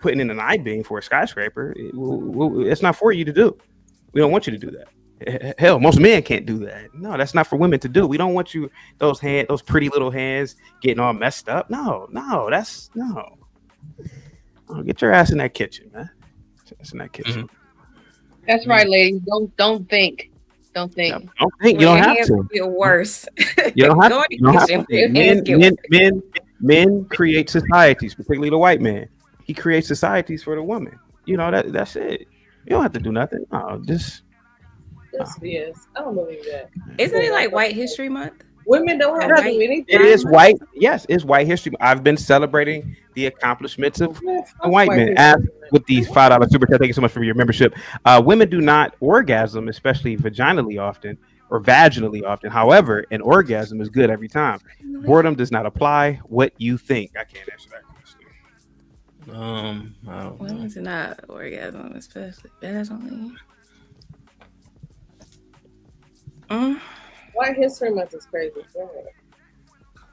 putting in an I-beam for a skyscraper. It's not for you to do. We don't want you to do that. Hell, most men can't do that. No, that's not for women to do. We don't want you those pretty little hands getting all messed up. No, that's no. Oh, get your ass in that kitchen, man. Ass in that kitchen. That's right, ladies. Don't think. Don't think. No, don't think. You don't have to. Get worse. You don't have Go to. in You don't the have kitchen. to. Your hands get Men create societies, particularly the white man. He creates societies for the woman. You know that's it. You don't have to do nothing. No, just. That's BS. I don't believe that. Isn't it like White History Month? Women don't have to do anything. It is white. Yes, it's white history. I've been celebrating the accomplishments of the white men. As with the $5 super chat, thank you so much for your membership. Women do not orgasm, especially vaginally often or vaginally often. However, an orgasm is good every time. Boredom does not apply. What you think? I can't answer that question. Women do not orgasm, especially vaginally. White History Month is crazy.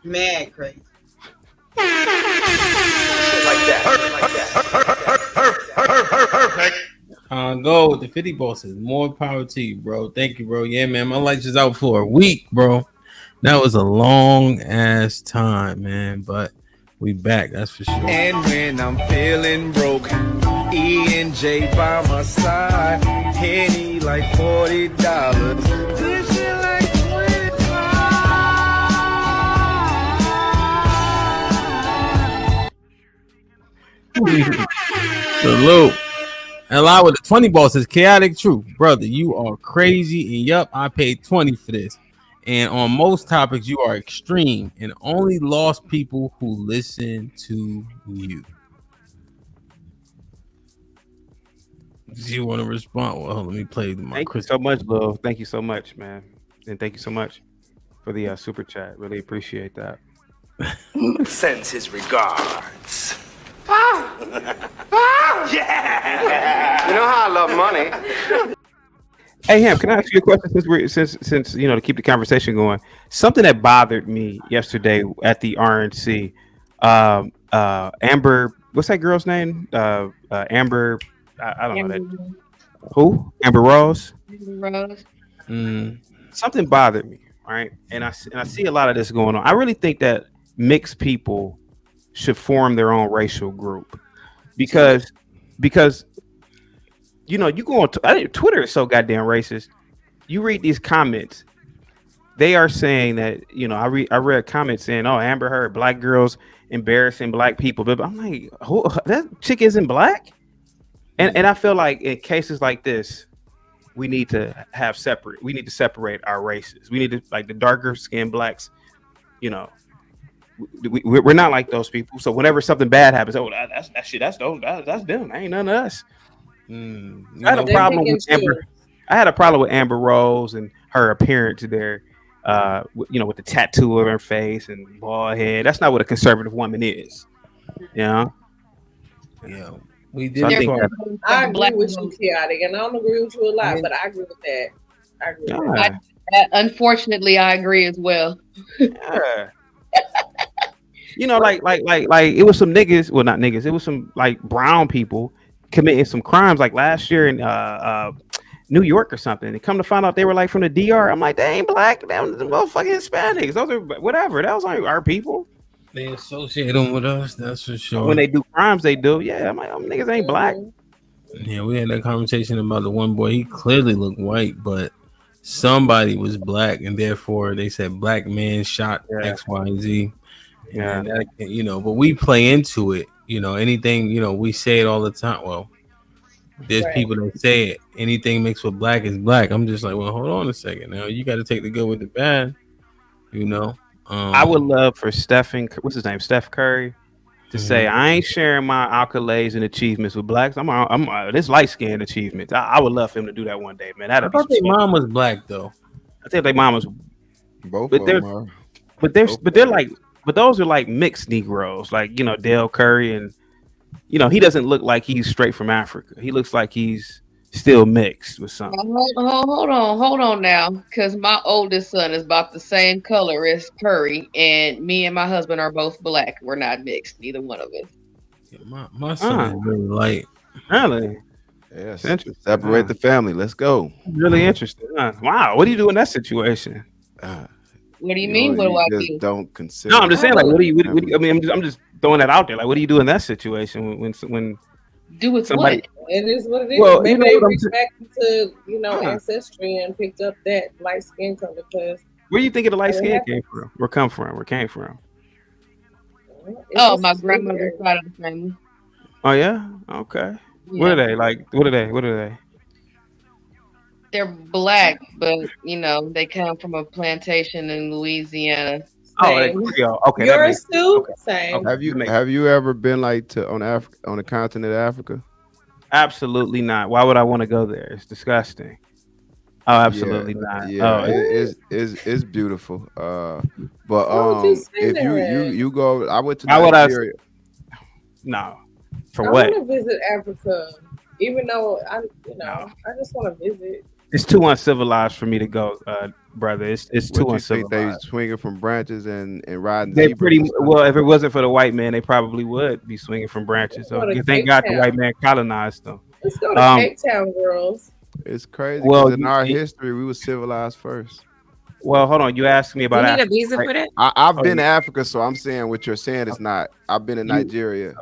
Mad crazy. Go with the 50 bosses. More power to you, bro. Thank you, bro. Yeah, man. My lights is out for a week, bro. That was a long ass time, man. But we back, that's for sure. And when I'm feeling broke, E and J by my side, Henny like $40. This shit like Salute. And lie with the 20 bosses, chaotic truth, brother. You are crazy, and yup, I paid 20 for this. And on most topics, you are extreme, and only lost people who listen to you. Do you want to respond? Well, let me play my. Thank you so much, Lil. Thank you so much, man, and thank you so much for the super chat. Really appreciate that. Sends his regards. Yeah. You know how I love money. Hey, Ham, can I ask you a question since you know, to keep the conversation going? Something that bothered me yesterday at the RNC. Amber, what's that girl's name? Amber, I don't know that. Who? Amber Rose. Rose. Something bothered me, right? And I see a lot of this going on. I really think that mixed people should form their own racial group because you know, you go on Twitter is so goddamn racist. You read these comments, they are saying that, you know, I read comments saying, "Oh, Amber Heard, black girls embarrassing black people," but I'm like, who, that chick isn't black. And I feel like in cases like this, we need to separate our races. We need to, like, the darker skinned blacks, you know, we're not like those people. So whenever something bad happens, oh, that's them. That ain't none of us. I had a problem with Amber. I had a problem with Amber Rose and her appearance there. You know, with the tattoo of her face and bald head. That's not what a conservative woman is. You know. Yeah, we did. So I agree with you, chaotic, and I don't agree with you a lot, but I agree with that. I agree with that. Unfortunately, I agree as well. Yeah. You know, like it was some niggas. Well, not niggas. It was some like brown people committing some crimes like last year in New York or something. And come to find out they were like from the DR. I'm like, they ain't black. Them motherfucking Hispanics. Those are whatever. That was like our people. They associate them with us. That's for sure. When they do crimes, they do. Yeah, I'm like, them niggas ain't black. Yeah, we had that conversation about the one boy. He clearly looked white, but somebody was black, and therefore they said black man shot X, Y, and Z. Yeah, that, you know, but we play into it. You know, anything, you know, we say it all the time. Well, there's people that say it. Anything mixed with black is black. I'm just like, well, hold on a second. Now you got to take the good with the bad. You know, I would love for Steph Curry, to say, I ain't sharing my accolades and achievements with blacks. I'm this light skinned achievements. I would love for him to do that one day, man. I thought their mom was black though. I think their mom was both, but those are like mixed Negroes, like, you know, Dale Curry, and you know, he doesn't look like he's straight from Africa. He looks like he's still mixed with something. Hold on now, because my oldest son is about the same color as Curry, and me and my husband are both black. We're not mixed, neither one of us. Yeah, my son is really light. Really? It's Yes. interesting. Separate Huh? the family. Let's go. Really interesting. Huh? Wow. What do you do in that situation? What do you You know, mean? What do you I just do? don't No, I'm consider just saying. Like, what do you? What do family. you I mean, I'm just throwing that out there. Like, what do you do in that situation when Do with somebody? what? It is what it is. Well, you Maybe know they what I'm reached saying. back into, Huh. ancestry and picked up that light skin color because Where you think the light it skin happened. came from? Where come from? Where came from? It's Oh, just my it's grandmother's very side of the family. Oh yeah. Okay. What are Yeah, they like? What are they? What are they? they're black, but they come from a plantation in Louisiana. Oh, they same. Creole. Okay, that makes Yours too? okay. Same. Okay, Have you that makes have you ever been like to on the continent of Africa? absolutely not. Why would I want to go there? It's disgusting. Oh, Yeah, absolutely not. yeah, Oh, it's beautiful. But Why would you say if that? you go, I went to why would I? Nigeria. No. For I what? want to visit Africa, even though No. I just want to visit. It's too uncivilized for me to go, brother. It's too What you think they uncivilized. swinging from branches and riding They zebras pretty and stuff? well. If it wasn't for the white man, they probably would be swinging from branches. Let's So go to thank Cape God the white Town. man colonized them. Let's go to Um. Cape Town, girls. It's crazy because Well, in you, our history we were civilized first. well, hold on. You asked me You about need a Africa, visa right? for that? I've Oh, been to Africa, so I'm saying what you're saying is not. I've been to you Nigeria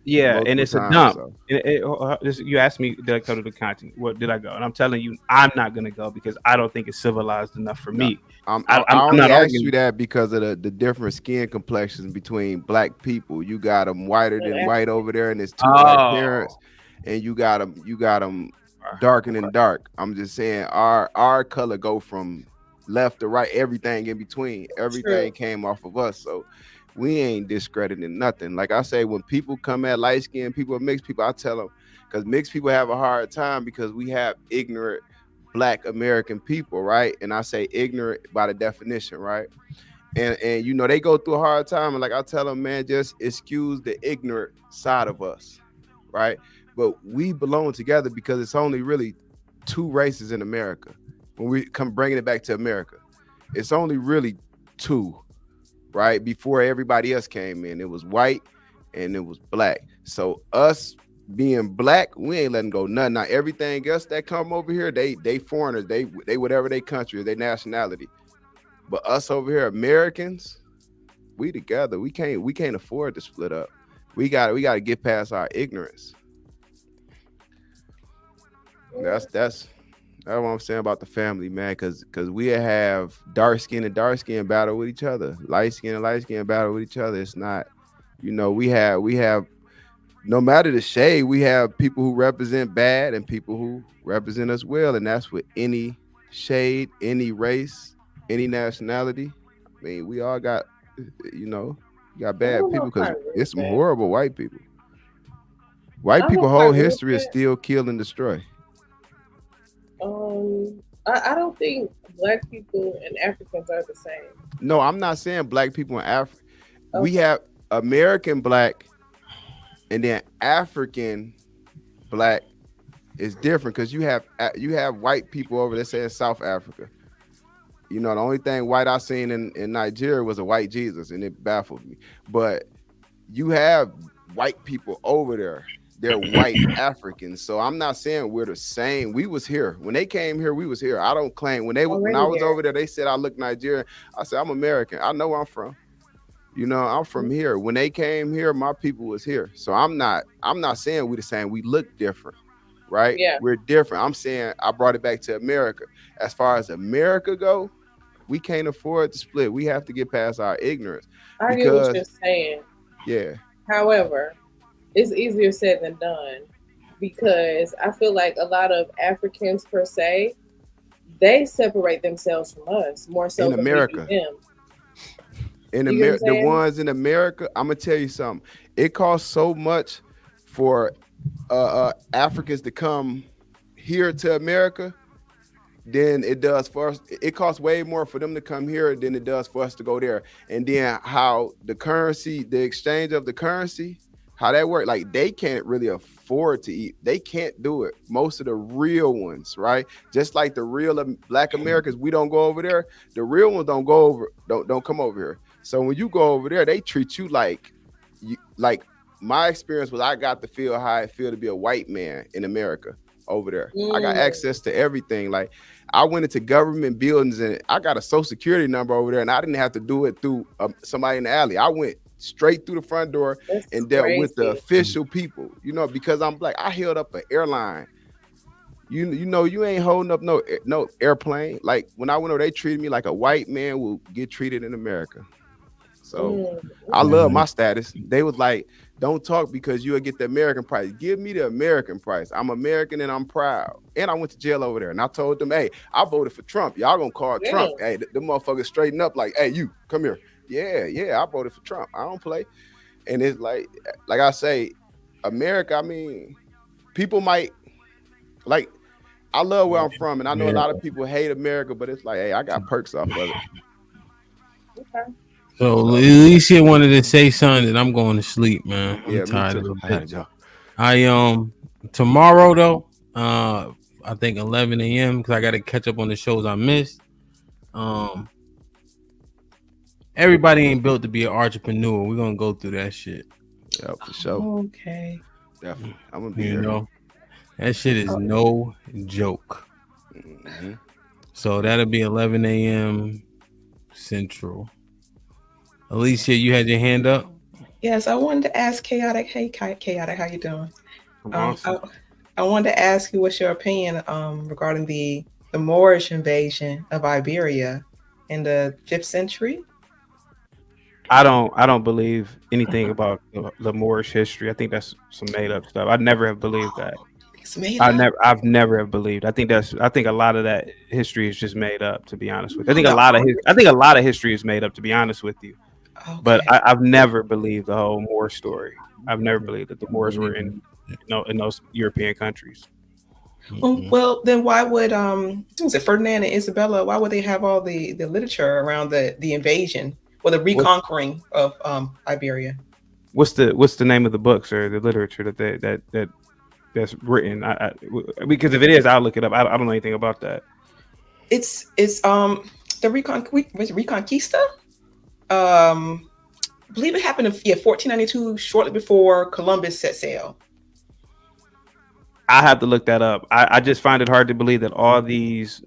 Yeah, and multiple it's a times. dump. So You asked me, did I go to the continent? What did I go? And I'm telling you, I'm not gonna go because I don't think it's civilized enough for no, me. I I'm only not asked you arguing. that because of the different skin complexions between black people. You got them whiter than white over there, and it's two white Oh, parents, and you got them darker than dark. I'm just saying our color go from left to right, everything in between. True. Everything came off of us, so we ain't discrediting nothing. Like I say, when people come at light skinned people or mixed people, I tell them because mixed people have a hard time because we have ignorant black American people, right? And I say ignorant by the definition, right? And they go through a hard time, and like I tell them, man, just excuse the ignorant side of us, right? But we belong together because it's only really two races in America. When we come bringing it back to America, it's only really two, right? Before everybody else came in, it was white and it was black. So us being black, we ain't letting go nothing. Now everything else that come over here, they foreigners, they whatever they country, their nationality. But us over here, Americans, we together. We can't afford to split up. We gotta get past our ignorance. That's what I'm saying about the family, man. Cause we have dark skin and dark skin battle with each other, light skin and light skin battle with each other. It's not, we have no matter the shade, we have people who represent bad and people who represent us well, and that's with any shade, any race, any nationality. I mean, we all got, you know, got I bad don't know people if I because agree it's with some that. horrible white people. I White don't know people if I whole agree with history is that. still kill and destroy. I don't think black people and Africans are the same. No, I'm not saying black people in Africa. We Okay. have American black and then African black is different because you have white people over, let's say, in South Africa. The only thing white I seen in Nigeria was a white Jesus, and it baffled me. But you have white people over there. They're white Africans. So I'm not saying we're the same. We was here. When they came here, we was here. I don't claim when I Already was here. over there, they said I look Nigerian. I said I'm American. I know where I'm from. I'm from here. When they came here, my people was here. So I'm not saying we the same. We look different, right? Yeah, We're different. I'm saying I brought it back to America. As far as America go, we can't afford to split. We have to get past our ignorance I get what you're because saying. yeah, However, it's easier said than done because I feel like a lot of Africans per se, they separate themselves from us more so in than we do America. them. In You get what I'm America, the saying? ones in America, I'm gonna tell you something. It costs so much for Africans to come here to America than it does for us. It costs way more for them to come here than it does for us to go there. And then how the currency, the exchange of the currency, how that works, like they can't really afford to eat. They can't do it. Most of the real ones, right? Just like the real Black Americans, we don't go over there. The real ones don't go over, don't come over here. So when you go over there, they treat you like my experience was I got to feel how it feel to be a white man in America. over there. I got access to everything. Like I went into government buildings and I got a social security number over there, and I didn't have to do it through somebody in the alley. I went straight through the front door and dealt with the official people. You know, because I'm black. I held up an airline. You know, you ain't holding up no airplane. Like when I went over, they treated me like a white man will get treated in America. So I love my status. They was like, don't talk because you'll get the American price. Give me the American price. I'm American and I'm proud. And I went to jail over there. And I told them, hey, I voted for Trump. Y'all gonna call Trump. Hey, the motherfuckers straighten up like, hey, you come here. Yeah, I voted for Trump. I don't play. And it's like I say, America, I mean, people might like, I love where I'm from, and I know a lot of people hate America, but it's like, hey, I got perks off of it. Okay. So Alicia wanted to say something, and I'm going to sleep, man. I'm Yeah, tired me of too. it. I had to go. Tomorrow though, I think 11 a.m. because I got to catch up on the shows I missed. Everybody ain't built to be an entrepreneur. We're gonna go through that shit. Yeah, for sure. Okay. Definitely. I'm gonna be You here. know, that shit is no joke. So that'll be 11 a.m. Central. Alicia, you had your hand up. Yes, I wanted to ask Chaotic. Hey, Chaotic, how you doing? Awesome. I wanted to ask you what's your opinion regarding the Moorish invasion of Iberia in the 5th century. I don't believe anything about the Moorish history. I think that's some made up stuff. I never have believed that. It's made up. I've never have believed. I think a lot of that history is just made up. To be honest with you, I think a lot of history is made up. To be honest with you, but I've never believed the whole Moor story. I've never believed that the Moors were in those European countries. Well, then why would was it Ferdinand and Isabella? Why would they have all the literature around the invasion or the reconquering of Iberia? What's the name of the books or the literature that's written? Because if it is, I'll look it up. I don't know anything about that. It's the Reconquista. I believe it happened in 1492, shortly before Columbus set sail. I have to look that up. I just find it hard to believe that all these,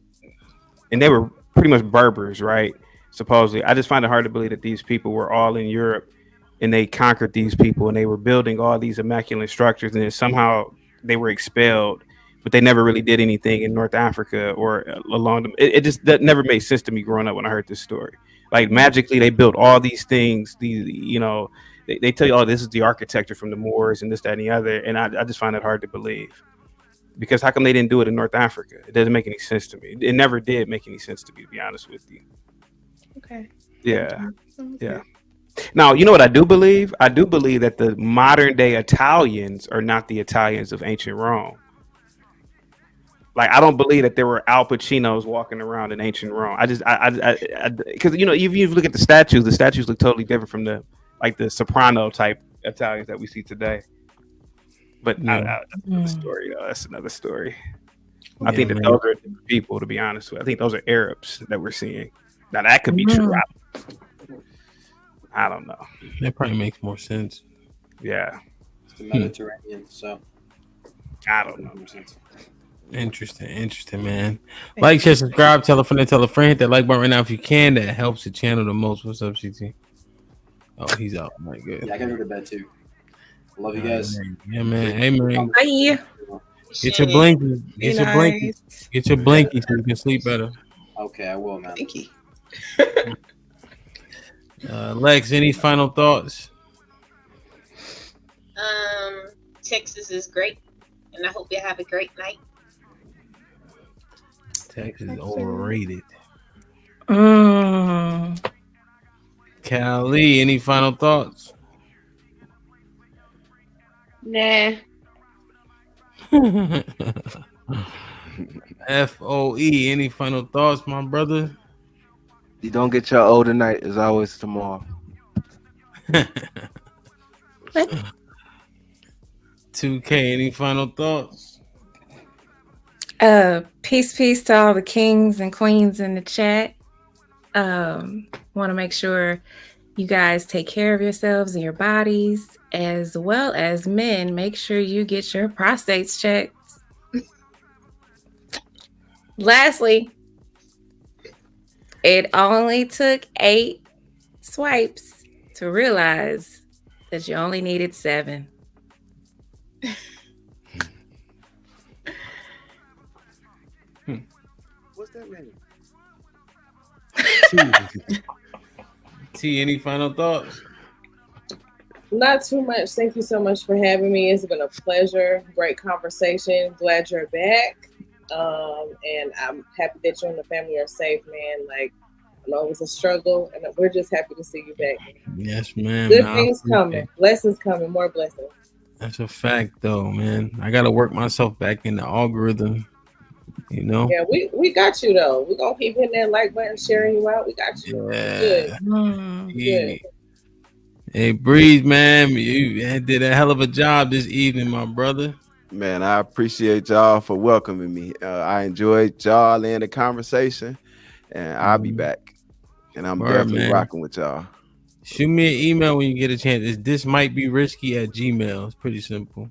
and they were pretty much Berbers, right? Supposedly, I just find it hard to believe that these people were all in Europe and they conquered these people and they were building all these immaculate structures, and then somehow they were expelled, but they never really did anything in North Africa or along them. It just that never made sense to me growing up when I heard this story. Like magically, they built all these things. They tell you, oh, this is the architecture from the Moors and this, that, and the other, and I just find it hard to believe. Because how come they didn't do it in North Africa? It doesn't make any sense to me. It never did make any sense to me, to be honest with you. Okay. Yeah. Yeah. Now, you know what I do believe? I do believe that the modern day Italians are not the Italians of ancient Rome. Like, I don't believe that there were Al Pacinos walking around in ancient Rome. Because, if you look at the statues look totally different from the soprano type Italians that we see today. But that's another story, though. That's another story. I think that those are different people, to be honest with you. I think those are Arabs that we're seeing. Now, that could be true. I don't know. That probably makes more sense. Yeah. It's the Mediterranean, so I don't know. Interesting, man. Like, share, subscribe, tell a friend, hit that like button right now if you can. That helps the channel the most. What's up, CT? Oh, he's out. My good. Yeah, I gotta go to bed too. Love you guys. Yeah, man. Hey, man. Bye. Get your blankie. Get your blankie. Get your blankie so you can sleep better. Okay, I will, man. Thank you. Lex, any final thoughts? Texas is great, and I hope you have a great night. Texas is overrated. Callie, any final thoughts? Nah. FOE, any final thoughts, my brother? You don't get your old tonight. It's always tomorrow. 2K, any final thoughts? Peace to all the kings and queens in the chat. Want to make sure you guys take care of yourselves and your bodies, as well as men. Make sure you get your prostates checked. Lastly, it only took 8 swipes to realize that you only needed 7. What's that mean? T, any final thoughts? Not too much. Thank you so much for having me. It's been a pleasure. Great conversation. Glad you're back. And I'm happy that you and the family are safe, man. Like, I know it was a struggle, and we're just happy to see you back. Yes, ma'am. Good things coming. Blessings coming. More blessings. That's a fact, though, man. I gotta work myself back in the algorithm. You know. Yeah, we got you though. We're gonna keep hitting that like button, sharing you out. We got you. Yeah. Good. Hey, Breeze, man, you did a hell of a job this evening, my brother. Man, I appreciate y'all for welcoming me. I enjoyed y'all and the conversation, and I'll be back. And I'm definitely rocking with y'all. Shoot me an email when you get a chance. This might be risky at Gmail. It's pretty simple.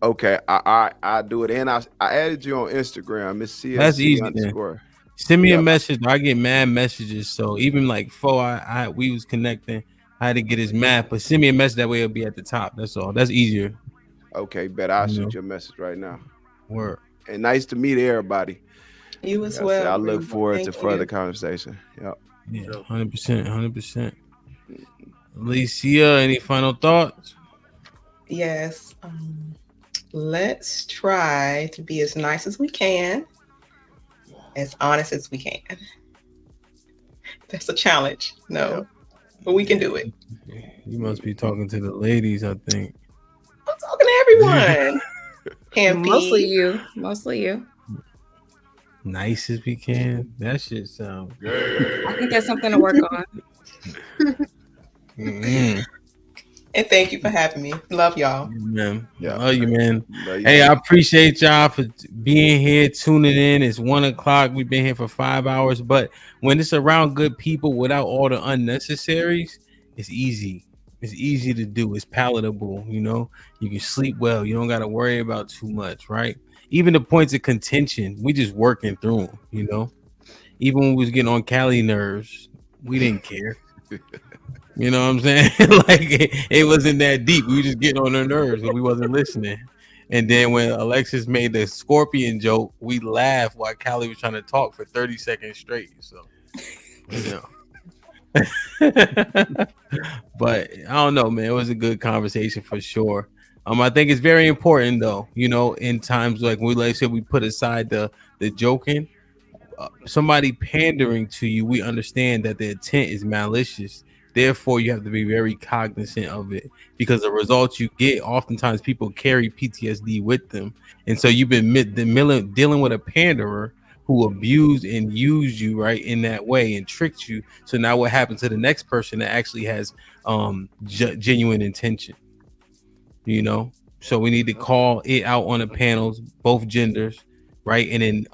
Okay, I do it, and I added you on Instagram. It's CSC That's easy. _ Send me a message. I get mad messages, so even like we was connecting. I had to get his math, but send me a message that way it'll be at the top. That's all. That's easier. Okay, bet I'll shoot you a message right now. Word. And nice to meet everybody. You as well. I look forward to further conversation. Yep. Yeah, 100%, 100%. Alicia, any final thoughts? Yes. Let's try to be as nice as we can, as honest as we can. That's a challenge. No, but we can do it. You must be talking to the ladies, I think. I'm talking to everyone. Mostly you. Nice as we can. That shit sounds good. I think that's something to work on. Mm-hmm. And thank you for having me. Love y'all. Man. Love you, man. Hey, I appreciate y'all for being here, tuning in. It's 1:00. We've been here for 5 hours, but when it's around good people without all the unnecessaries, it's easy. It's easy to do. It's palatable. You know, you can sleep well. You don't got to worry about too much, right? Even the points of contention, we just working through them. You know, even when we was getting on Cali nerves, we didn't care. You know what I'm saying? Like it wasn't that deep. We were just getting on their nerves, but we wasn't listening. And then when Alexis made the scorpion joke, we laughed while Callie was trying to talk for 30 seconds straight. So, you know. But I don't know, man. It was a good conversation for sure. I think it's very important, though. You know, in times like we put aside the joking. Somebody pandering to you, we understand that the intent is malicious. Therefore, you have to be very cognizant of it because the results you get, oftentimes people carry PTSD with them. And so you've been dealing with a panderer who abused and used you right in that way and tricked you. So now what happens to the next person that actually has genuine intention? You know, so we need to call it out on the panels, both genders, right? And then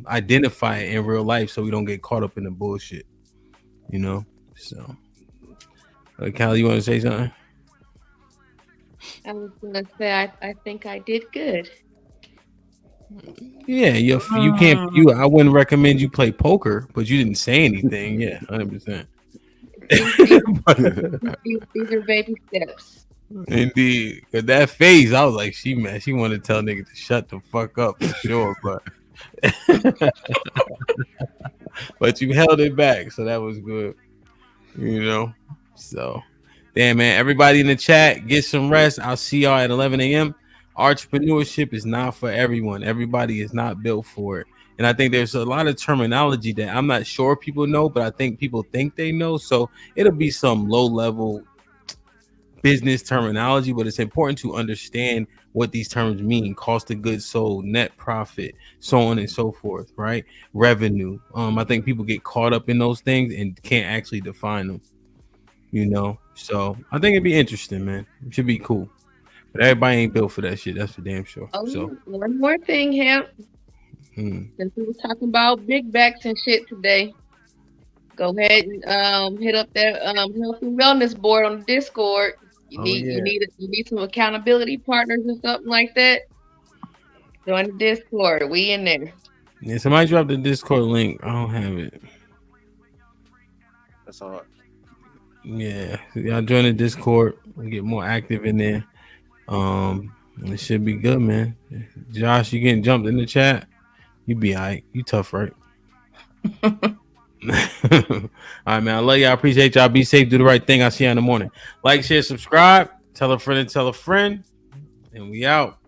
identify it in real life so we don't get caught up in the bullshit, you know? So, Callie, you want to say something? I was gonna say I think I did good. Yeah, you can't. I wouldn't recommend you play poker, but you didn't say anything. Yeah, 100%. These are baby steps. Indeed, cause that face, I was like, she wanted to tell nigga to shut the fuck up for sure, but you held it back, so that was good. You know, so damn man, everybody in the chat, get some rest. I'll see y'all at 11 a.m. Entrepreneurship is not for everyone. Everybody is not built for it. And I think there's a lot of terminology that I'm not sure people know, but I think people think they know. So it'll be some low level business terminology, but it's important to understand what these terms mean: cost of goods sold, net profit, so on and so forth, right? Revenue. I think people get caught up in those things and can't actually define them, you know. So I think it'd be interesting, man. It should be cool. But everybody ain't built for that shit. That's for damn sure. Oh, so one more thing, Hemp. Since we were talking about big backs and shit today, go ahead and hit up that health and wellness board on the Discord. You need some accountability partners or something like that. Join the Discord. We in there. Yeah, somebody drop the Discord link. I don't have it. That's all. Yeah, y'all join the Discord. We get more active in there. It should be good, man. Josh, you getting jumped in the chat? You be alright. You tough, right? All right, man. I love y'all. I appreciate y'all. Be safe. Do the right thing. I'll see you in the morning. Like, share, subscribe. Tell a friend and tell a friend. And we out.